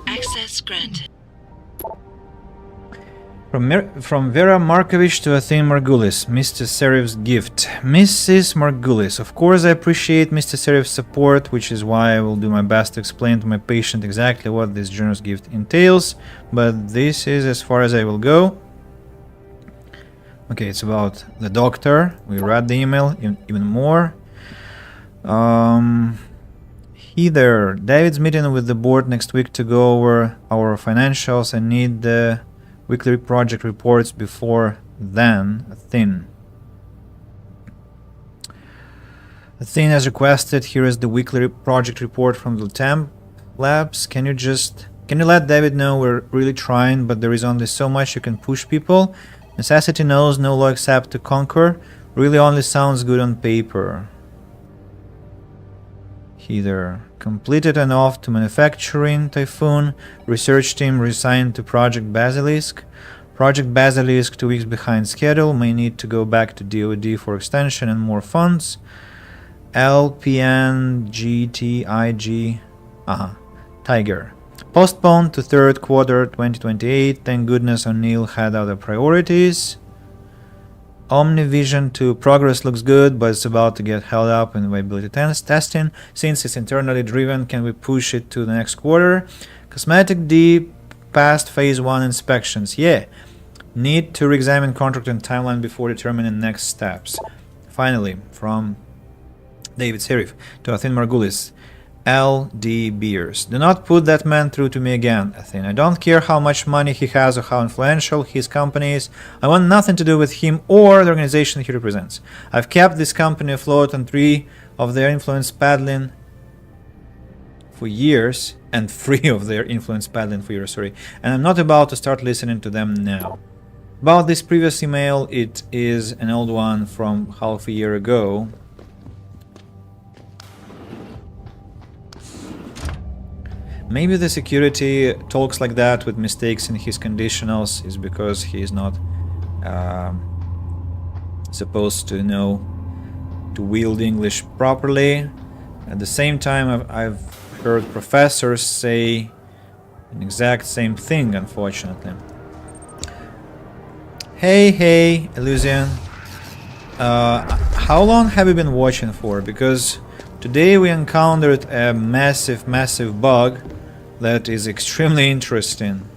Access granted. From Vera Markovich to Athene Margulis, Mr. Seraph's gift. Mrs. Margulis, of course I appreciate Mr. Seraph's support, which is why I will do my best to explain to my patient exactly what this generous gift entails, but this is as far as I will go. Okay, it's about the doctor. We read the email even more. Heather, David's meeting with the board next week to go over our financials and need the weekly project reports before then. Athene. Athene has requested, here is the weekly project report from the temp labs. Can you let David know we're really trying, but there is only so much you can push people. Necessity knows no law except to conquer. Really only sounds good on paper. Heather. Completed and off to manufacturing Typhoon. Research team reassigned to Project Basilisk. Project Basilisk 2 weeks behind schedule. May need to go back to DoD for extension and more funds. LPN GTIG. Tiger. Postponed to third quarter 2028. Thank goodness O'Neill had other priorities. Omnivision 2 progress looks good, but it's about to get held up in viability testing. Since it's internally driven, can we push it to the next quarter? Cosmetic D passed phase 1 inspections. Yeah. Need to re-examine contract and timeline before determining next steps. Finally, from David Serif to Athin Margulis. L.D. Beers. Do not put that man through to me again, Athin. I don't care how much money he has or how influential his company is. I want nothing to do with him or the organization he represents. I've kept this company afloat on 3 of their influence paddling for years, and 3 of their influence paddling for years, sorry. And I'm not about to start listening to them now. About this previous email, it is an old one from half a year ago. Maybe the security talks like that with mistakes in his conditionals is because he is not supposed to know to wield English properly. At the same time, I've heard professors say an exact same thing, unfortunately. Hey, Illusion. How long have you been watching for? Because today we encountered a massive bug that is extremely interesting.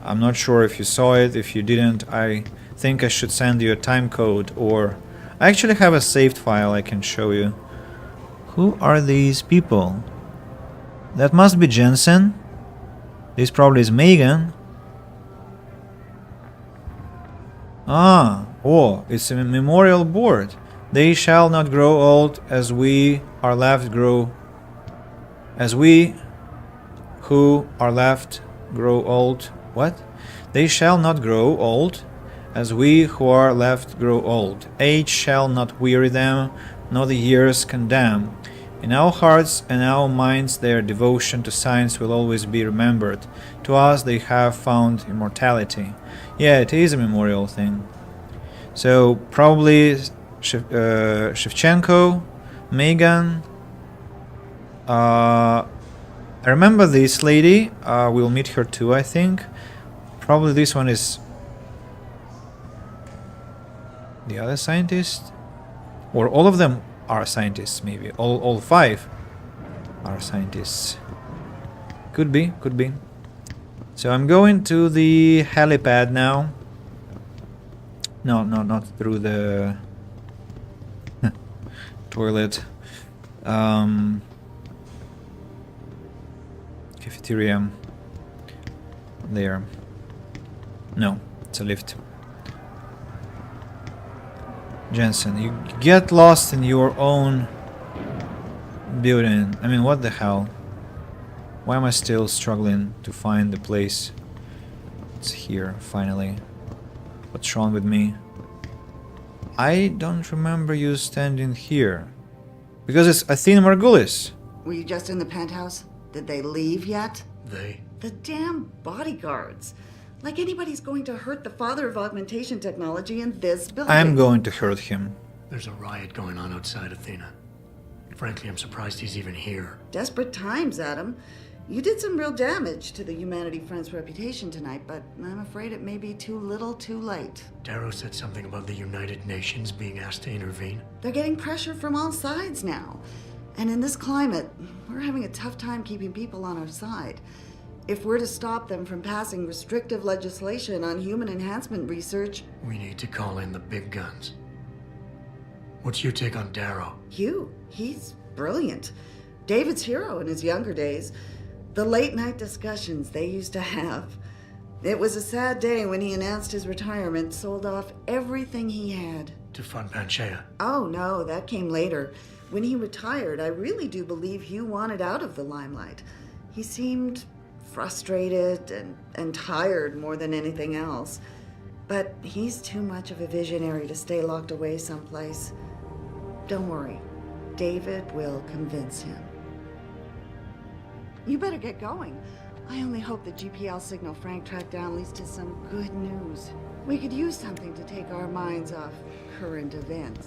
I'm not sure if you saw it. If you didn't, I think I should send you a time code, or I actually have a saved file I can show you. Who are these people? That must be Jensen. This probably is Megan. It's a memorial board. They shall not grow old as we are left grow. As we who are left grow old. What? They shall not grow old as we who are left grow old. Age shall not weary them, nor the years condemn. In our hearts and our minds their devotion to science will always be remembered. To us they have found immortality. Yeah, it is a memorial thing. So probably Shevchenko, Megan. I remember this lady. We'll meet her too, I think. Probably this one is the other scientist, or all of them are scientists. Maybe all 5 are scientists. Could be. So I'm going to the helipad now. No, not through the toilet. Cafeteria. There. No, it's a lift. Jensen, you get lost in your own building. I mean, what the hell? Why am I still struggling to find the place? It's here, finally. What's wrong with me? I don't remember you standing here. Because it's Athena Margulis. Were you just in the penthouse? Did they leave yet? They? The damn bodyguards. Like anybody's going to hurt the father of augmentation technology in this building. I'm going to hurt him. There's a riot going on outside Athena. Frankly, I'm surprised he's even here. Desperate times, Adam. You did some real damage to the Humanity Front's reputation tonight, but I'm afraid it may be too little too late. Darrow said something about the United Nations being asked to intervene. They're getting pressure from all sides now. And in this climate, we're having a tough time keeping people on our side. If we're to stop them from passing restrictive legislation on human enhancement research... We need to call in the big guns. What's your take on Darrow? Hugh, he's brilliant. David's hero in his younger days. The late-night discussions they used to have. It was a sad day when he announced his retirement, sold off everything he had. To fund Panchea? Oh, no, that came later. When he retired, I really do believe Hugh wanted out of the limelight. He seemed frustrated and tired more than anything else. But he's too much of a visionary to stay locked away someplace. Don't worry. David will convince him. You better get going. I only hope the GPL signal Frank tracked down leads to some good news. We could use something to take our minds off current events.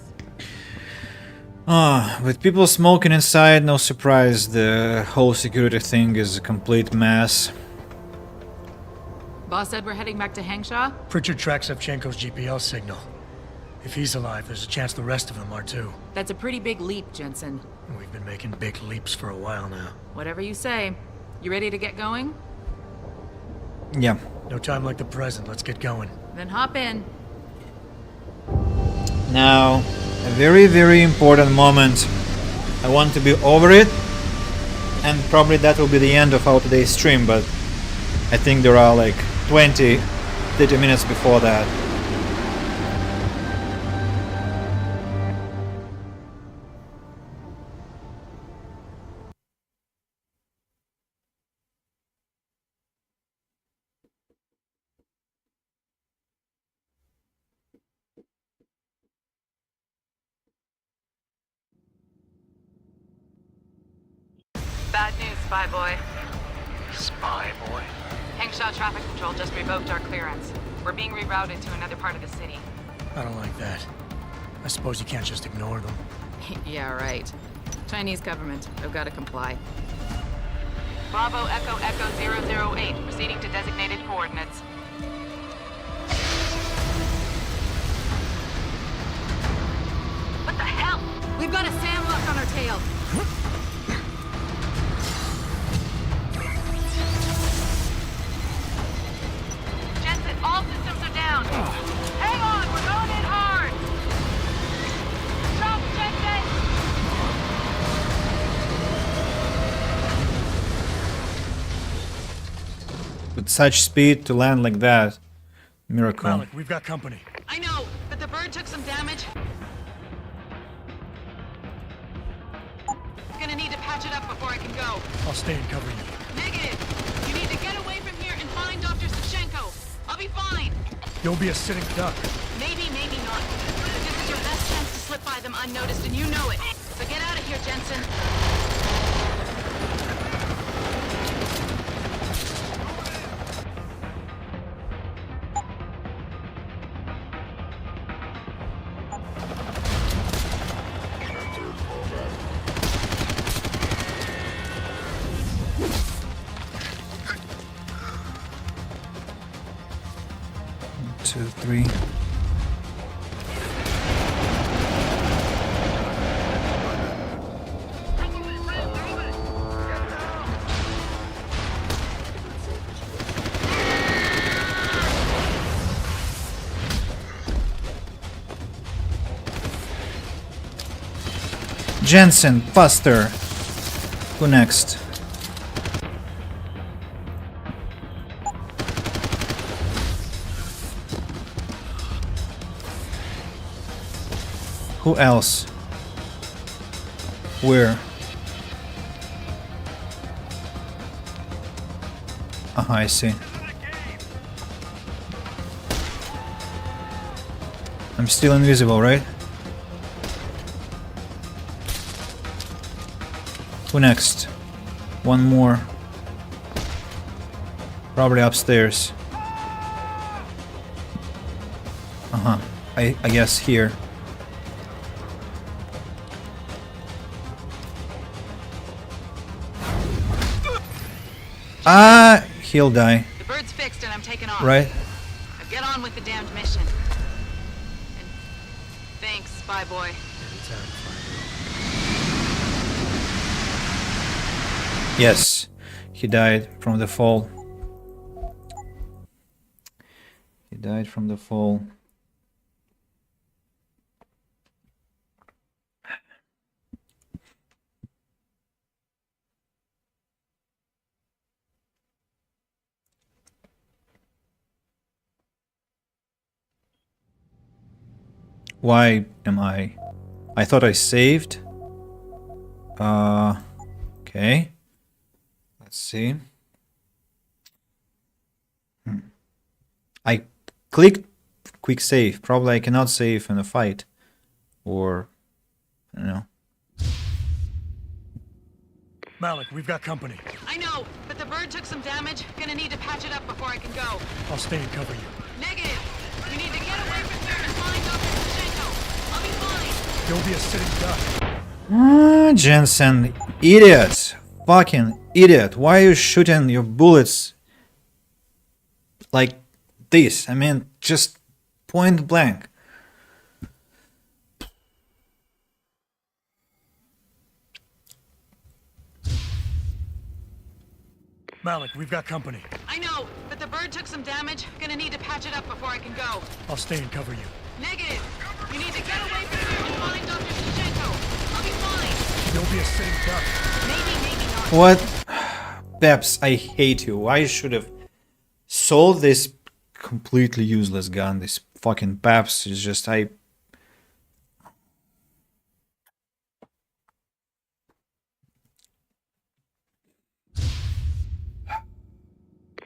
With people smoking inside, no surprise the whole security thing is a complete mess. Boss said we're heading back to Hangshaw? Pritchard tracks Shevchenko's GPL signal. If he's alive, there's a chance the rest of them are too. That's a pretty big leap, Jensen. We've been making big leaps for a while now. Whatever you say. You ready to get going? Yeah. No time like the present. Let's get going. Then hop in. Now, a very, very important moment. I want to be over it, and probably that will be the end of our today's stream, but I think there are like 20-30 minutes before that. Bad news, Spy Boy. Spy Boy? Hangshaw Traffic Control just revoked our clearance. We're being rerouted to another part of the city. I don't like that. I suppose you can't just ignore them. Yeah, right. Chinese government. They've got to comply. Bravo Echo Echo 008, proceeding to designated coordinates. What the hell? We've got a sandlock on our tail. Jensen, all systems are down. Hang on, we're going in hard. Stop, Jensen! With such speed to land like that. Miracle. Malik, we've got company. I know, but the bird took some damage. Gonna need to patch it up before I can go. I'll stay and cover you. Negative. You need to get away from here and find Dr. Savchenko. I'll be fine. You'll be a sitting duck. Maybe, maybe not. But this is your best chance to slip by them unnoticed, and you know it. So get out of here, Jensen. 2, 3. Jensen, faster. Who next? Who else? Where? I see. I'm still invisible, right? Who next? One more. Probably upstairs. I guess here. He'll die. The bird's fixed and I'm taking off. Right? Now get on with the damned mission. And thanks, Spy Boy. Yes, he died from the fall. He died from the fall. Why am I? I thought I saved. Okay. Let's see. I clicked quick save. Probably I cannot save in a fight. Or, I don't know. Malik, we've got company. I know, but the bird took some damage. Gonna need to patch it up before I can go. I'll stay and cover you. Negative. You need to get away from here and find Dr. Savchenko. I'll be fine. You'll be a sitting duck. Jensen, idiot. Fucking idiot. Why are you shooting your bullets like this. I mean, just point blank. Malik, we've got company. I know, but the bird took some damage. Gonna need to patch it up before I can go. I'll stay and cover you. Negative. You need to get away from here and find Dr. Shevchenko. I'll be fine. You'll be a sitting duck. Maybe not. What? Peps, I hate you. I should have sold this completely useless gun. This fucking Peps is just,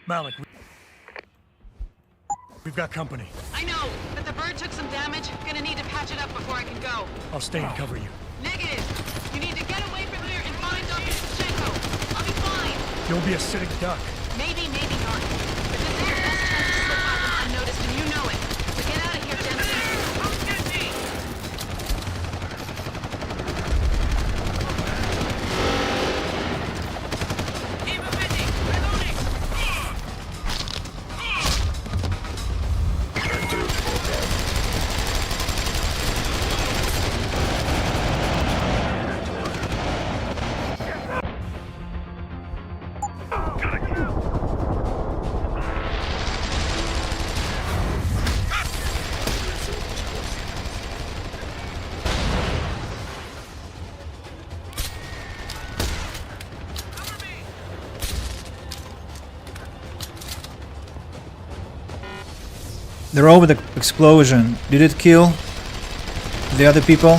Malik, we've got company. I know, but the bird took some damage. Gonna need to patch it up before I can go. I'll stay and cover you. Negative. You need to get away from here and find Dr. Shevchenko. I'll be fine. You'll be a sitting duck. Maybe not. But this is your best chance to slip by them unnoticed, and you know it. So get out of here, Jensen. they're over the explosion. Did it kill the other people?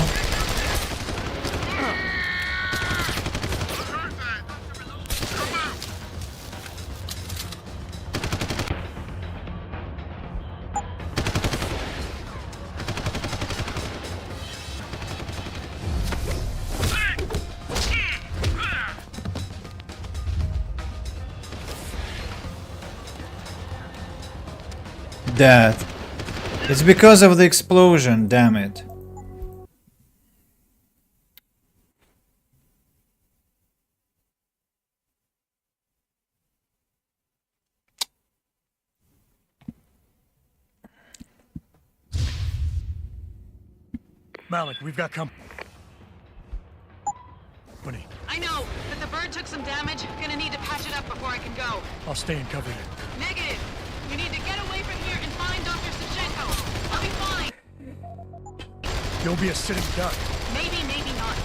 That. It's because of the explosion, damn it. Malik, we've got company. I know, but the bird took some damage. Gonna need to patch it up before I can go. I'll stay and cover you. Negative. You need to get away from here and find Dr. Shevchenko. I'll be fine. You'll be a sitting duck. Maybe not.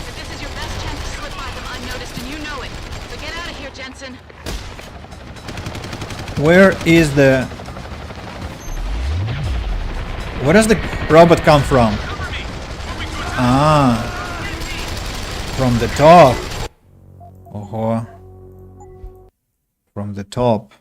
But this is your best chance to slip by them unnoticed, and you know it. So get out of here, Jensen. Where is the... Where does the robot come from? Ah. From the top. Oh. From the top.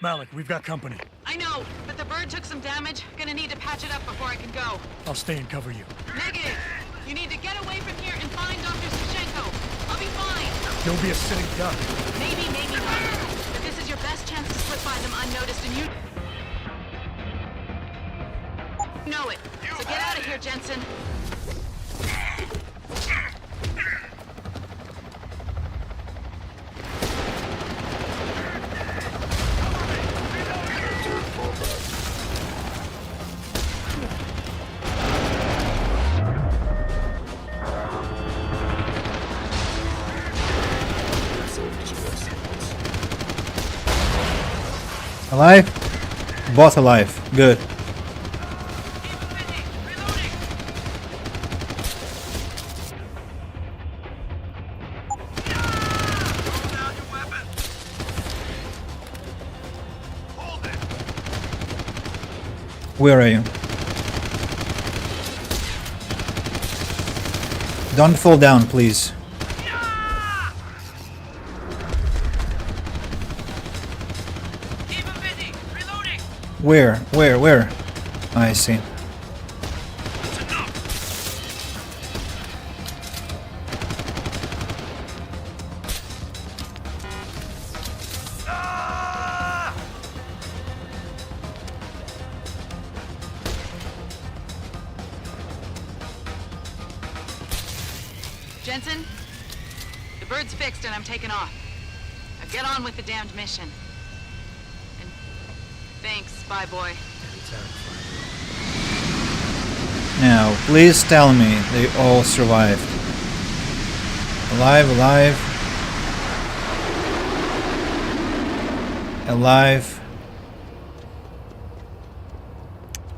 Malik, we've got company. I know, but the bird took some damage. Gonna need to patch it up before I can go. I'll stay and cover you. Negative. You need to get away from here and find Dr. Shevchenko. I'll be fine. You'll be a sitting duck. Maybe not. But this is your best chance to slip by them unnoticed, and you know it. So get out of here, Jensen. Alive? Both alive. Good. Where are you? Don't fall down, please. Where? I see. Jensen, the bird's fixed and I'm taking off. Now get on with the damned mission. And thanks, Spy Boy. Now, please tell me they all survived. Alive, alive. Alive.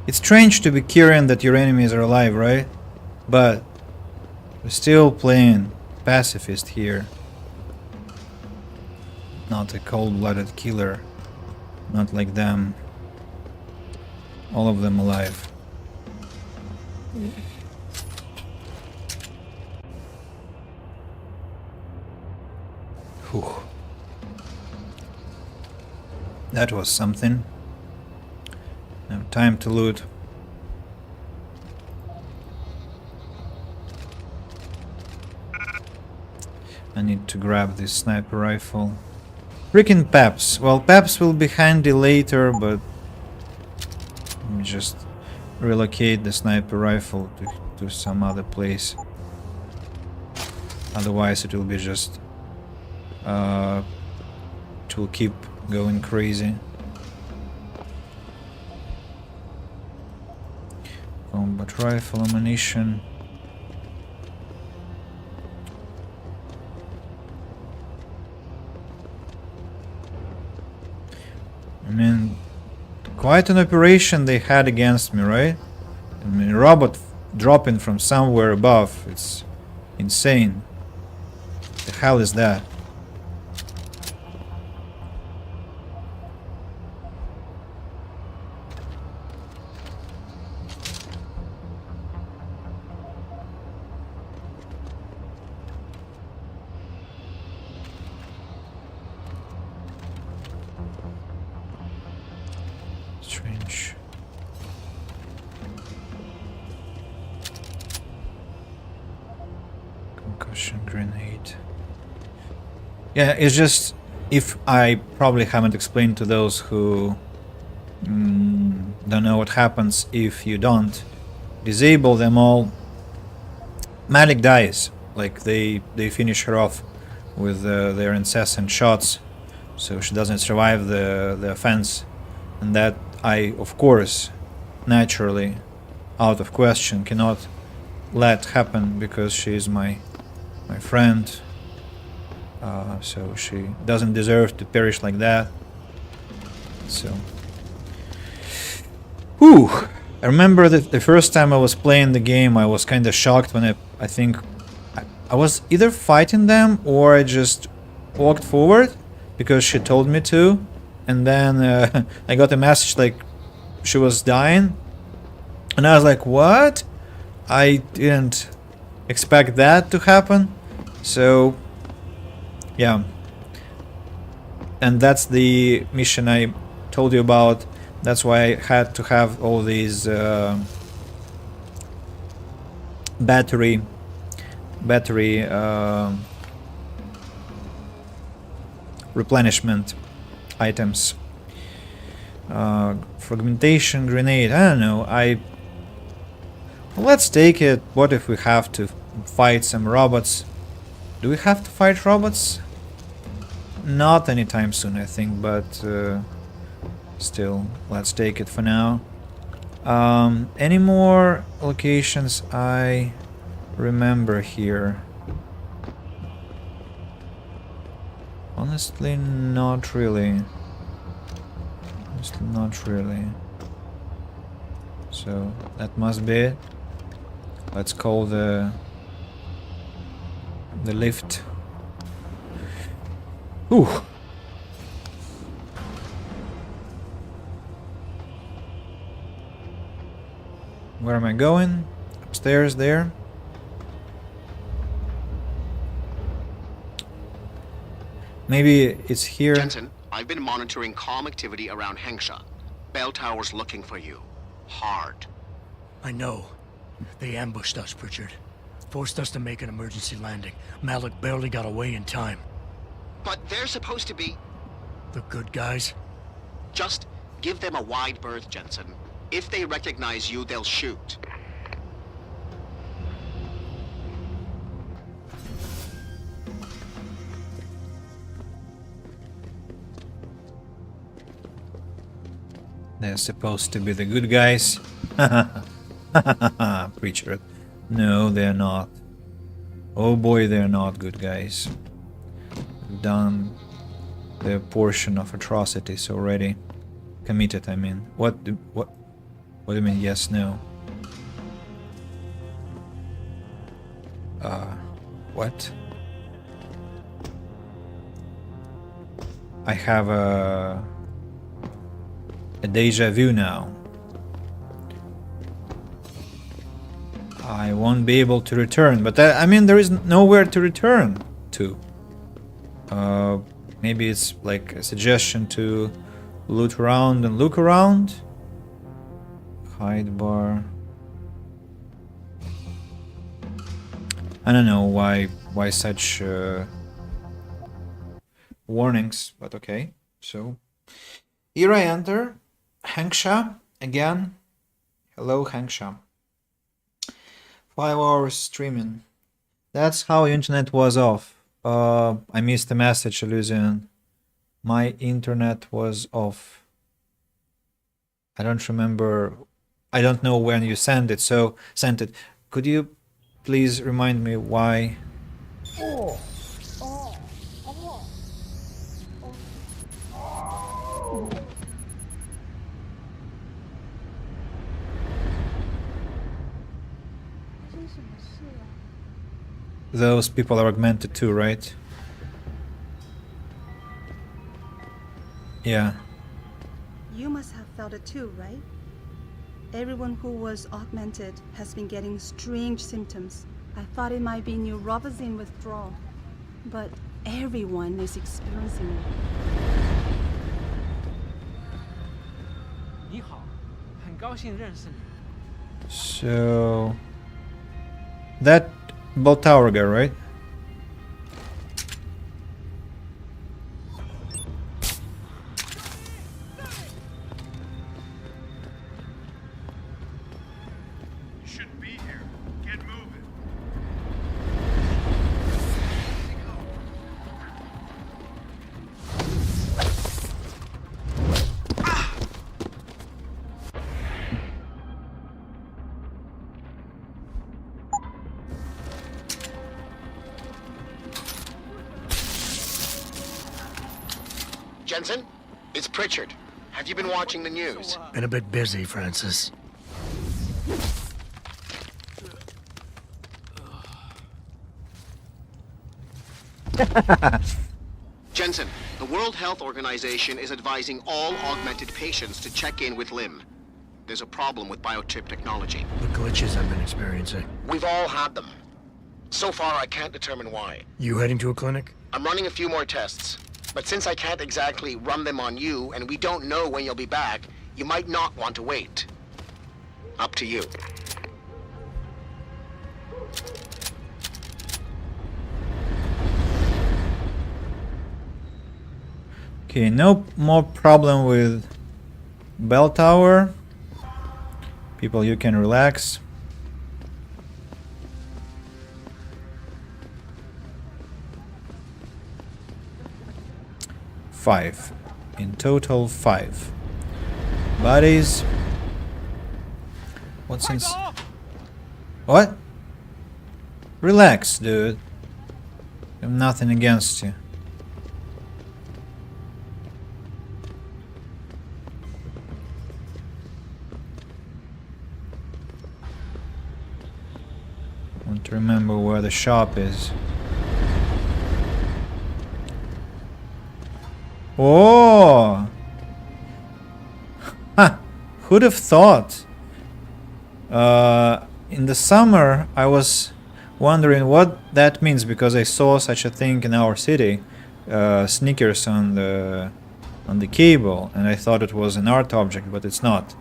It's strange to be carrying that your enemies are alive, right? But we're still playing pacifist here. Not a cold-blooded killer. Not like them. All of them alive. Whew. That was something. Now time to loot. I need to grab this sniper rifle. Freaking Peps. Well, Peps will be handy later, but let me just relocate the sniper rifle to some other place. Otherwise it will be just it will keep going crazy. Combat rifle ammunition. I mean, quite an operation they had against me, right? I mean, a robot dropping from somewhere above. It's insane. The hell is that? Strange. Concussion grenade. Yeah, it's just, if I probably haven't explained to those who don't know what happens if you don't disable them all. Malik dies. Like they finish her off with their incessant shots, so she doesn't survive the offense, and that I, of course, naturally, out of question, cannot let happen because she is my friend. So she doesn't deserve to perish like that. So, whew. I remember that the first time I was playing the game, I was kind of shocked when I think I was either fighting them or I just walked forward because she told me to, and then I got a message like she was dying, and I was like, what? I didn't expect that to happen. So yeah, and that's the mission I told you about. That's why I had to have all these battery replenishment items. Fragmentation grenade. I don't know. Let's take it. What if we have to fight some robots? Do we have to fight robots? Not anytime soon, I think, but still, let's take it for now. Any more locations I remember here? Honestly, not really. Honestly, not really. So that must be it. Let's call the lift. Ooh. Where am I going? Upstairs there. Maybe it's here. Jensen, I've been monitoring comm activity around Hengsha. Bell Tower's looking for you. Hard. I know. They ambushed us, Pritchard. Forced us to make an emergency landing. Malik barely got away in time. But they're supposed to be... The good guys? Just give them a wide berth, Jensen. If they recognize you, they'll shoot. They're supposed to be the good guys. Preacher. No, they're not. Oh boy, they're not good guys. They've done their portion of atrocities already. Committed, I mean. What do you mean yes, no? What? I have a deja vu now. I won't be able to return, but I mean there is nowhere to return to. Maybe it's like a suggestion to loot around and look around. Hide bar. I don't know why such warnings, but okay. So here I enter Hengsha again. Hello, Hengsha. 5 hours streaming. That's how internet was off. I missed the message, Illusion. My internet was off. I don't remember. I don't know when you sent it. Could you please remind me why? Those people are augmented too, right? Yeah. You must have felt it too, right? Everyone who was augmented has been getting strange symptoms. I thought it might be neurovoxin withdrawal, but everyone is experiencing it. 你好，很高兴认识你。 So that bell tower guy, right? Jensen, it's Pritchard. Have you been watching the news? Been a bit busy, Francis. Jensen, the World Health Organization is advising all augmented patients to check in with Lim. There's a problem with biochip technology. The glitches I've been experiencing. We've all had them. So far, I can't determine why. You heading to a clinic? I'm running a few more tests. But since I can't exactly run them on you, and we don't know when you'll be back, you might not want to wait. Up to you. Okay, no more problem with bell tower. People, you can relax. Five. In total, 5. Bodies. What's in... What? Relax, dude. I have nothing against you. I want to remember where the shop is. Oh! Ha! Who'd have thought? In the summer, I was wondering what that means because I saw such a thing in our city, sneakers on the cable, and I thought it was an art object, but it's not.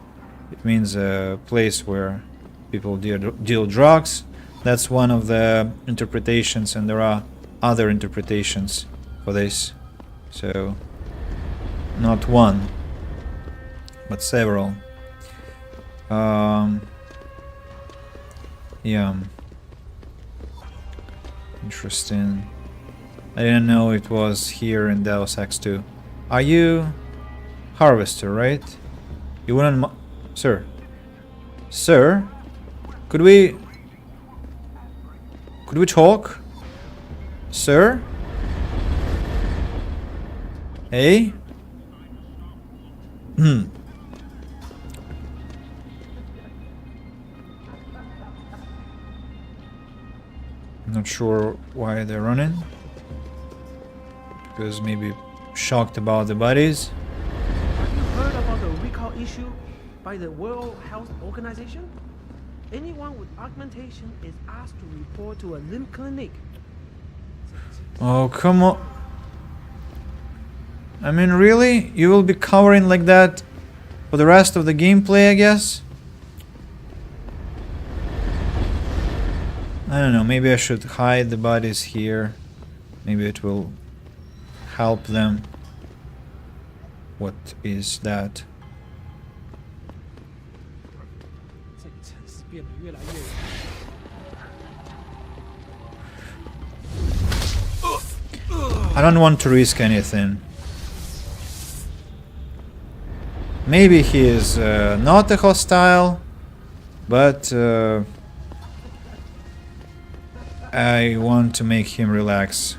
It means a place where people deal drugs. That's one of the interpretations, and there are other interpretations for this. So, not one, but several. Yeah. Interesting. I didn't know it was here in Deus Ex 2. Are you Harvester, right? You wouldn't, sir. Sir, could we talk, sir? Hey. Not sure why they're running. Because maybe shocked about the bodies. Have you heard about the recall issue by the World Health Organization? Anyone with augmentation is asked to report to a limb clinic. Oh, come on. I mean, really? You will be covering like that for the rest of the gameplay, I guess? I don't know, maybe I should hide the bodies here. Maybe it will help them. What is that? I don't want to risk anything. Maybe he is not a hostile, but I want to make him relax.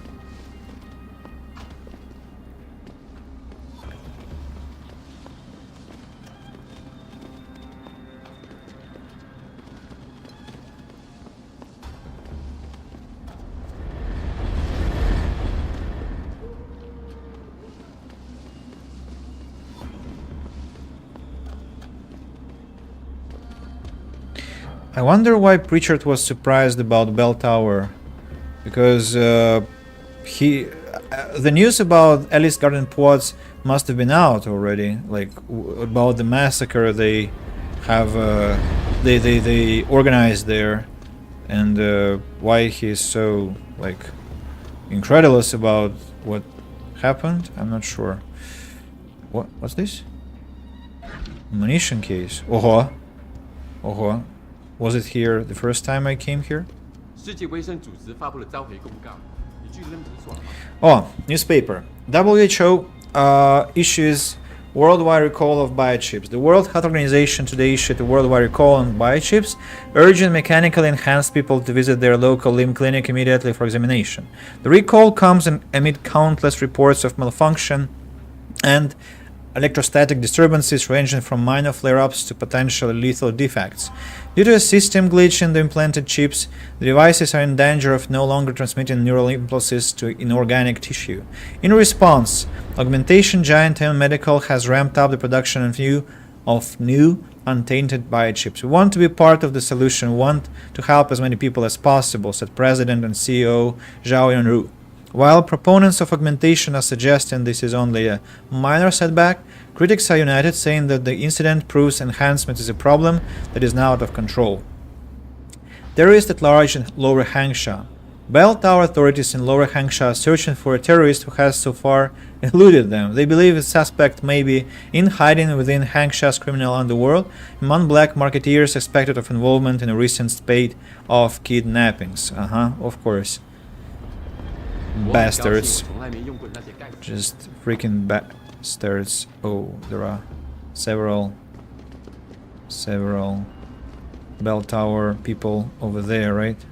I wonder why Pritchard was surprised about Bell Tower, because the news about Alice Garden Plots must have been out already, like about the massacre they have they organized there, and why he's so like incredulous about what happened. I'm not sure. What's this? Ammunition case. Oho. Oho. Was it here the first time I came here? Oh, newspaper. WHO issues worldwide recall of biochips. The World Health Organization today issued a worldwide recall on biochips, urging mechanically enhanced people to visit their local limb clinic immediately for examination. The recall comes amid countless reports of malfunction and electrostatic disturbances ranging from minor flare-ups to potentially lethal defects. Due to a system glitch in the implanted chips, the devices are in danger of no longer transmitting neural impulses to inorganic tissue. In response, augmentation giant M Medical has ramped up the production of new untainted biochips. We want to be part of the solution. We want to help as many people as possible, said President and CEO Zhao Yunru. While proponents of augmentation are suggesting this is only a minor setback, critics are united, saying that the incident proves enhancement is a problem that is now out of control. Terrorists at large in Lower Hangsha. Bell Tower authorities in Lower Hangsha are searching for a terrorist who has so far eluded them. They believe the suspect may be in hiding within Hangsha's criminal underworld, among black marketeers suspected of involvement in a recent spate of kidnappings. Of course. Bastards. Just freaking bastards. Oh, there are several bell tower people over there, right?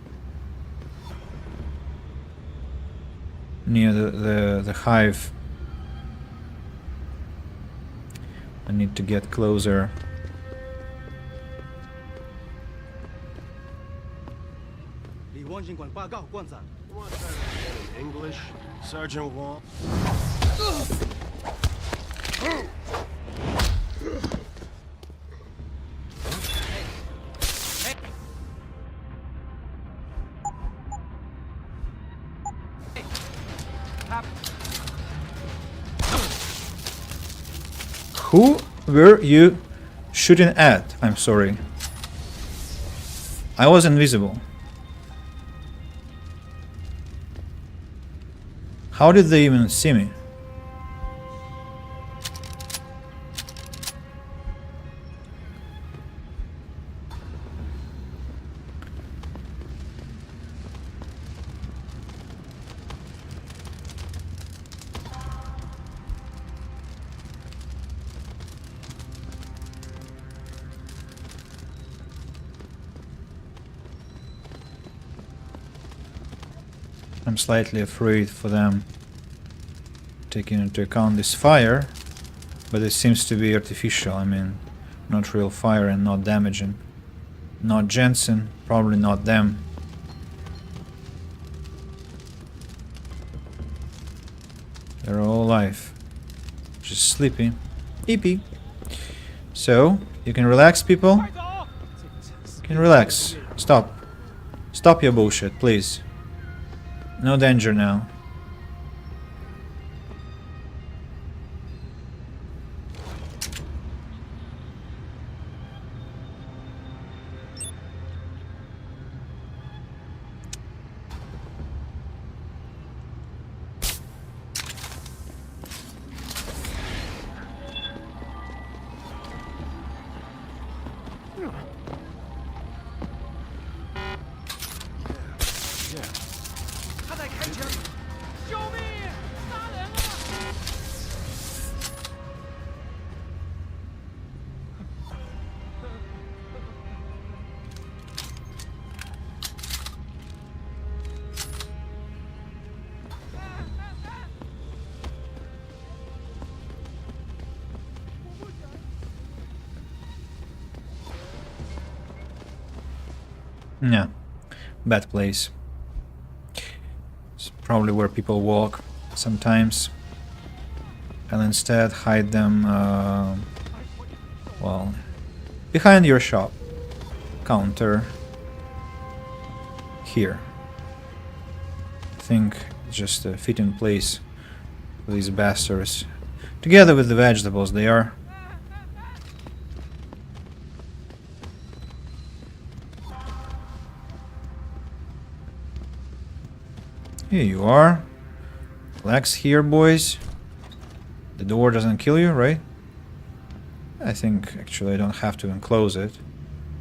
Near the hive. I need to get closer. English, Sergeant Wall. Who were you shooting at? I'm sorry. I was invisible. How did they even see me? I'm slightly afraid for them, taking into account this fire, but it seems to be artificial. I mean, not real fire and not damaging. Not Jensen, probably not them. They're all alive. Just sleepy. Eepy. So, you can relax, people. You can relax. Stop. Stop your bullshit, please. No danger now. Yeah, bad place. It's probably where people walk sometimes. I'll instead hide them, well, behind your shop. Counter. Here. I think it's just a fitting place for these bastards. Together with the vegetables, they are. Here you are. Relax here, boys. The door doesn't kill you, right? I think actually I don't have to enclose it.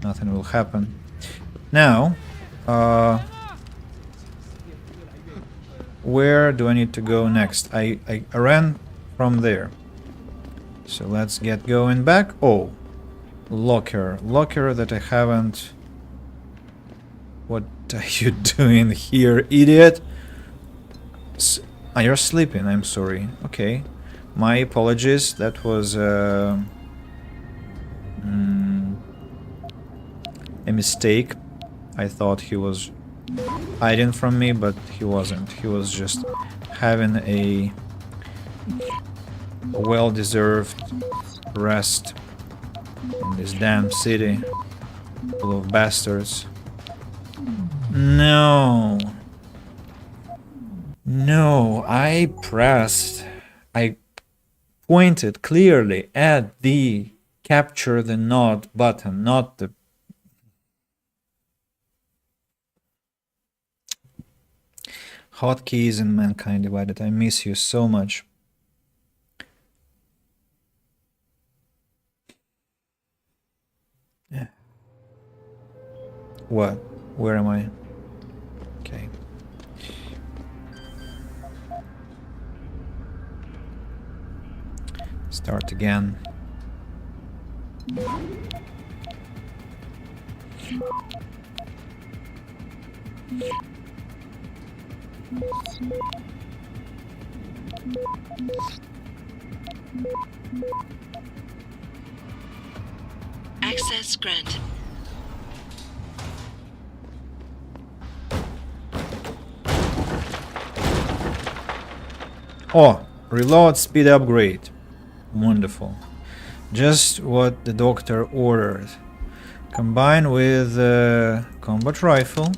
Nothing will happen. Now, where do I need to go next? I ran from there. So let's get going back. Oh, locker. Locker that I haven't... What are you doing here, idiot? You're sleeping, I'm sorry. Okay. My apologies. That was a mistake. I thought he was hiding from me, but he wasn't. He was just having a well-deserved rest in this damn city full of bastards. No. No, I pointed clearly at the capture the node button, not the... Hotkeys and Mankind Divided. I miss you so much. Yeah. What? Where am I? Okay. Start again. Access granted. Oh, reload speed upgrade. Wonderful. Just what the doctor ordered. Combined with combat rifle.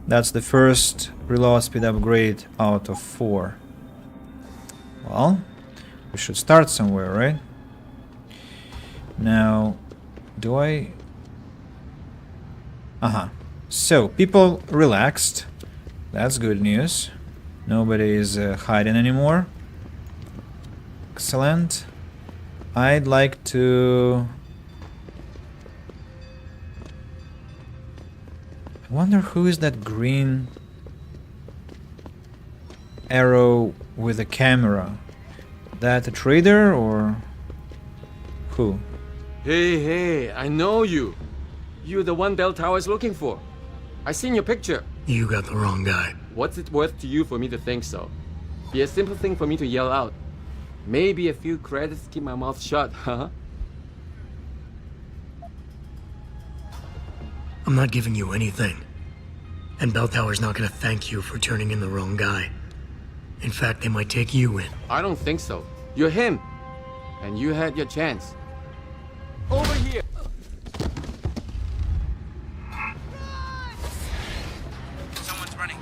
That's the first reload speed upgrade out of 4. Well, we should start somewhere, right? Now, do I... So, people relaxed. That's good news. Nobody is hiding anymore. Excellent. I'd like to... I wonder who is that green arrow with a camera. That a trader or who? Hey, I know you. You're the one Bell Tower is looking for. I seen your picture. You got the wrong guy. What's it worth to you for me to think so? Be a simple thing for me to yell out. Maybe a few credits to keep my mouth shut, huh? I'm not giving you anything. And Bell Tower's not gonna thank you for turning in the wrong guy. In fact, they might take you in. I don't think so. You're him. And you had your chance. Over here! Someone's running.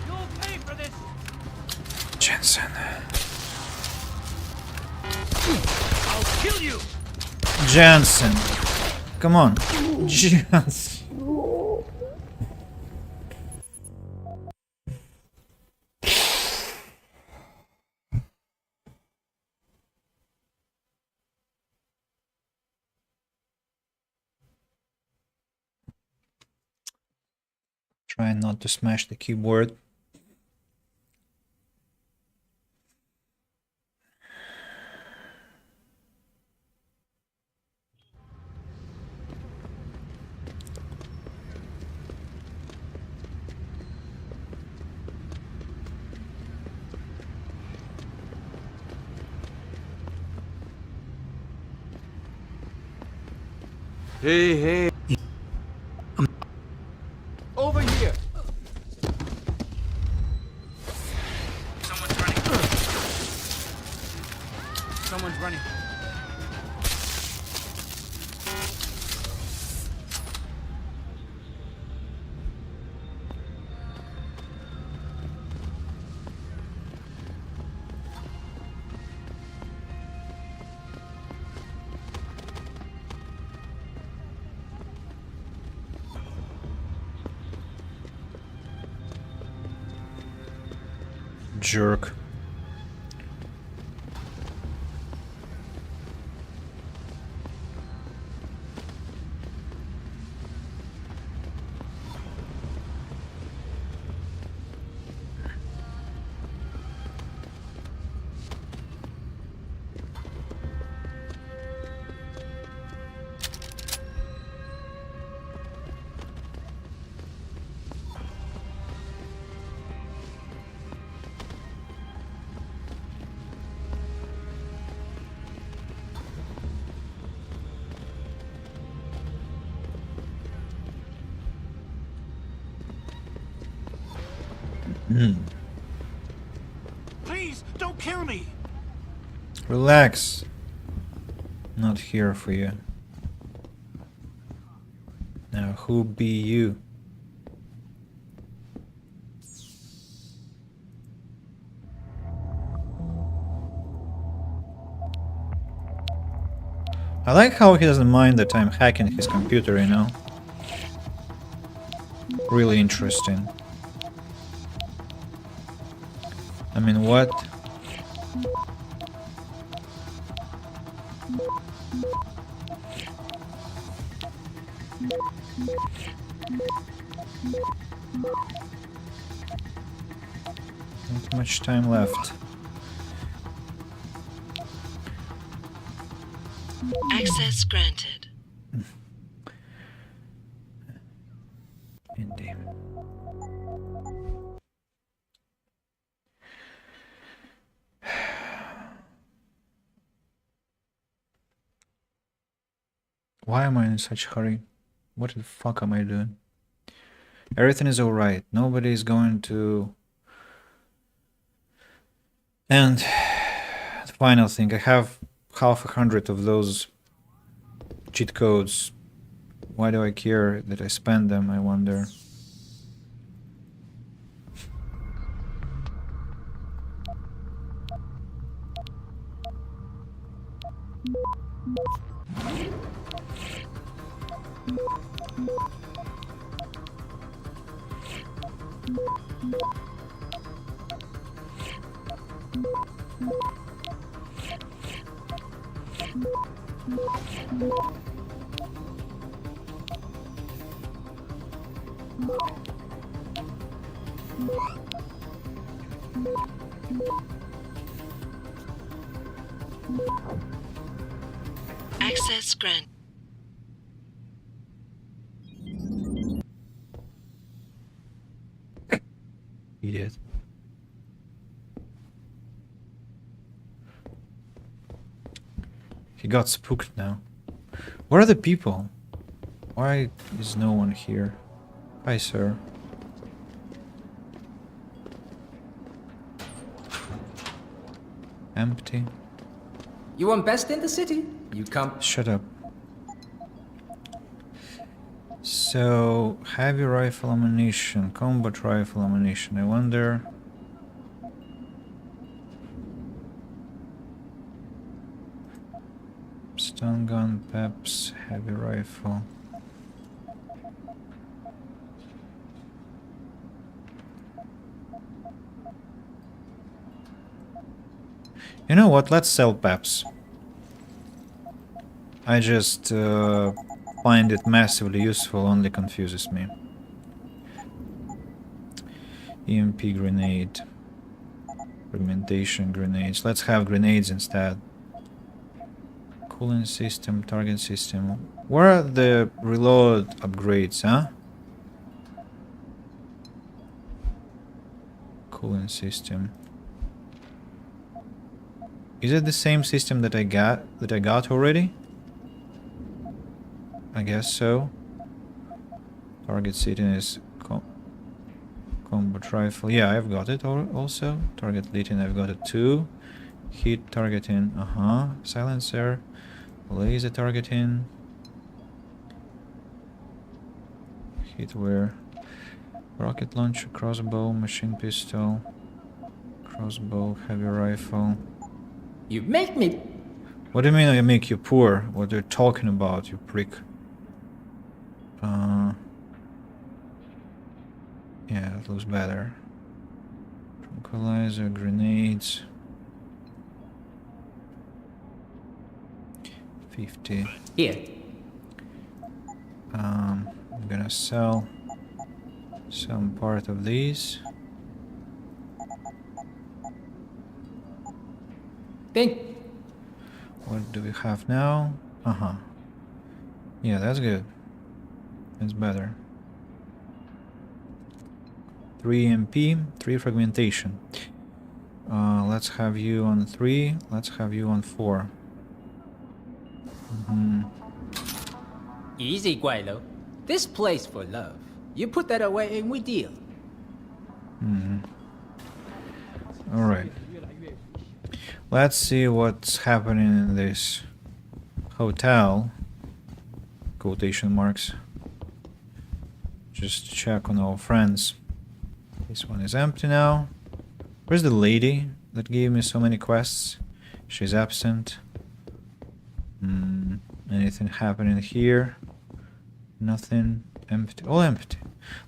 You'll pay for this! Jensen. I'll kill you! Jensen. Come on. Jensen. Trying not to smash the keyboard. Hey. Over here! Someone's running. Someone's running. Jerk. Please, don't kill me. Relax. Not here for you. Now, who be you? I like how he doesn't mind that I'm hacking his computer, you know? Really interesting. I mean, what? Not much time left. Access granted. Indeed. Why am I in such a hurry? What the fuck am I doing? Everything is alright. Nobody is going to... And the final thing, I have 100 of those cheat codes. Why do I care that I spend them, I wonder? Access granted. Idiot. He got spooked now. Where are the people? Why is no one here? Hi, sir. Empty. You want best in the city? You come. Shut up. So, heavy rifle ammunition, combat rifle ammunition. I wonder. Stun gun, peps, heavy rifle. You know what? Let's sell peps. I just find it massively useful, only confuses me. EMP grenade. Fragmentation grenades. Let's have grenades instead. Cooling system, target system. Where are the reload upgrades, huh? Cooling system. Is it the same system that I got already? I guess so. Target setting is combat rifle. Yeah, I've got it also. Target leading, I've got it too. Heat targeting, silencer. Laser targeting. Hitwear. Rocket launcher, crossbow, machine pistol. Crossbow, heavy rifle. You make me. What do you mean I make you poor? What are you talking about, you prick? Yeah, that looks better. Tranquilizer, grenades. 50. Here. I'm gonna sell some part of these. What do we have now? Yeah, that's good. That's better. 3 MP, 3 fragmentation. Let's have you on 3. Let's have you on 4. Easy, Guaylo. This place for love. You put that away and we deal. Alright. Let's see what's happening in this hotel. Quotation marks. Just check on our friends. This one is empty now. Where's the lady that gave me so many quests? She's absent. Anything happening here? Nothing. Empty. All empty.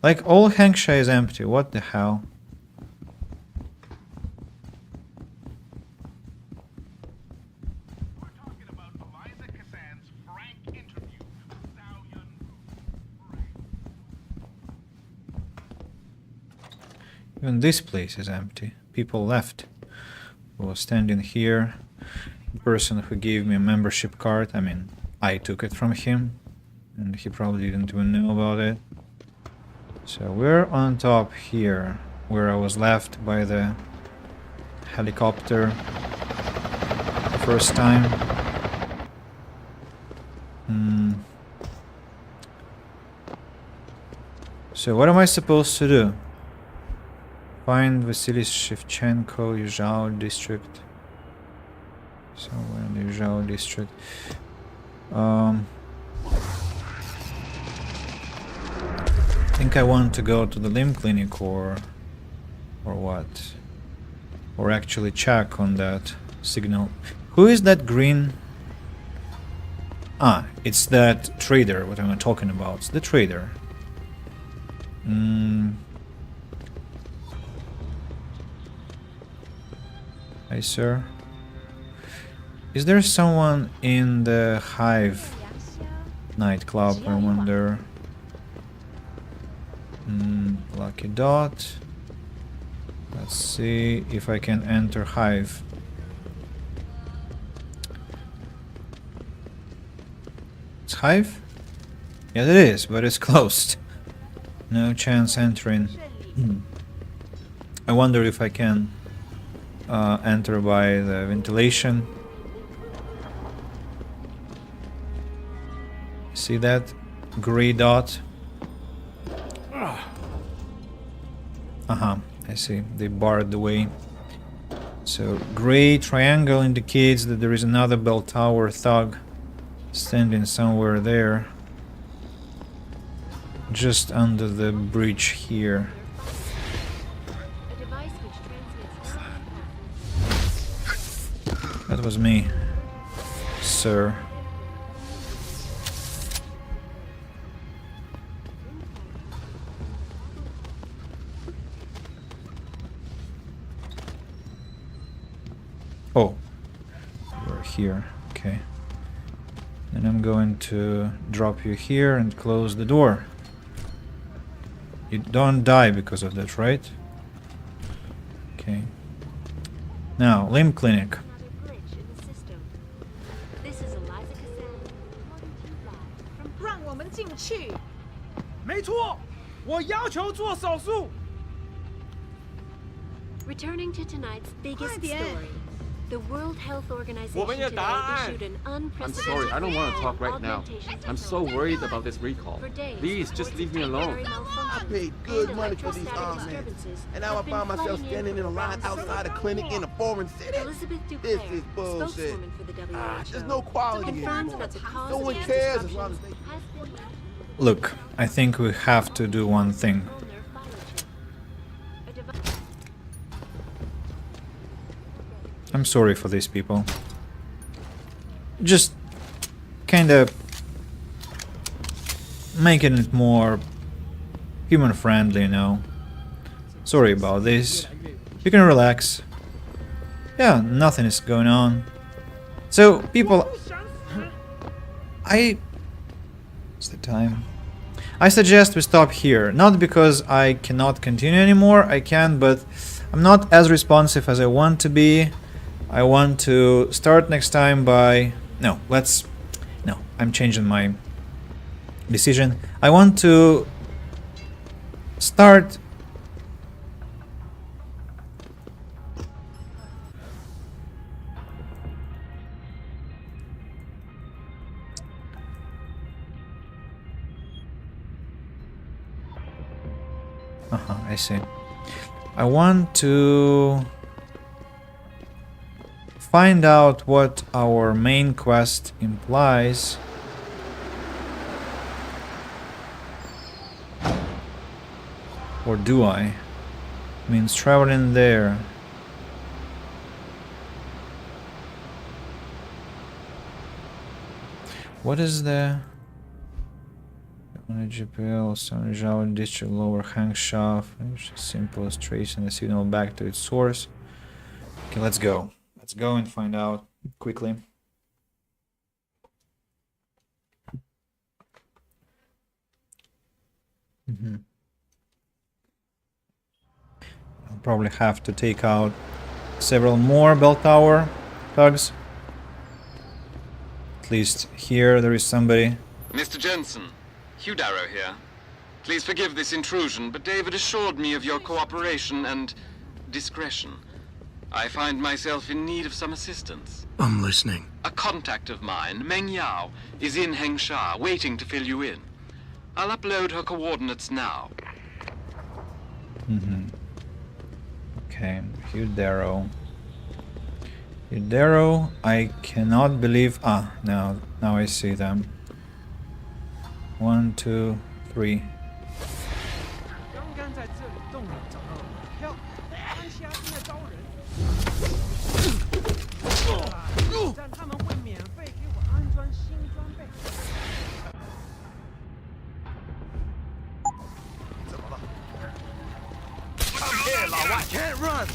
Like, all Hengsha is empty. What the hell? Even this place is empty. People left. Who was standing here. The person who gave me a membership card, I mean, I took it from him. And he probably didn't even know about it. So we're on top here, where I was left by the helicopter the first time. So what am I supposed to do? Find Vasily Shevchenko, Yuzhao district. Somewhere in the Yuzhao district. I think I want to go to the limb clinic or what? Or actually check on that signal. Who is that green? Ah, it's that trader, what I'm talking about. It's the trader. Hi, sir. Is there someone in the Hive nightclub, I wonder? Lucky dot. Let's see if I can enter Hive. It's Hive? Yes, it is, but it's closed. No chance entering. I wonder if I can enter by the ventilation. See that gray dot? I see. They barred the way. So gray triangle indicates that there is another bell tower thug standing somewhere there, just under the bridge here. That was me, sir. Oh, you're here. Okay. Then I'm going to drop you here and close the door. You don't die because of that, right? Okay. Now, limb clinic. 让我们进去。没错，我要求做手术。 Returning to tonight's biggest 快点。 story. The World Health 我 Organization 们有 today 答案。 issued an I'm unprecedented sorry, I don't want to recall talk of right now. augmentation I'm so worried about this recall. For days, Please, just leave me alone. I paid good money for these arms, man. And now I find myself standing in a line outside a clinic in a foreign city. Elizabeth This Duclair, is bullshit. spokeswoman for the WHO, There's no quality confirms anymore. that the cause No of one this cares as disruption long as they... has been Look, I think we have to do one thing. I'm sorry for these people. Just kinda making it more human friendly, you know. Sorry about this. You can relax. Yeah, nothing is going on. So, people, what's the time? I suggest we stop here. Not because I cannot continue anymore, I can, but I'm not as responsive as I want to be. I want to start next time by... No, I'm changing my decision. I want to start... I see. I want to find out what our main quest implies. Or do I? Means traveling there. What is the... On a GPL, San João district lower hang shaft, simple as tracing the signal back to its source. Okay, let's go. Let's go and find out quickly. I'll probably have to take out several more bell tower thugs. At least here there is somebody. Mr. Jensen, Hugh Darrow here. Please forgive this intrusion, but David assured me of your cooperation and discretion. I find myself in need of some assistance. I'm listening. A contact of mine, Meng Yao, is in Hengsha, waiting to fill you in. I'll upload her coordinates now. Okay, Hugh Darrow. Hugh Darrow, I cannot believe... now I see them. 1, 2, 3. 刚刚在这里洞里找到了马票，安虾正在招人，但他们会免费给我安装新装备。怎么了 ？Come here, 老外 ，can't run.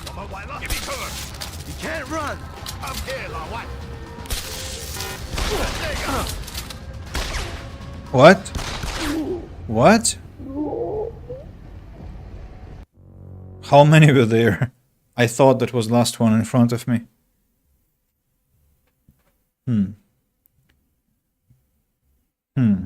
我们完了 ，Give me cover. You can't run. Come here, 老外。 What? What? How many were there? I thought that was the last one in front of me. Hmm.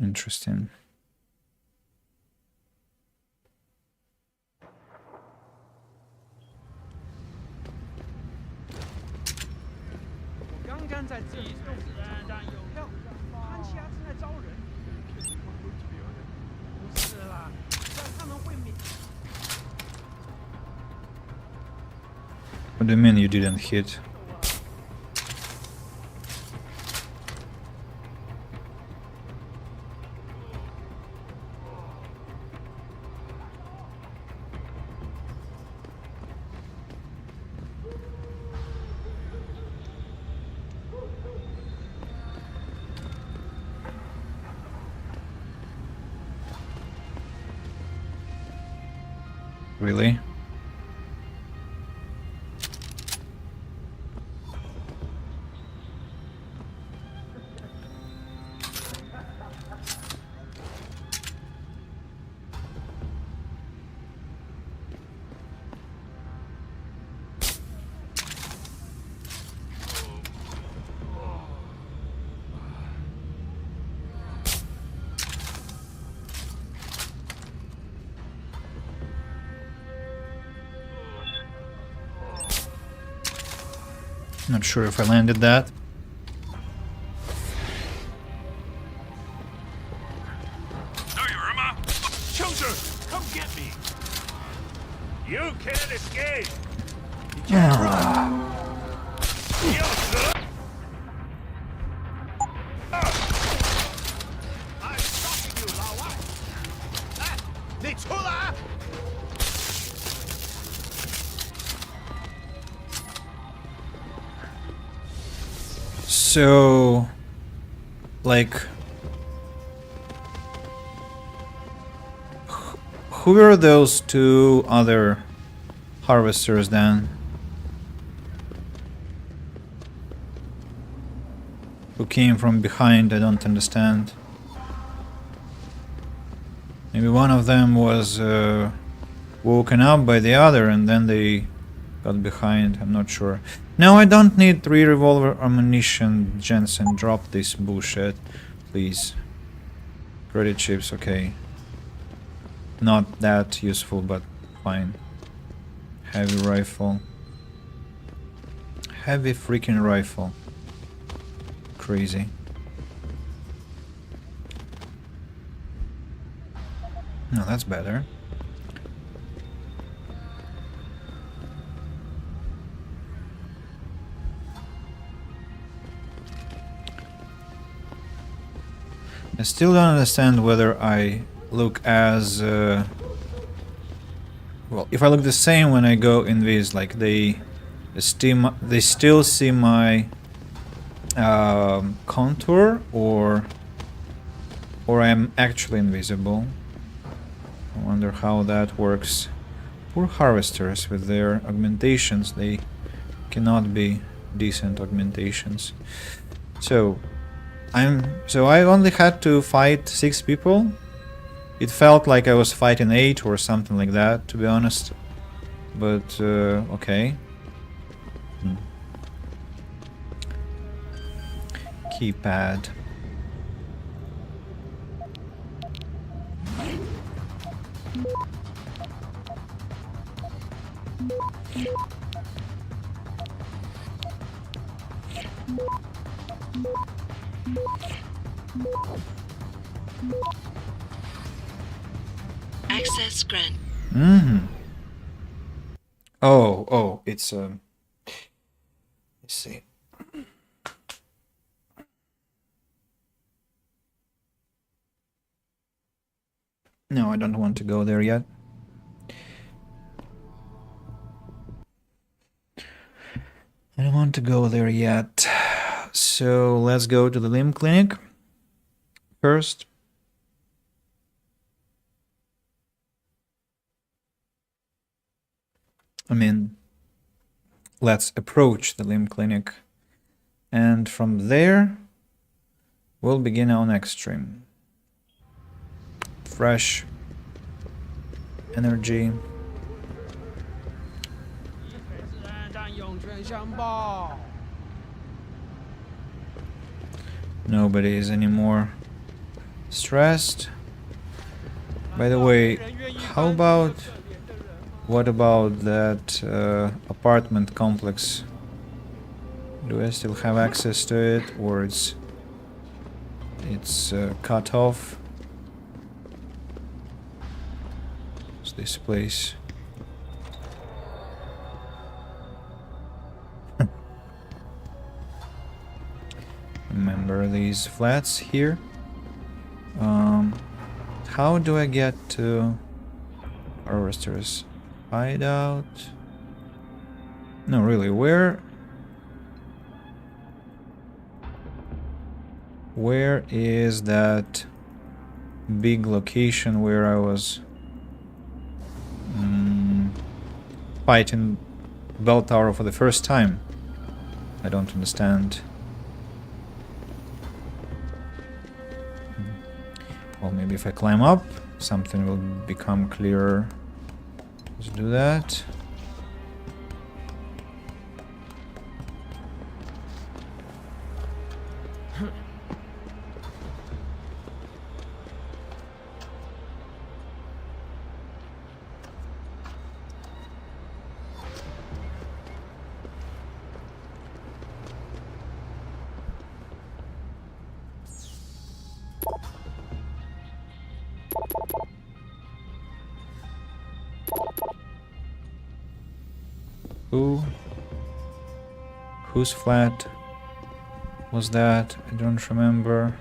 Interesting. What do you mean you didn't hit? Really? Not sure if I landed that. Children, come get me! You can't escape! So, like, who are those two other harvesters then? Who came from behind? I don't understand. Maybe one of them was woken up by the other and then they got behind. I'm not sure. No, I don't need 3 revolver ammunition. Jensen, drop this bullshit, please. Credit chips, okay. Not that useful, but fine. Heavy rifle. Heavy freaking rifle. Crazy. No, that's better. I still don't understand whether I look as well, if I look the same when I go in these, like they still see my contour, or I'm actually invisible. I wonder how that works. Poor harvesters with their augmentations, they cannot be decent augmentations. So I only had to fight 6 people. It felt like I was fighting 8 or something like that, to be honest. But okay. Keypad. Access grant. Oh, it's let's see. No, I don't want to go there yet. I don't want to go there yet. So let's go to the limb clinic first. I mean, let's approach the limb clinic, and from there we'll begin our next stream. Fresh energy. Nobody is anymore stressed. By the way, what about that apartment complex? Do I still have access to it, or it's cut off? What's this place? Remember these flats here? How do I get to Harvester's hideout? No, really, where is that big location where I was fighting Bell Tower for the first time? I don't understand. Well, maybe if I climb up, something will become clearer. Let's do that. Whose flat was that? I don't remember.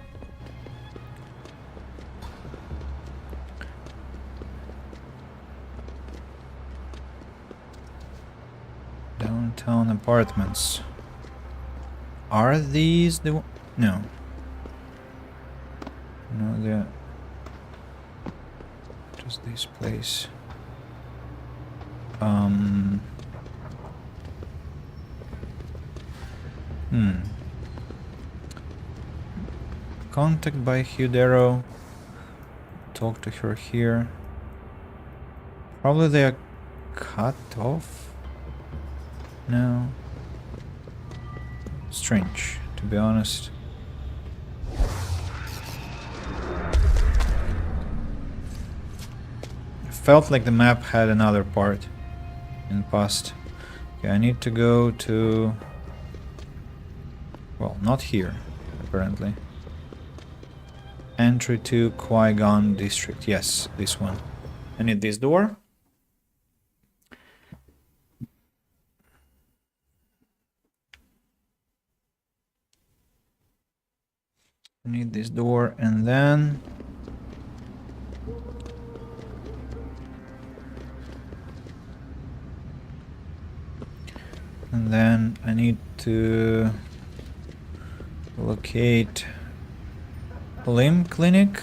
Downtown apartments. Are these the one? No. No, they're just this place. Contact by Hudero. Talk to her here. Probably they are cut off. No. Strange, to be honest. It felt like the map had another part in past. Okay, I need to go to... Well, not here, apparently. Entry to Qui-Gon District. Yes, this one. I need this door. I need this door, and then... I need to locate Limb Clinic.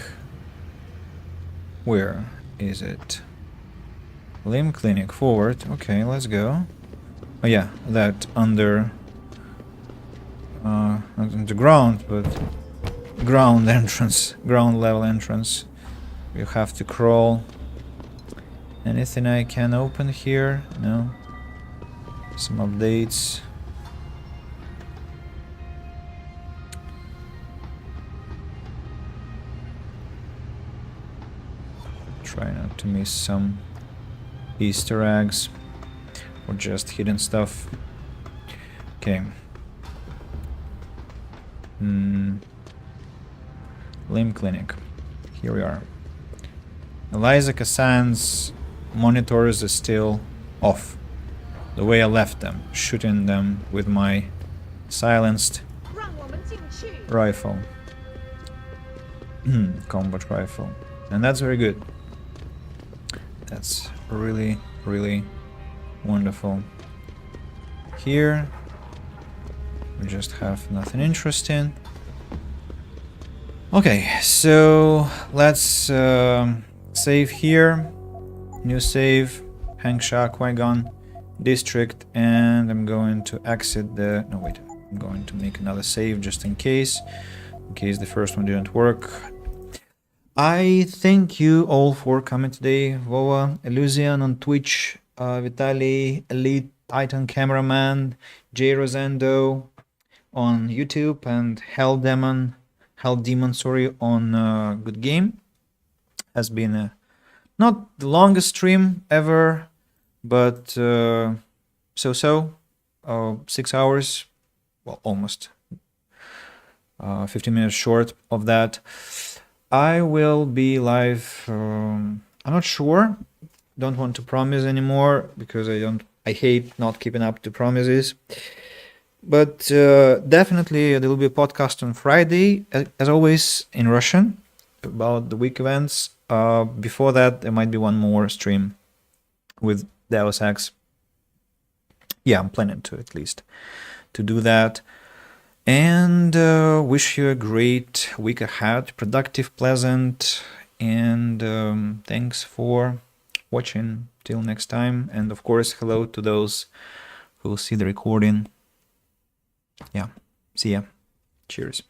Where is it? Limb Clinic, forward. Okay, let's go. Oh yeah, that under... not underground, but ground entrance, ground level entrance. You have to crawl. Anything I can open here? No. Some updates. Try not to miss some Easter eggs or just hidden stuff. Okay. Limb Clinic. Here we are. Eliza Cassan's monitors are still off. The way I left them, shooting them with my silenced rifle. Combat rifle. And that's very good. That's really, really wonderful. Here, we just have nothing interesting. Okay, so let's save here. New save, Hengsha, Qui-Gon District, and I'm going to exit the... No, wait. I'm going to make another save just in case the first one didn't work. I thank you all for coming today. Vova, Illusion on Twitch, Vitaly, Elite Titan Cameraman, Jay Rosendo on YouTube, and Hell Demon, sorry, on Good Game. Has been not the longest stream ever, but so-so, 6 hours, well, almost 15 minutes short of that. I will be live, I'm not sure, don't want to promise anymore, because I hate not keeping up to promises. But definitely there will be a podcast on Friday, as always, in Russian, about the week events. Before that, there might be one more stream with Deus Ex. Yeah, I'm planning to, at least, to do that. And wish you a great week ahead, productive, pleasant, and thanks for watching. Till next time. And of course, hello to those who will see the recording. Yeah, see ya. Cheers.